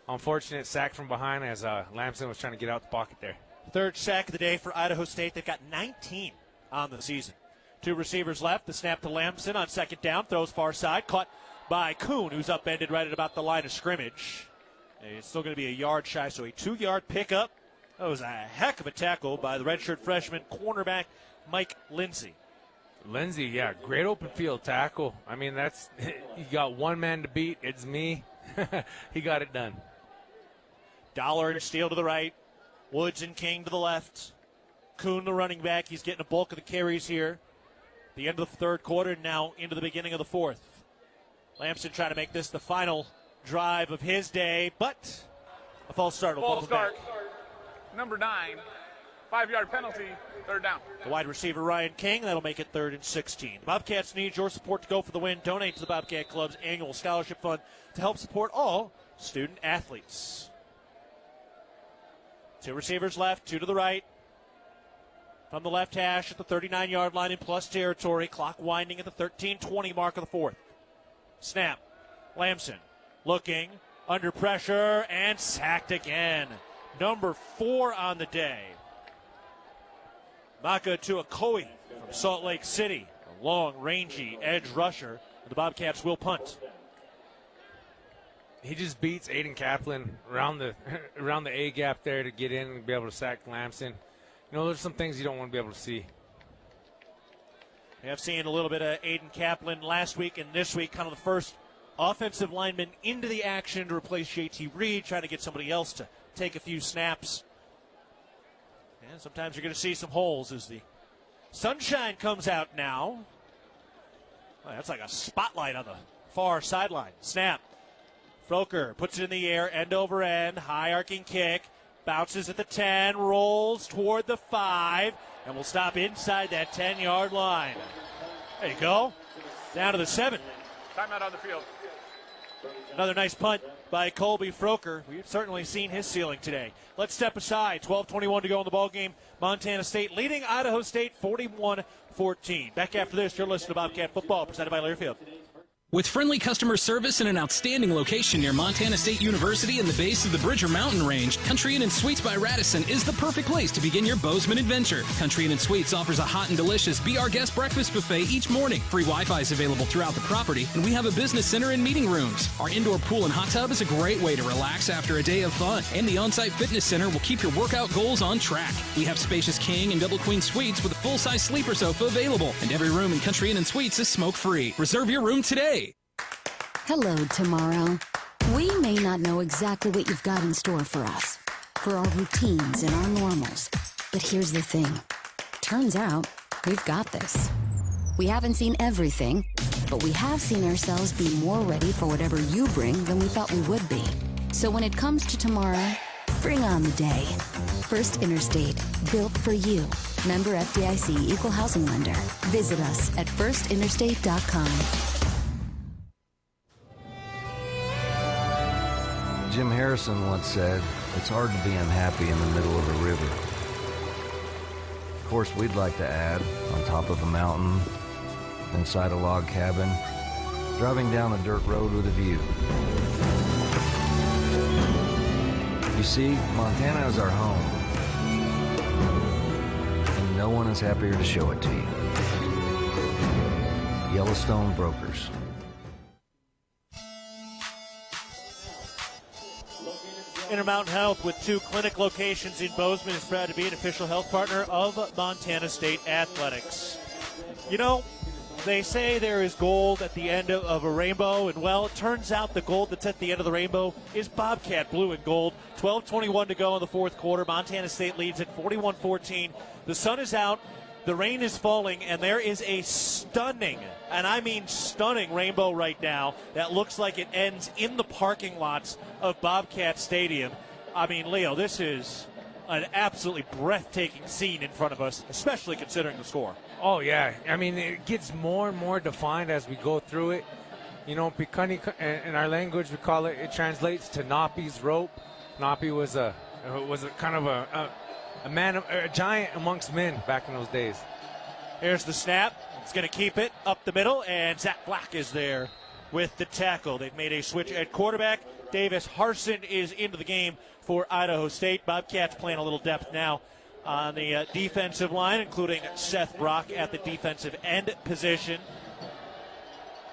Unfortunate sack from behind as Lamson was trying to get out the pocket there. Third sack of the day for Idaho State. They've got 19 on the season. 2 receivers left. The snap to Lamson on second down. Throws far side. Caught by Kuhn, who's upended right at about the line of scrimmage. It's still going to be a yard shy, so a 2-yard pickup. That was a heck of a tackle by the redshirt freshman cornerback Mike Lindsey. Lindsey, yeah, great open field tackle. I mean, you got one man to beat. It's me. He got it done. Dollar and Steele to the right. Woods and King to the left. Kuhn, the running back. He's getting a bulk of the carries here. The end of the third quarter, now into the beginning of the fourth. Lamson trying to make this the final drive of his day, but a false start. False start. Number 9, 5-yard penalty, third down. The wide receiver, Ryan King. That'll make it 3rd and 16. The Bobcats need your support to go for the win. Donate to the Bobcat Club's annual scholarship fund to help support all student athletes. 2 receivers left, 2 to the right. From the left hash at the 39-yard line in plus territory. Clock winding at the 13:20 mark of the fourth. Snap. Lamson looking, under pressure, and sacked again. Number 4 on the day. Maka Tuakoi from Salt Lake City. A long, rangy edge rusher. The Bobcats will punt. He just beats Aiden Kaplan around the A gap there to get in and be able to sack Lamson. You know, there's some things you don't want to be able to see. We have seen a little bit of Aiden Kaplan last week and this week, kind of the first offensive lineman into the action to replace JT Reed, trying to get somebody else to take a few snaps. And sometimes you're going to see some holes as the sunshine comes out now. Well, that's like a spotlight on the far sideline. Snap. Froker puts it in the air, end over end, high arcing kick, bounces at the 10, rolls toward the 5, and will stop inside that 10-yard line. There you go. Down to the 7. Timeout on the field. Another nice punt by Colby Froker. We've certainly seen his ceiling today. Let's step aside. 12:21 to go in the ball game. Montana State leading Idaho State 41-14. Back after this, you're listening to Bobcat Football, presented by Learfield. With friendly customer service and an outstanding location near Montana State University and the base of the Bridger Mountain Range, Country Inn & Suites by Radisson is the perfect place to begin your Bozeman adventure. Country Inn & Suites offers a hot and delicious Be Our Guest breakfast buffet each morning. Free Wi-Fi is available throughout the property, and we have a business center and meeting rooms. Our indoor pool and hot tub is a great way to relax after a day of fun, and the on-site fitness center will keep your workout goals on track. We have spacious king and double queen suites with a full-size sleeper sofa available, and every room in Country Inn & Suites is smoke-free. Reserve your room today. Hello, tomorrow. We may not know exactly what you've got in store for us, for our routines and our normals. But here's the thing. Turns out, we've got this. We haven't seen everything, but we have seen ourselves be more ready for whatever you bring than we thought we would be. So when it comes to tomorrow, bring on the day. First Interstate, built for you. Member FDIC Equal Housing Lender. Visit us at firstinterstate.com. Jim Harrison once said, "It's hard to be unhappy in the middle of a river." Of course, we'd like to add, on top of a mountain, inside a log cabin, driving down a dirt road with a view. You see, Montana is our home. And no one is happier to show it to you. Yellowstone Brokers. Intermountain Health, with 2 clinic locations in Bozeman, is proud to be an official health partner of Montana State Athletics. You know, they say there is gold at the end of a rainbow, and well, it turns out the gold that's at the end of the rainbow is Bobcat blue and gold. 12:21 to go in the fourth quarter. Montana State leads at 41-14. The sun is out, the rain is falling, and there is a stunning, and I mean stunning, rainbow right now that looks like it ends in the parking lots of Bobcat Stadium. I mean, Leo, this is an absolutely breathtaking scene in front of us, especially considering the score. Oh, yeah. I mean, it gets more and more defined as we go through it. You know, Pikani, in our language, we call it, it translates to Napi's rope. Napi was a kind of a giant amongst men back in those days. Here's the snap. It's going to keep it up the middle, and Zach Black is there with the tackle. They've made a switch at quarterback. Davis Harson is into the game for Idaho State. Bobcats playing a little depth now on the defensive line, including Seth Brock at the defensive end position.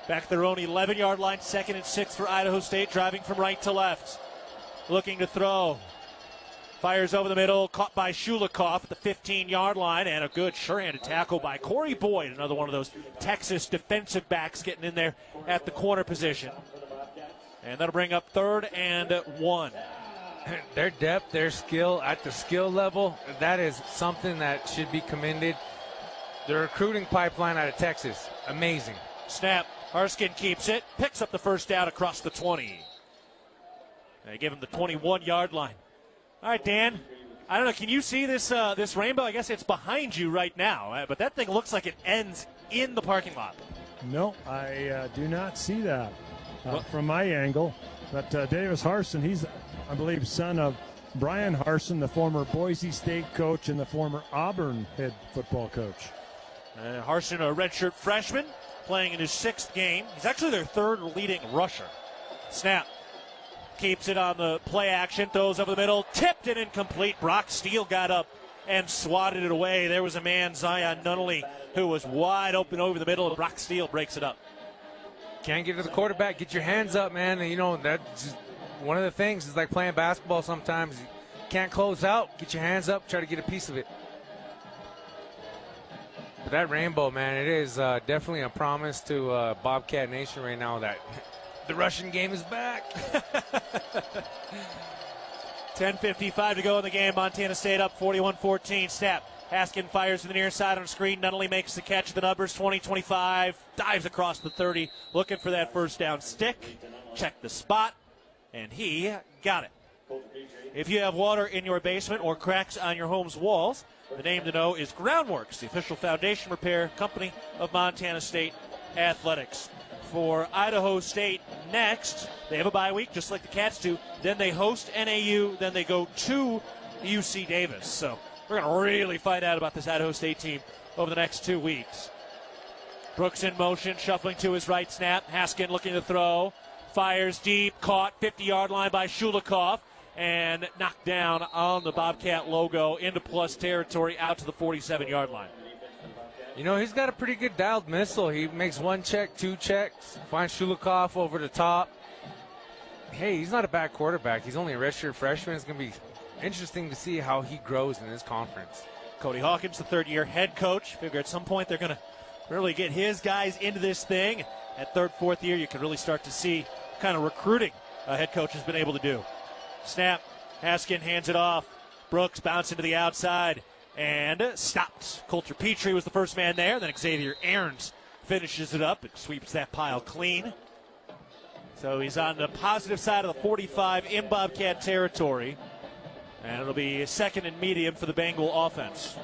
Back to their own 11-yard line, 2nd and 6 for Idaho State, driving from right to left. Looking to throw. Fires over the middle, caught by Shulikov at the 15-yard line, and a good sure-handed tackle by Corey Boyd, another one of those Texas defensive backs getting in there at the corner position. And that'll bring up 3rd and 1. Their depth, their skill at the skill level, that is something that should be commended. The recruiting pipeline out of Texas, amazing. Snap. Harskin keeps it, picks up the first down across the 20. They give him the 21-yard line. All right, Dan, I don't know, can you see this this rainbow? I guess it's behind you right now, but that thing looks like it ends in the parking lot. No, I do not see that from my angle. But Davis Harson, he's, I believe, son of Brian Harson, the former Boise State coach and the former Auburn head football coach. Harson, a redshirt freshman, playing in his 6th game. He's actually their 3rd leading rusher. Snap. Keeps it on the play action, throws over the middle, tipped it incomplete. Brock Steele got up and swatted it away. There was a man, Zion Nunnally, who was wide open over the middle, and Brock Steele breaks it up. Can't get to the quarterback. Get your hands up, man. And, you know, that's one of the things. It's like playing basketball sometimes. You can't close out. Get your hands up. Try to get a piece of it. But that rainbow, man, it is definitely a promise to Bobcat Nation right now that the Russian game is back. 10:55 to go in the game. Montana State up 41-14. Snap. Haskin fires to the near side on a screen. Not only makes the catch of the numbers, 20-25. Dives across the 30, looking for that first down stick. Check the spot, and he got it. If you have water in your basement or cracks on your home's walls, the name to know is Groundworks, the official foundation repair company of Montana State Athletics. For Idaho State next, they have a bye week just like the Cats do. Then they host NAU. Then they go to UC Davis. So we're going to really find out about this Idaho State team over the next 2 weeks. Brooks in motion, shuffling to his right snap. Haskin looking to throw. Fires deep, caught 50-yard line by Shulikov, and knocked down on the Bobcat logo into plus territory out to the 47-yard line. You know, he's got a pretty good dialed missile. He makes 1 check, 2 checks, finds Shulikov over the top. Hey, he's not a bad quarterback. He's only a redshirt freshman. It's going to be interesting to see how he grows in this conference. Cody Hawkins, the 3rd-year head coach. Figure at some point they're going to really get his guys into this thing. At 3rd, 4th year, you can really start to see kind of recruiting a head coach has been able to do. Snap. Haskin hands it off. Brooks bouncing to the outside. And stopped. Coulter Petrie was the first man there. Then Xavier Aarons finishes it up and sweeps that pile clean. So he's on the positive side of the 45 in Bobcat territory. And it'll be 2nd and medium for the Bengal offense.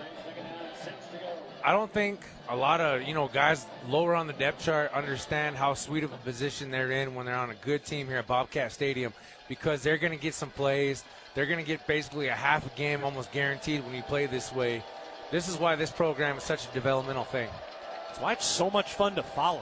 I don't think a lot of, guys lower on the depth chart understand how sweet of a position they're in when they're on a good team here at Bobcat Stadium, because they're going to get some plays. They're going to get basically a half a game almost guaranteed when you play this way. This is why this program is such a developmental thing. It's why it's so much fun to follow.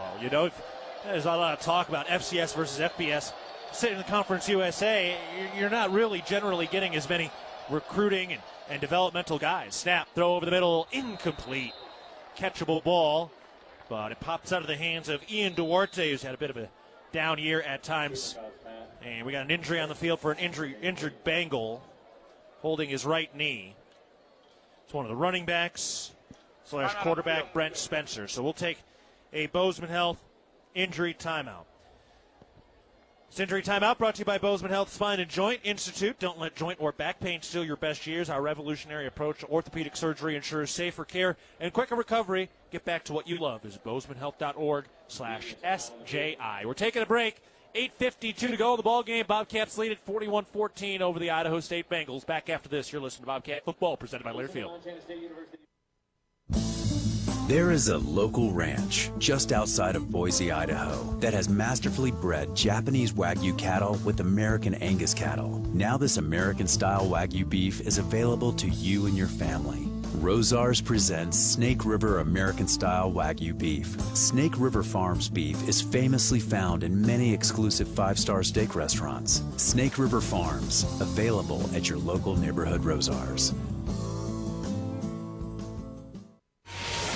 There's a lot of talk about FCS versus FBS. sitting in the Conference USA, you're not really generally getting as many recruiting and developmental guys. Snap, throw over the middle, incomplete. Catchable ball, but it pops out of the hands of Ian Duarte, who's had a bit of a down year at times. And we got an injury on the field for an injured Bengal holding his right knee. It's one of the running backs / quarterback, Brent Spencer. So we'll take a Bozeman Health injury timeout. This injury timeout brought to you by Bozeman Health Spine and Joint Institute. Don't let joint or back pain steal your best years. Our revolutionary approach to orthopedic surgery ensures safer care and quicker recovery. Get back to what you love. Visit bozemanhealth.org/SJI. We're taking a break. 8:52 to go in the ball game. Bobcats lead at 41-14 over the Idaho State Bengals. Back after this, you're listening to Bobcat Football, presented by Learfield. There is a local ranch just outside of Boise, Idaho, that has masterfully bred Japanese Wagyu cattle with American Angus cattle. Now this American-style Wagyu beef is available to you and your family. Rosars presents Snake River American-style Wagyu beef. Snake River Farms beef is famously found in many exclusive 5-star steak restaurants. Snake River Farms, available at your local neighborhood Rosars.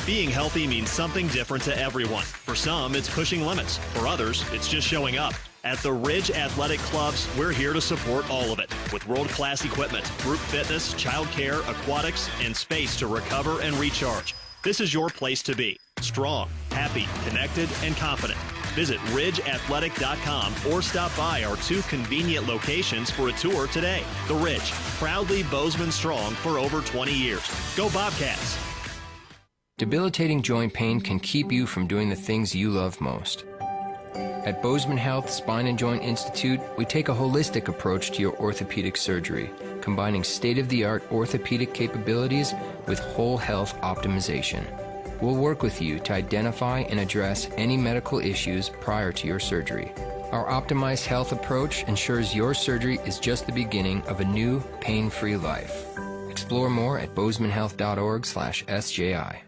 Being healthy means something different to everyone. For some, it's pushing limits. For others, it's just showing up. At the Ridge Athletic Clubs, we're here to support all of it with world-class equipment, group fitness, childcare, aquatics, and space to recover and recharge. This is your place to be. Strong, happy, connected, and confident. Visit ridgeathletic.com or stop by our 2 convenient locations for a tour today. The Ridge, proudly Bozeman strong for over 20 years. Go Bobcats! Debilitating joint pain can keep you from doing the things you love most. At Bozeman Health Spine and Joint Institute, we take a holistic approach to your orthopedic surgery, combining state-of-the-art orthopedic capabilities with whole health optimization. We'll work with you to identify and address any medical issues prior to your surgery. Our optimized health approach ensures your surgery is just the beginning of a new, pain-free life. Explore more at bozemanhealth.org/SJI.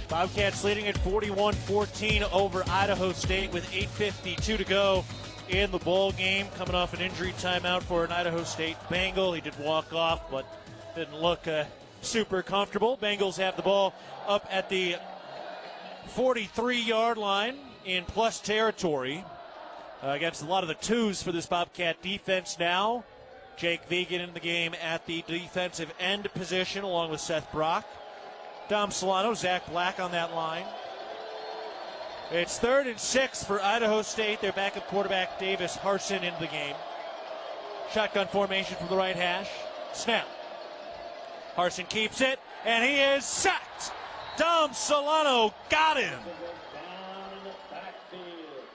Bobcats leading at 41-14 over Idaho State with 8:52 to go in the ball game. Coming off an injury timeout for an Idaho State Bengal. He did walk off, but didn't look super comfortable. Bengals have the ball up at the 43-yard line in plus territory against a lot of the twos for this Bobcat defense now. Jake Vegan in the game at the defensive end position along with Seth Brock. Dom Solano, Zach Black on that line. It's 3rd and 6 for Idaho State. Their backup quarterback, Davis Harson, into the game. Shotgun formation from the right hash. Snap. Harson keeps it, and he is sacked. Dom Solano got him.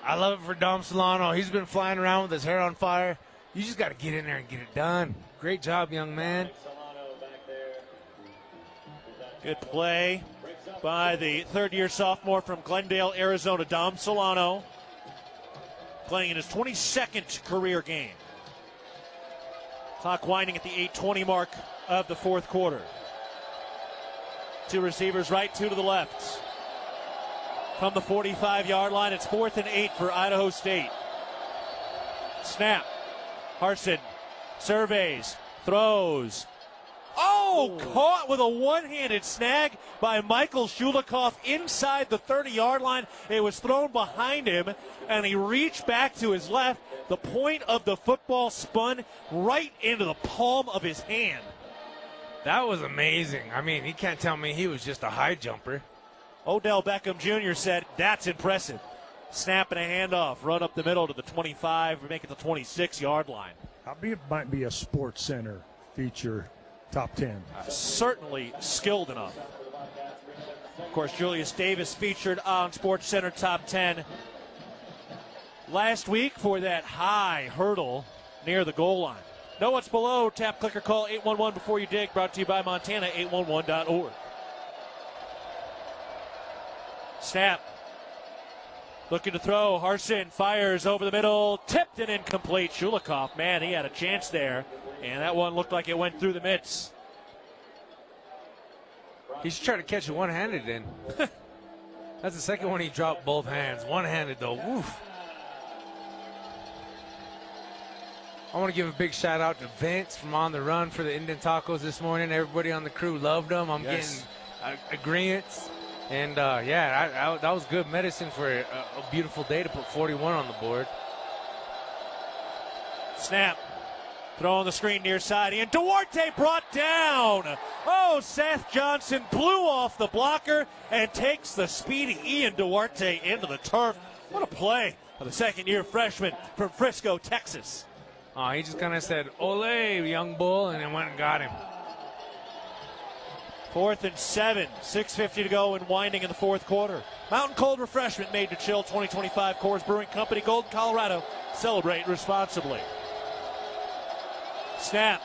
I love it for Dom Solano. He's been flying around with his hair on fire. You just got to get in there and get it done. Great job, young man. Good play by the third-year sophomore from Glendale, Arizona, Dom Solano, playing in his 22nd career game. Clock winding at the 8:20 mark of the fourth quarter. 2 receivers right, 2 to the left. From the 45-yard line, it's 4th and 8 for Idaho State. Snap. Harson surveys, throws. Oh, caught with a one-handed snag by Michael Shulikov inside the 30-yard line. It was thrown behind him, and he reached back to his left. The point of the football spun right into the palm of his hand. That was amazing. I mean, he can't tell me he was just a high jumper. Odell Beckham Jr. said, that's impressive. Snap and a handoff, run up the middle to the 25, make it the 26-yard line. It might be a Sports Center feature. Top 10. Certainly skilled enough. Of course, Julius Davis featured on SportsCenter Top 10 last week for that high hurdle near the goal line. Know what's below? Tap, click, or call 811 before you dig. Brought to you by Montana, 811.org. Snap. Looking to throw. Harson fires over the middle. Tipped and incomplete. Shulikov, man, he had a chance there. And that one looked like it went through the mitts. He's trying to catch it one-handed then. That's the second one he dropped both hands. One-handed, though. Woof. I want to give a big shout out to Vince from On the Run for the Indian Tacos this morning. Everybody on the crew loved them. I'm getting agreements. And, that was good medicine for a beautiful day to put 41 on the board. Snap. Throw on the screen near side. And Duarte brought down. Oh, Seth Johnson blew off the blocker and takes the speedy Ian Duarte into the turf. What a play for the second-year freshman from Frisco, Texas. Oh, he just kind of said, "Ole, young bull," and then went and got him. 4th and 7, 6:50 to go and winding in the fourth quarter. Mountain Cold Refreshment made to chill. 2025 Coors Brewing Company, Golden, Colorado. Celebrate responsibly. Snap.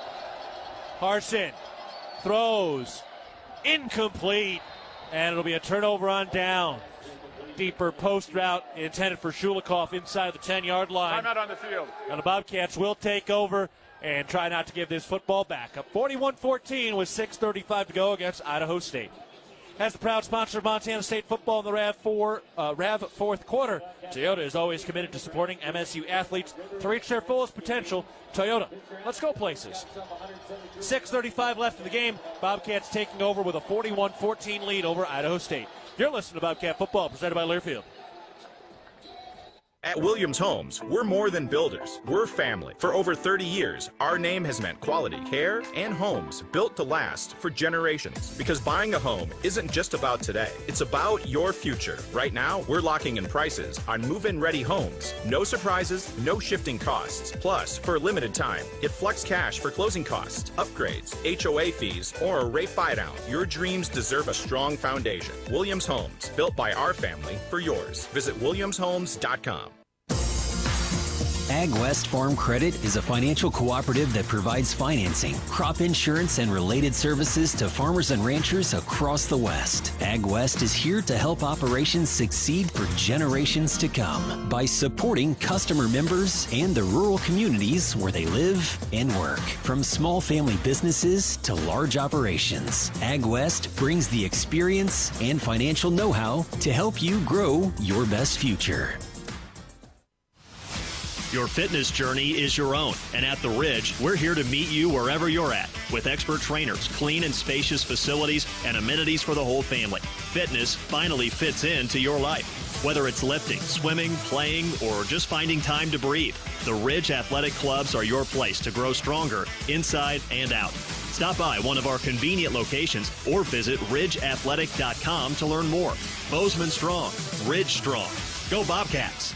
Harsin throws. Incomplete. And it'll be a turnover on down. Deeper post route intended for Shulikov inside the 10-yard line. Timeout on the field. And the Bobcats will take over and try not to give this football back. Up 41-14 with 6:35 to go against Idaho State. As the proud sponsor of Montana State football in the RAV fourth quarter, Toyota is always committed to supporting MSU athletes to reach their fullest potential. Toyota, let's go places. 6:35 left in the game. Bobcats taking over with a 41-14 lead over Idaho State. You're listening to Bobcat Football, presented by Learfield. At Williams Homes, we're more than builders. We're family. For over 30 years, our name has meant quality, care, and homes built to last for generations. Because buying a home isn't just about today. It's about your future. Right now, we're locking in prices on move-in ready homes. No surprises, no shifting costs. Plus, for a limited time, get flex cash for closing costs, upgrades, HOA fees, or a rate buydown. Your dreams deserve a strong foundation. Williams Homes, built by our family for yours. Visit williamshomes.com. Ag West Farm Credit is a financial cooperative that provides financing, crop insurance, and related services to farmers and ranchers across the West. Ag West is here to help operations succeed for generations to come by supporting customer members and the rural communities where they live and work. From small family businesses to large operations, Ag West brings the experience and financial know-how to help you grow your best future. Your fitness journey is your own, and at The Ridge, we're here to meet you wherever you're at with expert trainers, clean and spacious facilities, and amenities for the whole family. Fitness finally fits into your life. Whether it's lifting, swimming, playing, or just finding time to breathe, The Ridge Athletic Clubs are your place to grow stronger inside and out. Stop by one of our convenient locations or visit ridgeathletic.com to learn more. Bozeman strong, Ridge strong. Go Bobcats!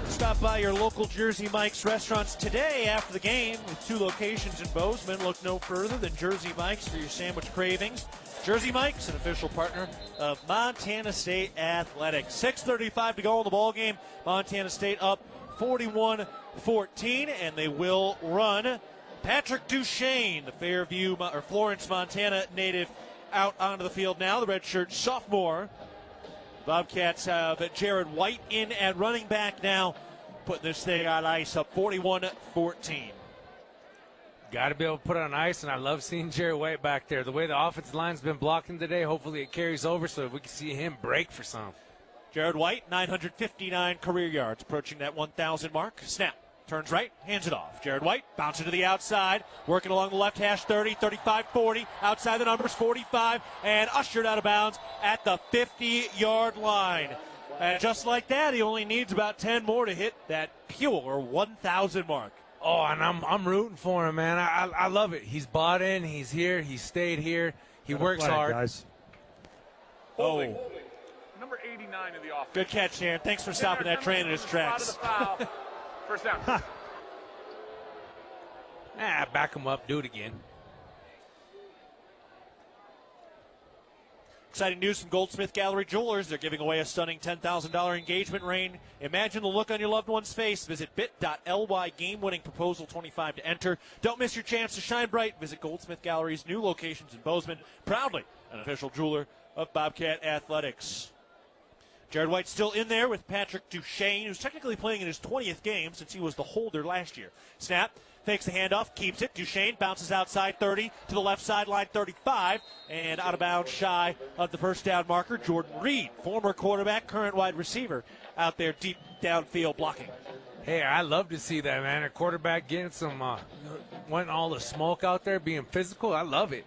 Stop by your local Jersey Mike's restaurants today after the game with 2 locations in Bozeman. Look no further than Jersey Mike's for your sandwich cravings. Jersey Mike's, an official partner of Montana State Athletics. 6:35 to go in the ball game. Montana State up 41-14, and they will run. Patrick Duchesne, the Fairview or Florence, Montana native, out onto the field now. The redshirt sophomore. Bobcats have Jared White in at running back now, putting this thing on ice up 41-14. Got to be able to put it on ice, and I love seeing Jared White back there. The way the offensive line's been blocking today, hopefully it carries over so we can see him break for some. Jared White, 959 career yards, approaching that 1,000 mark. Snap. Turns right, hands it off. Jared White bouncing to the outside, working along the left hash 30, 35, 40, outside the numbers 45, and ushered out of bounds at the 50-yard line. And just like that, he only needs about 10 more to hit that pure 1,000 mark. Oh, and I'm rooting for him, man. I love it. He's bought in. He's here. He stayed here. He works hard. Guys. Holding. Number 89 in the offense. Good catch, Aaron. Thanks for stopping that train in its tracks. First down. Back him up. Do it again. Exciting news from Goldsmith Gallery Jewelers. They're giving away a stunning $10,000 engagement ring. Imagine the look on your loved one's face. Visit bit.ly game-winning proposal 25 to enter. Don't miss your chance to shine bright. Visit Goldsmith Gallery's new locations in Bozeman. Proudly an official jeweler of Bobcat Athletics. Jared White's still in there with Patrick Duchesne, who's technically playing in his 20th game since he was the holder last year. Snap, fakes the handoff, keeps it. Duchesne bounces outside 30 to the left sideline 35, and out of bounds shy of the first down marker. Jordan Reed, former quarterback, current wide receiver, out there deep downfield blocking. Hey, I love to see that, man. A quarterback getting some, wanting all the smoke out there, being physical. I love it.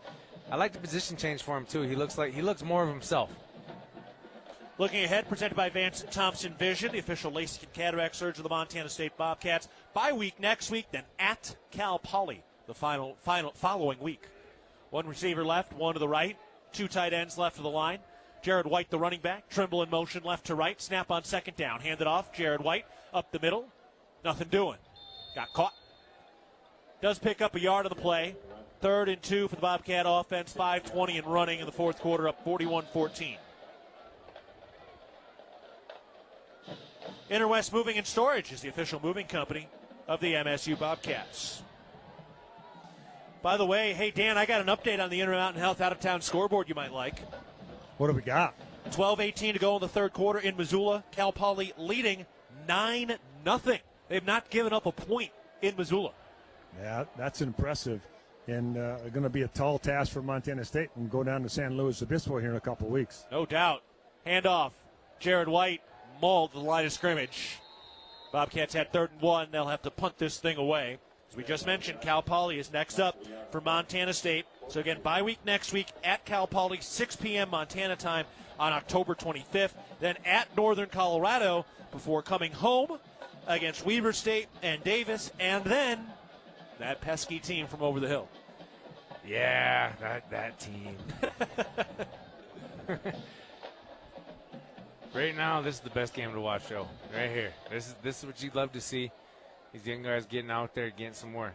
I like the position change for him, too. He looks more of himself. Looking ahead, presented by Vance Thompson Vision, the official LASIK and cataract surgeon of the Montana State Bobcats. Bye week next week, then at Cal Poly the following week. One receiver left, one to the right. Two tight ends left of the line. Jared White, the running back. Trimble in motion left to right. Snap on second down. Handed off. Jared White up the middle. Nothing doing. Got caught. Does pick up a yard on the play. 3rd and 2 for the Bobcat offense. 5:20 and running in the fourth quarter, up 41-14. Interwest Moving and Storage is the official moving company of the MSU Bobcats. By the way, hey, Dan, I got an update on the Intermountain Health out-of-town scoreboard you might like. What do we got? 12:18 to go in the third quarter in Missoula. Cal Poly leading 9-0. They've not given up a point in Missoula. Yeah, that's impressive. And going to be a tall task for Montana State and go down to San Luis Obispo here in a couple of weeks. No doubt. Handoff. Jared White mauled the line of scrimmage. Bobcats had 3rd and 1. They'll have to punt this thing away. As we just mentioned, Cal Poly is next up for Montana State. So again, bye week next week at Cal Poly, 6 p.m. Montana time on October 25th. Then at Northern Colorado before coming home against Weber State and Davis. And then that pesky team from over the hill. Yeah, that team. Right now, this is the best game to watch, Joe. Right here. This is what you'd love to see. These young guys getting out there, getting some more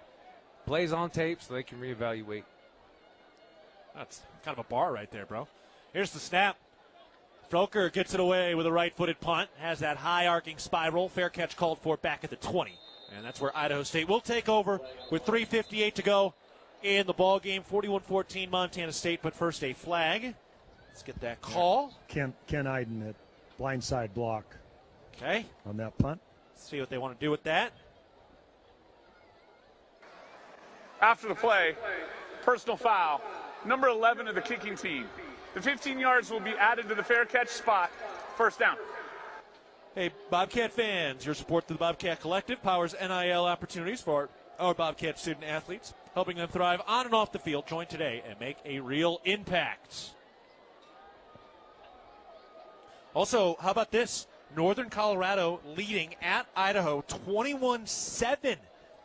plays on tape so they can reevaluate. That's kind of a bar right there, bro. Here's the snap. Felker gets it away with a right-footed punt. Has that high arcing spiral. Fair catch called for back at the 20. And that's where Idaho State will take over with 3:58 to go in the ball game. 41-14 Montana State, but first a flag. Let's get that call. Ken Iden at blindside block. Okay. On that punt. Let's see what they want to do with that. After the play, personal foul, number 11 of the kicking team. The 15 yards will be added to the fair catch spot. First down. Hey, Bobcat fans, your support to the Bobcat Collective powers NIL opportunities for our Bobcat student athletes, helping them thrive on and off the field. Join today and make a real impact. Also, how about this? Northern Colorado leading at Idaho 21-7.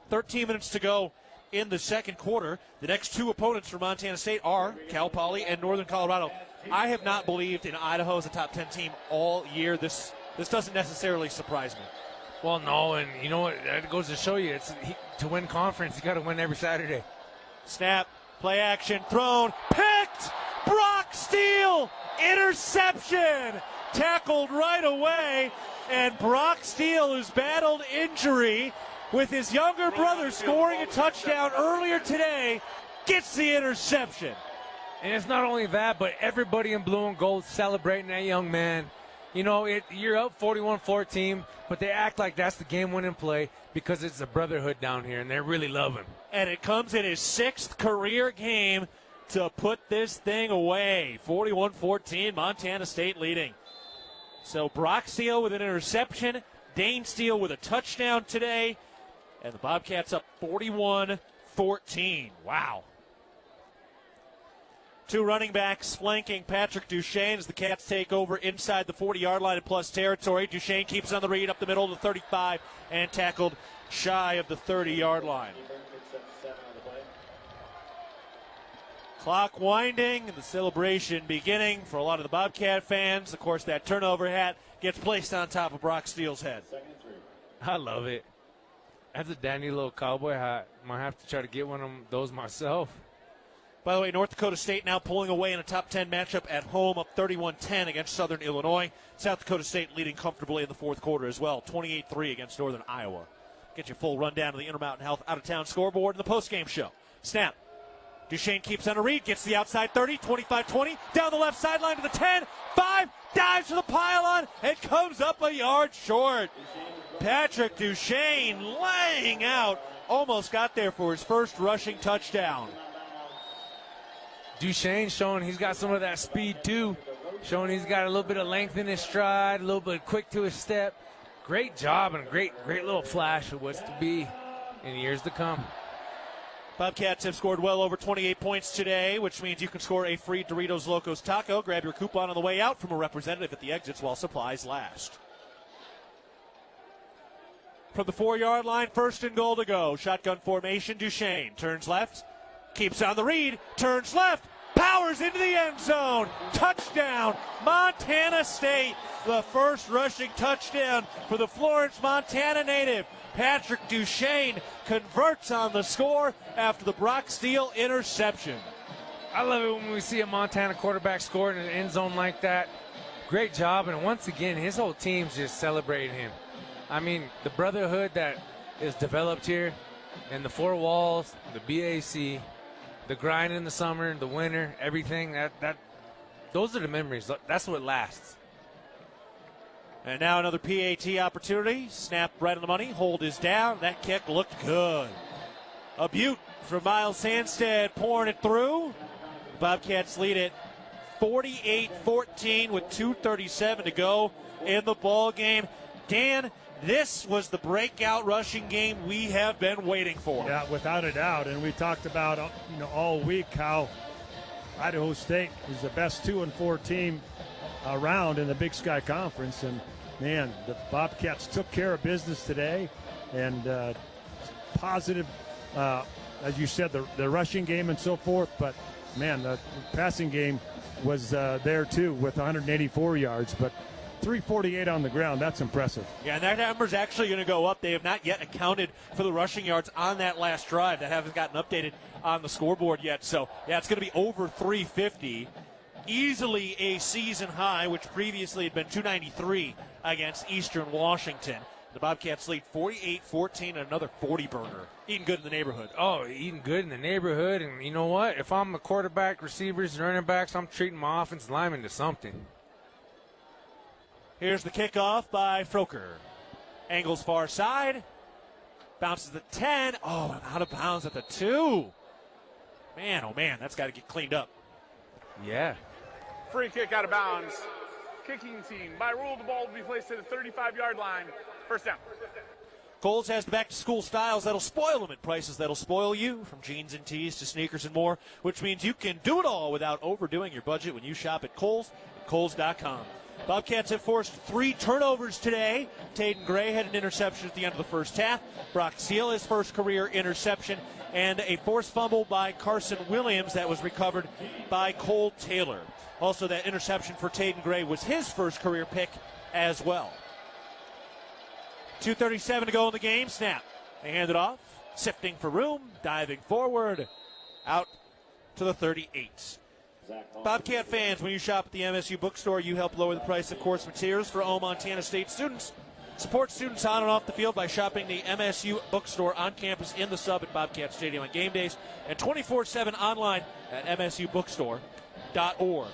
13 minutes to go in the second quarter. The next two opponents for Montana State are Cal Poly and Northern Colorado. I have not believed in Idaho as a top 10 team all year. This doesn't necessarily surprise me. Well, no, and you know what? That goes to show you, to win conference, you got to win every Saturday. Snap, play action, thrown, picked! Brock Steele, interception! Tackled right away, and Brock Steele, who's battled injury, with his younger brother scoring a touchdown earlier today, gets the interception. And it's not only that, but everybody in blue and gold celebrating that young man. You know, you're up 41-14, but they act like that's the game-winning play because it's a brotherhood down here, and they really love him. And it comes in his 6th career game to put this thing away. 41-14, Montana State leading. So Brock Steele with an interception, Dane Steele with a touchdown today, and the Bobcats up 41-14. Wow. Two running backs flanking Patrick Duchesne as the Cats take over inside the 40-yard line in plus territory. Duchesne keeps on the read up the middle of the 35 and tackled shy of the 30-yard line. Clock winding and the celebration beginning for a lot of the Bobcat fans. Of course, that turnover hat gets placed on top of Brock Steele's head. I love it. That's a dandy little cowboy hat. Might have to try to get one of those myself. By the way, North Dakota State now pulling away in a top 10 matchup at home, up 31-10 against Southern Illinois. South Dakota State leading comfortably in the fourth quarter as well, 28-3 against Northern Iowa. Get your full rundown of the Intermountain Health out-of-town scoreboard in the postgame show. Snap. Duchesne keeps on a read, gets the outside 30, 25-20, down the left sideline to the 10, 5, dives to the pylon, and comes up a yard short. Patrick Duchesne laying out, almost got there for his first rushing touchdown. Duchesne showing he's got some of that speed too, showing he's got a little bit of length in his stride, a little bit quick to his step. great job and a great little flash of what's to be in years to come. Bobcats have scored well over 28 points today, which means you can score a free Doritos Locos Taco. Grab your coupon on the way out from a representative at the exits while supplies last. From the 4-yard line, 1st and goal to go. Shotgun formation, Duchesne turns left, keeps on the read, turns left, powers into the end zone. Touchdown, Montana State. The first rushing touchdown for the Florence, Montana native. Patrick Duchesne converts on the score after the Brock Steele interception. I love it when we see a Montana quarterback score in an end zone like that. Great job, and once again, his whole team's just celebrating him. I mean, the brotherhood that is developed here, and the 4 walls, the BAC, the grind in the summer, the winter, everything, those are the memories. That's what lasts. And now another PAT opportunity. Snap right on the money. Hold is down. That kick looked good. A beaut from Miles Sandstead pouring it through. Bobcats lead it 48-14 with 2:37 to go in the ball game. Dan, this was the breakout rushing game we have been waiting for. Yeah, without a doubt. And we talked about all week how Idaho State is the best 2-4 team around in the Big Sky Conference, and man, the Bobcats took care of business today, and positive, as you said, the rushing game and so forth, but man, the passing game was there too with 184 yards, but 348 on the ground. That's impressive. Yeah, and that number's actually going to go up. They have not yet accounted for the rushing yards on that last drive. That haven't gotten updated on the scoreboard yet. So, yeah, it's going to be over 350. Easily a season high, which previously had been 293 against Eastern Washington. The Bobcats lead 48-14, another 40-burger. Eating good in the neighborhood. Oh, eating good in the neighborhood. And you know what? If I'm a quarterback, receivers, and running backs, I'm treating my offensive lineman to something. Here's the kickoff by Froker. Angles far side. Bounces the 10. Oh, and out of bounds at the 2. Man, oh man, that's got to get cleaned up. Yeah. Free kick out of bounds. Kicking team. By rule, the ball will be placed at the 35-yard line. First down. Kohl's has the back-to-school styles that'll spoil them at prices that'll spoil you, from jeans and tees to sneakers and more, which means you can do it all without overdoing your budget when you shop at Kohl's and Kohl's.com. Bobcats have forced 3 turnovers today. Taden Gray had an interception at the end of the first half. Brock Steele, his first career interception, and a forced fumble by Carson Williams that was recovered by Cole Taylor. Also, that interception for Taden Gray was his first career pick as well. 2:37 to go in the game. Snap. They hand it off. Sifting for room. Diving forward. Out to the 38. Bobcat fans, when you shop at the MSU bookstore, you help lower the price of course materials for all Montana State students. Support students on and off the field by shopping the MSU bookstore on campus in the sub at Bobcat Stadium on game days and 24/7 online at msubookstore.org.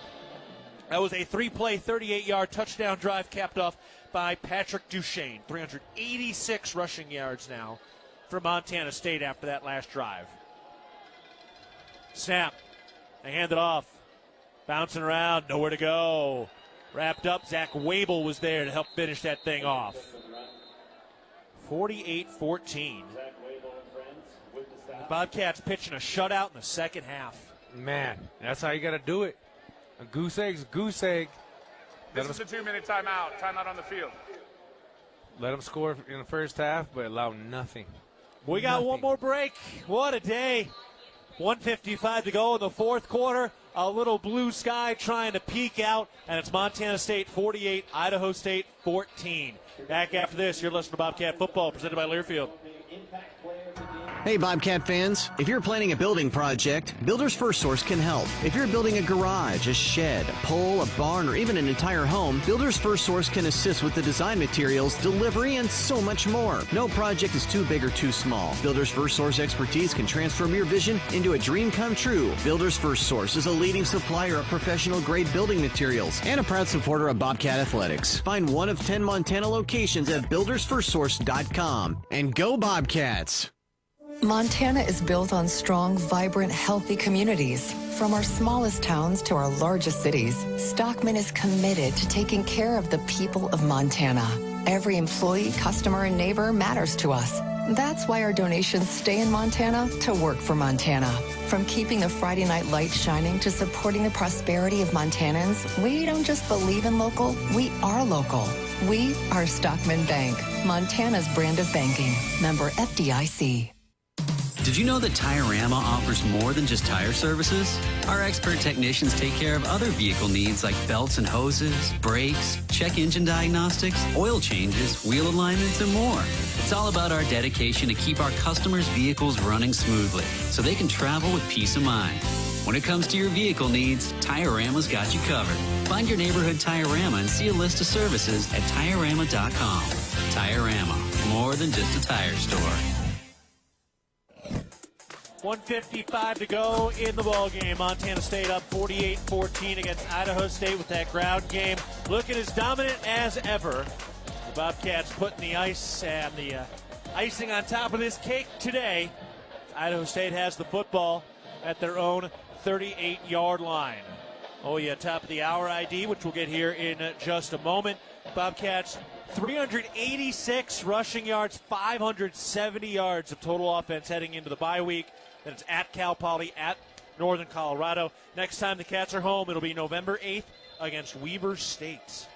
That was a 3-play, 38-yard touchdown drive capped off by Patrick Duchesne. 386 rushing yards now for Montana State after that last drive. Snap. They hand it off. Bouncing around, nowhere to go. Wrapped up, Zach Wabel was there to help finish that thing off. 48-14. The Bobcats pitching a shutout in the second half. Man, that's how you got to do it. A goose egg's a goose egg. This is a 2-minute timeout. Timeout on the field. Let them score in the first half, but allow nothing. We got one more break. What a day. 1:55 to go in the fourth quarter. A little blue sky trying to peek out, and it's Montana State 48, Idaho State 14. Back after this, you're listening to Bobcat Football, presented by Learfield. Hey Bobcat fans, if you're planning a building project, Builders First Source can help. If you're building a garage, a shed, a pole, a barn, or even an entire home, Builders First Source can assist with the design materials, delivery, and so much more. No project is too big or too small. Builders First Source expertise can transform your vision into a dream come true. Builders First Source is a leading supplier of professional grade building materials and a proud supporter of Bobcat Athletics. Find one of 10 Montana locations at buildersfirstsource.com. And go Bobcats! Montana is built on strong, vibrant, healthy communities. From our smallest towns to our largest cities, Stockman is committed to taking care of the people of Montana. Every employee, customer, and neighbor matters to us. That's why our donations stay in Montana to work for Montana. From keeping the Friday night lights shining to supporting the prosperity of Montanans, we don't just believe in local, we are local. We are Stockman Bank, Montana's brand of banking. Member FDIC. Did you know that Tire-Rama offers more than just tire services? Our expert technicians take care of other vehicle needs like belts and hoses, brakes, check engine diagnostics, oil changes, wheel alignments, and more. It's all about our dedication to keep our customers' vehicles running smoothly so they can travel with peace of mind. When it comes to your vehicle needs, Tire-Rama's got you covered. Find your neighborhood Tire-Rama and see a list of services at Tire-Rama.com. Tire-Rama, more than just a tire store. 1:55 to go in the ball game. Montana State up 48-14 against Idaho State with that ground game. Looking as dominant as ever. The Bobcats putting the ice and the icing on top of this cake today. Idaho State has the football at their own 38-yard line. Oh yeah, top of the hour ID, which we'll get here in just a moment. Bobcats 386 rushing yards, 570 yards of total offense heading into the bye week. Then it's at Cal Poly, at Northern Colorado. Next time the Cats are home, it'll be November 8th against Weber State.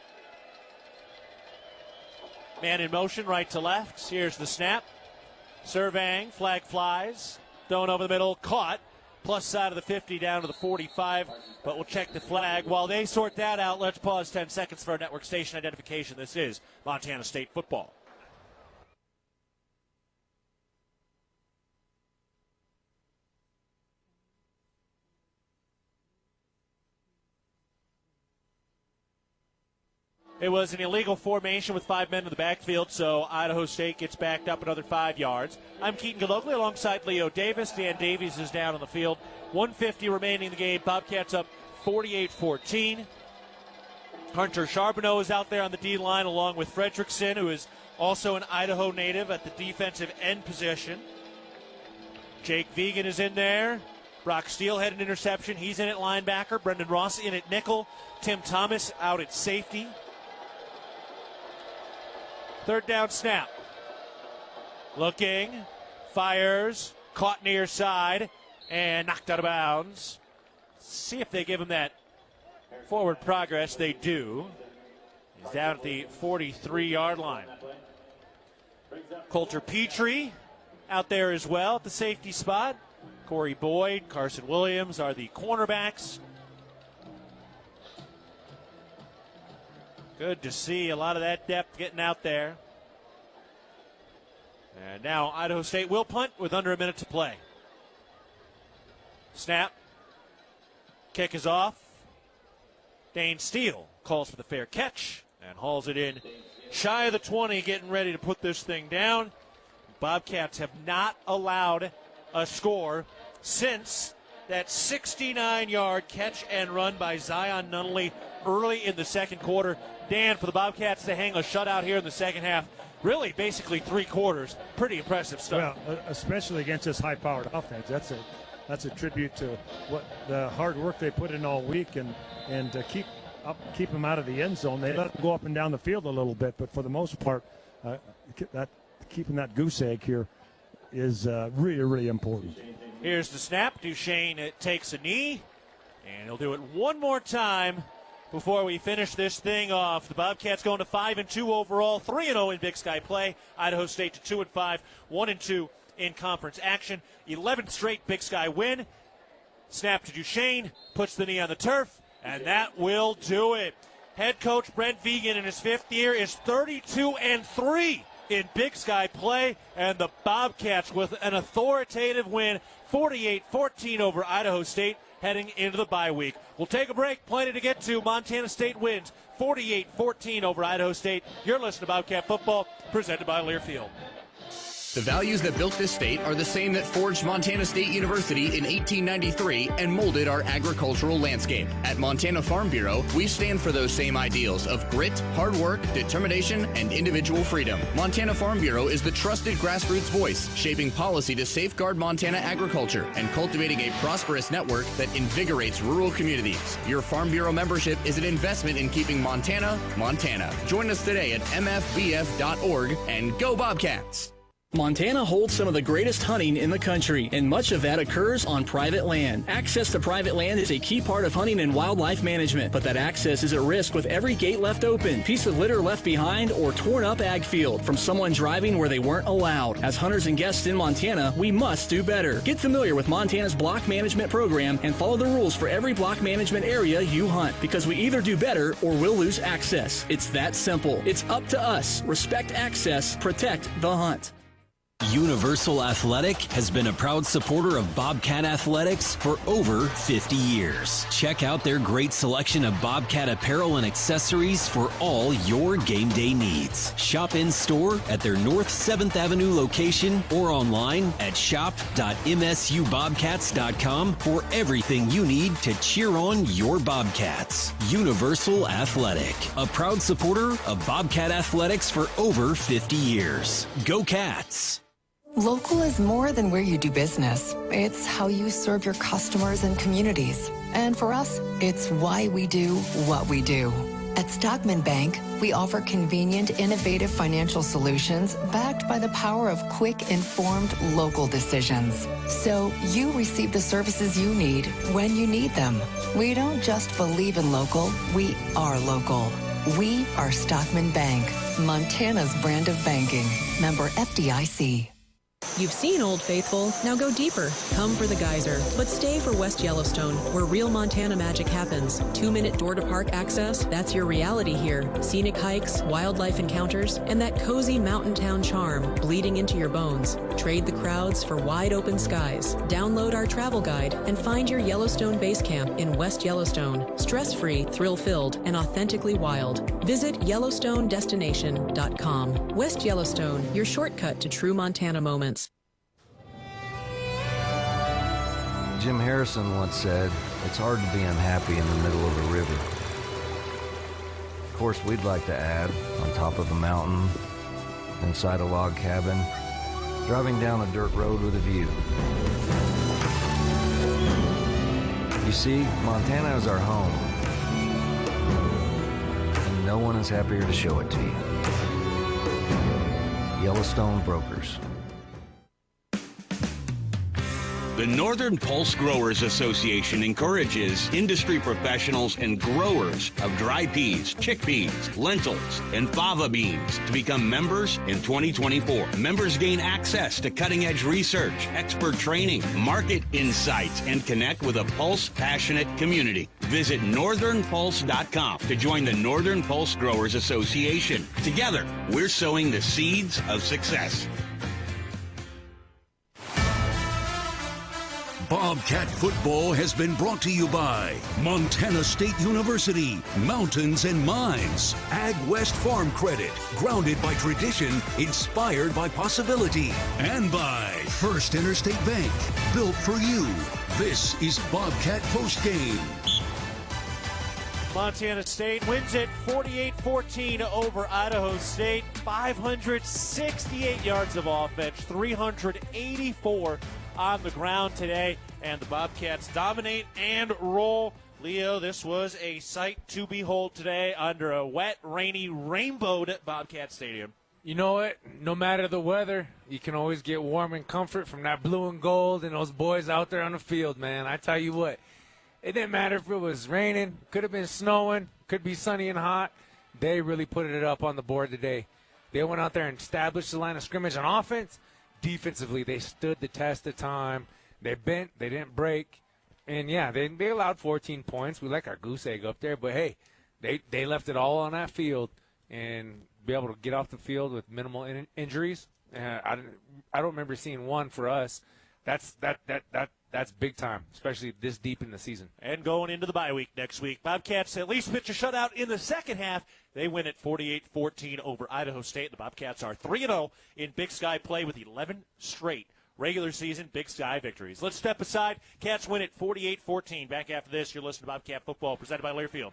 Man in motion, right to left. Here's the snap. Surveying, flag flies. Thrown over the middle, caught. Plus side of the 50 down to the 45, but we'll check the flag. While they sort that out, let's pause 10 seconds for our network station identification. This is Montana State football. It was an illegal formation with 5 men in the backfield, so Idaho State gets backed up another 5 yards. I'm Keaton Gillogly alongside Leo Davis. Dan Davies is down on the field. 1:50 remaining in the game. Bobcats up 48-14. Hunter Charbonneau is out there on the D-line along with Fredrickson, who is also an Idaho native at the defensive end position. Jake Vegan is in there. Brock Steele had an interception. He's in at linebacker. Brendan Ross in at nickel. Tim Thomas out at safety. Third down snap. Looking, fires, caught near side, and knocked out of bounds. See if they give him that forward progress. They do. He's down at the 43-yard line. Coulter Petrie out there as well at the safety spot. Corey Boyd, Carson Williams are the cornerbacks. Good to see a lot of that depth getting out there. And now Idaho State will punt with under a minute to play. Snap. Kick is off. Dane Steele calls for the fair catch and hauls it in shy of the 20, getting ready to put this thing down. Bobcats have not allowed a score since that 69-yard catch and run by Zion Nunnally early in the second quarter. Dan, for the Bobcats to hang a shutout here in the second half, really basically 3 quarters. Pretty impressive stuff. Well, especially against this high-powered offense. That's a tribute to what the hard work they put in all week and to keep them out of the end zone. They let them go up and down the field a little bit, but for the most part, keeping that goose egg here is really, really important. Here's the snap. Duchesne takes a knee, and he'll do it one more time before we finish this thing off. The Bobcats going to 5-2 overall, 3-0 in Big Sky play. Idaho State to 2-5, 1-2 in conference action. 11th straight Big Sky win. Snap to Duchesne, puts the knee on the turf, and that will do it. Head coach Brent Vegan in his 5th year is 32-3 in Big Sky play, and the Bobcats with an authoritative win, 48-14 over Idaho State, heading into the bye week. We'll take a break. Plenty to get to. Montana State wins 48-14 over Idaho State. You're listening to Bobcat Football, presented by Learfield. The values that built this state are the same that forged Montana State University in 1893 and molded our agricultural landscape. At Montana Farm Bureau, we stand for those same ideals of grit, hard work, determination, and individual freedom. Montana Farm Bureau is the trusted grassroots voice, shaping policy to safeguard Montana agriculture and cultivating a prosperous network that invigorates rural communities. Your Farm Bureau membership is an investment in keeping Montana, Montana. Join us today at mfbf.org and go Bobcats! Montana holds some of the greatest hunting in the country, and much of that occurs on private land. Access to private land is a key part of hunting and wildlife management, but that access is at risk with every gate left open, piece of litter left behind, or torn up ag field from someone driving where they weren't allowed. As hunters and guests in Montana, we must do better. Get familiar with Montana's block management program and follow the rules for every block management area you hunt, because we either do better or we'll lose access. It's that simple. It's up to us. Respect access, protect the hunt. Universal Athletic has been a proud supporter of Bobcat Athletics for over 50 years. Check out their great selection of Bobcat apparel and accessories for all your game day needs. Shop in store at their North 7th Avenue location or online at shop.msubobcats.com for everything you need to cheer on your Bobcats. Universal Athletic, a proud supporter of Bobcat Athletics for over 50 years. Go Cats! Local is more than where you do business. It's how you serve your customers and communities. And for us, it's why we do what we do. At Stockman Bank, we offer convenient, innovative financial solutions backed by the power of quick, informed local decisions. So you receive the services you need when you need them. We don't just believe in local, we are local. We are Stockman Bank, Montana's brand of banking. Member FDIC. You've seen Old Faithful, now go deeper. Come for the geyser, but stay for West Yellowstone, where real Montana magic happens. 2-minute door-to-park access, that's your reality here. Scenic hikes, wildlife encounters, and that cozy mountain town charm bleeding into your bones. Trade the crowds for wide-open skies. Download our travel guide and find your Yellowstone base camp in West Yellowstone. Stress-free, thrill-filled, and authentically wild. Visit YellowstoneDestination.com. West Yellowstone, your shortcut to true Montana moments. Jim Harrison once said, "It's hard to be unhappy in the middle of a river." Of course, we'd like to add, on top of a mountain, inside a log cabin, driving down a dirt road with a view. You see, Montana is our home, and no one is happier to show it to you. Yellowstone Brokers. The Northern Pulse Growers Association encourages industry professionals and growers of dry peas, chickpeas, lentils, and fava beans to become members in 2024. Members gain access to cutting-edge research, expert training, market insights, and connect with a Pulse-passionate community. Visit northernpulse.com to join the Northern Pulse Growers Association. Together, we're sowing the seeds of success. Bobcat football has been brought to you by Montana State University, Mountains and Mines, Ag West Farm Credit, grounded by tradition, inspired by possibility, and by First Interstate Bank, built for you. This is Bobcat Postgame. Montana State wins it 48-14 over Idaho State. 568 yards of offense, 384 on the ground today, and the Bobcats dominate and roll. Leo, this was a sight to behold today under a wet, rainy, rainbowed Bobcat Stadium. You know what? No matter the weather, you can always get warm and comfort from that blue and gold and those boys out there on the field, man. I tell you what, it didn't matter if it was raining, could have been snowing, could be sunny and hot. They really put it up on the board today. They went out there and established the line of scrimmage on offense. Defensively, they stood the test of time. They bent. They didn't break. And, yeah, they allowed 14 points. We like our goose egg up there. But, hey, they left it all on that field and be able to get off the field with minimal injuries. I don't remember seeing one for us. that's big time, especially this deep in the season. And going into the bye week next week, Bobcats at least pitch a shutout in the second half. They win at 48-14 over Idaho State. The Bobcats are 3-0 in Big Sky play with 11 straight regular season Big Sky victories. Let's step aside. Cats win at 48-14. Back after this, you're listening to Bobcat Football, presented by Learfield.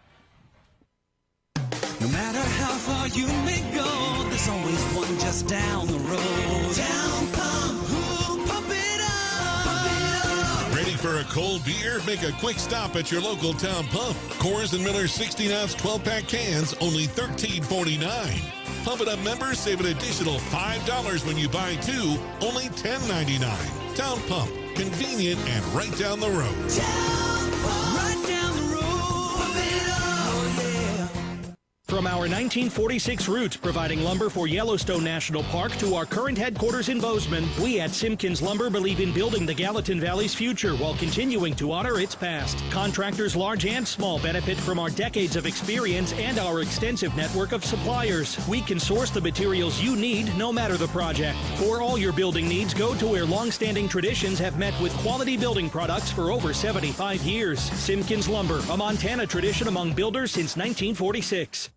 No matter how far you may go, there's always one just down the road. Down Pump, who'll pump it up. Pump it up. Ready for a cold beer? Make a quick stop at your local Town Pump. Coors and Miller 16-ounce 12-pack cans, only $13.49. Pump It Up members save an additional $5 when you buy two, only $10.99. Town Pump, convenient and right down the road. Town Pump, right down the road. Pump it up, yeah. From our 1946 roots providing lumber for Yellowstone National Park to our current headquarters in Bozeman, we at Simpkins Lumber believe in building the Gallatin Valley's future while continuing to honor its past. Contractors large and small benefit from our decades of experience and our extensive network of suppliers. We can source the materials you need no matter the project. For all your building needs, go to where long-standing traditions have met with quality building products for over 75 years. Simpkins Lumber, a Montana tradition among builders since 1946.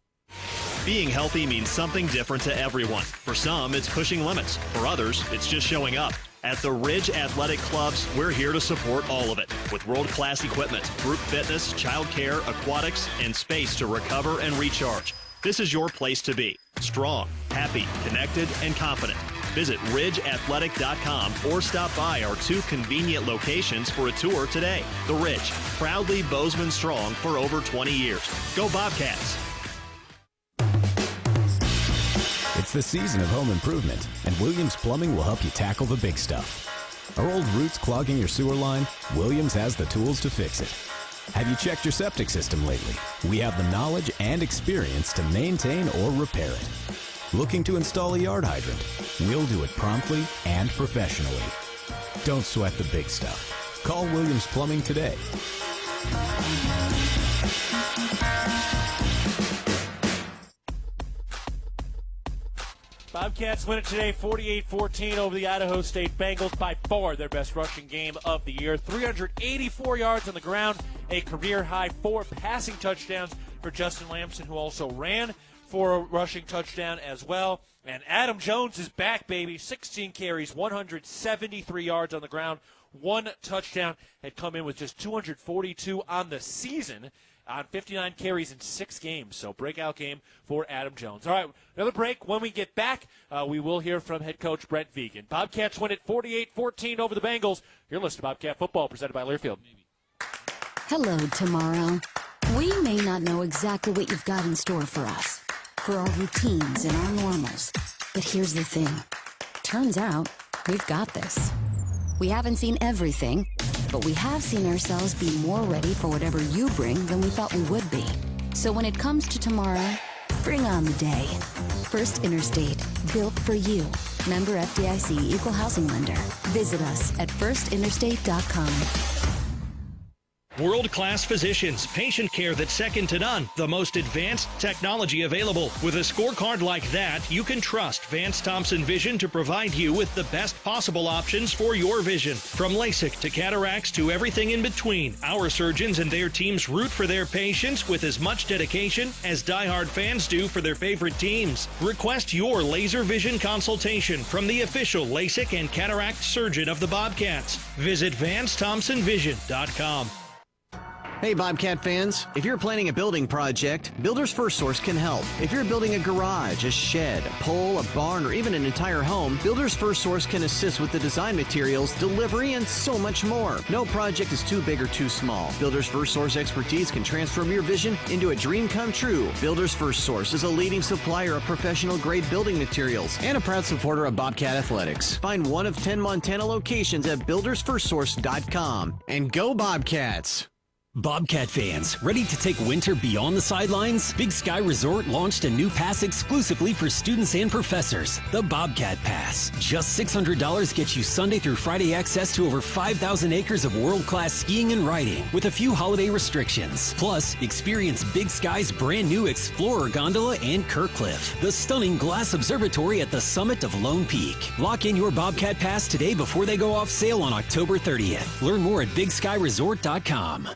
Being healthy means something different to everyone. For some, it's pushing limits. For others, it's just showing up. At the Ridge Athletic Clubs, we're here to support all of it with world-class equipment, group fitness, childcare, aquatics, and space to recover and recharge. This is your place to be. Strong, happy, connected, and confident. Visit ridgeathletic.com or stop by our two convenient locations for a tour today. The Ridge, proudly Bozeman strong for over 20 years. Go Bobcats! It's the season of home improvement, and Williams Plumbing will help you tackle the big stuff. Are old roots clogging your sewer line? Williams has the tools to fix it. Have you checked your septic system lately? We have the knowledge and experience to maintain or repair it. Looking to install a yard hydrant? We'll do it promptly and professionally. Don't sweat the big stuff. Call Williams Plumbing today. Bobcats win it today 48-14 over the Idaho State Bengals, by far their best rushing game of the year. 384 yards on the ground, a career-high 4 passing touchdowns for Justin Lamson, who also ran for a rushing touchdown as well. And Adam Jones is back, baby. 16 carries, 173 yards on the ground, 1 touchdown. Had come in with just 242 on the season on 59 carries in 6 games. So breakout game for Adam Jones. All right, another break. When we get back, we will hear from head coach Brent Vigen. Bobcats win it 48-14 over the Bengals. You're listening to Bobcat Football, presented by Learfield. Hello, tomorrow. We may not know exactly what you've got in store for us, for our routines and our normals. But here's the thing. Turns out, we've got this. We haven't seen everything, but we have seen ourselves be more ready for whatever you bring than we thought we would be. So when it comes to tomorrow, bring on the day. First Interstate, built for you. Member FDIC, Equal Housing Lender. Visit us at firstinterstate.com. World-class physicians, patient care that's second to none, the most advanced technology available. With a scorecard like that, you can trust Vance Thompson Vision to provide you with the best possible options for your vision. From LASIK to cataracts to everything in between, our surgeons and their teams root for their patients with as much dedication as diehard fans do for their favorite teams. Request your laser vision consultation from the official LASIK and cataract surgeon of the Bobcats. Visit VanceThompsonVision.com. Hey Bobcat fans, if you're planning a building project, Builders First Source can help. If you're building a garage, a shed, a pole, a barn, or even an entire home, Builders First Source can assist with the design materials, delivery, and so much more. No project is too big or too small. Builders First Source expertise can transform your vision into a dream come true. Builders First Source is a leading supplier of professional-grade building materials and a proud supporter of Bobcat Athletics. Find one of 10 Montana locations at buildersfirstsource.com. And go Bobcats! Bobcat fans, ready to take winter beyond the sidelines? Big Sky Resort launched a new pass exclusively for students and professors, the Bobcat Pass. Just $600 gets you Sunday through Friday access to over 5,000 acres of world-class skiing and riding, with a few holiday restrictions. Plus, experience Big Sky's brand new Explorer Gondola and Kirkcliff, the stunning glass observatory at the summit of Lone Peak. Lock in your Bobcat Pass today before they go off sale on October 30th. Learn more at BigSkyResort.com.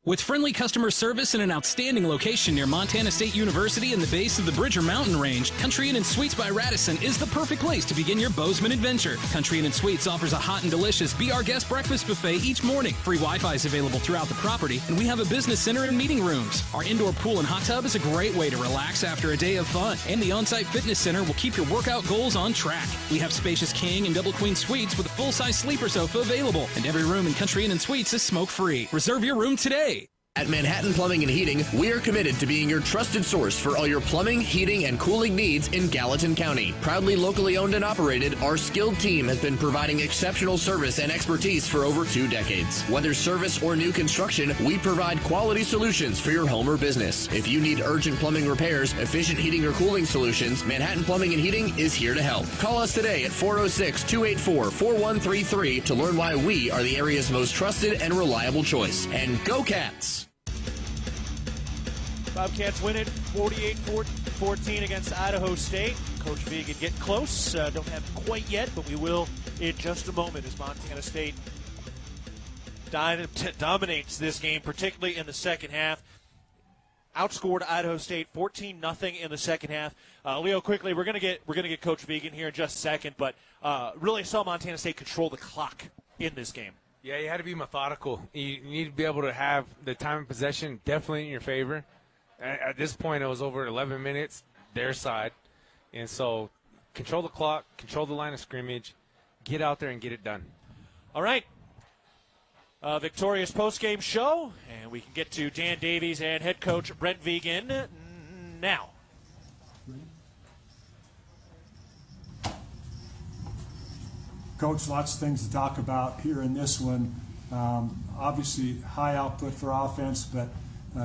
With friendly customer service and an outstanding location near Montana State University and the base of the Bridger Mountain Range, Country Inn & Suites by Radisson is the perfect place to begin your Bozeman adventure. Country Inn & Suites offers a hot and delicious Be Our Guest breakfast buffet each morning. Free Wi-Fi is available throughout the property, and we have a business center and meeting rooms. Our indoor pool and hot tub is a great way to relax after a day of fun, and the on-site fitness center will keep your workout goals on track. We have spacious king and double queen suites with a full-size sleeper sofa available, and every room in Country Inn & Suites is smoke-free. Reserve your room today. At Manhattan Plumbing and Heating, we are committed to being your trusted source for all your plumbing, heating, and cooling needs in Gallatin County. Proudly locally owned and operated, our skilled team has been providing exceptional service and expertise for over 2 decades. Whether service or new construction, we provide quality solutions for your home or business. If you need urgent plumbing repairs, efficient heating or cooling solutions, Manhattan Plumbing and Heating is here to help. Call us today at 406-284-4133 to learn why we are the area's most trusted and reliable choice. And go Cats! Bobcats win it 48-14 against Idaho State. Coach Vegan getting close. Don't have it quite yet, but we will in just a moment as Montana State dominates this game, particularly in the second half. Outscored Idaho State 14-0 in the second half. Leo, quickly, we're gonna get Coach Vegan here in just a second, but really saw Montana State control the clock in this game. Yeah, you had to be methodical. You need to be able to have the time of possession definitely in your favor. At this point, it was over 11 minutes, their side. And so control the clock, control the line of scrimmage, get out there and get it done. All right. Victorious postgame show, and we can get to Dan Davies and head coach Brent Vegan now. Coach, lots of things to talk about here in this one. Obviously, high output for offense, but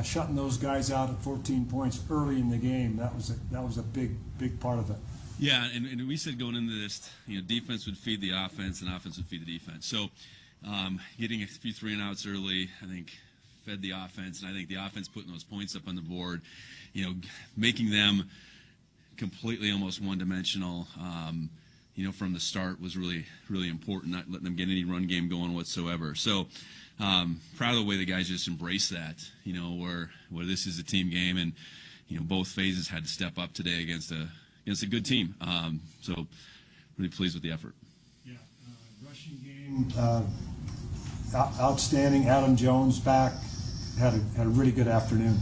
shutting those guys out at 14 points early in the game, that was a big part of it. Yeah, and we said going into this, defense would feed the offense and offense would feed the defense. So getting a few 3-and-outs early, I think, fed the offense, and I think the offense putting those points up on the board, making them completely almost one-dimensional, from the start was really, really important, not letting them get any run game going whatsoever. So proud of the way the guys just embraced that, where this is a team game, and both phases had to step up today against a good team. So really pleased with the effort. Yeah, rushing game, outstanding. Adam Jones back had a really good afternoon.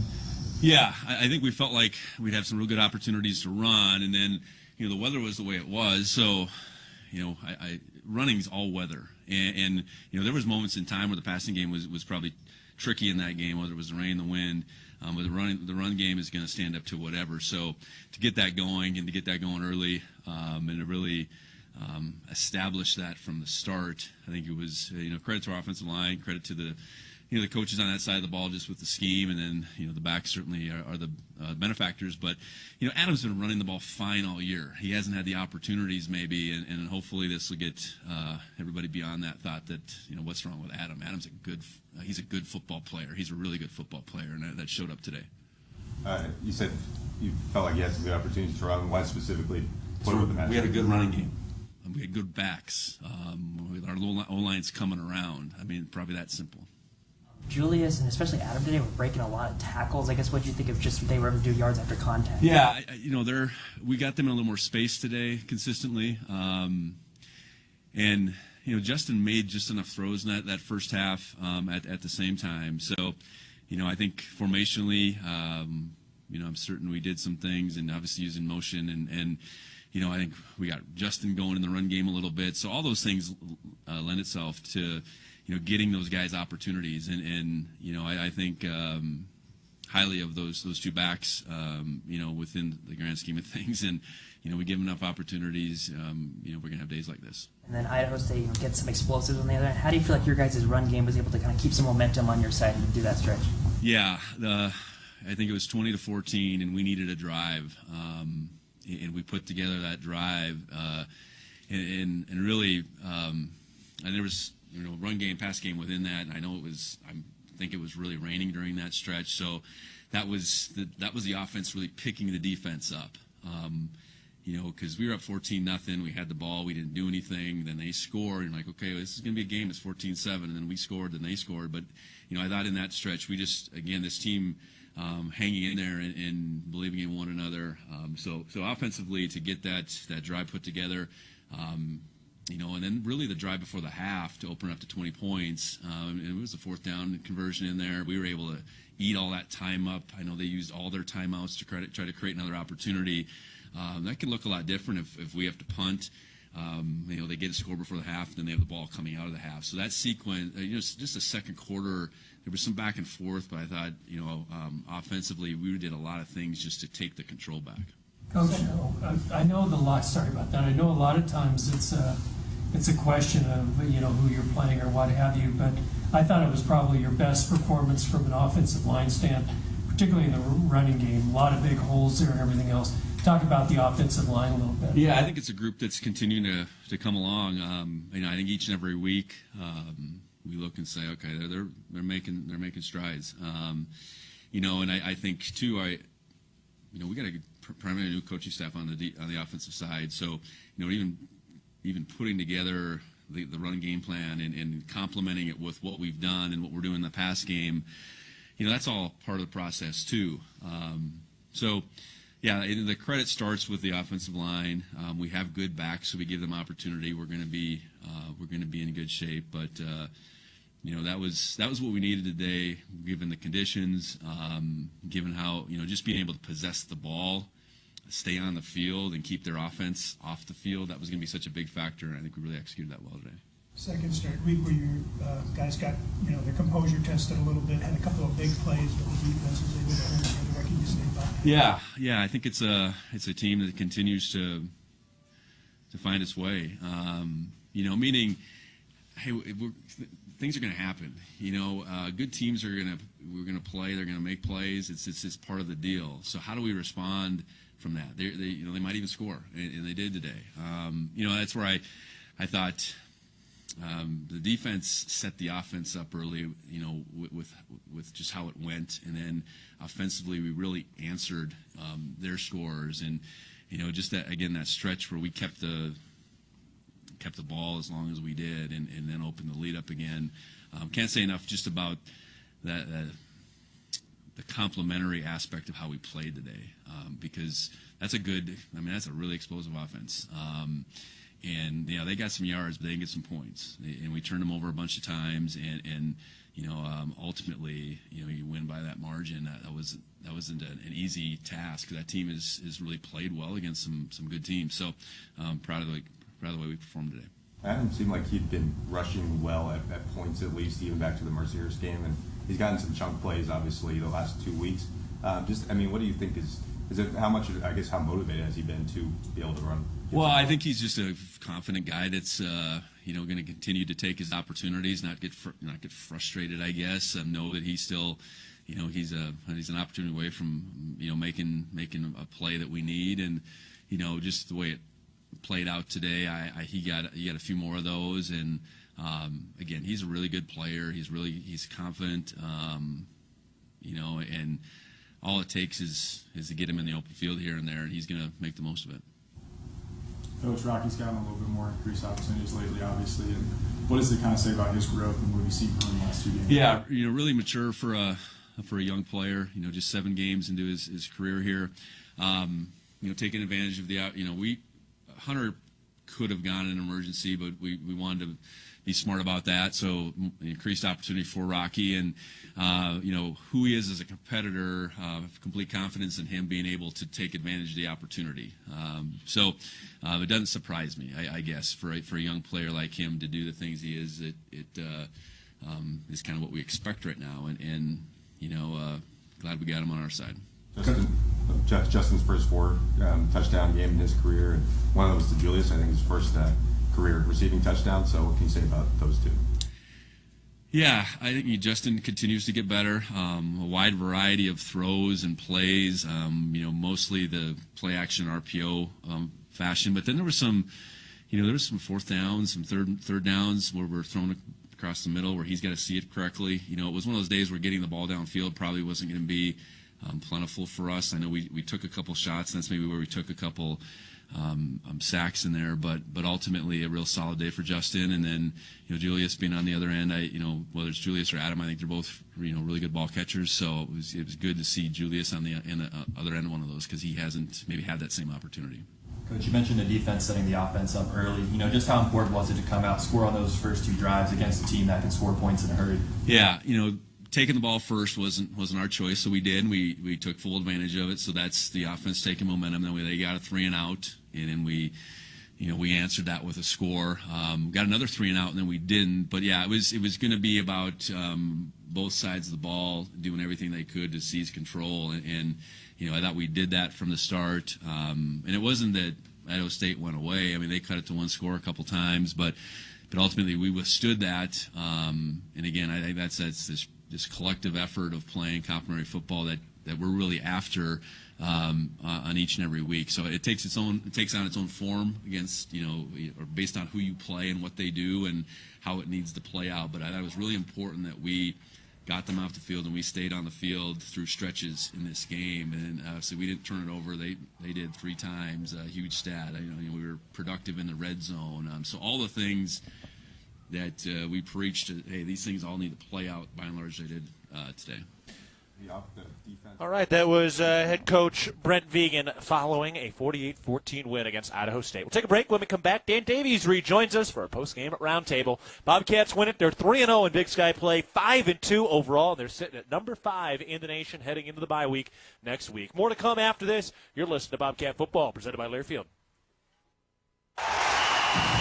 Yeah, I think we felt like we'd have some real good opportunities to run, and then the weather was the way it was, so running's all weather. And there was moments in time where the passing game was probably tricky in that game, whether it was the rain, the wind. But the run game is going to stand up to whatever. So to get that going and to get that going early, and to really establish that from the start, I think it was credit to our offensive line, credit to the the coaches on that side of the ball just with the scheme, and then the backs certainly are the benefactors. But Adam's been running the ball fine all year. He hasn't had the opportunities maybe, and hopefully this will get everybody beyond that thought that what's wrong with Adam. Adam's he's a good football player. He's a really good football player, and that showed up today. You said you felt like you had some good opportunities to run. Why specifically? We had a good running game. We had good backs. With our O-line's coming around. I mean, probably that simple. Julius and especially Adam today were breaking a lot of tackles. I guess what do you think of just they were able to do yards after contact? Yeah, we got them in a little more space today consistently, and Justin made just enough throws in that first half at the same time. So I think formationally, I'm certain we did some things, and obviously using motion and I think we got Justin going in the run game a little bit. So all those things lend itself to getting those guys opportunities, and I think highly of those two backs, within the grand scheme of things. And, we give them enough opportunities, we're going to have days like this. And then Idaho State gets some explosives on the other end. How do you feel like your guys' run game was able to kind of keep some momentum on your side and do that stretch? Yeah, I think it was 20-14, and we needed a drive. And we put together that drive. And really, and there was, run game, pass game within that. And I know I think it was really raining during that stretch. So that was the offense really picking the defense up. Because we were up 14-0, we had the ball, we didn't do anything, then they scored, and like, okay, this is going to be a game, it's 14-7, and then we scored, then they scored. But, I thought in that stretch, we just, again, this team hanging in there and believing in one another. So offensively, to get that drive put together, and then really the drive before the half to open up to 20 points, and it was a fourth down conversion in there. We were able to eat all that time up. I know they used all their timeouts to try to create another opportunity. That can look a lot different if we have to punt. They get a score before the half, and then they have the ball coming out of the half. So that sequence, just the second quarter, there was some back and forth, but I thought, offensively, we did a lot of things just to take the control back. Coach, I know sorry about that. I know a lot of times it's a question of, who you're playing or what have you, but I thought it was probably your best performance from an offensive line stand, particularly in the running game. A lot of big holes there and everything else. Talk about the offensive line a little bit. Yeah, I think it's a group that's continuing to come along. I think each and every week we look and say, okay, they're making strides. And I think too, we got a primarily new coaching staff on the offensive side. So even putting together the run game plan and complementing it with what we've done and what we're doing in the pass game, that's all part of the process too. Yeah, the credit starts with the offensive line. We have good backs, so we give them opportunity. We're going to be in good shape. But that was what we needed today, given the conditions, given how just being able to possess the ball, stay on the field, and keep their offense off the field. That was going to be such a big factor, and I think we really executed that well today. Second straight week where your guys got their composure tested a little bit, had a couple of big plays, but the defense was able to hold together. What can you say about that? Yeah, I think it's a team that continues to find its way. Meaning, hey, things are going to happen. Good teams we're going to play. They're going to make plays. It's part of the deal. So how do we respond from that? They might even score, and they did today. That's where I thought. The defense set the offense up early, with just how it went, and then offensively we really answered their scores, and just that stretch where we kept the ball as long as we did, and then opened the lead up again. Can't say enough just about that the complementary aspect of how we played today, because that's a really explosive offense. And they got some yards, but they didn't get some points. And we turned them over a bunch of times, and ultimately, you win by that margin. That wasn't an easy task. That team has really played well against some good teams. So proud of the way we performed today. Adam seemed like he'd been rushing well at points, at least, even back to the Mercyhurst game, and he's gotten some chunk plays, obviously, the last 2 weeks. What do you think is it? How motivated has he been to be able to run? Well, I think he's just a confident guy that's going to continue to take his opportunities, not get frustrated, I guess, and know that he's still, he's an opportunity away from making a play that we need, and just the way it played out today, he got a few more of those, and again, he's a really good player. He's confident, and all it takes is to get him in the open field here and there, and he's going to make the most of it. Coach, Rocky's gotten a little bit more increased opportunities lately, obviously. And what does it kind of say about his growth and what we've seen from him the last 2 games? Yeah, really mature for a young player. Just 7 games into his career here. Taking advantage of Hunter could have gone in an emergency, but we wanted to be smart about that. So increased opportunity for Rocky, and who he is as a competitor, complete confidence in him being able to take advantage of the opportunity. So it doesn't surprise me, I guess, for a young player like him to do the things he is. It is kind of what we expect right now, and glad we got him on our side. Justin's first 4 touchdown game in his career, and one of them was to Julius. I think his first career receiving touchdown. So what can you say about those two? Yeah, I think Justin continues to get better. A wide variety of throws and plays. Mostly the play action RPO fashion, but then there was some, there was some fourth downs, some third downs where we're thrown across the middle where he's got to see it correctly. It was one of those days where getting the ball downfield probably wasn't going to be plentiful for us. I know we took a couple shots, and that's maybe where we took a couple sacks in there, but ultimately a real solid day for Justin. And then Julius being on the other end, whether it's Julius or Adam, I think they're both really good ball catchers. So it was good to see Julius on the other end of one of those, because he hasn't maybe had that same opportunity. Coach, you mentioned the defense setting the offense up early. Just how important was it to come out, score on those first 2 drives against a team that can score points in a hurry? Yeah, taking the ball first wasn't our choice, so we did. We took full advantage of it. So that's the offense taking momentum. Then they got a 3 and out, and then we answered that with a score. Got another 3 and out, and then we didn't. But yeah, it was going to be about both sides of the ball doing everything they could to seize control, and I thought we did that from the start. And it wasn't that Idaho State went away. I mean, they cut it to 1 score a couple times, but ultimately we withstood that. And again, I think that's this collective effort of playing complementary football that we're really after on each and every week. So it takes on its own form against, or based on who you play and what they do and how it needs to play out. But I thought it was really important that we got them off the field and we stayed on the field through stretches in this game. And so we didn't turn it over. They did 3 times, a huge stat. We were productive in the red zone. So all the things that we preached, hey, these things all need to play out, by and large they did today. All right, that was head coach Brent Vegan following a 48-14 win against Idaho State. We'll take a break. When we come back, Dan Davies rejoins us for a post-game roundtable. Bobcats win it. They're 3-0 in Big Sky play, 5-2 overall. They're sitting at number 5 in the nation heading into the bye week next week. More to come after this. You're listening to Bobcat Football, presented by Learfield.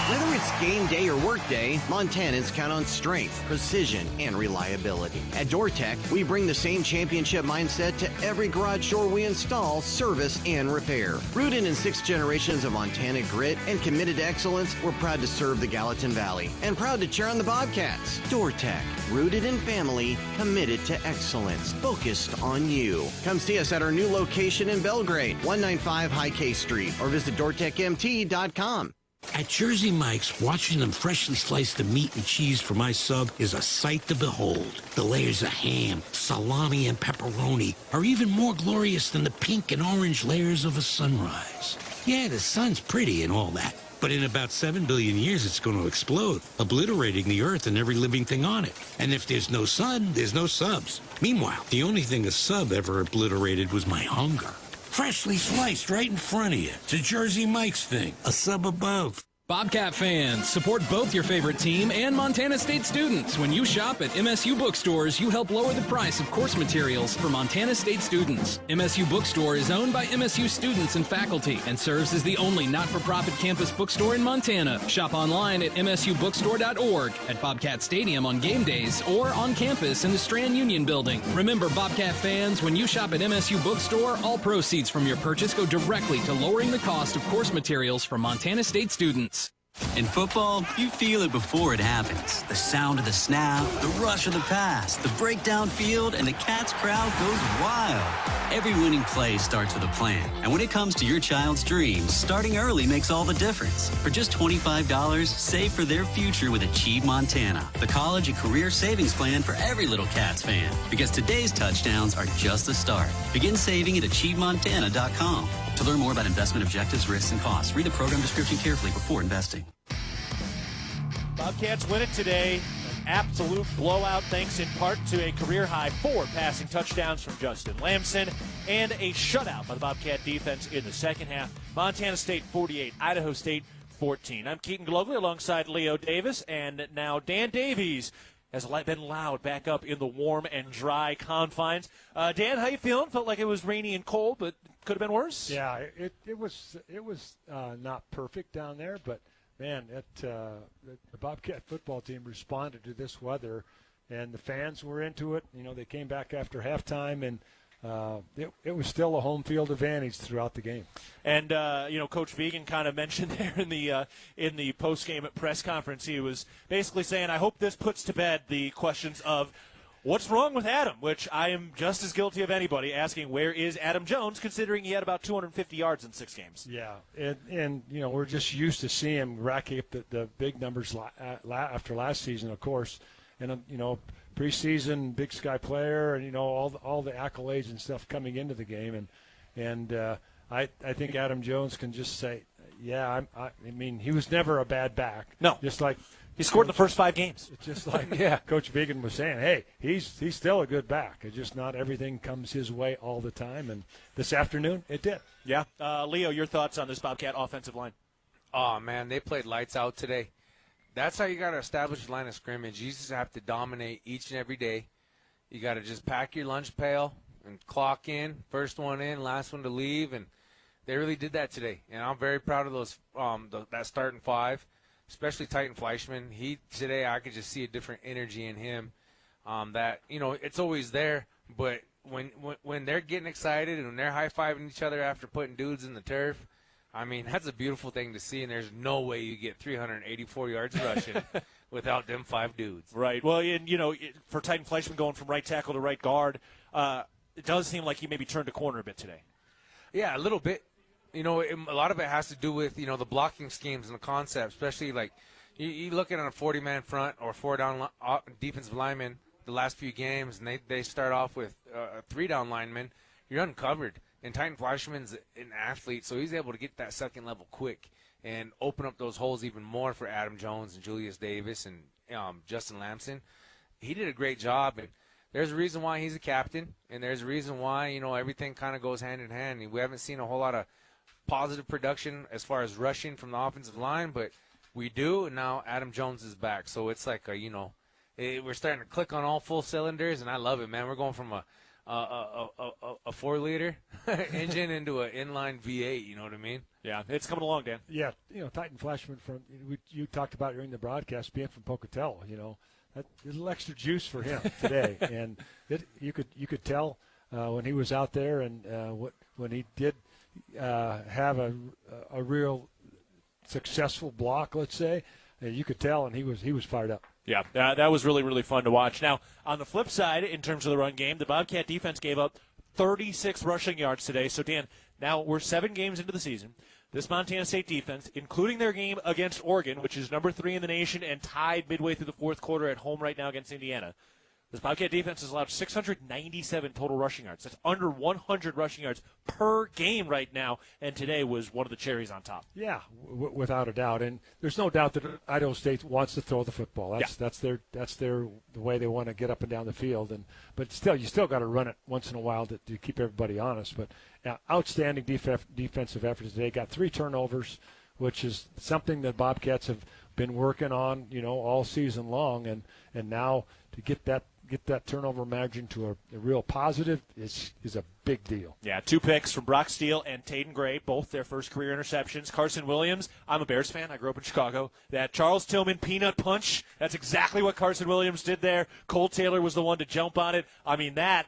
Whether it's game day or work day, Montanans count on strength, precision, and reliability. At DoorTech, we bring the same championship mindset to every garage door we install, service, and repair. Rooted in 6 generations of Montana grit and committed to excellence, we're proud to serve the Gallatin Valley and proud to cheer on the Bobcats. DoorTech, rooted in family, committed to excellence, focused on you. Come see us at our new location in Belgrade, 195 High K Street, or visit DoorTechMT.com. At Jersey Mike's, watching them freshly slice the meat and cheese for my sub is a sight to behold. The layers of ham, salami, and pepperoni are even more glorious than the pink and orange layers of a sunrise. Yeah, the sun's pretty and all that, but in about 7 billion years it's going to explode, obliterating the earth and every living thing on it. And if there's no sun, there's no subs. Meanwhile, the only thing a sub ever obliterated was my hunger. Freshly sliced right in front of you. It's a Jersey Mike's thing. A sub above. Bobcat fans, support both your favorite team and Montana State students. When you shop at MSU bookstores, you help lower the price of course materials for Montana State students. MSU Bookstore is owned by MSU students and faculty and serves as the only not-for-profit campus bookstore in Montana. Shop online at msubookstore.org, at Bobcat Stadium on game days, or on campus in the Strand Union Building. Remember, Bobcat fans, when you shop at MSU Bookstore, all proceeds from your purchase go directly to lowering the cost of course materials for Montana State students. In football, you feel it before it happens. The sound of the snap, the rush of the pass, the breakdown field, and the Cats crowd goes wild. Every winning play starts with a plan. And when it comes to your child's dreams, starting early makes all the difference. For just $25, save for their future with Achieve Montana, the college and career savings plan for every little Cats fan. Because today's touchdowns are just the start. Begin saving at AchieveMontana.com. To learn more about investment objectives, risks, and costs, read the program description carefully before investing. Bobcats win it today. An absolute blowout thanks in part to a career-high 4 passing touchdowns from Justin Lamson and a shutout by the Bobcat defense in the second half. Montana State 48, Idaho State 14. I'm Keaton Gillogly alongside Leo Davis, and now Dan Davies has been loud back up in the warm and dry confines. Dan, how you feeling? Felt like it was rainy and cold, but could have been worse. Yeah, it was not perfect down there, but man, the Bobcat football team responded to this weather, and the fans were into it. You know, they came back after halftime, and it was still a home field advantage throughout the game. And Coach Vegan kind of mentioned there in the post-game press conference, he was basically saying, I hope this puts to bed the questions of what's wrong with Adam, which I am just as guilty of anybody asking where is Adam Jones, considering he had about 250 yards in 6 games. Yeah, and we're just used to seeing him racking up the big numbers after last season, of course, and preseason Big Sky player, and all the accolades and stuff coming into the game, and I think Adam Jones can just say, yeah, I mean he was never a bad back. No, just like he scored in the first 5 games. Just like Coach Vegan was saying, hey, he's still a good back. It's just not everything comes his way all the time, and this afternoon it did. Yeah, Leo, your thoughts on this Bobcat offensive line? Oh man, they played lights out today. That's how you got to establish a line of scrimmage. You just have to dominate each and every day. You got to just pack your lunch pail and clock in. First one in, last one to leave, and they really did that today. And I'm very proud of those that starting 5, especially Titan Fleischman. Today I could just see a different energy in him. That it's always there, but when they're getting excited and when they're high-fiving each other after putting dudes in the turf, I mean, that's a beautiful thing to see, and there's no way you get 384 yards rushing without them 5 dudes. Right. Well, and, for Titan Fleischman going from right tackle to right guard, it does seem like he maybe turned a corner a bit today. Yeah, a little bit. A lot of it has to do with, the blocking schemes and the concept, especially like you looking at a 40-man front or 4-down defensive lineman the last few games, and they start off with a 3-down lineman. You're uncovered. And Titan Fleischman's an athlete, so he's able to get that second level quick and open up those holes even more for Adam Jones and Julius Davis and Justin Lamson. He did a great job, and there's a reason why he's a captain, and there's a reason why, everything kind of goes hand in hand. We haven't seen a whole lot of positive production as far as rushing from the offensive line, but we do, and now Adam Jones is back. So it's like, we're starting to click on all full cylinders, and I love it, man. We're going from a 4-liter engine into an inline V8. You know what I mean? Yeah, it's coming along, Dan. Yeah, Titan Fleischman you talked about during the broadcast being from Pocatello. That a little extra juice for him today, and you could tell when he was out there and when he did have a real successful block, let's say, you could tell, and he was fired up. Yeah, that was really, really fun to watch. Now, on the flip side, in terms of the run game, the Bobcat defense gave up 36 rushing yards today. So, Dan, now we're 7 games into the season. This Montana State defense, including their game against Oregon, which is number 3 in the nation and tied midway through the 4th quarter at home right now against Indiana, this Bobcat defense has allowed 697 total rushing yards. That's under 100 rushing yards per game right now, and today was one of the cherries on top. Yeah, without a doubt, and there's no doubt that Idaho State wants to throw the football. That's the way they want to get up and down the field. But still, you still got to run it once in a while to keep everybody honest. But outstanding defensive efforts today. Got 3 turnovers, which is something that Bobcats have been working on, all season long, and now to get that turnover margin to a real positive is a big deal. Yeah, 2 picks from Brock Steele and Taden Gray, both their first career interceptions. Carson Williams, I'm a Bears fan. I grew up in Chicago. That Charles Tillman peanut punch, that's exactly what Carson Williams did there. Cole Taylor was the one to jump on it. I mean, that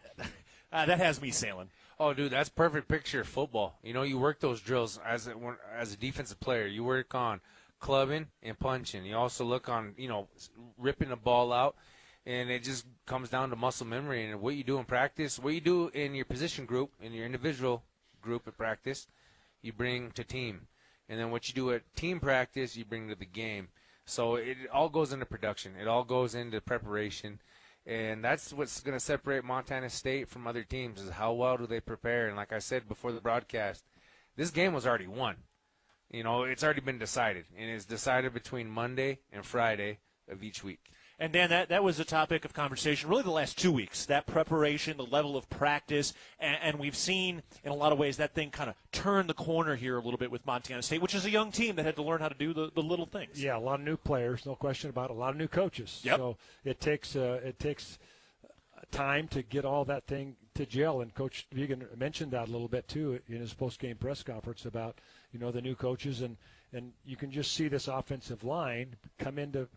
has me sailing. Oh, dude, that's perfect picture of football. You work those drills as a defensive player. You work on clubbing and punching. You also look on, ripping the ball out. And it just comes down to muscle memory and what you do in practice, what you do in your position group, in your individual group at practice, you bring to team. And then what you do at team practice, you bring to the game. So it all goes into production. It all goes into preparation. And that's what's going to separate Montana State from other teams is how well do they prepare. And like I said before the broadcast, this game was already won. It's already been decided. And it's decided between Monday and Friday of each week. And, Dan, that was a topic of conversation really the last 2 weeks, that preparation, the level of practice, and we've seen in a lot of ways that thing kind of turn the corner here a little bit with Montana State, which is a young team that had to learn how to do the little things. Yeah, a lot of new players, no question about it, a lot of new coaches. Yep. So it takes time to get all that thing to gel, and Coach Vegan mentioned that a little bit, too, in his post-game press conference about, the new coaches, and and you can just see this offensive line come into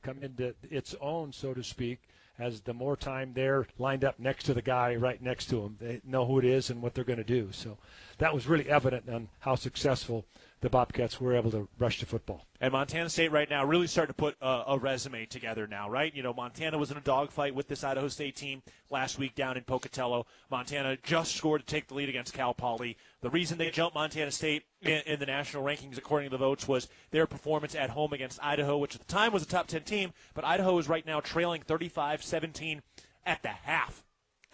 its own, so to speak, as the more time they're lined up next to the guy right next to them. They know who it is and what they're going to do. So that was really evident on how successful the Bobcats were able to rush the football. And Montana State right now really starting to put a resume together now, right? You know, Montana was in a dogfight with this Idaho State team last week down in Pocatello. Montana just scored to take the lead against Cal Poly. The reason they jumped Montana State in the national rankings, according to the votes, was their performance at home against Idaho, which at the time was a top 10 team, but Idaho is right now trailing 35-17 at the half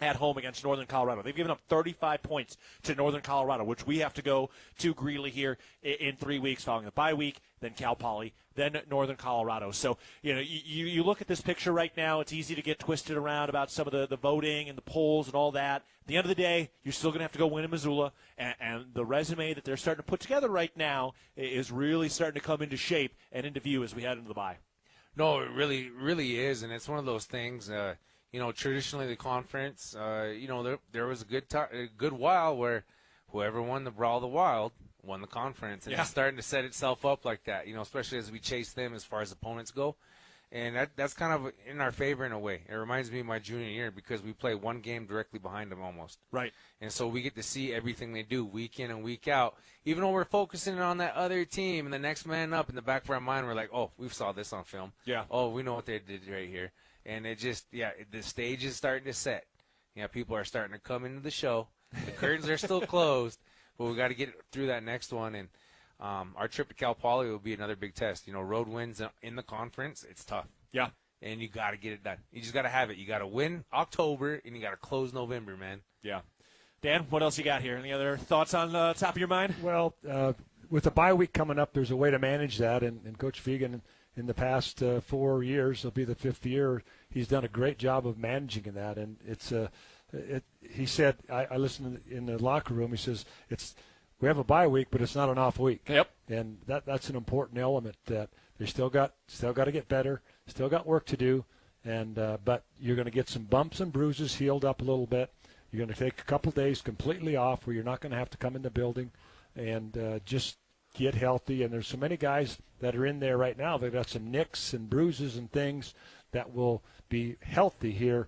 at home against Northern Colorado. They've given up 35 points to Northern Colorado, which we have to go to Greeley here in 3 weeks following the bye week, then Cal Poly, then Northern Colorado. So, you know, you look at this picture right now, it's easy to get twisted around about some of the voting and the polls and all that. At the end of the day, you're still going to have to go win in Missoula, and the resume that they're starting to put together right now is really starting to come into shape and into view as we head into the bye. No, it really, really is, and it's one of those things. You know, traditionally the conference, you know, there was a good while where whoever won the Brawl of the Wild won the conference, and it's starting to set itself up like that. You know, especially as we chase them as far as opponents go, and that's kind of in our favor in a way. It reminds me of my junior year because we play one game directly behind them almost. Right. And so we get to see everything they do week in and week out. Even though we're focusing on that other team and the next man up, in the back of our mind, we're like, oh, we saw this on film. Yeah. Oh, we know what they did right here. And it just, the stage is starting to set. You know, people are starting to come into the show. The curtains are still closed, but we got to get through that next one. And our trip to Cal Poly will be another big test. You know, road wins in the conference, it's tough. Yeah. And you got to get it done. You just got to have it. You got to win October, and you got to close November, man. Yeah. Dan, what else you got here? Any other thoughts on the top of your mind? Well, with the bye week coming up, there's a way to manage that, and Coach Fegan, in the past 4 years, it'll be the 5th year, he's done a great job of managing that. And he said, I listened in the locker room, he says, we have a bye week, but it's not an off week. Yep. And that's an important element, that they still got to get better, still got work to do, and but you're going to get some bumps and bruises, healed up a little bit. You're going to take a couple days completely off where you're not going to have to come in the building and just get healthy. And there's so many guys that are in there right now. They've got some nicks and bruises and things that will be healthy here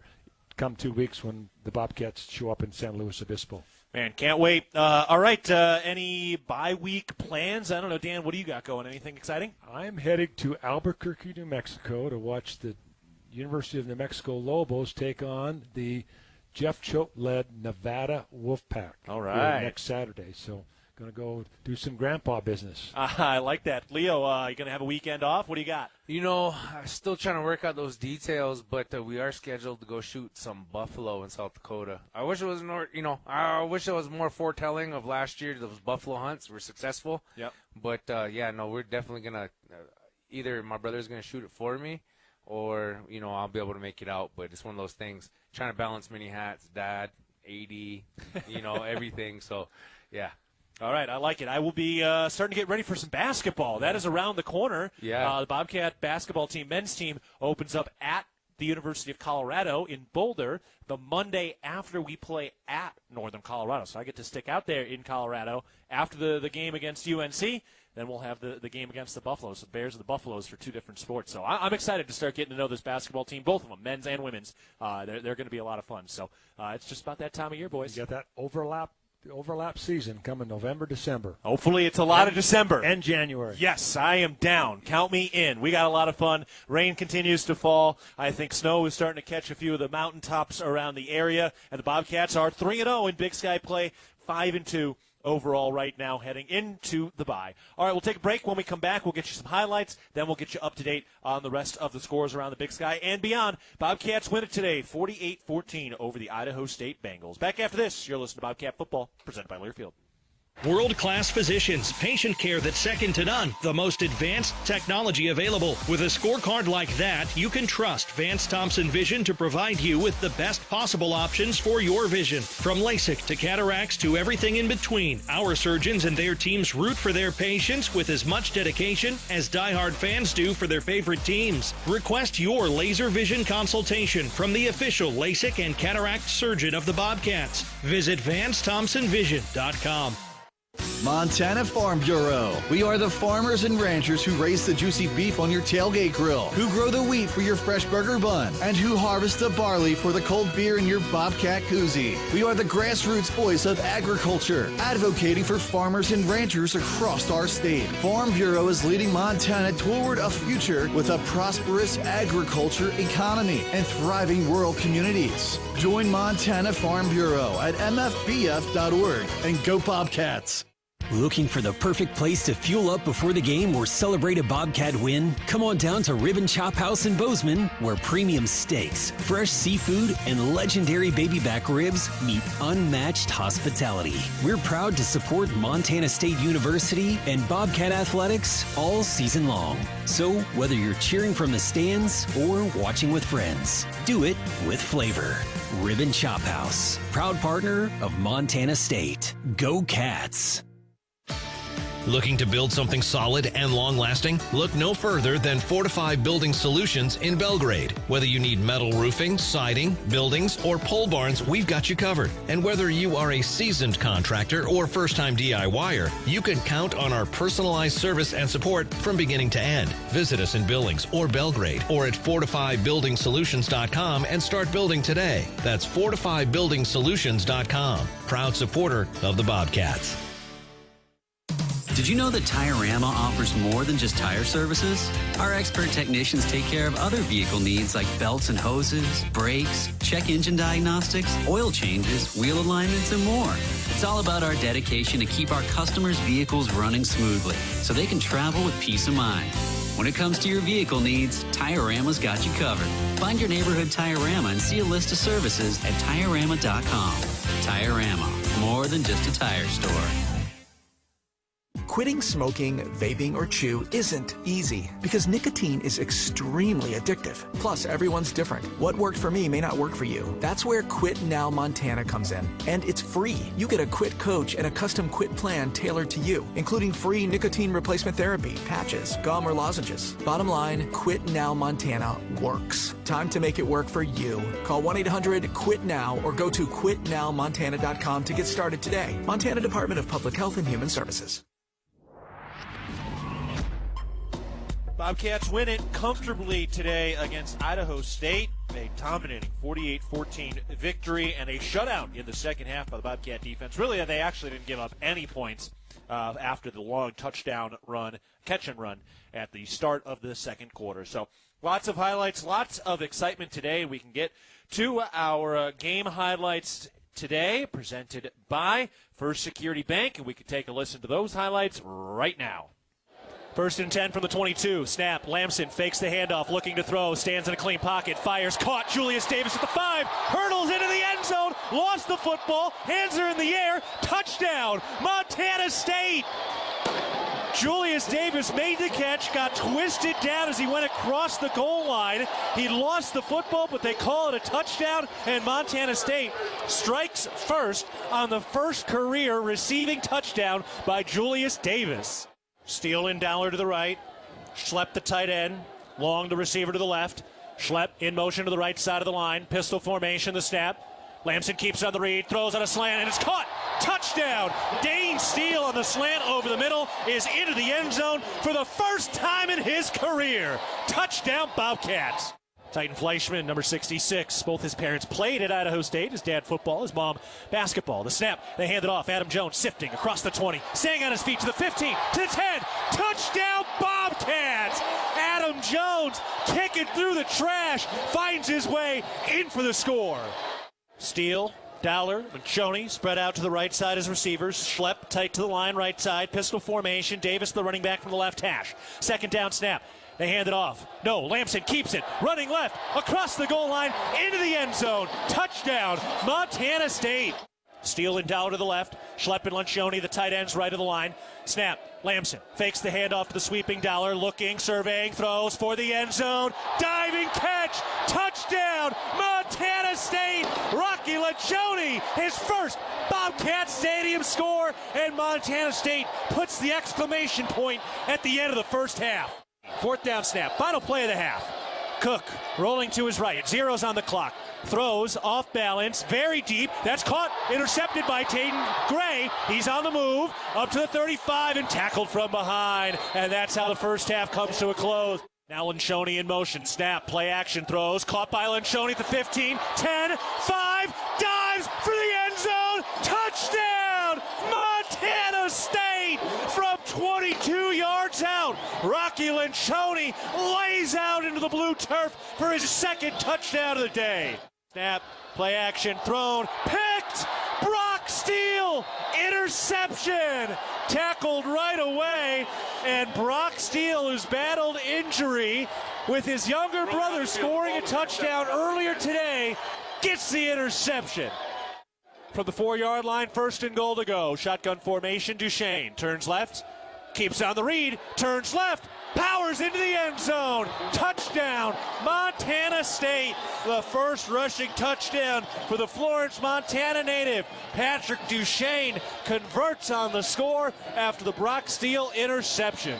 come 2 weeks when the Bobcats show up in San Luis Obispo. Man, can't wait. All right, any bye week plans? I don't know, Dan, what do you got going? Anything exciting? I'm heading to Albuquerque, New Mexico to watch the University of New Mexico Lobos take on the Jeff Choate-led Nevada Wolfpack. All right. Next Saturday. So going to go do some grandpa business. I like that. Leo, you going to have a weekend off? What do you got? You know, I'm still trying to work out those details, but we are scheduled to go shoot some buffalo in South Dakota. I wish it was more, I wish it was more foretelling of last year. Those buffalo hunts were successful. Yep. But we're definitely gonna either my brother's gonna shoot it for me, or I'll be able to make it out. But it's one of those things. Trying to balance many hats, dad, AD, everything. So, yeah. All right, I like it. I will be starting to get ready for some basketball. That is around the corner. Yeah. The Bobcat basketball team, men's team, opens up at the University of Colorado in Boulder the Monday after we play at Northern Colorado. So I get to stick out there in Colorado after the game against UNC. Then we'll have the game against the Buffaloes, the Bears and the Buffaloes, for two different sports. So I'm excited to start getting to know this basketball team, both of them, men's and women's. They're going to be a lot of fun. So it's just about that time of year, boys. You got that overlap season coming November, December. Hopefully it's a lot of December. And January. Yes, I am down. Count me in. We got a lot of fun. Rain continues to fall. I think snow is starting to catch a few of the mountaintops around the area. And the Bobcats are 3-0 in Big Sky play, 5-2 overall right now heading into the bye. All right, we'll take a break. When we come back, we'll get you some highlights. Then we'll get you up to date on the rest of the scores around the Big Sky and beyond. Bobcats win it today, 48-14 over the Idaho State Bengals. Back after this, you're listening to Bobcat Football, presented by Learfield. World-class physicians, patient care that's second to none, the most advanced technology available. With a scorecard like that, you can trust Vance Thompson Vision to provide you with the best possible options for your vision. From LASIK to cataracts to everything in between, our surgeons and their teams root for their patients with as much dedication as diehard fans do for their favorite teams. Request your laser vision consultation from the official LASIK and cataract surgeon of the Bobcats. Visit VanceThompsonVision.com. Montana Farm Bureau. We are the farmers and ranchers who raise the juicy beef on your tailgate grill, who grow the wheat for your fresh burger bun, and who harvest the barley for the cold beer in your Bobcat koozie. We are the grassroots voice of agriculture, advocating for farmers and ranchers across our state. Farm Bureau is leading Montana toward a future with a prosperous agriculture economy and thriving rural communities. Join Montana Farm Bureau at mfbf.org and go Bobcats. Looking for the perfect place to fuel up before the game or celebrate a Bobcat win? Come on down to Ribbon Chop House in Bozeman, where premium steaks, fresh seafood, and legendary baby back ribs meet unmatched hospitality. We're proud to support Montana State University and Bobcat athletics all season long. So whether you're cheering from the stands or watching with friends, do it with flavor. Ribbon Chop House, proud partner of Montana State. Go Cats! Looking to build something solid and long-lasting? Look no further than Fortify Building Solutions in Belgrade. Whether you need metal roofing, siding, buildings, or pole barns, we've got you covered. And whether you are a seasoned contractor or first-time DIYer, you can count on our personalized service and support from beginning to end. Visit us in Billings or Belgrade or at FortifyBuildingSolutions.com and start building today. That's FortifyBuildingSolutions.com. Proud supporter of the Bobcats. Did you know that Tire-Rama offers more than just tire services? Our expert technicians take care of other vehicle needs like belts and hoses, brakes, check engine diagnostics, oil changes, wheel alignments, and more. It's all about our dedication to keep our customers' vehicles running smoothly so they can travel with peace of mind. When it comes to your vehicle needs, Tire-Rama's got you covered. Find your neighborhood Tire-Rama and see a list of services at TireRama.com. Tire-Rama, more than just a tire store. Quitting smoking, vaping, or chew isn't easy because nicotine is extremely addictive. Plus, everyone's different. What worked for me may not work for you. That's where Quit Now Montana comes in. And it's free. You get a quit coach and a custom quit plan tailored to you, including free nicotine replacement therapy, patches, gum, or lozenges. Bottom line, Quit Now Montana works. Time to make it work for you. Call 1-800-QUIT-NOW or go to quitnowmontana.com to get started today. Montana Department of Public Health and Human Services. Bobcats win it comfortably today against Idaho State. A dominating 48-14 victory and a shutout in the second half by the Bobcat defense. Really, they actually didn't give up any points after the long touchdown run, catch and run at the start of the second quarter. So lots of highlights, lots of excitement today. We can get to our game highlights today, presented by First Security Bank, and we can take a listen to those highlights right now. First and 10 from the 22. Snap. Lamson fakes the handoff, looking to throw. Stands in a clean pocket. Fires. Caught. Julius Davis at the 5. Hurdles into the end zone. Lost the football. Hands are in the air. Touchdown. Montana State. Julius Davis made the catch, got twisted down as he went across the goal line. He lost the football, but they call it a touchdown, and Montana State strikes first on the first career receiving touchdown by Julius Davis. Steele and Dowler to the right. Schlepp the tight end. Long the receiver to the left. Schlepp in motion to the right side of the line. Pistol formation, the snap. Lamson keeps on the read, throws on a slant, and it's caught. Touchdown. Dane Steele on the slant over the middle is into the end zone for the first time in his career. Touchdown, Bobcats. Titan Fleischman, number 66. Both his parents played at Idaho State. His dad football, his mom basketball. The snap, they hand it off. Adam Jones sifting across the 20. Staying on his feet to the 15, to the 10. Touchdown, Bobcats! Adam Jones kicking through the trash. Finds his way in for the score. Steele, Dowler, Manchoni spread out to the right side as receivers. Schlepp tight to the line, right side. Pistol formation. Davis, the running back from the left hash. Second down snap. They hand it off. No, Lamson keeps it. Running left, across the goal line, into the end zone. Touchdown, Montana State. Steele and Dowler to the left. Schlepp and Lancioni, the tight ends, right of the line. Snap. Lamson fakes the handoff to the sweeping Dowler. Looking, surveying, throws for the end zone. Diving catch. Touchdown, Montana State. Rocky Lancioni, his first Bobcat Stadium score. And Montana State puts the exclamation point at the end of the first half. Fourth down snap. Final play of the half. Cook rolling to his right. 0's on the clock. Throws off balance, very deep. That's caught, intercepted by Tatum Gray. He's on the move, up to the 35 and tackled from behind. And that's how the first half comes to a close. Now Lencioni in motion. Snap, play action throws. Caught by Lencioni at the 15, 10, 5, dives for the end zone. Touchdown, Montana State from 22 yards out. Rocky Lencioni lays out into the blue turf for his second touchdown of the day. Snap, play action thrown, picked. Brock Steele, interception, tackled right away, and Brock Steele, who's battled injury with his younger brother scoring a touchdown earlier today, gets the interception. From the 4-yard line, 1st and goal to go. Shotgun formation, Duchesne turns left, keeps on the read, turns left, powers into the end zone. Touchdown, Montana State. The first rushing touchdown for the Florence, Montana native. Patrick Duchesne converts on the score after the Brock Steele interception.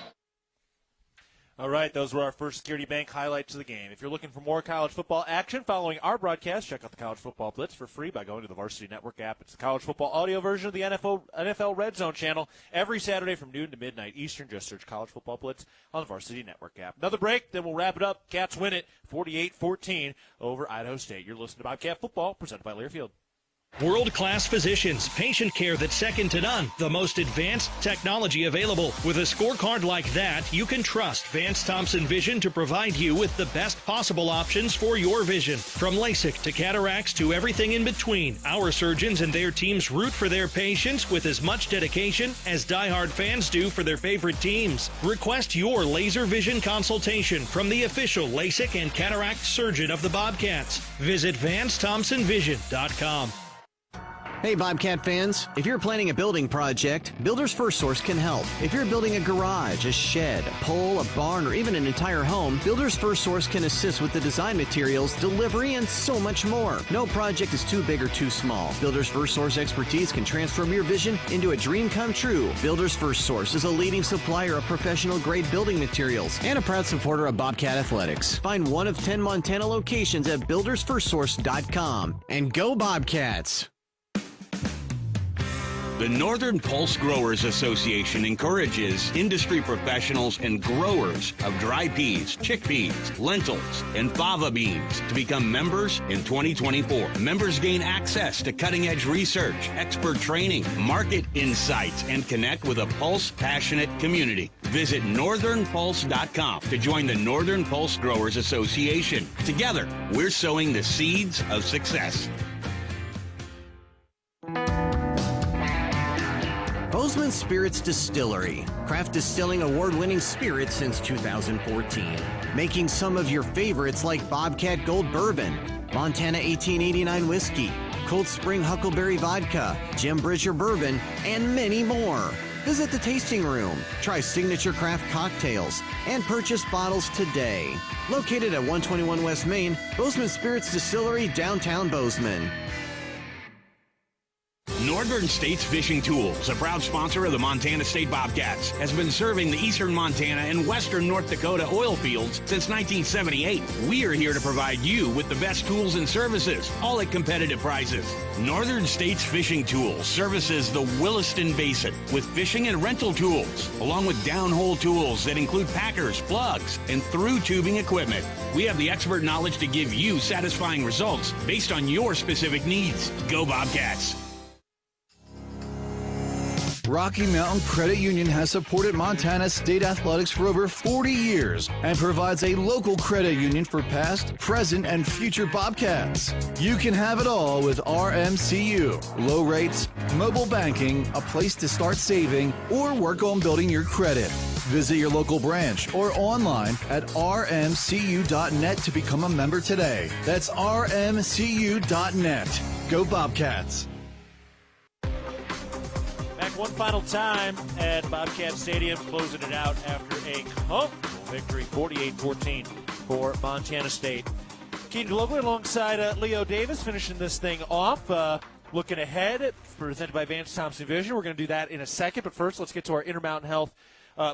All right, those were our First Security Bank highlights of the game. If you're looking for more college football action following our broadcast, check out the College Football Blitz for free by going to the Varsity Network app. It's the college football audio version of the NFL Red Zone channel every Saturday from noon to midnight Eastern. Just search College Football Blitz on the Varsity Network app. Another break, then we'll wrap it up. Cats win it 48-14 over Idaho State. You're listening to Bobcat Football, presented by Learfield. World-class physicians, patient care that's second to none, the most advanced technology available. With a scorecard like that, you can trust Vance Thompson Vision to provide you with the best possible options for your vision. From LASIK to cataracts to everything in between, our surgeons and their teams root for their patients with as much dedication as diehard fans do for their favorite teams. Request your laser vision consultation from the official LASIK and cataract surgeon of the Bobcats. Visit VanceThompsonVision.com. Hey Bobcat fans, if you're planning a building project, Builders First Source can help. If you're building a garage, a shed, a pole, a barn, or even an entire home, Builders First Source can assist with the design materials, delivery, and so much more. No project is too big or too small. Builders First Source expertise can transform your vision into a dream come true. Builders First Source is a leading supplier of professional grade building materials and a proud supporter of Bobcat Athletics. Find one of 10 Montana locations at buildersfirstsource.com. And go Bobcats! The Northern Pulse Growers Association encourages industry professionals and growers of dry peas, chickpeas, lentils, and fava beans to become members in 2024. Members gain access to cutting-edge research, expert training, market insights, and connect with a Pulse-passionate community. Visit northernpulse.com to join the Northern Pulse Growers Association. Together, we're sowing the seeds of success. Bozeman Spirits Distillery, craft distilling award-winning spirits since 2014. Making some of your favorites like Bobcat Gold Bourbon, Montana 1889 Whiskey, Cold Spring Huckleberry Vodka, Jim Bridger Bourbon, and many more. Visit the tasting room, try signature craft cocktails, and purchase bottles today. Located at 121 West Main, Bozeman Spirits Distillery, downtown Bozeman. Northern States Fishing Tools, a proud sponsor of the Montana State Bobcats, has been serving the eastern Montana and western North Dakota oil fields since 1978. We are here to provide you with the best tools and services, all at competitive prices. Northern States Fishing Tools services the Williston Basin with fishing and rental tools, along with downhole tools that include packers, plugs, and through tubing equipment. We have the expert knowledge to give you satisfying results based on your specific needs. Go Bobcats! Rocky Mountain Credit Union has supported Montana State Athletics for over 40 years and provides a local credit union for past, present, and future Bobcats. You can have it all with RMCU. Low rates, mobile banking, a place to start saving, or work on building your credit. Visit your local branch or online at rmcu.net to become a member today. That's rmcu.net. Go Bobcats! One final time at Bobcat Stadium, closing it out after a comfortable victory, 48-14 for Montana State. Keaton Gillogly alongside Leo Davis, finishing this thing off. Looking ahead, presented by Vance Thompson Vision. We're going to do that in a second, but first let's get to our Intermountain Health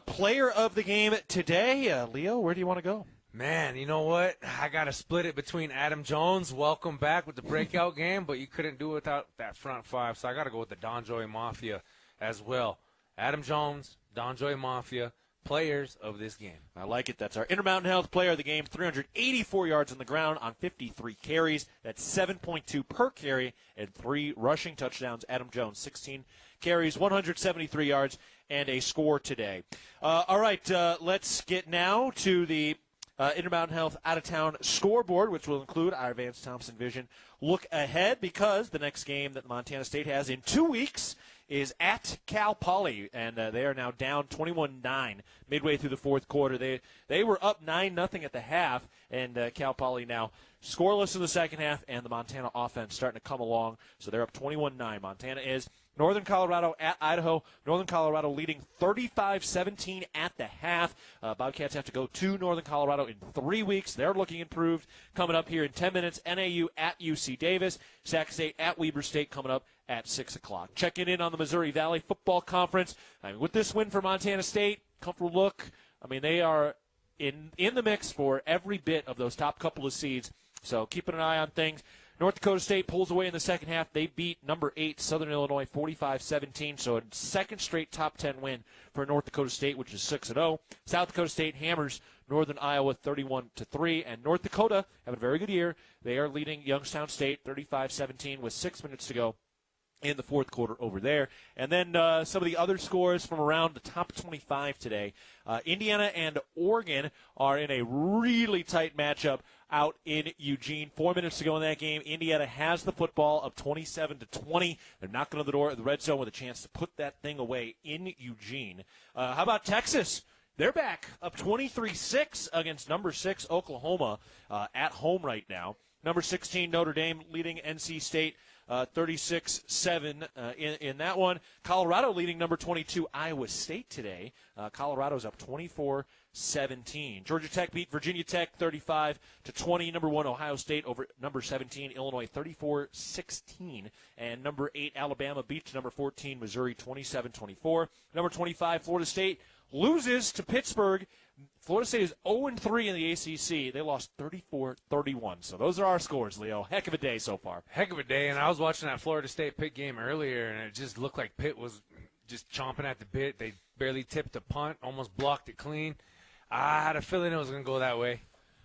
player of the game today. Leo, where do you want to go? Man, you know what? I got to split it between Adam Jones, welcome back with the breakout game, but you couldn't do it without that front five, so I got to go with the Donjoy Mafia as well. Adam Jones, Donjoy Mafia, players of this game. I like it. That's our Intermountain Health player of the game, 384 yards on the ground on 53 carries. That's 7.2 per carry and 3 rushing touchdowns. Adam Jones, 16 carries, 173 yards, and a score today. All right, let's get now to the Intermountain Health out-of-town scoreboard, which will include our Vance Thompson Vision look ahead, because the next game that Montana State has in 2 weeks is at Cal Poly, and they are now down 21-9 midway through the fourth quarter. They were up 9-0 at the half, and Cal Poly now scoreless in the second half, and the Montana offense starting to come along, so they're up 21-9. Montana is. Northern Colorado at Idaho. Northern Colorado leading 35-17 at the half. Bobcats have to go to Northern Colorado in 3 weeks. They're looking improved. Coming up here in 10 minutes, NAU at UC Davis. Sac State at Weber State coming up at 6 o'clock. Checking in on the Missouri Valley Football Conference. I mean, with this win for Montana State, comfortable look. I mean, they are in the mix for every bit of those top couple of seeds. So keeping an eye on things. North Dakota State pulls away in the second half. They beat number 8 Southern Illinois 45-17, so a second straight top 10 win for North Dakota State, which is 6-0. South Dakota State hammers Northern Iowa 31-3, and North Dakota having a very good year. They are leading Youngstown State 35-17 with 6 minutes to go in the fourth quarter over there. And then some of the other scores from around the top 25 today. Indiana and Oregon are in a really tight matchup out in Eugene. 4 minutes to go in that game. Indiana has the football up 27-20. They're knocking on the door of the red zone with a chance to put that thing away in Eugene. How about Texas? They're back up 23-6 against number 6 Oklahoma at home right now. Number 16 Notre Dame leading NC State 36-7 in that one. Colorado leading number 22 Iowa State today. Colorado's up 24-17. Georgia Tech beat Virginia Tech 35-20. Number 1 Ohio State over number 17 Illinois 34-16. And number 8 Alabama beats number 14 Missouri 27-24. Number 25 Florida State loses to Pittsburgh. Florida State is 0-3 in the ACC. They lost 34-31. So those are our scores, Leo. Heck of a day so far. Heck of a day, and I was watching that Florida State-Pitt game earlier, and it just looked like Pitt was just chomping at the bit. They barely tipped a punt, almost blocked it clean. I had a feeling it was going to go that way.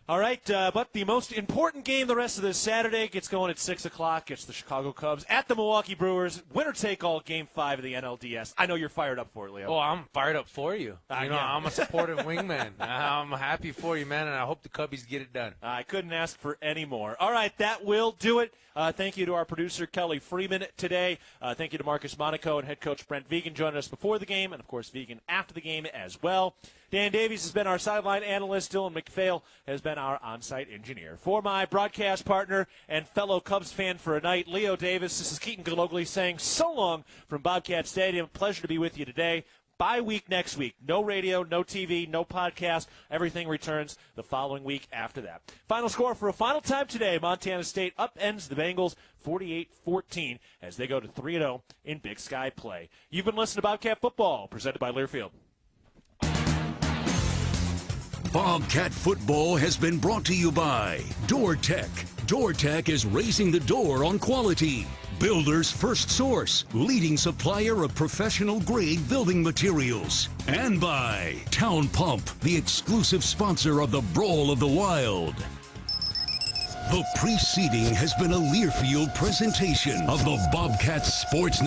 All right, but the most important game the rest of this Saturday gets going at 6 o'clock. It's the Chicago Cubs at the Milwaukee Brewers. Winner-take-all Game 5 of the NLDS. I know you're fired up for it, Leo. Oh, I'm fired up for you. I'm a supportive wingman. I'm happy for you, man, and I hope the Cubbies get it done. I couldn't ask for any more. All right, that will do it. Thank you to our producer, Kelly Freeman, today. Thank you to Marcus Monaco and head coach Brent Vegan joining us before the game, and, of course, Vegan after the game as well. Dan Davies has been our sideline analyst. Dylan McPhail has been our on-site engineer. For my broadcast partner and fellow Cubs fan for a night, Leo Davis, this is Keaton Gillogly saying so long from Bobcat Stadium. Pleasure to be with you today. Bye week next week. No radio, no TV, no podcast. Everything returns the following week after that. Final score for a final time today. Montana State upends the Bengals 48-14 as they go to 3-0 in Big Sky play. You've been listening to Bobcat Football, presented by Learfield. Bobcat Football has been brought to you by DoorTech. DoorTech is raising the door on quality. Builder's First Source, leading supplier of professional-grade building materials. And by Town Pump, the exclusive sponsor of the Brawl of the Wild. The preceding has been a Learfield presentation of the Bobcats Sports